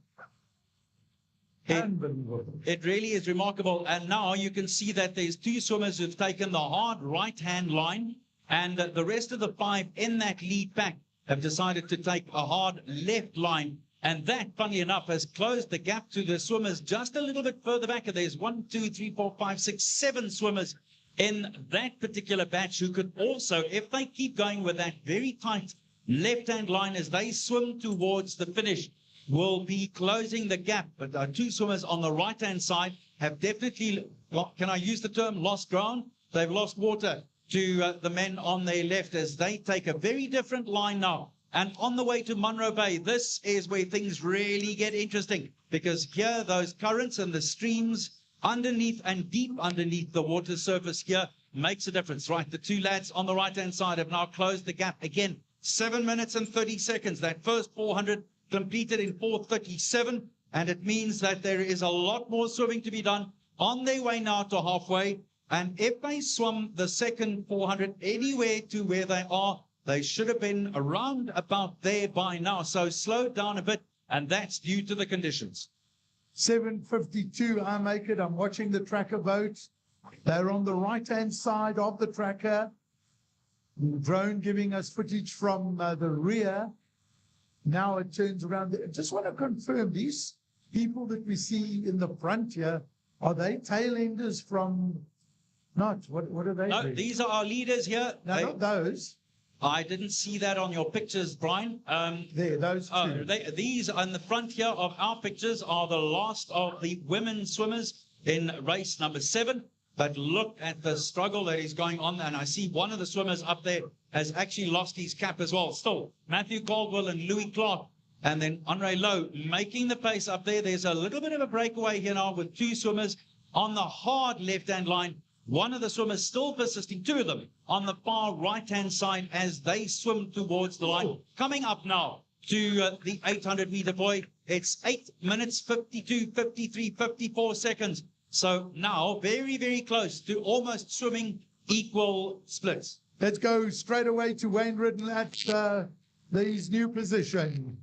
It really is remarkable. And now you can see that there's 2 swimmers who've taken the hard right-hand line, and the rest of the 5 in that lead pack have decided to take a hard left line. And that, funny enough, has closed the gap to the swimmers just a little bit further back. And there's 1, 2, 3, 4, 5, 6, 7 swimmers in that particular batch who could also, if they keep going with that very tight left-hand line as they swim towards the finish, will be closing the gap. But our 2 swimmers on the right-hand side have definitely, can I use the term, lost ground? They've lost water to the men on their left as they take a very different line now. And on the way to Monroe Bay, this is where things really get interesting, because here those currents and the streams underneath and deep underneath the water surface here makes a difference, right? The two lads on the right-hand side have now closed the gap. Again, 7 minutes and 30 seconds. That first 400 completed in 4:37, and it means that there is a lot more swimming to be done on their way now to halfway. And if they swum the second 400 anywhere to where they are, they should have been around about there by now. So slow down a bit, and that's due to the conditions. 7:52, I make it. I'm watching the tracker boat. They're on the right-hand side of the tracker. Drone giving us footage from the rear. Now it turns around. I just want to confirm, these people that we see in the front here, are they tail enders from... Not, what are they? No, doing? these are our leaders here. No, not those. I didn't see that on your pictures, Brian. There, those two. These on the front here of our pictures are the last of the women swimmers in race number 7. But look at the struggle that is going on. And I see one of the swimmers up there has actually lost his cap as well. Still, Matthew Caldwell and Louis Clark. And then Andre Lowe making the pace up there. There's a little bit of a breakaway here now with 2 swimmers on the hard left-hand line. One of the swimmers still persisting, 2 of them on the far right-hand side as they swim towards the line. Coming up now to the 800-meter buoy. It's 8 minutes, 52, 53, 54 seconds. So now very, very close to almost swimming equal splits. Let's go straight away to Wayne Ridden at his new position.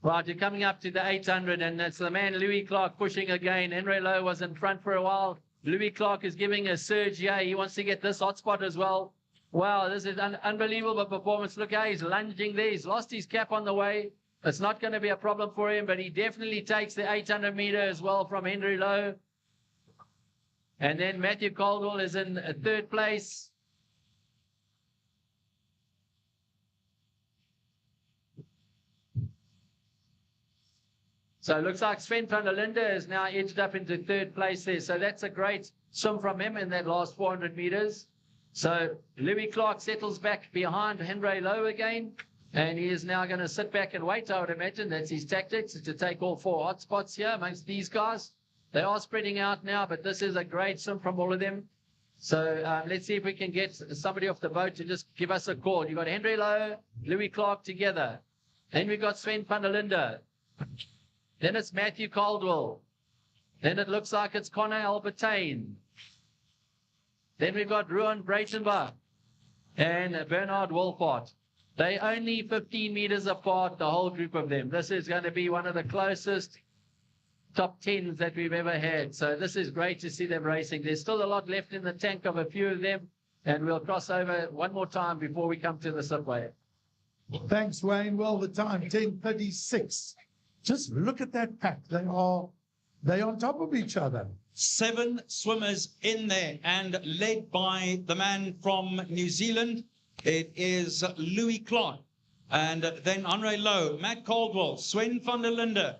Right, you're coming up to the 800, and it's the man Louis Clark pushing again. Henry Lowe was in front for a while. Louis Clark is giving a surge here. He wants to get this hot spot as well. Wow, this is an unbelievable performance. Look how he's lunging there. He's lost his cap on the way. It's not going to be a problem for him, but he definitely takes the 800 meter as well from Henry Lowe. And then Matthew Caldwell is in 3rd place. So it looks like Sven van der Linde is now edged up into 3rd place there. So that's a great swim from him in that last 400 meters. So Louis Clark settles back behind Henry Lowe again. And he is now going to sit back and wait, I would imagine. That's his tactics, to take all 4 hot spots here amongst these guys. They are spreading out now, but this is a great swim from all of them. So let's see if we can get somebody off the boat to just give us a call. You've got Henry Lowe, Louis Clark together. Then we've got Sven van der Linde. Then it's Matthew Caldwell. Then it looks like it's Connor Albertine. Then we've got Ruan Breitenbach and Bernard Wolfart. They only 15 meters apart, the whole group of them. This is going to be one of the closest top 10s that we've ever had. So this is great to see them racing. There's still a lot left in the tank of a few of them, and we'll cross over one more time before we come to the subway. Thanks, Wayne. Well, the time, 10:36. Just look at that pack. They're on top of each other. 7 swimmers in there, and led by the man from New Zealand. It is Louis Clark, and then Andre Lowe, Matt Caldwell, Sven van der Linde,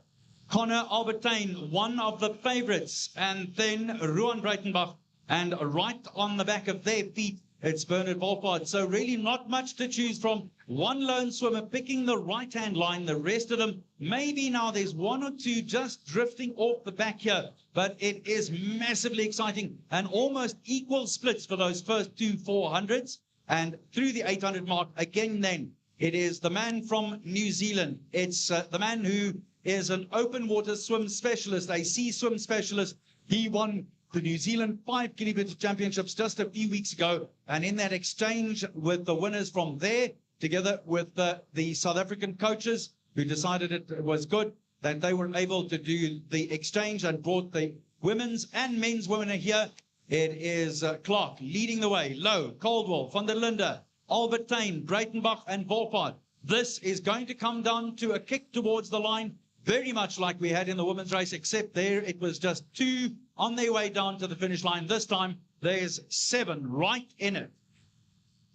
Connor Albertine, one of the favorites, and then Ruan Breitenbach, and right on the back of their feet, it's Bernard Wolfart. So really not much to choose from. One lone swimmer picking the right-hand line. The rest of them, maybe now there's 1 or 2 just drifting off the back here. But it is massively exciting, and almost equal splits for those first 2 400s. And through the 800 mark, again then, it is the man from New Zealand. It's the man who is an open water swim specialist, a sea swim specialist. He won the New Zealand 5 kilometer championships just a few weeks ago. And in that exchange with the winners from there, together with the South African coaches who decided it was good, that they were able to do the exchange and brought the women's and men's winner here. It is Clark leading the way. Lowe, Caldwell, van der Linde, Albertine, Breitenbach, and Wolfart. This is going to come down to a kick towards the line, very much like we had in the women's race, except there it was just 2 on their way down to the finish line. This time, there's 7 right in it.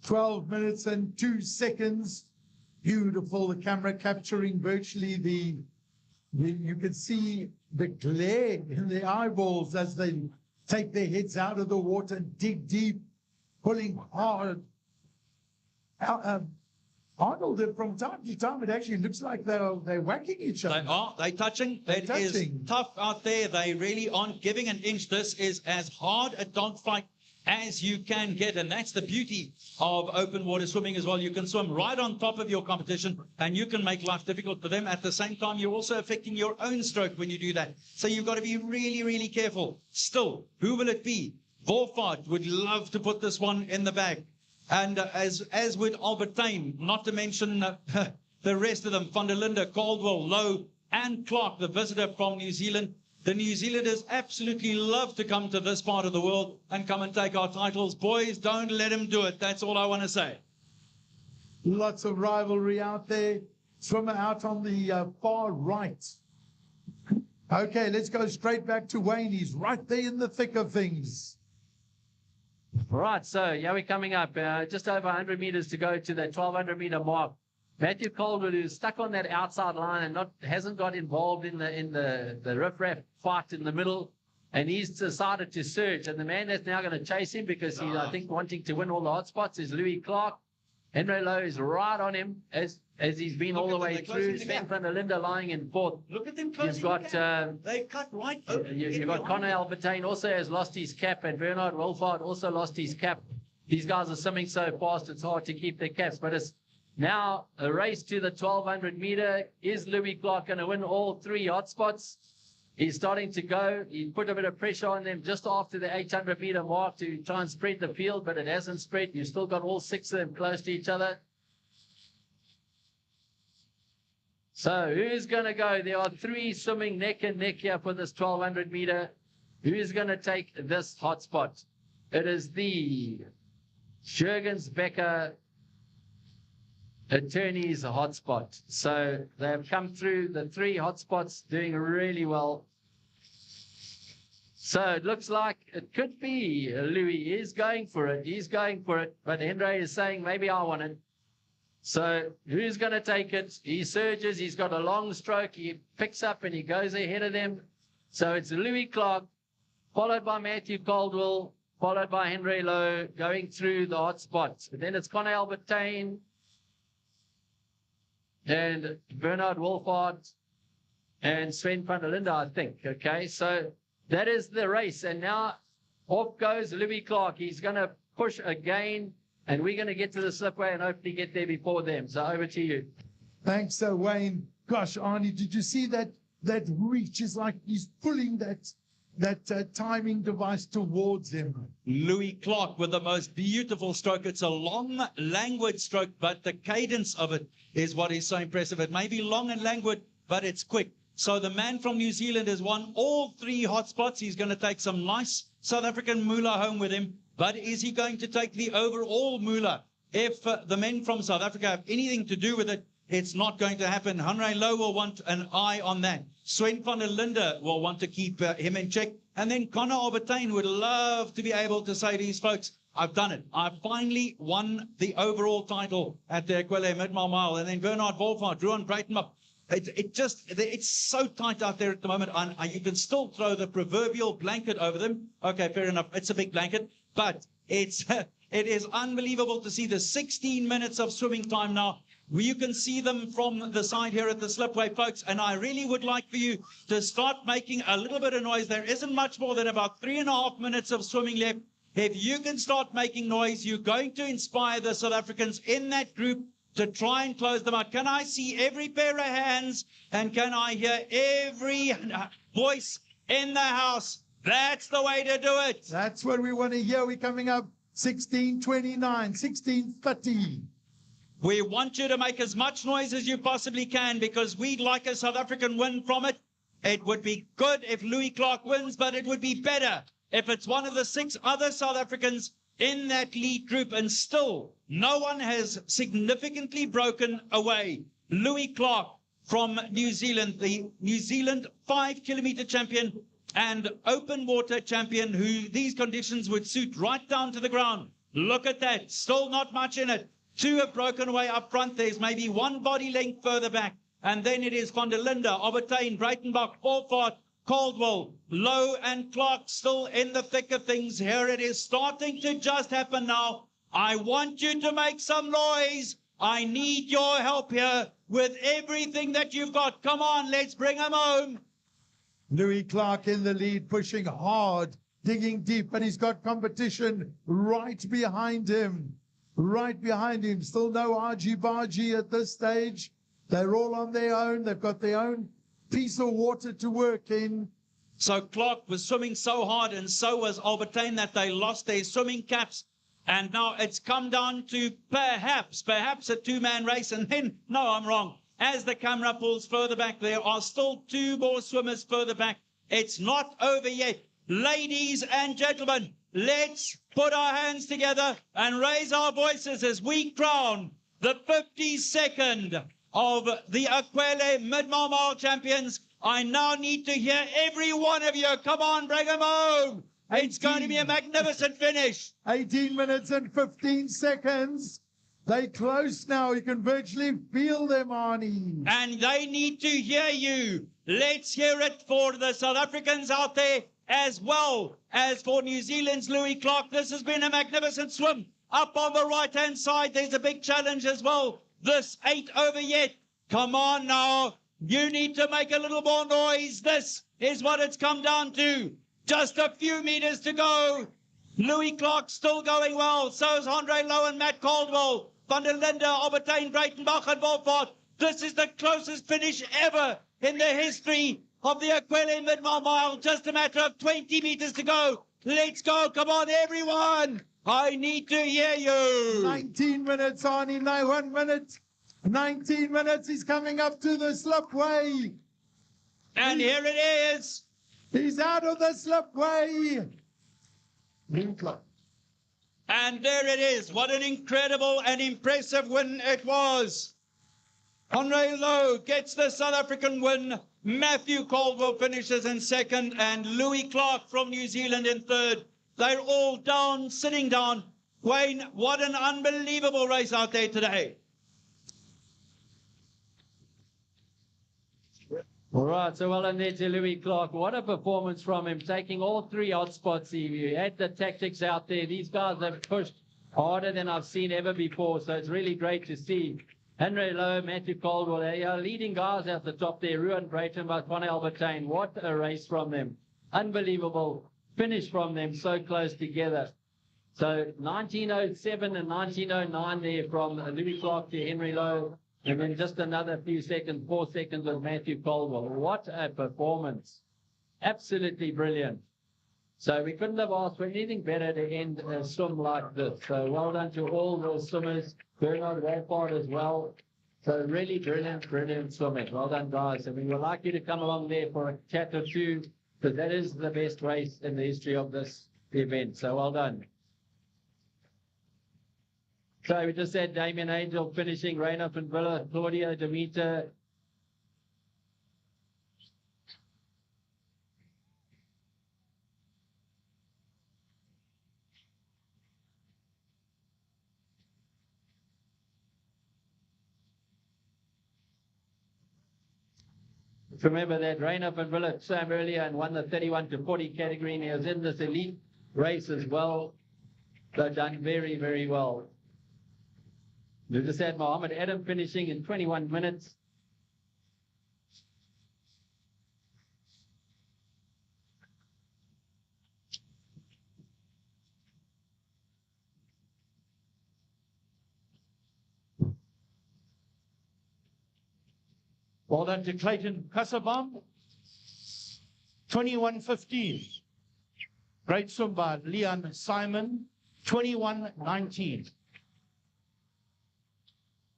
12 minutes and 2 seconds. Beautiful. The camera capturing virtually you can see the glare in the eyeballs as they take their heads out of the water and dig deep, pulling hard Arnold, from time to time, it actually looks like they're whacking each other. They're touching. It is tough out there. They really aren't giving an inch. This is as hard a dogfight as you can get, and that's the beauty of open water swimming as well. You can swim right on top of your competition, and you can make life difficult for them. At the same time, you're also affecting your own stroke when you do that. So you've got to be really, really careful. Still, who will it be? Wolfhard would love to put this one in the bag. And as would Albertine, not to mention the rest of them, Van der Linde, Caldwell, Lowe, and Clark, the visitor from New Zealand. The New Zealanders absolutely love to come to this part of the world and come and take our titles. Boys, don't let them do it. That's all I want to say. Lots of rivalry out there. Swimmer out on the far right. Okay, let's go straight back to Wayne. He's right there in the thick of things. Right, so yeah, we're coming up. Just over 100 meters to go to the 1,200 meter mark. Matthew Caldwell, who's stuck on that outside line and hasn't got involved in the riff-raff fight in the middle, and he's decided to surge. And the man that's now going to chase him, because he's, I think, wanting to win all the hot spots, is Louis Clark. Henry Lowe is right on him as he's been all the way through. Sven van der Linde lying in fourth. Look at them You've got they cut right. You've got Connor Albertine also has lost his cap, and Bernard Wolfhard also lost his cap. These guys are swimming so fast it's hard to keep their caps. But it's now a race to the 1,200 meter. Is Louis Clark going to win all three hot spots? He's starting to go. He put a bit of pressure on them just after the 800 meter mark to try and spread the field, but it hasn't spread. You've still got all six of them close to each other. So who's going to go? There are three swimming neck and neck here for this 1,200 meter. Who's going to take this hot spot? It is the Jurgens Becker attorneys hotspot. So they have come through the three hotspots doing really well. So it looks like it could be Louis. He's going for it. He's going for it. But Henry is saying, maybe I want it. So who's going to take it? He surges. He's got a long stroke. He picks up and he goes ahead of them. So it's Louis Clark, followed by Matthew Caldwell, followed by Henry Lowe, going through the hotspots. And then it's Connor Albertine and Bernard Wolfhard and Sven van der Linde, I think. Okay, so that is the race. And now off goes Louis Clark. He's going to push again, and we're going to get to the slipway and hopefully get there before them. So over to you. Thanks, Wayne. Gosh, Arnie, did you see that reach? Is like he's pulling that timing device towards him. Louis Clark with the most beautiful stroke. It's a long, languid stroke, but the cadence of it is what is so impressive. It may be long and languid, but it's quick. So the man from New Zealand has won all three hotspots. He's going to take some nice South African moolah home with him. But is he going to take the overall moolah? If the men from South Africa have anything to do with it, it's not going to happen. Henry Lowe will want an eye on that. Sven van der Linde will want to keep him in check. And then Connor Albertine would love to be able to say to these folks, I've done it. I finally won the overall title at the aQuellé Midmar Mile. And then Bernard Wolfhard, Ruan Breitenbach. It's so tight out there at the moment. And you can still throw the proverbial blanket over them. Okay, fair enough. It's a big blanket. But it is unbelievable to see the 16 minutes of swimming time now. You can see them from the side here at the slipway, folks, and I really would like for you to start making a little bit of noise. There isn't much more than about 3.5 minutes of swimming left. If you can start making noise, you're going to inspire the South Africans in that group to try and close them out. Can I see every pair of hands, and can I hear every voice in the house? That's the way to do it. That's what we want to hear. We're coming up 16:29, 16:30. We want you to make as much noise as you possibly can because we'd like a South African win from it. It would be good if Louis Clark wins, but it would be better if it's one of the 6 other South Africans in that lead group. And still, no one has significantly broken away. Louis Clark from New Zealand, the New Zealand 5-kilometer champion and open water champion, who these conditions would suit right down to the ground. Look at that. Still not much in it. 2 have broken away up front. There's maybe 1 body length further back. And then it is Van der Linde, Albertine, Breitenbach, Wolfhard, Caldwell, Lowe and Clark still in the thick of things. Here it is starting to just happen now. I want you to make some noise. I need your help here with everything that you've got. Come on, let's bring him home. Louis Clark in the lead, pushing hard, digging deep, and he's got competition right behind him. Right behind him. Still no argy-bargy at this stage. They're all on their own. They've got their own piece of water to work in. So Clark was swimming so hard, and so was Albertine, that they lost their swimming caps. And now it's come down to perhaps a two-man race. And then, no, I'm wrong. As the camera pulls further back, there are still two more swimmers further back. It's not over yet. Ladies and gentlemen, let's put our hands together and raise our voices as we crown the 52nd of the aQuellé Midmar Mile champions. I now need to hear every one of you. Come on, bring them home. It's going to be a magnificent finish. 18 minutes and 15 seconds. They close now. You can virtually feel them, Arnie. And they need to hear you. Let's hear it for the South Africans out there, as well as for New Zealand's Louis Clark. This has been a magnificent swim. Up on the right-hand side, there's a big challenge as well. This ain't over yet. Come on now. You need to make a little more noise. This is what it's come down to. Just a few meters to go. Louis Clark still going well. So is Andre Lowe and Matt Caldwell. Van der Linde, Albertine, Breitenbach and Wolfhard. This is the closest finish ever in the history of the aQuellé Midmar Mile. Just a matter of 20 meters to go. Let's go. Come on, everyone. I need to hear you. 19 minutes, Arnie. No, 1 minute. 19 minutes. He's coming up to the slipway. And here it is. He's out of the slipway. And there it is. What an incredible and impressive win it was. Andre Lowe gets the South African win. Matthew Caldwell finishes in second, and Louis Clark from New Zealand in third. They're all down, sitting down. Wayne, what an unbelievable race out there today. All right, so well done there to Louis Clark. What a performance from him, taking all three hot spots. He had the tactics out there. These guys have pushed harder than I've seen ever before, so it's really great to see. Henry Lowe, Matthew Caldwell, they are leading guys at the top there. Ruan Breitenbach, Van Albertine. What a race from them. Unbelievable finish from them, so close together. So 1907 and 1909 there from Louis Clark to Henry Lowe. And then just another few seconds, 4 seconds with Matthew Caldwell. What a performance. Absolutely brilliant. So we couldn't have asked for anything better to end a swim like this. So well done to all those swimmers. Bernard Wolfhard as well. So really brilliant, brilliant swimming. Well done, guys. And we would like you to come along there for a chat or two, because that is the best race in the history of this event. So well done. So we just had Damien Angel finishing, Reina van Villa, Claudia Demeter. Remember that Reina van Villa swam earlier and won the 31 to 40 category, and he was in this elite race as well. They've done very, very well. We just had Mohammed Adam finishing in 21 minutes. Well done to Clayton Kasabam. 21:15. Great swim by Leon Simon. 21:19.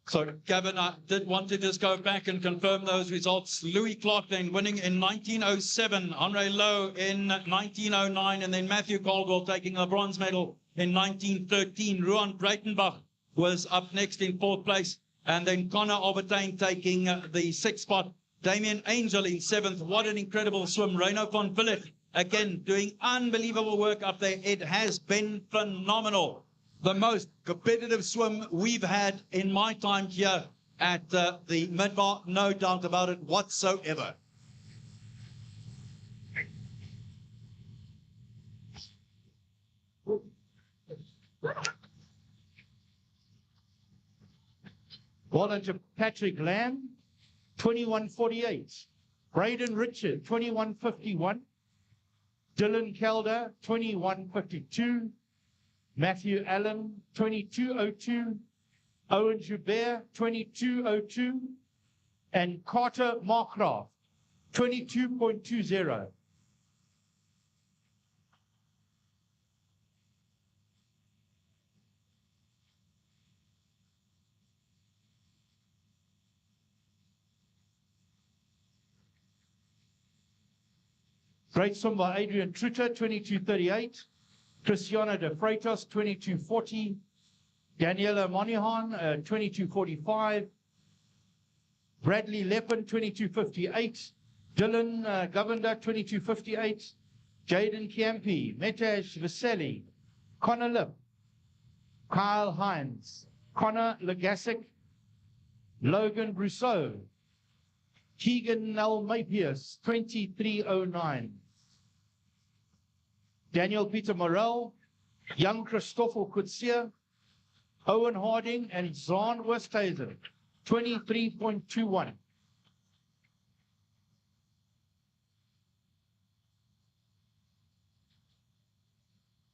So, Gavin, I did want to just go back and confirm those results. Louis Clark then winning in 1907, Andre Lowe in 1909, and then Matthew Caldwell taking a bronze medal in 1913. Ruan Breitenbach was up next in fourth place, and then Connor Albertine taking the sixth spot. Damien Angel in seventh. What an incredible swim. Reino van Villet, again, doing unbelievable work up there. It has been phenomenal. The most competitive swim we've had in my time here at the Midmar, no doubt about it whatsoever. Well done to Patrick Lamb, 21.48. Braden Richard, 21.51. Dylan Calder, 21.52. Matthew Allen, 22.02. Owen Joubert, 22.02. And Carter Markgraf, 22.20. Great swim by Adrian Trutter, 22.38. Cristiano de Freitas, 22.40. Daniela Monihan, 22.45. Bradley Leppin, 22.58. Dylan Govender, 22.58. Jaden Kiampi, Metaj Vaseli, Connor Lip, Kyle Hines, Connor Legasic, Logan Brousseau, Keegan Nalmapius, 23.09. Daniel Peter Morel, young Christoffel Kutsia, Owen Harding, and Zahn Westhuizen, 23.21.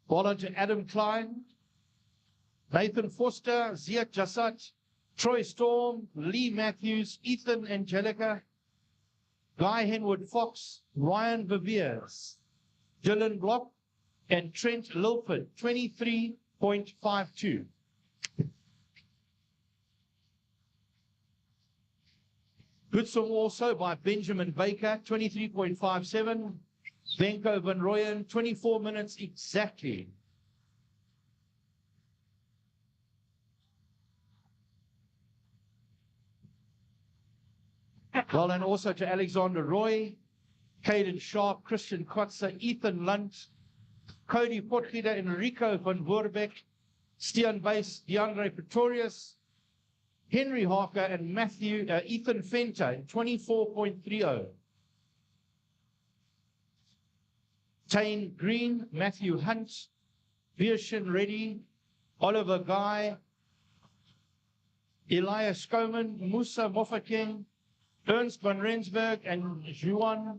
Well done to Adam Klein, Nathan Foster, Ziad Jassat, Troy Storm, Lee Matthews, Ethan Angelica, Guy Henwood Fox, Ryan Viviers, Dylan Block, and Trent Lilford, 23.52. Good swim also by Benjamin Baker, 23.57. Benko Van Rooyen, 24 minutes exactly. Well, and also to Alexander Roy, Caden Sharp, Christian Kotzer, Ethan Lunt, Cody Potgieter, Enrico van Voorbeek, Stian Base, DeAndre Pretorius, Henry Harker, and Ethan Fenter, 24.30. Tane Green, Matthew Hunt, Virshin Reddy, Oliver Guy, Elias Skoman, Musa Moffaking, Ernst van Rensburg, and Janu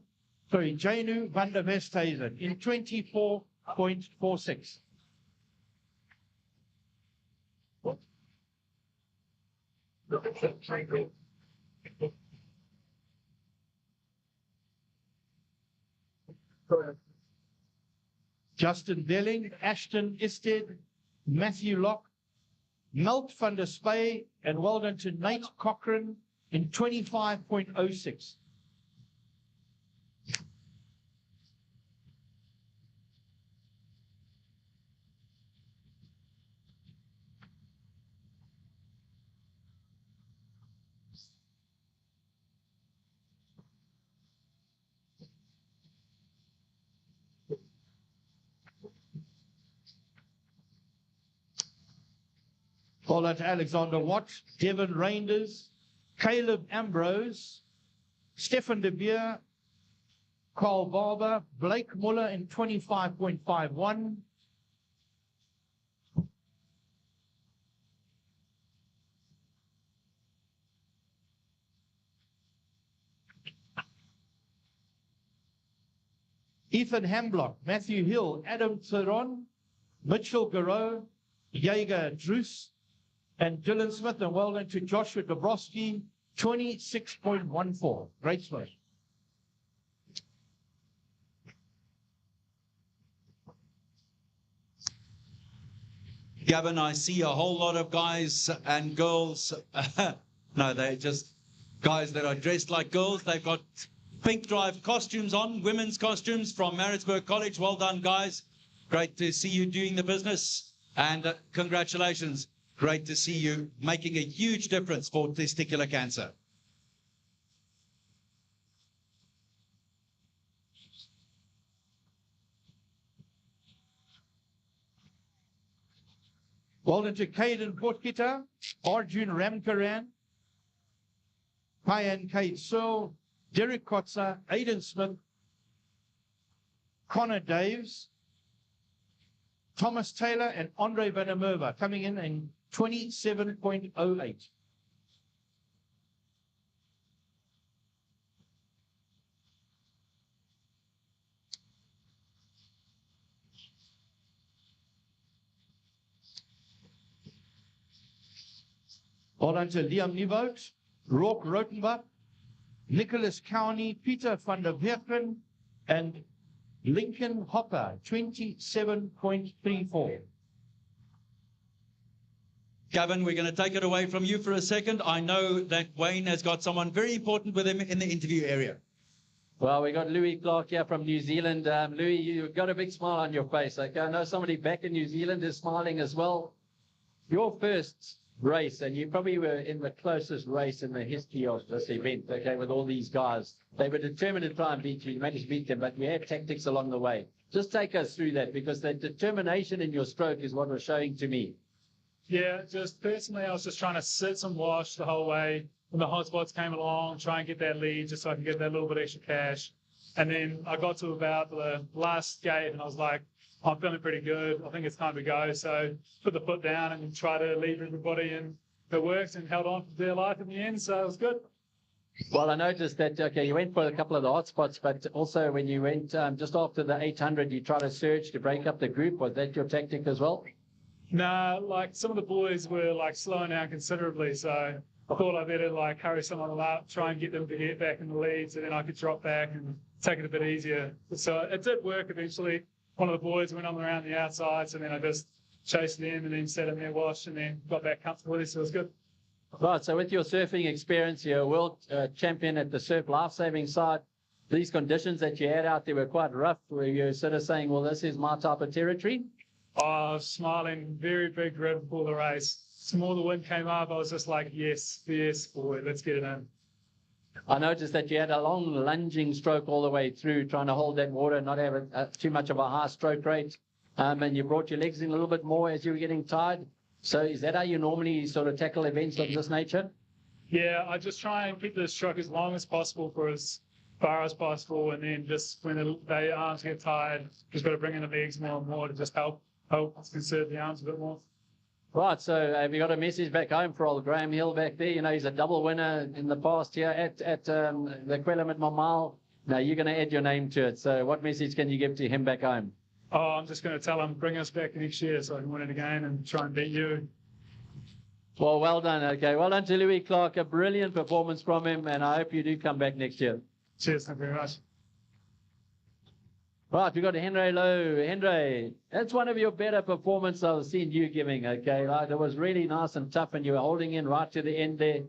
van der Westhuizen in 24.46. Justin Belling, Ashton Isted, Matthew Locke, Milt van der Spey, and well done to Nate Cochran in 25.06. Well done to Alexander Watt, Devin Reinders, Caleb Ambrose, Stefan de Beer, Carl Barber, Blake Muller in 25.51. Ethan Hamblock, Matthew Hill, Adam Theron, Mitchell Garreau, Jaeger Druce, and Dylan Smith, and well done to Joshua Dabrowski, 26.14. Great swim. Gavin, I see a whole lot of guys and girls. No, they're just guys that are dressed like girls. They've got pink drive costumes on, women's costumes from Maritzburg College. Well done, guys. Great to see you doing the business. And congratulations. Great to see you making a huge difference for testicular cancer. Well done to Caden Potgieter, Arjun Ramkaran, Payan Kate Searle, Derek Kotzer, Aidan Smith, Connor Daves, Thomas Taylor, and Andre Van der Merwe coming in 27.08. Well done to Liam Nieuwoud, Rourke Rotenbach, Nicholas Cowney, Peter van der Weerken, and Lincoln Hopper, 27.34. Gavin, we're going to take it away from you for a second. I know that Wayne has got someone very important with him in the interview area. Well, we got Louis Clark here from New Zealand. Louis, you've got a big smile on your face. Okay, I know somebody back in New Zealand is smiling as well. Your first race, and you probably were in the closest race in the history of this event, okay, with all these guys. They were determined to try and beat you. You managed to beat them, but you had tactics along the way. Just take us through that, because the determination in your stroke is what was showing to me. Yeah, just personally, I was just trying to sit and watch the whole way. When the hot spots came along, try and get that lead just so I can get that little bit extra cash. And then I got to about the last gate and I was like, I'm feeling pretty good. I think it's time to go. So put the foot down and try to lead everybody, and it worked and held on for dear life in the end. So it was good. Well, I noticed that, okay, you went for a couple of the hot spots, but also when you went just after the 800, you tried to surge to break up the group. Was that your tactic as well? Nah, like some of the boys were like slowing down considerably. So I thought I better like hurry some of them up, try and get them to get back in the lead so then I could drop back and take it a bit easier. So it did work eventually. One of the boys went on around the outsides and then I just chased them and then sat in their wash and then got back comfortably. So it was good. Right, so with your surfing experience, you're a world champion at the surf lifesaving side. These conditions that you had out there were quite rough. Were you sort of saying, well, this is my type of territory? I was smiling, very big grin before the race. The more the wind came up, I was just like, yes, boy, let's get it in. I noticed that you had a long lunging stroke all the way through, trying to hold that water, not have too much of a high stroke rate. And you brought your legs in a little bit more as you were getting tired. So is that how you normally sort of tackle events of this nature? Yeah, I just try and keep the stroke as long as possible for as far as possible. And then just when the arms get tired, just got to bring in the legs more and more to just help conserve the arms a bit more. Right, so have you got a message back home for old Graham Hill back there? You know, he's a double winner in the past here at the aQuellé Midmar Mile. Now you're going to add your name to it. So what message can you give to him back home? Oh, I'm just going to tell him, bring us back next year so I can win it again and try and beat you. Well done. Okay, well done to Louis Clark. A brilliant performance from him, and I hope you do come back next year. Cheers, thank you very much. Right, we've got Henry Lowe. Henry, that's one of your better performances I've seen you giving, okay? Like, it was really nice and tough, and you were holding in right to the end there.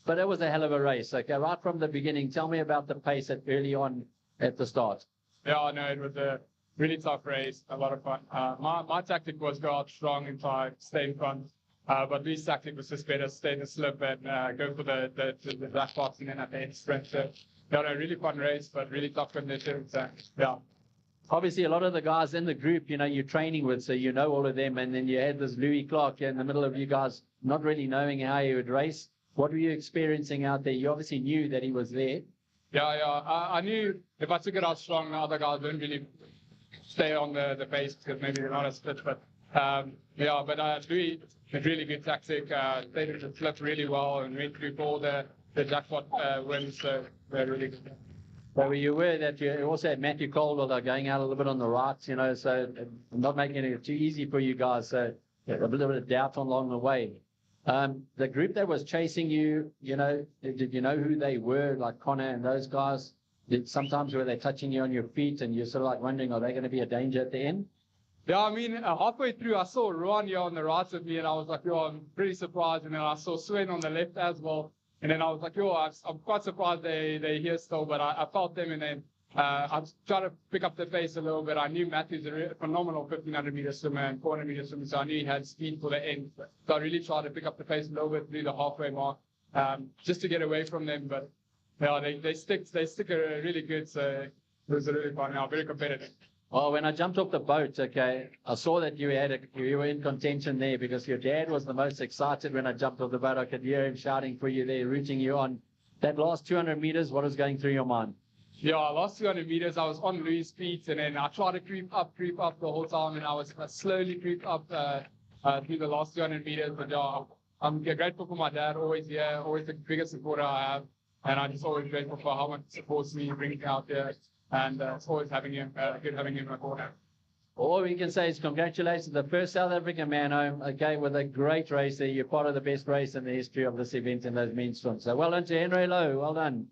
But it was a hell of a race, okay? Right from the beginning, tell me about the pace early on at the start. Yeah, no, it was a really tough race, a lot of fun. My tactic was go out strong and try to stay in front. But Louis' tactic was just better, stay in the slip and go for the black box and then at the end sprint. So, yeah, no, really fun race, but really tough conditions. Yeah. Obviously, a lot of the guys in the group, you know, you're training with, so you know all of them. And then you had this Louis Clark in the middle of you guys not really knowing how he would race. What were you experiencing out there? You obviously knew that he was there. Yeah. I knew if I took it out strong, the other guys wouldn't really stay on the pace because maybe they're not as fit. But Louis had really good tactic. Stayed in the slip really well and went through all the jackpot wins. So they're really good. So were you aware that you also had Matthew Caldwell going out a little bit on the right, you know, so not making it too easy for you guys. So a little bit of doubt along the way. The group that was chasing you, you know, did you know who they were, like Connor and those guys? Sometimes were they touching you on your feet and you're sort of like wondering, are they going to be a danger at the end? Yeah, I mean, halfway through, I saw Rowan here on the right of me and I was like, I'm pretty surprised. And then I saw Sven on the left as well. And then I was like, I'm quite surprised they're here still, but I felt them. And then I tried to pick up the pace a little bit. I knew Matthew's a phenomenal 1500 meter swimmer and 400 meter swimmer, so I knew he had speed for the end. So I really tried to pick up the pace a little bit through the halfway mark, just to get away from them. But yeah, they stick really good. So it was really fun. Yeah, very competitive. Well, when I jumped off the boat, okay, I saw that you were in contention there because your dad was the most excited when I jumped off the boat. I could hear him shouting for you there, rooting you on. That last 200 meters, what was going through your mind? Yeah, last 200 meters, I was on Louis' feet, and then I tried to creep up the whole time, and I was slowly creep up through the last 200 meters. But yeah, I'm grateful for my dad, always here, always the biggest supporter I have, and I'm just always grateful for how much he supports me, brings me out there. And it's always having him, good having him in my corner. All we can say is congratulations, the first South African man home, okay, with a great race there. You're part of the best race in the history of this event in those men's swims. So well done to Henry Lowe, well done.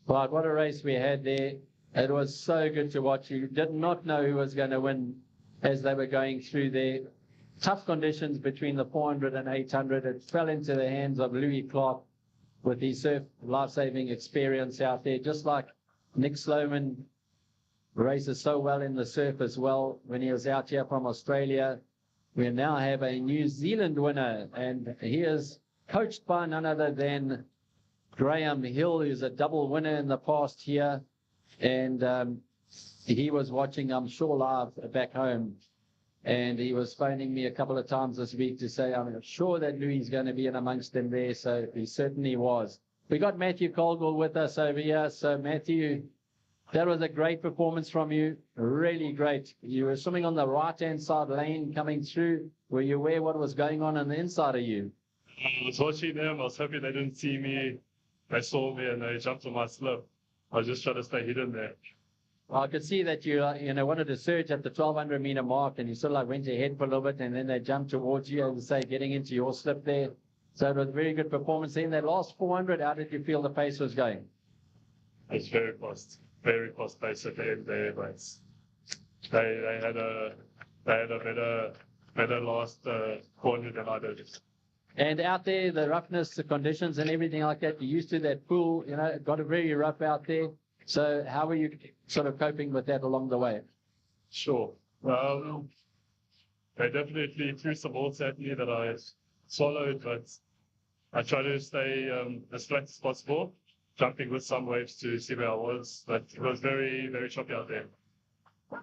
Right, what a race we had there. It was so good to watch. You did not know who was going to win as they were going through there. Tough conditions between the 400 and 800. It fell into the hands of Louis Clark with his surf life-saving experience out there, just like Nick Sloman races so well in the surf as well when he was out here from Australia. We now have a New Zealand winner, and he is coached by none other than Graham Hill, who's a double winner in the past here. And he was watching, I'm sure, live back home. And he was phoning me a couple of times this week to say, I'm sure that Louis is going to be in amongst them there. So he certainly was. We got Matthew Caldwell with us over here. So Matthew, that was a great performance from you. Really great. You were swimming on the right-hand side lane coming through. Were you aware what was going on the inside of you? I was watching them. I was hoping they didn't see me. They saw me and they jumped on my slip. I was just trying to stay hidden there. Well, I could see that you wanted to surge at the 1200 meter mark, and you sort of like went ahead for a little bit, and then they jumped towards you, as I say, getting into your slip there. So it was a very good performance. In that last 400, how did you feel the pace was going? It's very fast pace at the end there, but they had a better last 400 than I did. And out there, the roughness, the conditions, and everything like that, you're used to that pool. It got very rough out there. So how were you sort of coping with that along the way? Sure. They definitely threw some water at me that I swallowed, but I tried to stay as flat as possible, jumping with some waves to see where I was. But it was very, very choppy out there.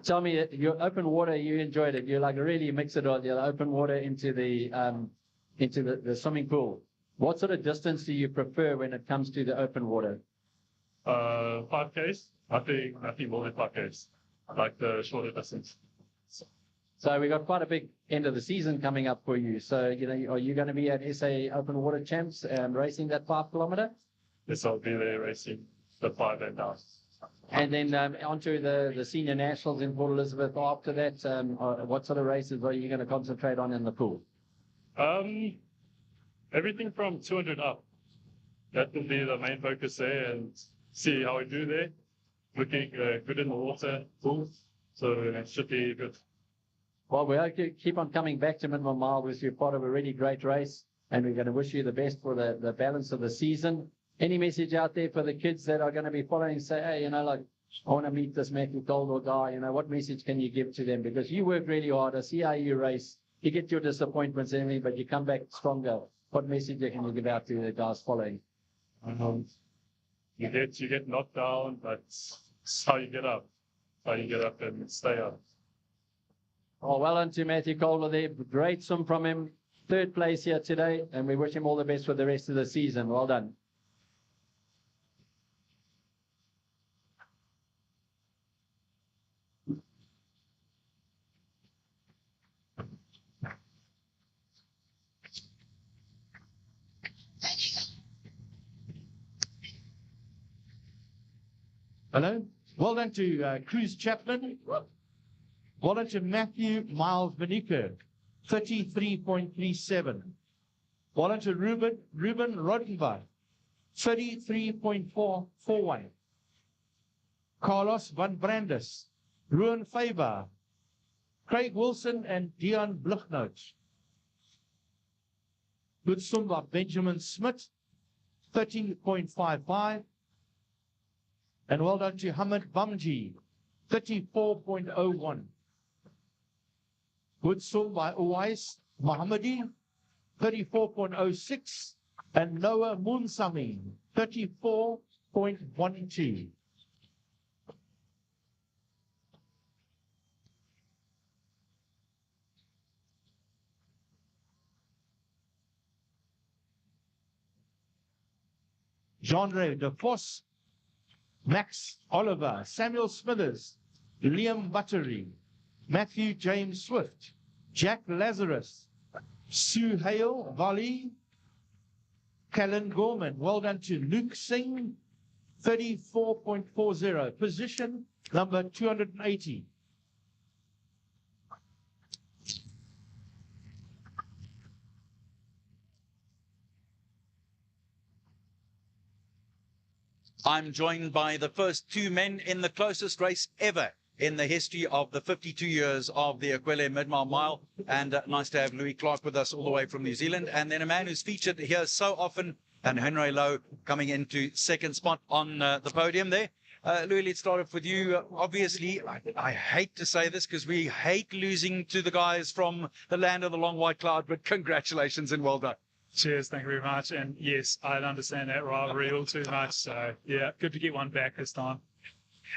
Tell me, your open water, you enjoyed it. You like really mix it all, the open water into the swimming pool. What sort of distance do you prefer when it comes to the open water? 5Ks. Nothing more than 5Ks. I like the shorter distance. So we got quite a big end of the season coming up for you. So, are you going to be at SA Open Water Champs racing that 5 kilometer? Yes, I'll be there racing the 5 and down. And then onto the senior nationals in Port Elizabeth after that. What sort of races are you going to concentrate on in the pool? Everything from 200 up. That will be the main focus there, and see how we do there. Looking good in the water pool, so it should be good. Well, we hope you keep on coming back to Midmar Mile because you're part of a really great race, and we're going to wish you the best for the balance of the season. Any message out there for the kids that are going to be following, say, hey, I want to meet this Matthew Caldwell guy, what message can you give to them? Because you work really hard, I see how you race, you get your disappointments in me, but you come back stronger. What message can you give out to the guys following? You get knocked down, but it's how you get up. How you get up and stay up. Oh, well done to Matthew Caldwell there. Great swim from him. 3rd place here today, and we wish him all the best for the rest of the season. Well done. Hello. Well done to Cruz Chaplin. Well done to Matthew Miles Vanica, 33.37. Well done to Ruben Rodenbach, 33.441. Carlos Van Brandes, Ruan Faber, Craig Wilson, and Dion Bluchnoot. Good swim by Benjamin Smith, 30.55. And well done to Hamid Bamji, 34.01. Good swim by Uwais Mohammadi, 34.06. And Noah Munsami, 34.12. Genre De Vos, Max Oliver, Samuel Smithers, Liam Buttery, Matthew James Swift, Jack Lazarus, Sue Hale, Volley, Callan Gorman. Well done to Luke Singh, 34.40, position number 280. I'm joined by the first two men in the closest race ever in the history of the 52 years of the aQuellé Midmar Mile. And nice to have Louis Clark with us all the way from New Zealand. And then a man who's featured here so often, and Henry Lowe coming into second spot on the podium there. Louis, let's start off with you. Obviously, I hate to say this because we hate losing to the guys from the land of the long white cloud, but congratulations and well done. Cheers, thank you very much. And yes, I don't understand that rivalry all too much. So yeah, good to get one back this time.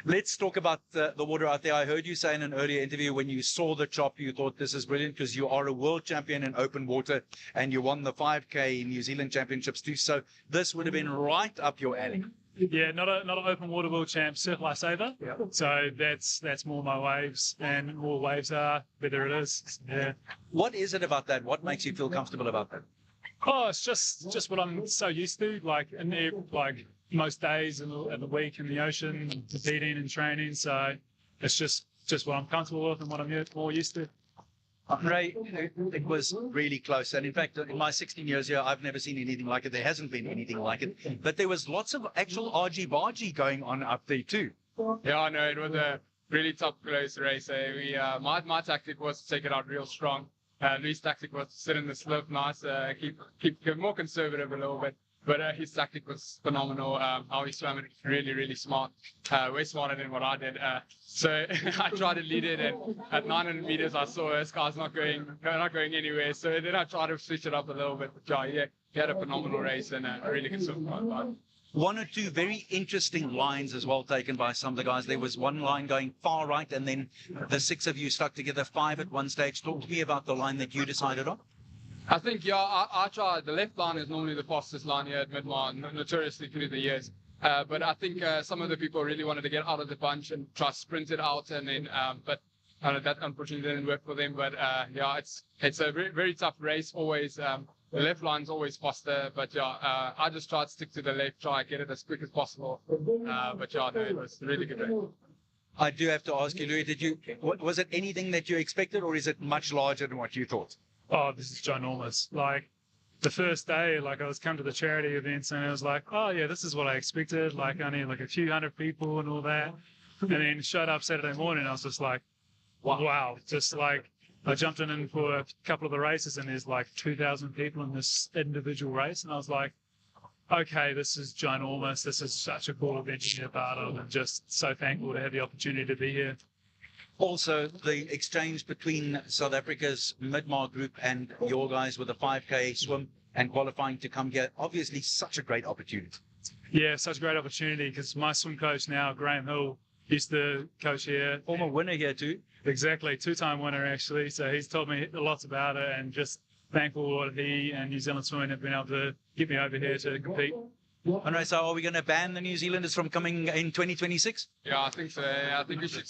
Let's talk about the water out there. I heard you say in an earlier interview when you saw the chop, you thought this is brilliant because you are a world champion in open water and you won the 5K New Zealand Championships too. So this would have been right up your alley. Yeah, not an open water world champ, surf lifesaver. Yeah. So that's more my waves, and more waves are, better it is. Yeah. What is it about that? What makes you feel comfortable about that? Oh, it's just what I'm so used to. Like in there, like most days in the week in the ocean, competing and training. So it's just what I'm comfortable with and what I'm more used to. Ray, it was really close. And in fact, in my 16 years here, I've never seen anything like it. There hasn't been anything like it. But there was lots of actual argy-bargy going on up there too. Yeah, I know. It was a really tough, close race. My tactic was to take it out real strong. Louis' tactic was to sit in the slip nice, keep more conservative a little bit. But his tactic was phenomenal. How he swam it was really, really smart. Way smarter than what I did. So I tried to lead it, and at 900 meters, I saw this guy's not going anywhere. So then I tried to switch it up a little bit. But yeah, he had a phenomenal race and a really good swim. One or two very interesting lines as well taken by some of the guys. There was one line going far right, and then the six of you stuck together, five at one stage. Talk to me about the line that you decided on. I think, yeah, I tried. The left line is normally the fastest line here at Midmar, notoriously through the years. But I think some of the people really wanted to get out of the bunch and try to sprint it out, and then, but that unfortunately didn't work for them. But yeah, it's a very, very tough race. Always, the left line's always faster. But yeah, I just tried to stick to the left, try to get it as quick as possible. But yeah, no, it was a really good race. I do have to ask you, Louis, was it anything that you expected, or is it much larger than what you thought? Oh, this is ginormous. Like the first day, like I was come to the charity events and I was like, oh yeah, this is what I expected. Like only like a few hundred people and all that. And then showed up Saturday morning and I was just like, wow. Just like I jumped in for a couple of the races and there's like 2,000 people in this individual race. And I was like, okay, this is ginormous. This is such a cool event to be a part of, and just so thankful to have the opportunity to be here. Also, the exchange between South Africa's Midmar group and your guys with a 5K swim and qualifying to come here, obviously such a great opportunity. Yeah, such a great opportunity because my swim coach now, Graham Hill, used to coach here. Former winner here too. Exactly, two-time winner actually. So he's told me lots about it, and just thankful what he and New Zealand Swimming have been able to get me over here to compete. All right, so are we going to ban the New Zealanders from coming in 2026? Yeah, I think so. I think we should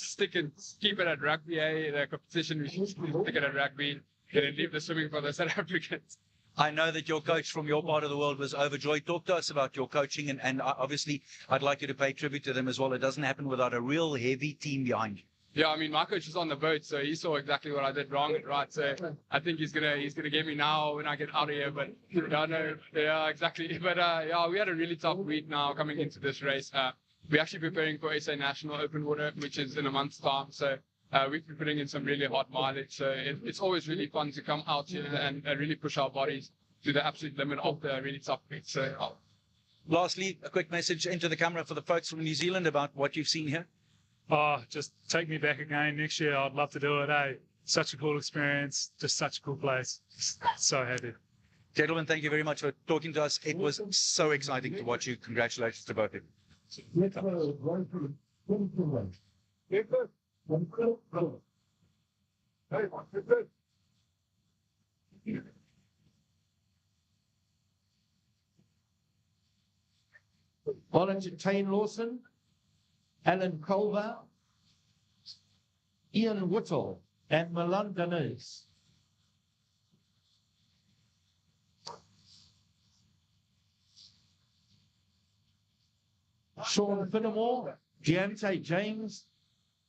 keep it at rugby. The competition, we should stick it at rugby, and then leave the swimming for the South Africans. I know that your coach from your part of the world was overjoyed. Talk to us about your coaching, and obviously I'd like you to pay tribute to them as well. It doesn't happen without a real heavy team behind you. Yeah, I mean, my coach is on the boat, so he saw exactly what I did wrong and right. So I think he's gonna get me now when I get out of here. But yeah, no, yeah, exactly. But yeah, we had a really tough week now coming into this race. We're actually preparing for SA National Open Water, which is in a month's time. So we've been putting in some really hard mileage. So it's always really fun to come out here and really push our bodies to the absolute limit of the really tough week. So. Lastly, a quick message into the camera for the folks from New Zealand about what you've seen here. Oh, just take me back again next year. I'd love to do it. Such a cool experience. Just such a cool place. So happy. Gentlemen, thank you very much for talking to us. It was so exciting to watch you. Congratulations to both of you. Volunteer Tane Lawson, Alan Culver, Ian Whittle, and Milan Daniz. Sean Finnemore, Deontay James,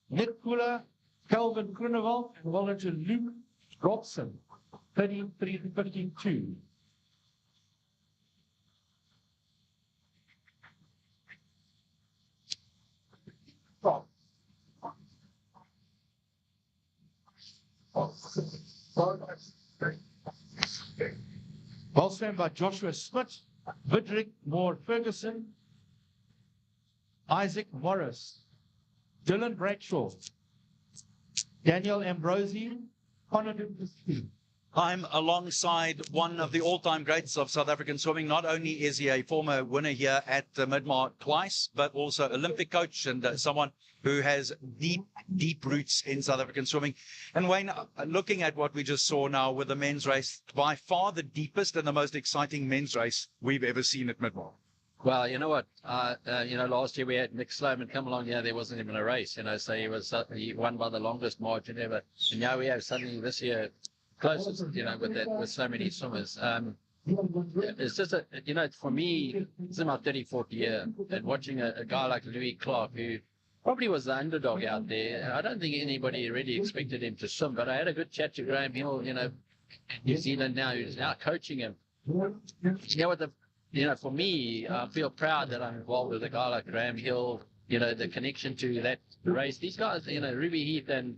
Nick Kula, Calvin Gruneval, and volunteer Luke Robson, 33-52. Well swam by Joshua Smith, Vidrick Moore Ferguson, Isaac Morris, Dylan Bradshaw, Daniel Ambrosi, Connor Duplessis. I'm alongside one of the all-time greats of South African swimming. Not only is he a former winner here at the Midmar twice, but also Olympic coach and someone who has deep roots in South African swimming. And Wayne, looking at what we just saw now with the men's race, by far the deepest and the most exciting men's race we've ever seen at Midmar. Well, you know what? Last year we had Nick Sloman come along. There wasn't even a race. So he won by the longest margin ever. And now we have suddenly this year closest. With so many swimmers. It's just for me, it's in my 34th year, and watching a guy like Louis Clark, who probably was the underdog out there. I don't think anybody really expected him to swim, but I had a good chat to Graham Hill, New Zealand now, who's now coaching him. For me, I feel proud that I'm involved with a guy like Graham Hill, the connection to that race. These guys, Ruby Heath and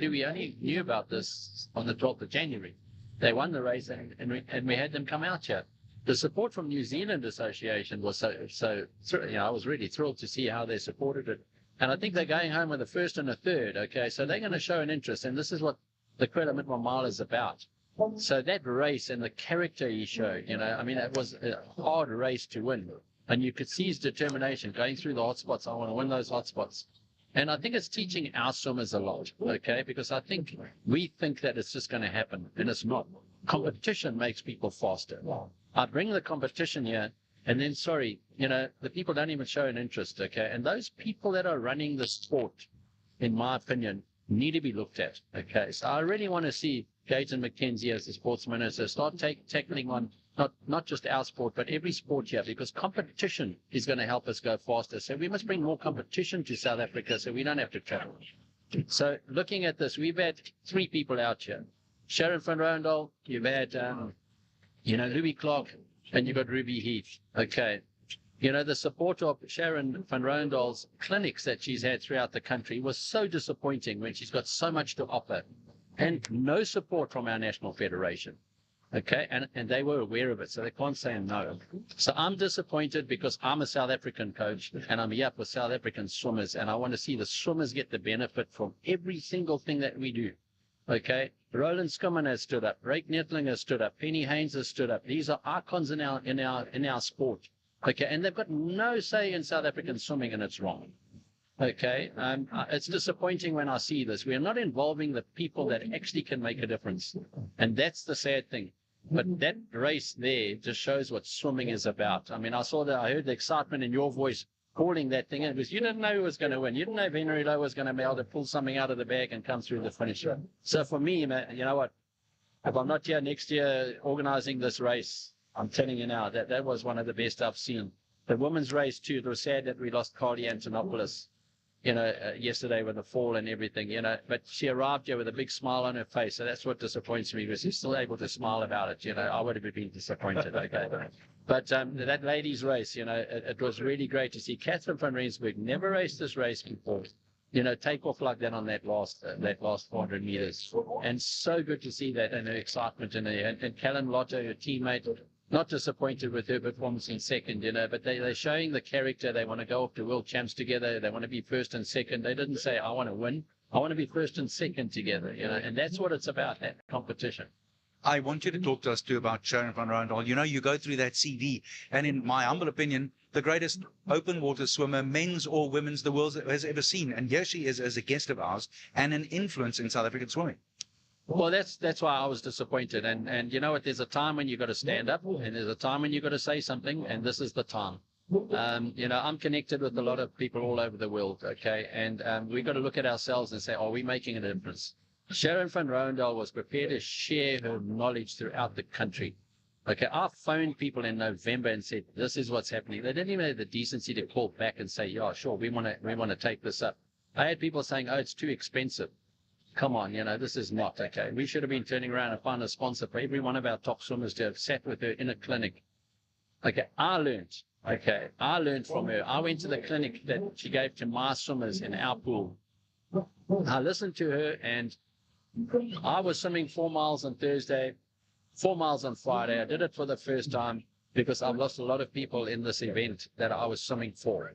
Louis only knew about this on the 12th of January. They won the race and we had them come out here. The support from New Zealand Association was so I was really thrilled to see how they supported it. And I think they're going home with a first and a third, okay? So they're going to show an interest, and this is what the aQuellé Midmar Mile is about. So that race and the character he showed, it was a hard race to win. And you could see his determination going through the hotspots. I want to win those hotspots. And I think it's teaching our swimmers a lot, okay? Because I think we think that it's just going to happen, and it's not. Competition makes people faster. I bring the competition here, and then, the people don't even show an interest, okay? And those people that are running the sport, in my opinion, need to be looked at, okay? So I really want to see Gaten McKenzie as the sports minister start tackling on not just our sport, but every sport here, because competition is going to help us go faster. So we must bring more competition to South Africa so we don't have to travel. So looking at this, we've had 3 people out here. Sharon van Roendal, you've had, Louis Clark, and you've got Ruby Heath. Okay. The support of Sharon van Roendal's clinics that she's had throughout the country was so disappointing when she's got so much to offer, and no support from our national federation. Okay, and they were aware of it, so they can't say no. So I'm disappointed because I'm a South African coach, and I'm here for South African swimmers, and I want to see the swimmers get the benefit from every single thing that we do. Okay, Roland Skimmen has stood up, Rake Netling has stood up, Penny Haynes has stood up. These are icons in our sport. Okay, and they've got no say in South African swimming, and it's wrong. Okay, it's disappointing when I see this. We are not involving the people that actually can make a difference, and that's the sad thing. But that race there just shows what swimming is about. I heard the excitement in your voice calling that thing in, because you didn't know who was going to win. You didn't know if Henry Lowe was going to be able to pull something out of the bag and come through the finish. So for me, man, you know what? If I'm not here next year organizing this race, I'm telling you now that was one of the best I've seen. The women's race too. It was sad that we lost Carly Antonopoulos, yesterday with the fall and everything, but she arrived here with a big smile on her face. So that's what disappoints me, because she's still able to smile about it. I would have been disappointed. Okay. But that ladies race, it was really great to see. Catherine van Rensburg never raced this race before. Take off like that on that last 400 meters. And so good to see that and her excitement in her. And Callan Lotto, her teammate, not disappointed with her performance in second, but they're showing the character. They want to go off to world champs together. They want to be first and second. They didn't say, I want to win. I want to be first and second together, and that's what it's about, that competition. I want you to talk to us too about Sharon van Roendal. You go through that CV, and in my humble opinion, the greatest open water swimmer, men's or women's, the world has ever seen. And here she is as a guest of ours and an influence in South African swimming. Well, that's why I was disappointed. And you know what? There's a time when you've got to stand up, and there's a time when you've got to say something, and this is the time. I'm connected with a lot of people all over the world, okay? And we've got to look at ourselves and say, are we making a difference? Sharon van Roendal was prepared to share her knowledge throughout the country. Okay, I phoned people in November and said, this is what's happening. They didn't even have the decency to call back and say, yeah, sure, we want to take this up. I had people saying, oh, it's too expensive. Come on, this is not, okay? We should have been turning around and find a sponsor for every one of our top swimmers to have sat with her in a clinic. Okay, I learned from her. I went to the clinic that she gave to my swimmers in our pool. I listened to her, and I was swimming 4 miles on Thursday, 4 miles on Friday. I did it for the first time because I've lost a lot of people in this event that I was swimming for.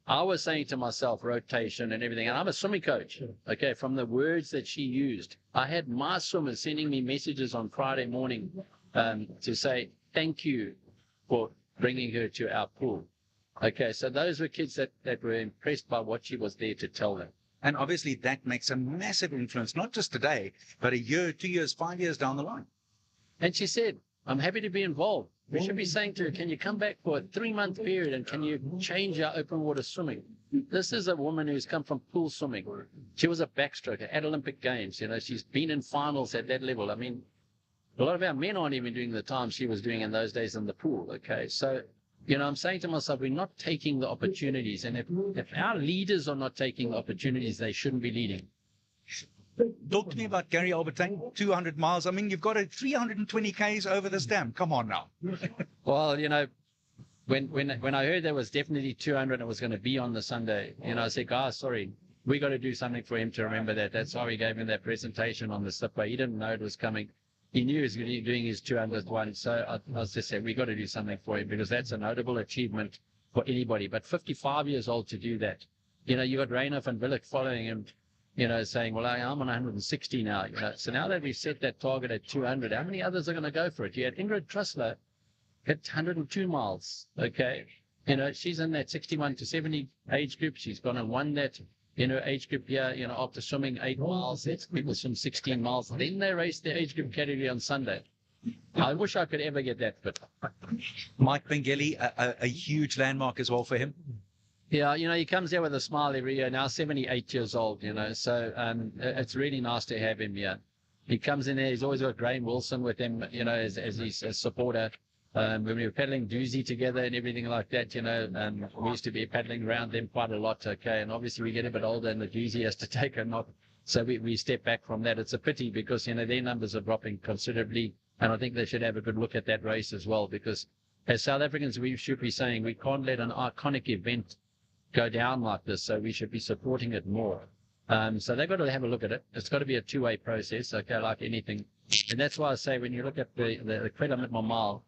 I was saying to myself, rotation and everything, and I'm a swimming coach, okay, from the words that she used. I had my swimmers sending me messages on Friday morning to say, thank you for bringing her to our pool. Okay, so those were kids that were impressed by what she was there to tell them. And obviously that makes a massive influence, not just today, but a year, 2 years, 5 years down the line. And she said, I'm happy to be involved. We should be saying to her, can you come back for a 3-month period and can you change our open water swimming? This is a woman who's come from pool swimming. She was a backstroker at Olympic Games. She's been in finals at that level. I mean, a lot of our men aren't even doing the time she was doing in those days in the pool. Okay, so, I'm saying to myself, we're not taking the opportunities. And if our leaders are not taking the opportunities, they shouldn't be leading. Talk to me about Gary Albertine, 200 miles. I mean, you've got a 320 Ks over this dam. Come on now. Well, when I heard there was definitely 200 and it was going to be on the Sunday, I said, guys, sorry, we got to do something for him to remember that. That's why we gave him that presentation on the slipway. He didn't know it was coming. He knew he was going to be doing his 200th one. So I just said, we got to do something for him because that's a notable achievement for anybody. But 55 years old to do that. You got Rainer van Billik following him, saying, well, I'm on 160 now. So now that we've set that target at 200, how many others are going to go for it? You had Ingrid Trussler hit 102 miles. Okay. She's in that 61 to 70 age group. She's gone and won that, age group here, after swimming 8 miles. That's people swim 16 miles. Then they race the age group category on Sunday. I wish I could ever get that fit. Mike Bengeli, a huge landmark as well for him. Yeah, he comes there with a smile every year, now 78 years old, so it's really nice to have him here. He comes in there, he's always got Graham Wilson with him, as his supporter. When we were paddling doozy together and everything like that, we used to be paddling around them quite a lot, okay, and obviously we get a bit older and the doozy has to take a knock, so we step back from that. It's a pity because, their numbers are dropping considerably, and I think they should have a good look at that race as well, because as South Africans, we should be saying we can't let an iconic event go down like this, so we should be supporting it more. So they've got to have a look at it. It's got to be a two-way process, okay, like anything. And that's why I say when you look at the aQuellé Midmar Mile,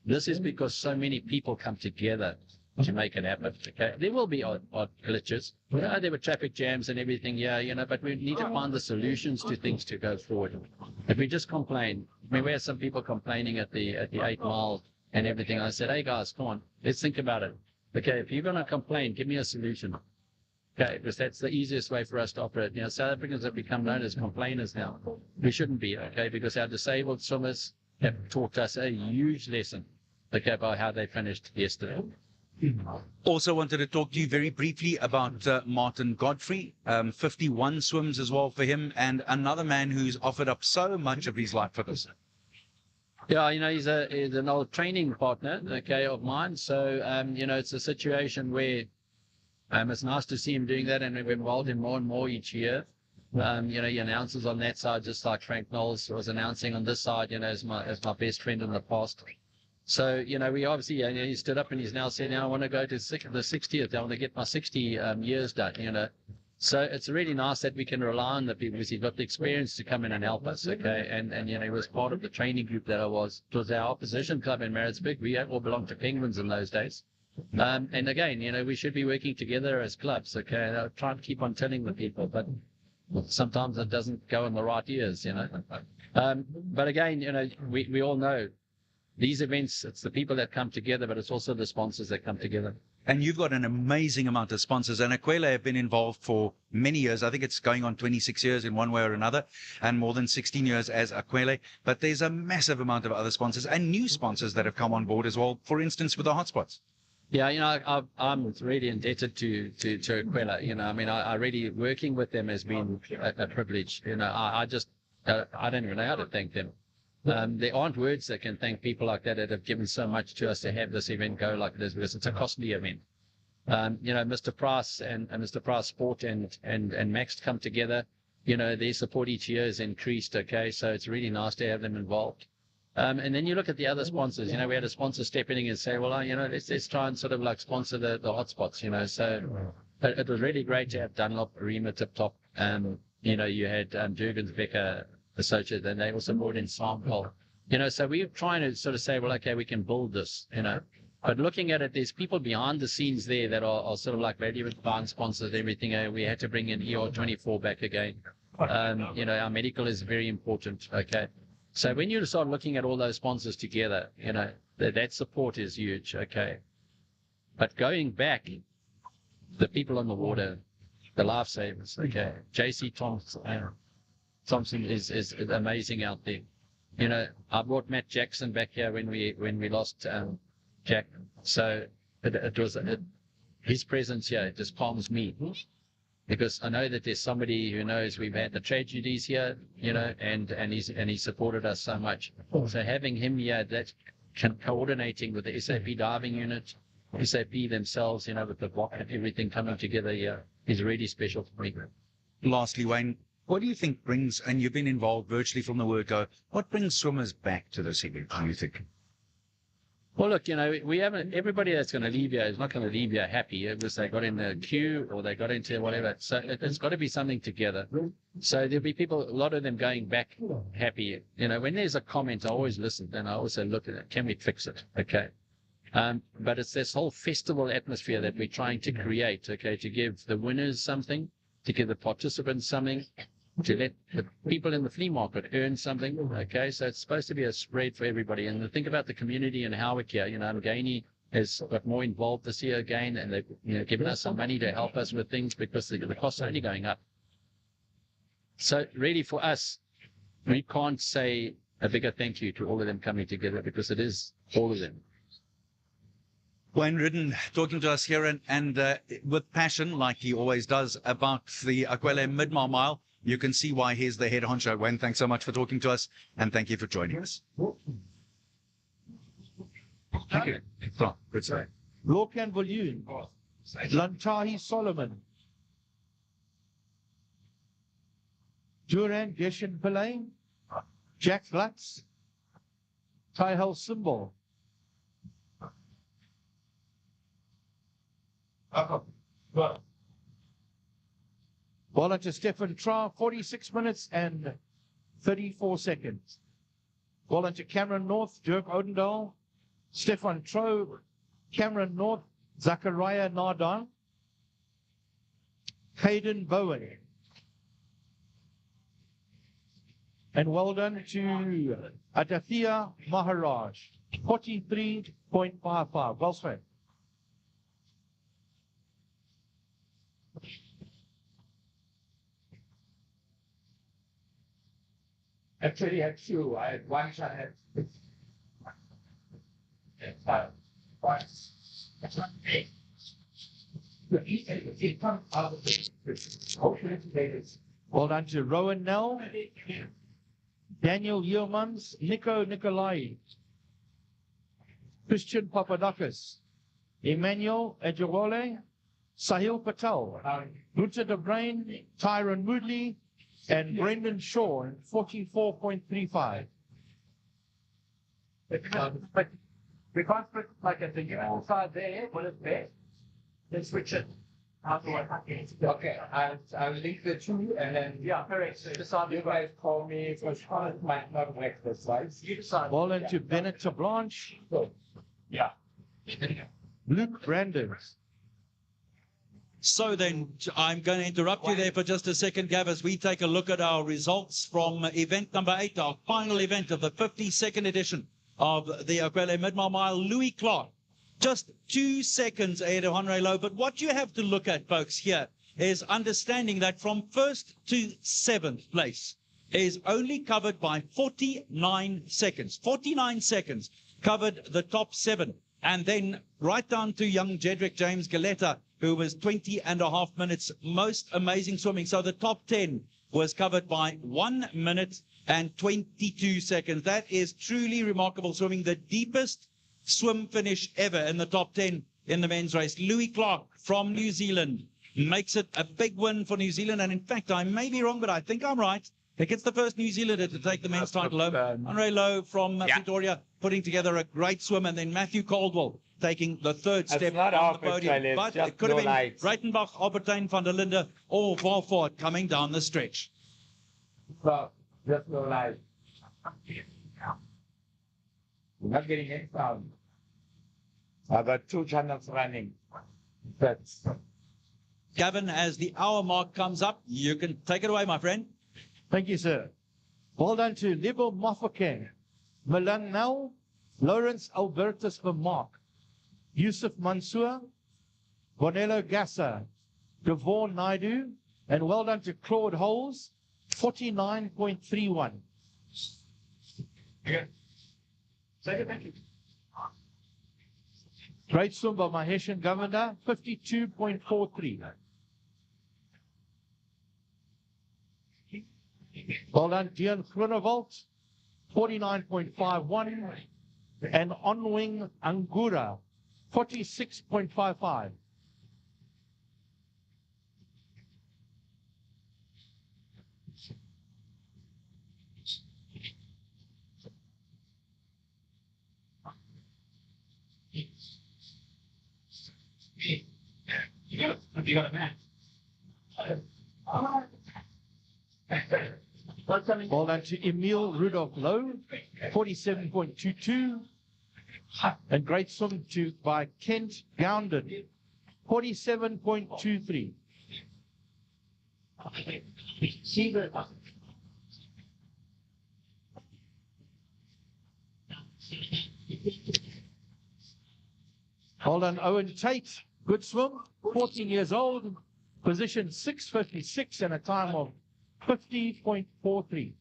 this is because so many people come together to make it happen, okay? There will be odd glitches. There were traffic jams and everything, but we need to find the solutions to things to go forward. If we just complain, we had some people complaining at the 8 Mile and everything. I said, hey guys, come on, let's think about it. Okay, if you're going to complain, give me a solution. Okay, because that's the easiest way for us to operate. South Africans have become known as complainers now. We shouldn't be, okay, because our disabled swimmers have taught us a huge lesson, okay, about how they finished yesterday. Also wanted to talk to you very briefly about Martin Godfrey, 51 swims as well for him, and another man who's offered up so much of his life for this. Yeah, he's an old training partner, okay, of mine. So, it's a situation where it's nice to see him doing that, and we've involved him more and more each year. He announces on that side, just like Frank Knowles was announcing on this side, as my best friend in the past. So, we obviously, he stood up and he's now saying, I want to go to the 60th. I want to get my 60 years done, So it's really nice that we can rely on the people because he's got the experience to come in and help us, okay? And he was part of the training group that I was. It was our opposition club in Maritzburg. We all belonged to Penguins in those days. And again, we should be working together as clubs, okay? I'll try and keep on telling the people, but sometimes it doesn't go in the right ears, But again, we all know these events, it's the people that come together, but it's also the sponsors that come together. And you've got an amazing amount of sponsors, and aQuellé have been involved for many years. I think it's going on 26 years in one way or another, and more than 16 years as aQuellé. But there's a massive amount of other sponsors and new sponsors that have come on board as well, for instance, with the hotspots. Yeah, I'm really indebted to aQuellé. I mean, I really working with them has been a privilege. I just I don't even know how to thank them. There aren't words that can thank people like that have given so much to us to have this event go like it is, because it's a costly event. Mr. Price and Mr. Price Sport and Max come together. Their support each year has increased. Okay, so it's really nice to have them involved. And then you look at the other sponsors. We had a sponsor step in and say, well, let's try and sort of like sponsor the hotspots. So it was really great to have Dunlop, Arima, Tip Top. You had Jurgens Becker Associates, and they also brought in Sample. So we're trying to sort of say, well, okay, we can build this. But looking at it, there's people behind the scenes there that are sort of like value advanced sponsors, everything. We had to bring in ER24 back again. Our medical is very important. Okay. So when you start looking at all those sponsors together, that support is huge, okay? But going back, the people on the water, the lifesavers, okay? JC Thompson is amazing out there. I brought Matt Jackson back here when we lost Jack. So it was his presence here. It just calms me. Because I know that there's somebody who knows we've had the tragedies here, and he supported us so much. So having him here, that coordinating with the SAP diving unit, SAP themselves, with the block and everything coming together here is really special for me. Lastly, Wayne, what do you think brings, and you've been involved virtually from the word go, what brings swimmers back to this event, do you think? Well, look, we haven't, everybody that's going to leave here is not going to leave here happy because they got in the queue or they got into whatever. So it's got to be something together. So there'll be people, a lot of them going back happy. When there's a comment, I always listen and I also look at it. Can we fix it? Okay. But it's this whole festival atmosphere that we're trying to create, okay, to give the winners something, to give the participants something, to let the people in the flea market earn something, okay? So it's supposed to be a spread for everybody. And think about the community and Howick here. Gainey has got more involved this year again, and they've given us some money to help us with things because the costs are only going up. So really for us, we can't say a bigger thank you to all of them coming together because it is all of them. Wayne Ridden talking to us here and with passion, like he always does, about the aQuellé Midmar Mile. You can see why he's the head honcho. Wayne, thanks so much for talking to us, and thank you for joining us. Thank you. Good say. Lorcan Viljoen, Lantahi Solomon, Duran Geshen Pillay, Jack Glatz, Taihel Symbol. Volunteer Stefan Tra, 46 minutes and 34 seconds. Volunteer Cameron North, Dirk Odendahl, Stefan Tro, Cameron North, Zachariah Nardan, Hayden Bowen. And well done to Adathia Maharaj, 43.55. Well spent. Actually, I had two. I had one shot at it comes out of the well done to Rowan Nell, Daniel Yeomans, Nico Nicolai, Christian Papadakis, Emmanuel Ejawole, Sahil Patel, Luta de Brain, Tyron Moodley, and Brendan Shaw, 44.35. But we can't put like at the usual side there, what is best? Then switch it. How do I? Okay, I'll link the two and then, yeah, correct. So decide you guys call me for sure. It might not work this slides. You decide. Ball into Bennett to Blanche. Yeah. Luke Brandon. So then, I'm going to interrupt you there for just a second, Gav, as we take a look at our results from event number 8, our final event of the 52nd edition of the aQuellé Midmar Mile. Louis Clark, just 2 seconds ahead of Henry Lowe. But what you have to look at, folks, here is understanding that from 1st to 7th place is only covered by 49 seconds. 49 seconds covered the top 7. And then right down to young Jedrick James Galetta, who was 20.5 minutes. Most amazing swimming. So the top 10 was covered by 1 minute and 22 seconds. That is truly remarkable swimming. The deepest swim finish ever in the top 10 in the men's race. Louis Clark from New Zealand makes it a big win for New Zealand. And in fact, I may be wrong, but I think I'm right. I think it's the first New Zealander to take the men's title home. Andre Lowe from Pretoria putting together a great swim. And then Matthew Caldwell taking the third step on the podium. But it could have been Breitenbach, Albertine, van der Linde, all far forward coming down the stretch. So, just no light. We're not getting any sound. I've got 2 channels running. That's Gavin, as the hour mark comes up, you can take it away, my friend. Thank you, sir. Well done to Libo Mafokeng, Milan Nel, Lawrence Albertus Vermaak, Yusuf Mansour, Bonello Gassa, Devon Naidu, and well done to Claude Holes, 49.31. okay. Second, thank you. Great swim by Maheshan Governor, 52.43. Well done, Dion Groenewald, 49.51. And Onwing Angura, 46.55. You got a match. Well done to Emil Rudolph Lowe, 47.22. And great swim by Kent Gounden, 47.23. Well done, Owen Tate. Good swim, 14 years old, position 656 and a time of 50.43.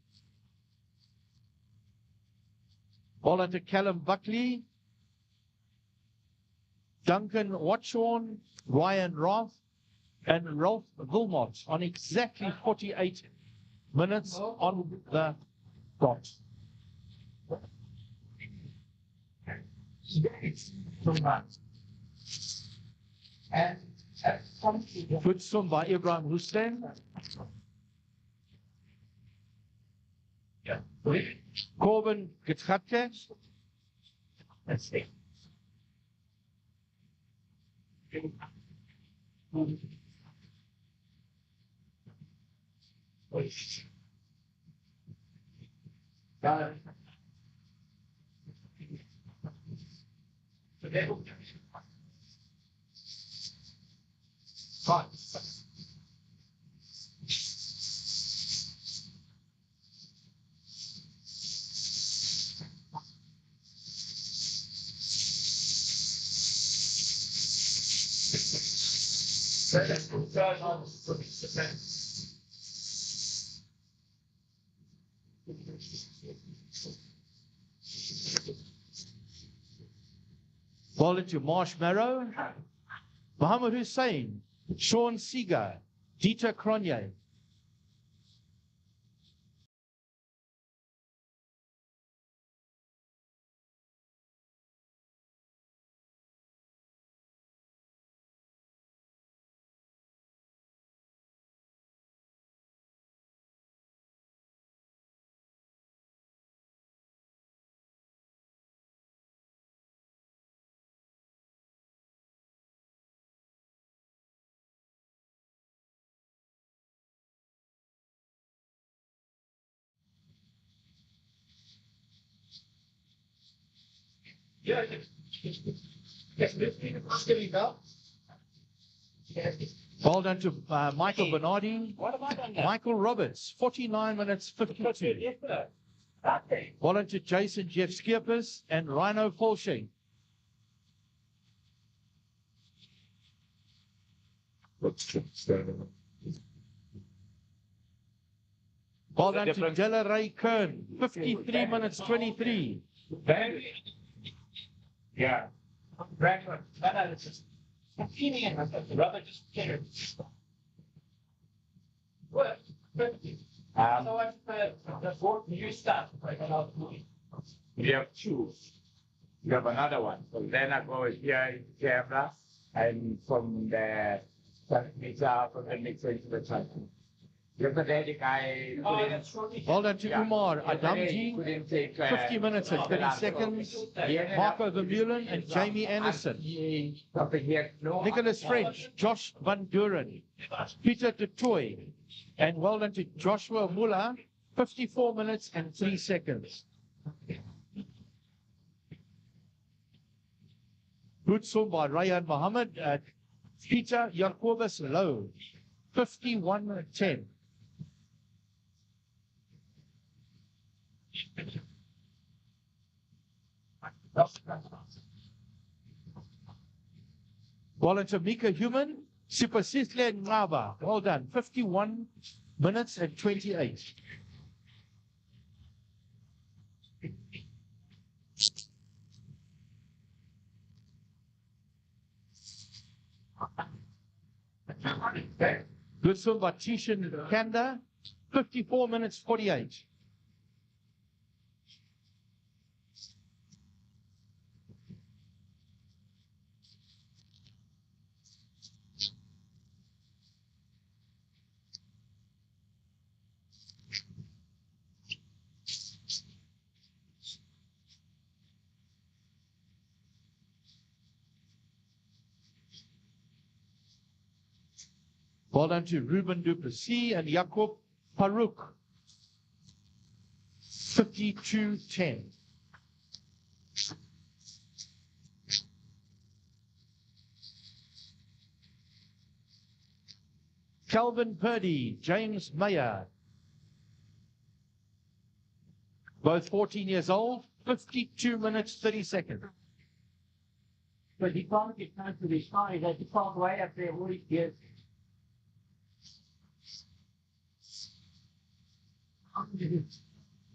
Well done to Callum Buckley, Duncan Watchorn, Ryan Roth, and Ralph Wilmot on exactly 48 minutes on the dot. Good swim by Ibrahim Hussein. Corbin Gitschatke. Let's see. Ball into Marshmallow, Mohammed Hussein, Sean Seeger, Dieter Cronje. Yeah, Well done to Michael Bernardi. What have I done now? Michael Roberts, 49 minutes 52. Well done to Jason Jeff Skierpers and Rhino Folshing. Well done to Delaray Kern, 53 minutes 23. Yeah. graduate analysis. Competing in the rubber just came. What? So what's the fourth new stuff? We have two. We have another one. So then I go here in camera, and from the mixer, from the mixer into the truck. Yesterday, the guy Well done to Umar Adamji, couldn't take 50 minutes and 30 seconds. Marco Vermeulen and Jamie Anderson. Nicholas French, Josh Van Duren, Peter de Toy, and well done to Joshua Muller, 54 minutes and 3 seconds. Good swim by Ryan Mohammed, Peter Jacobus Lowe, 51.10. Well, it's Mika Human, Super Sisle Ngaba. Well done. 51 minutes and 28. Good swim by Tishan Kanda, 54 minutes 48. Well done to Ruben Duplessis and Jacob Farouk. 52.10. Calvin Purdy, James Mayer. Both 14 years old, 52 minutes, 30 seconds. But he can't get time to respond. He has to talk right up there what he gives.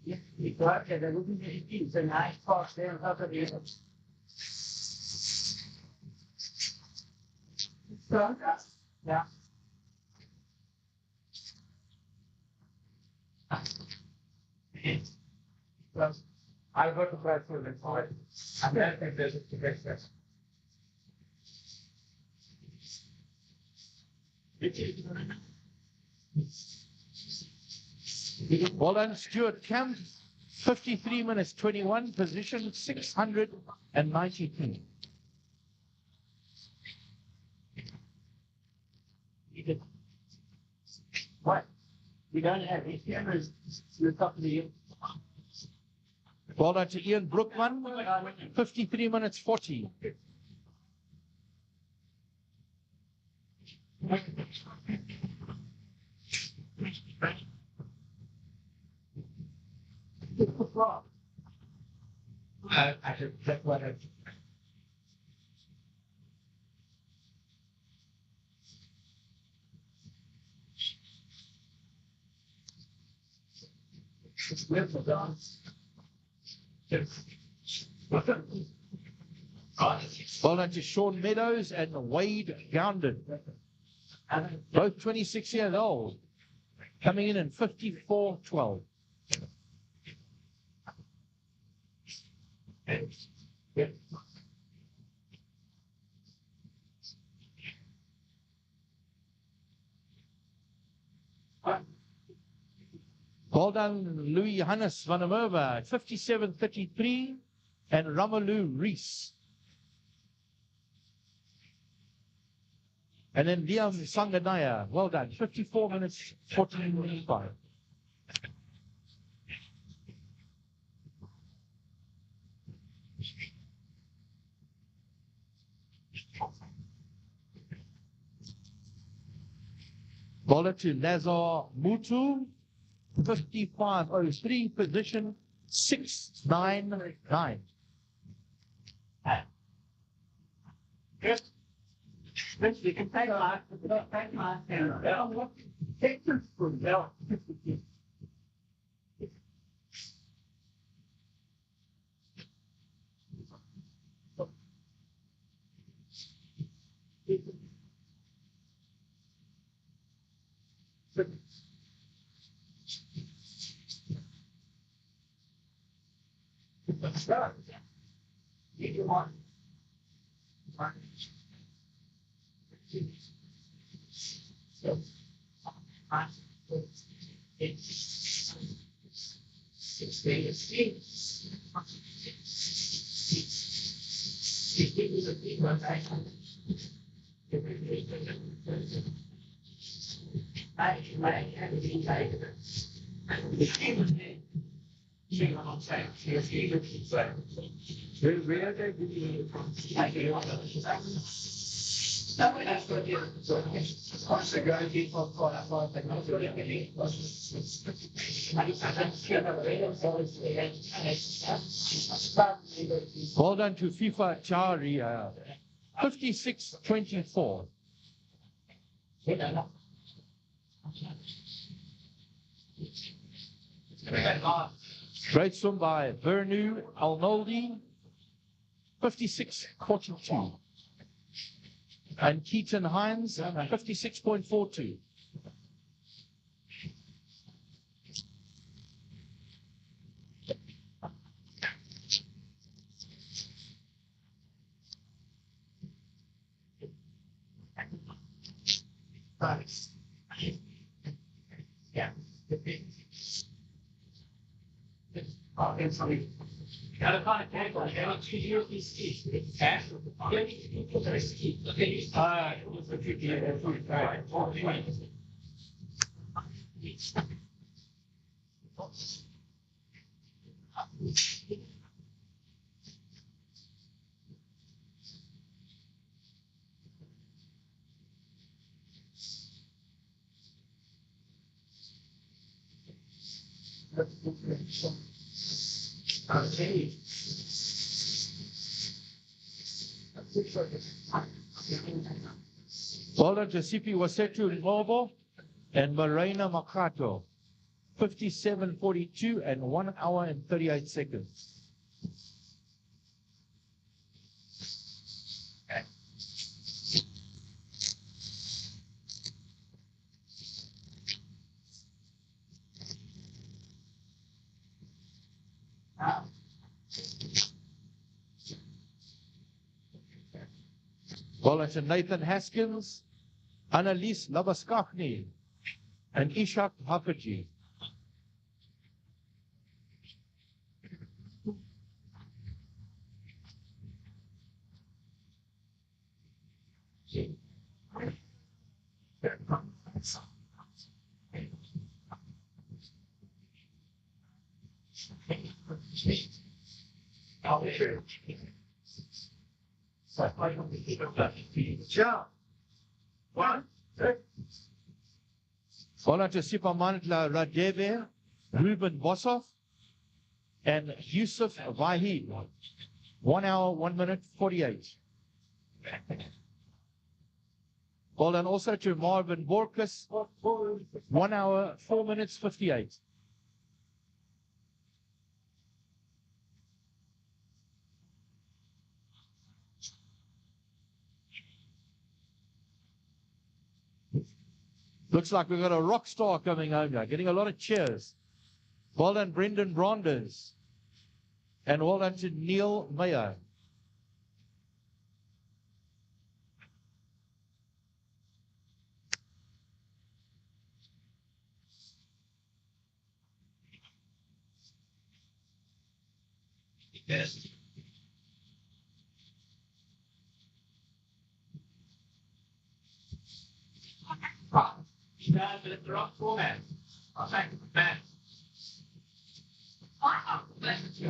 Yeah, he got it. They're looking at his feet. It's a nice box there on top of the other. Yeah. Well, I'll go to class for the point. And then if there's a question. Well done, Stuart Camp, 53 minutes 21, position 692. What? We don't have these cameras. We're talking to you. Well done to Ian Brookman, 53 minutes 40. I should check what I. Well done to Sean Meadows and Wade Gounden, both 26 years old, coming in 54.12. Well done, Louis Hannes van der Merwe, 57.33, and Ramalu Rees. And then Liam Sanganaya, well done, 54 minutes, 14.5. Bowler to Nazar Mutu, 55.03, position 699. Yes. We can take my and take this from Bell. Well done to FIFA Chari, 56-24. Great swim by Bernu Alnoldi, 56-42. And Keaton Hines, 56.42. Yeah. Well done to Sipi Wasetu Novo and Marina Makato, 57.42 and 1 hour and 38 seconds. Well done to Nathan Haskins, Annalise Labaskachny, and Ishak Hafaji. Well done to Sipamandla Radebe, Ruben Bosov, and Yusuf Vahid. 1 hour, 1 minute, 48. Well done also to Marvin Borkus, 1 hour, 4 minutes, 58. Looks like we've got a rock star coming home now, getting a lot of cheers. Well done, Brendan Bronders. And well done to Neil Mayer. Yes. The rock format. Thank you, man. Thank you.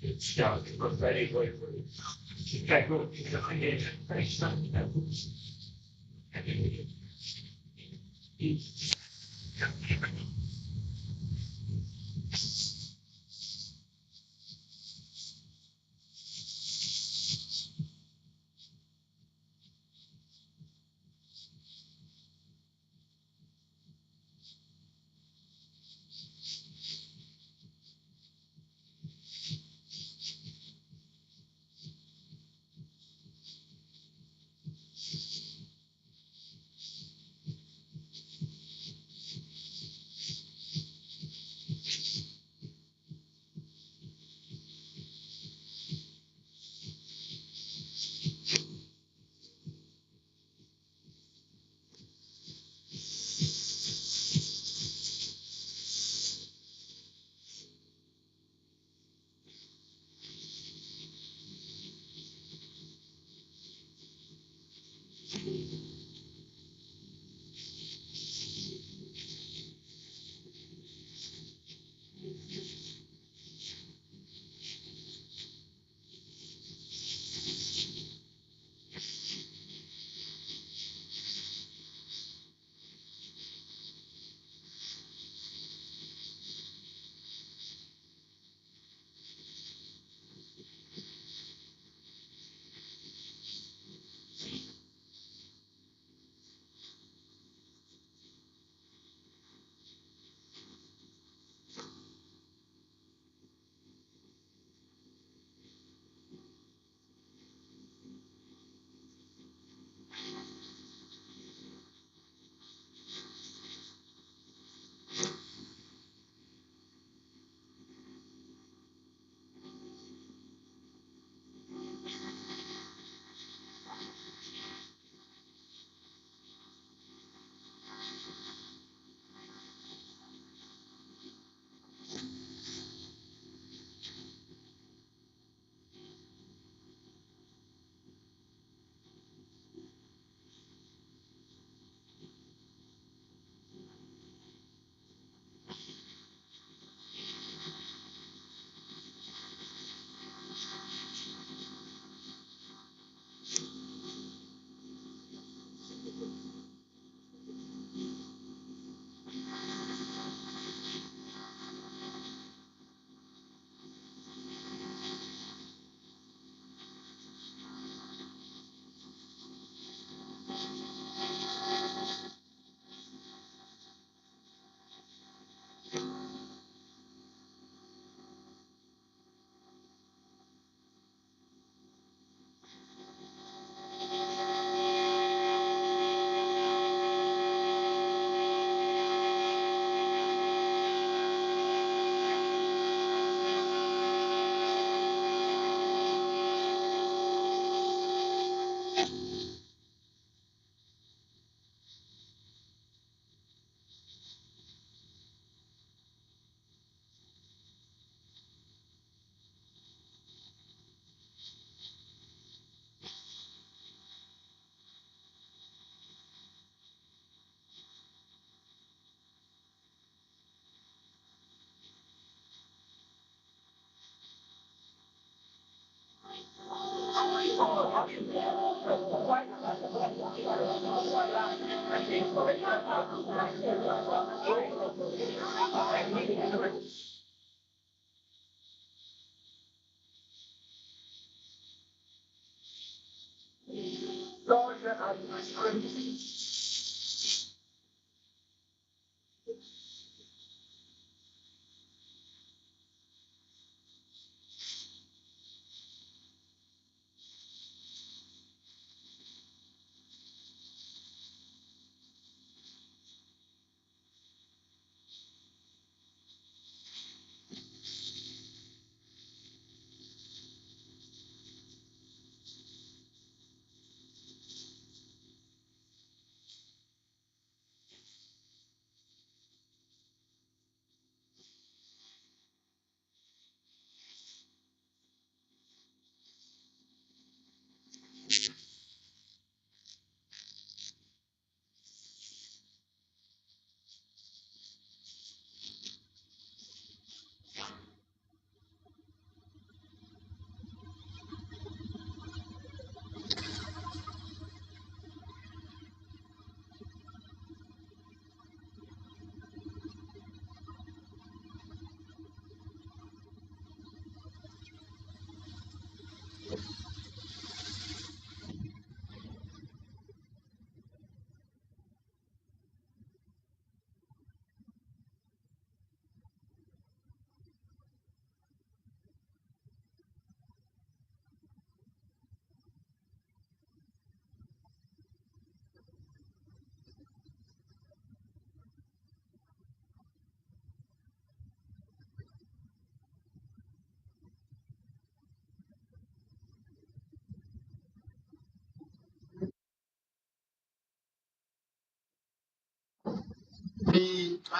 Yeah, it was very good. Okay, good.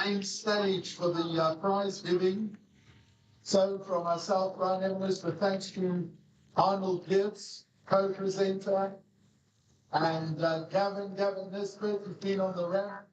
main stage for the prize giving. So from myself, Ryan Evans, with thanks to Arnold Gibbs, co-presenter, and Gavin Nisbet, who's been on the ramp.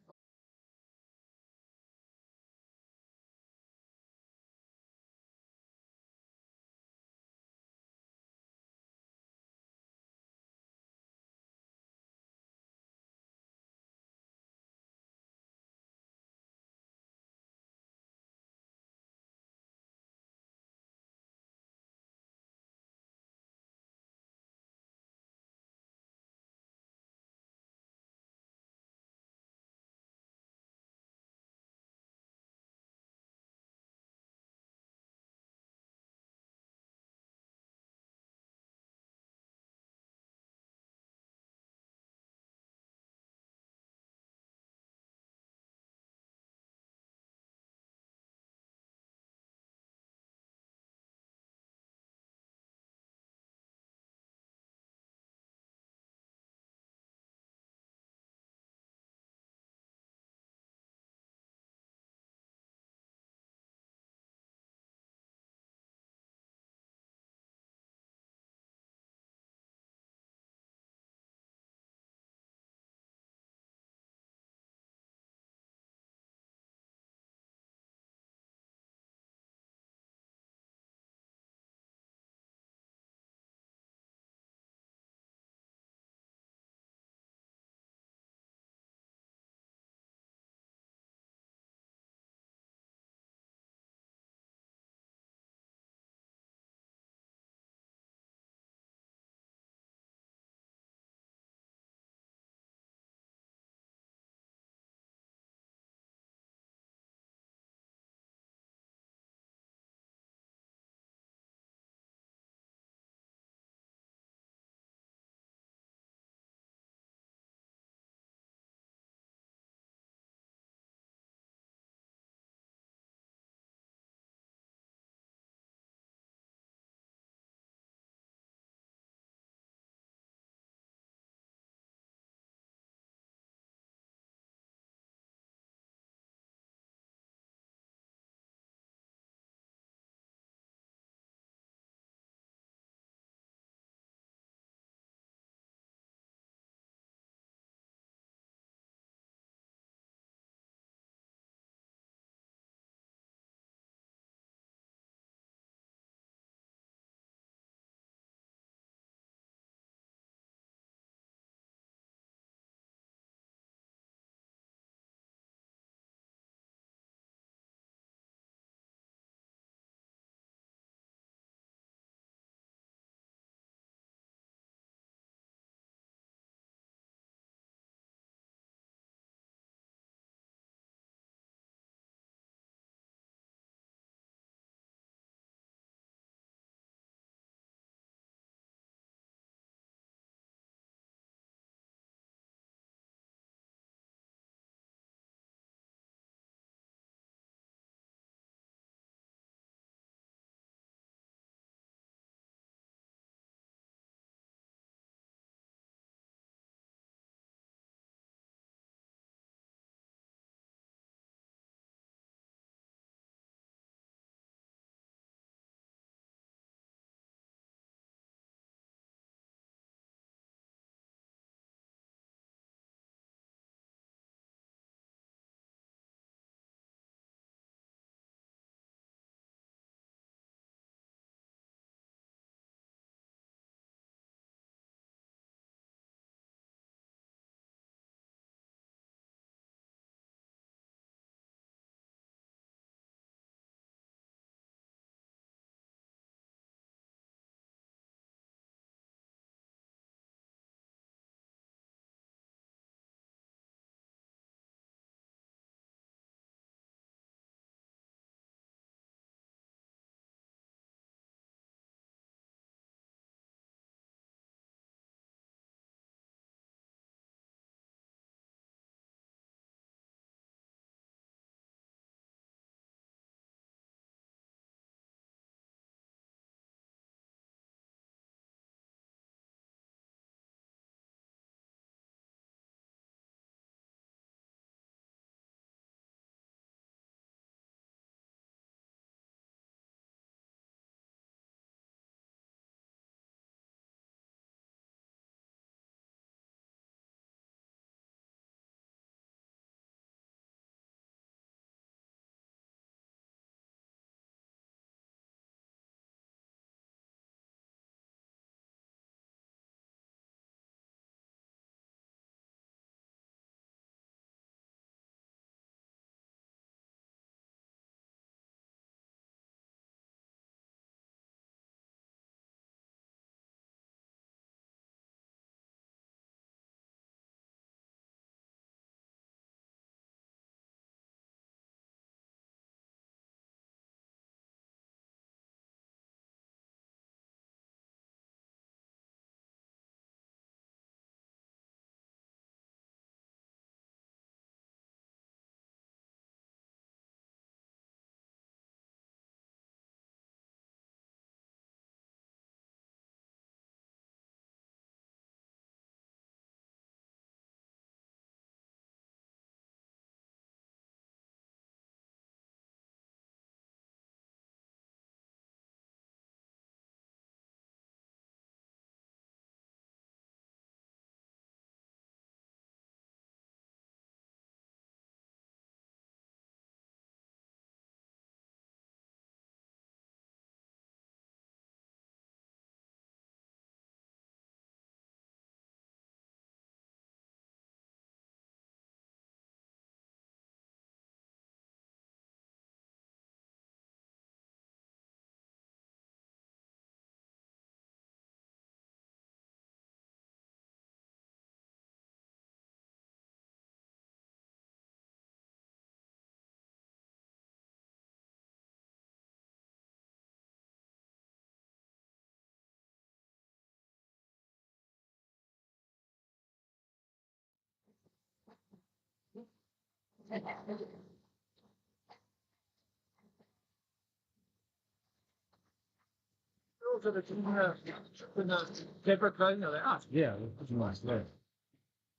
Yeah, that's nice. Yeah.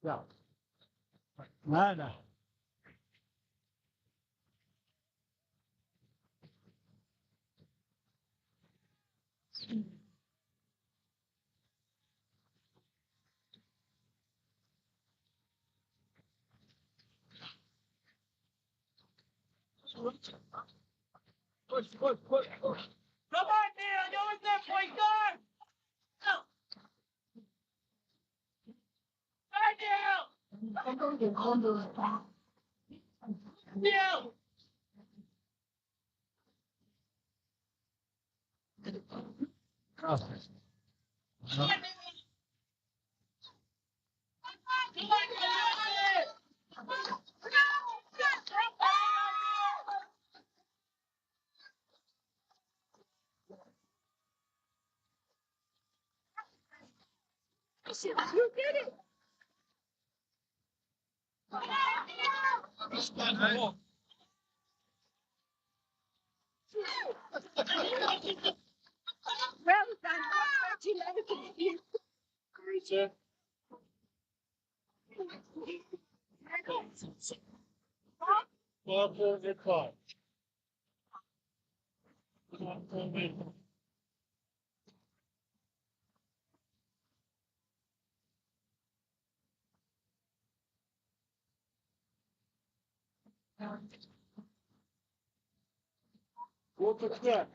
Yeah. No, no. Push, push, push, push. Come on, Neil, go with that point guard. Go. Neil. Neil. You did it. Well done. Congratulations. Great. Well, good call. What's the step?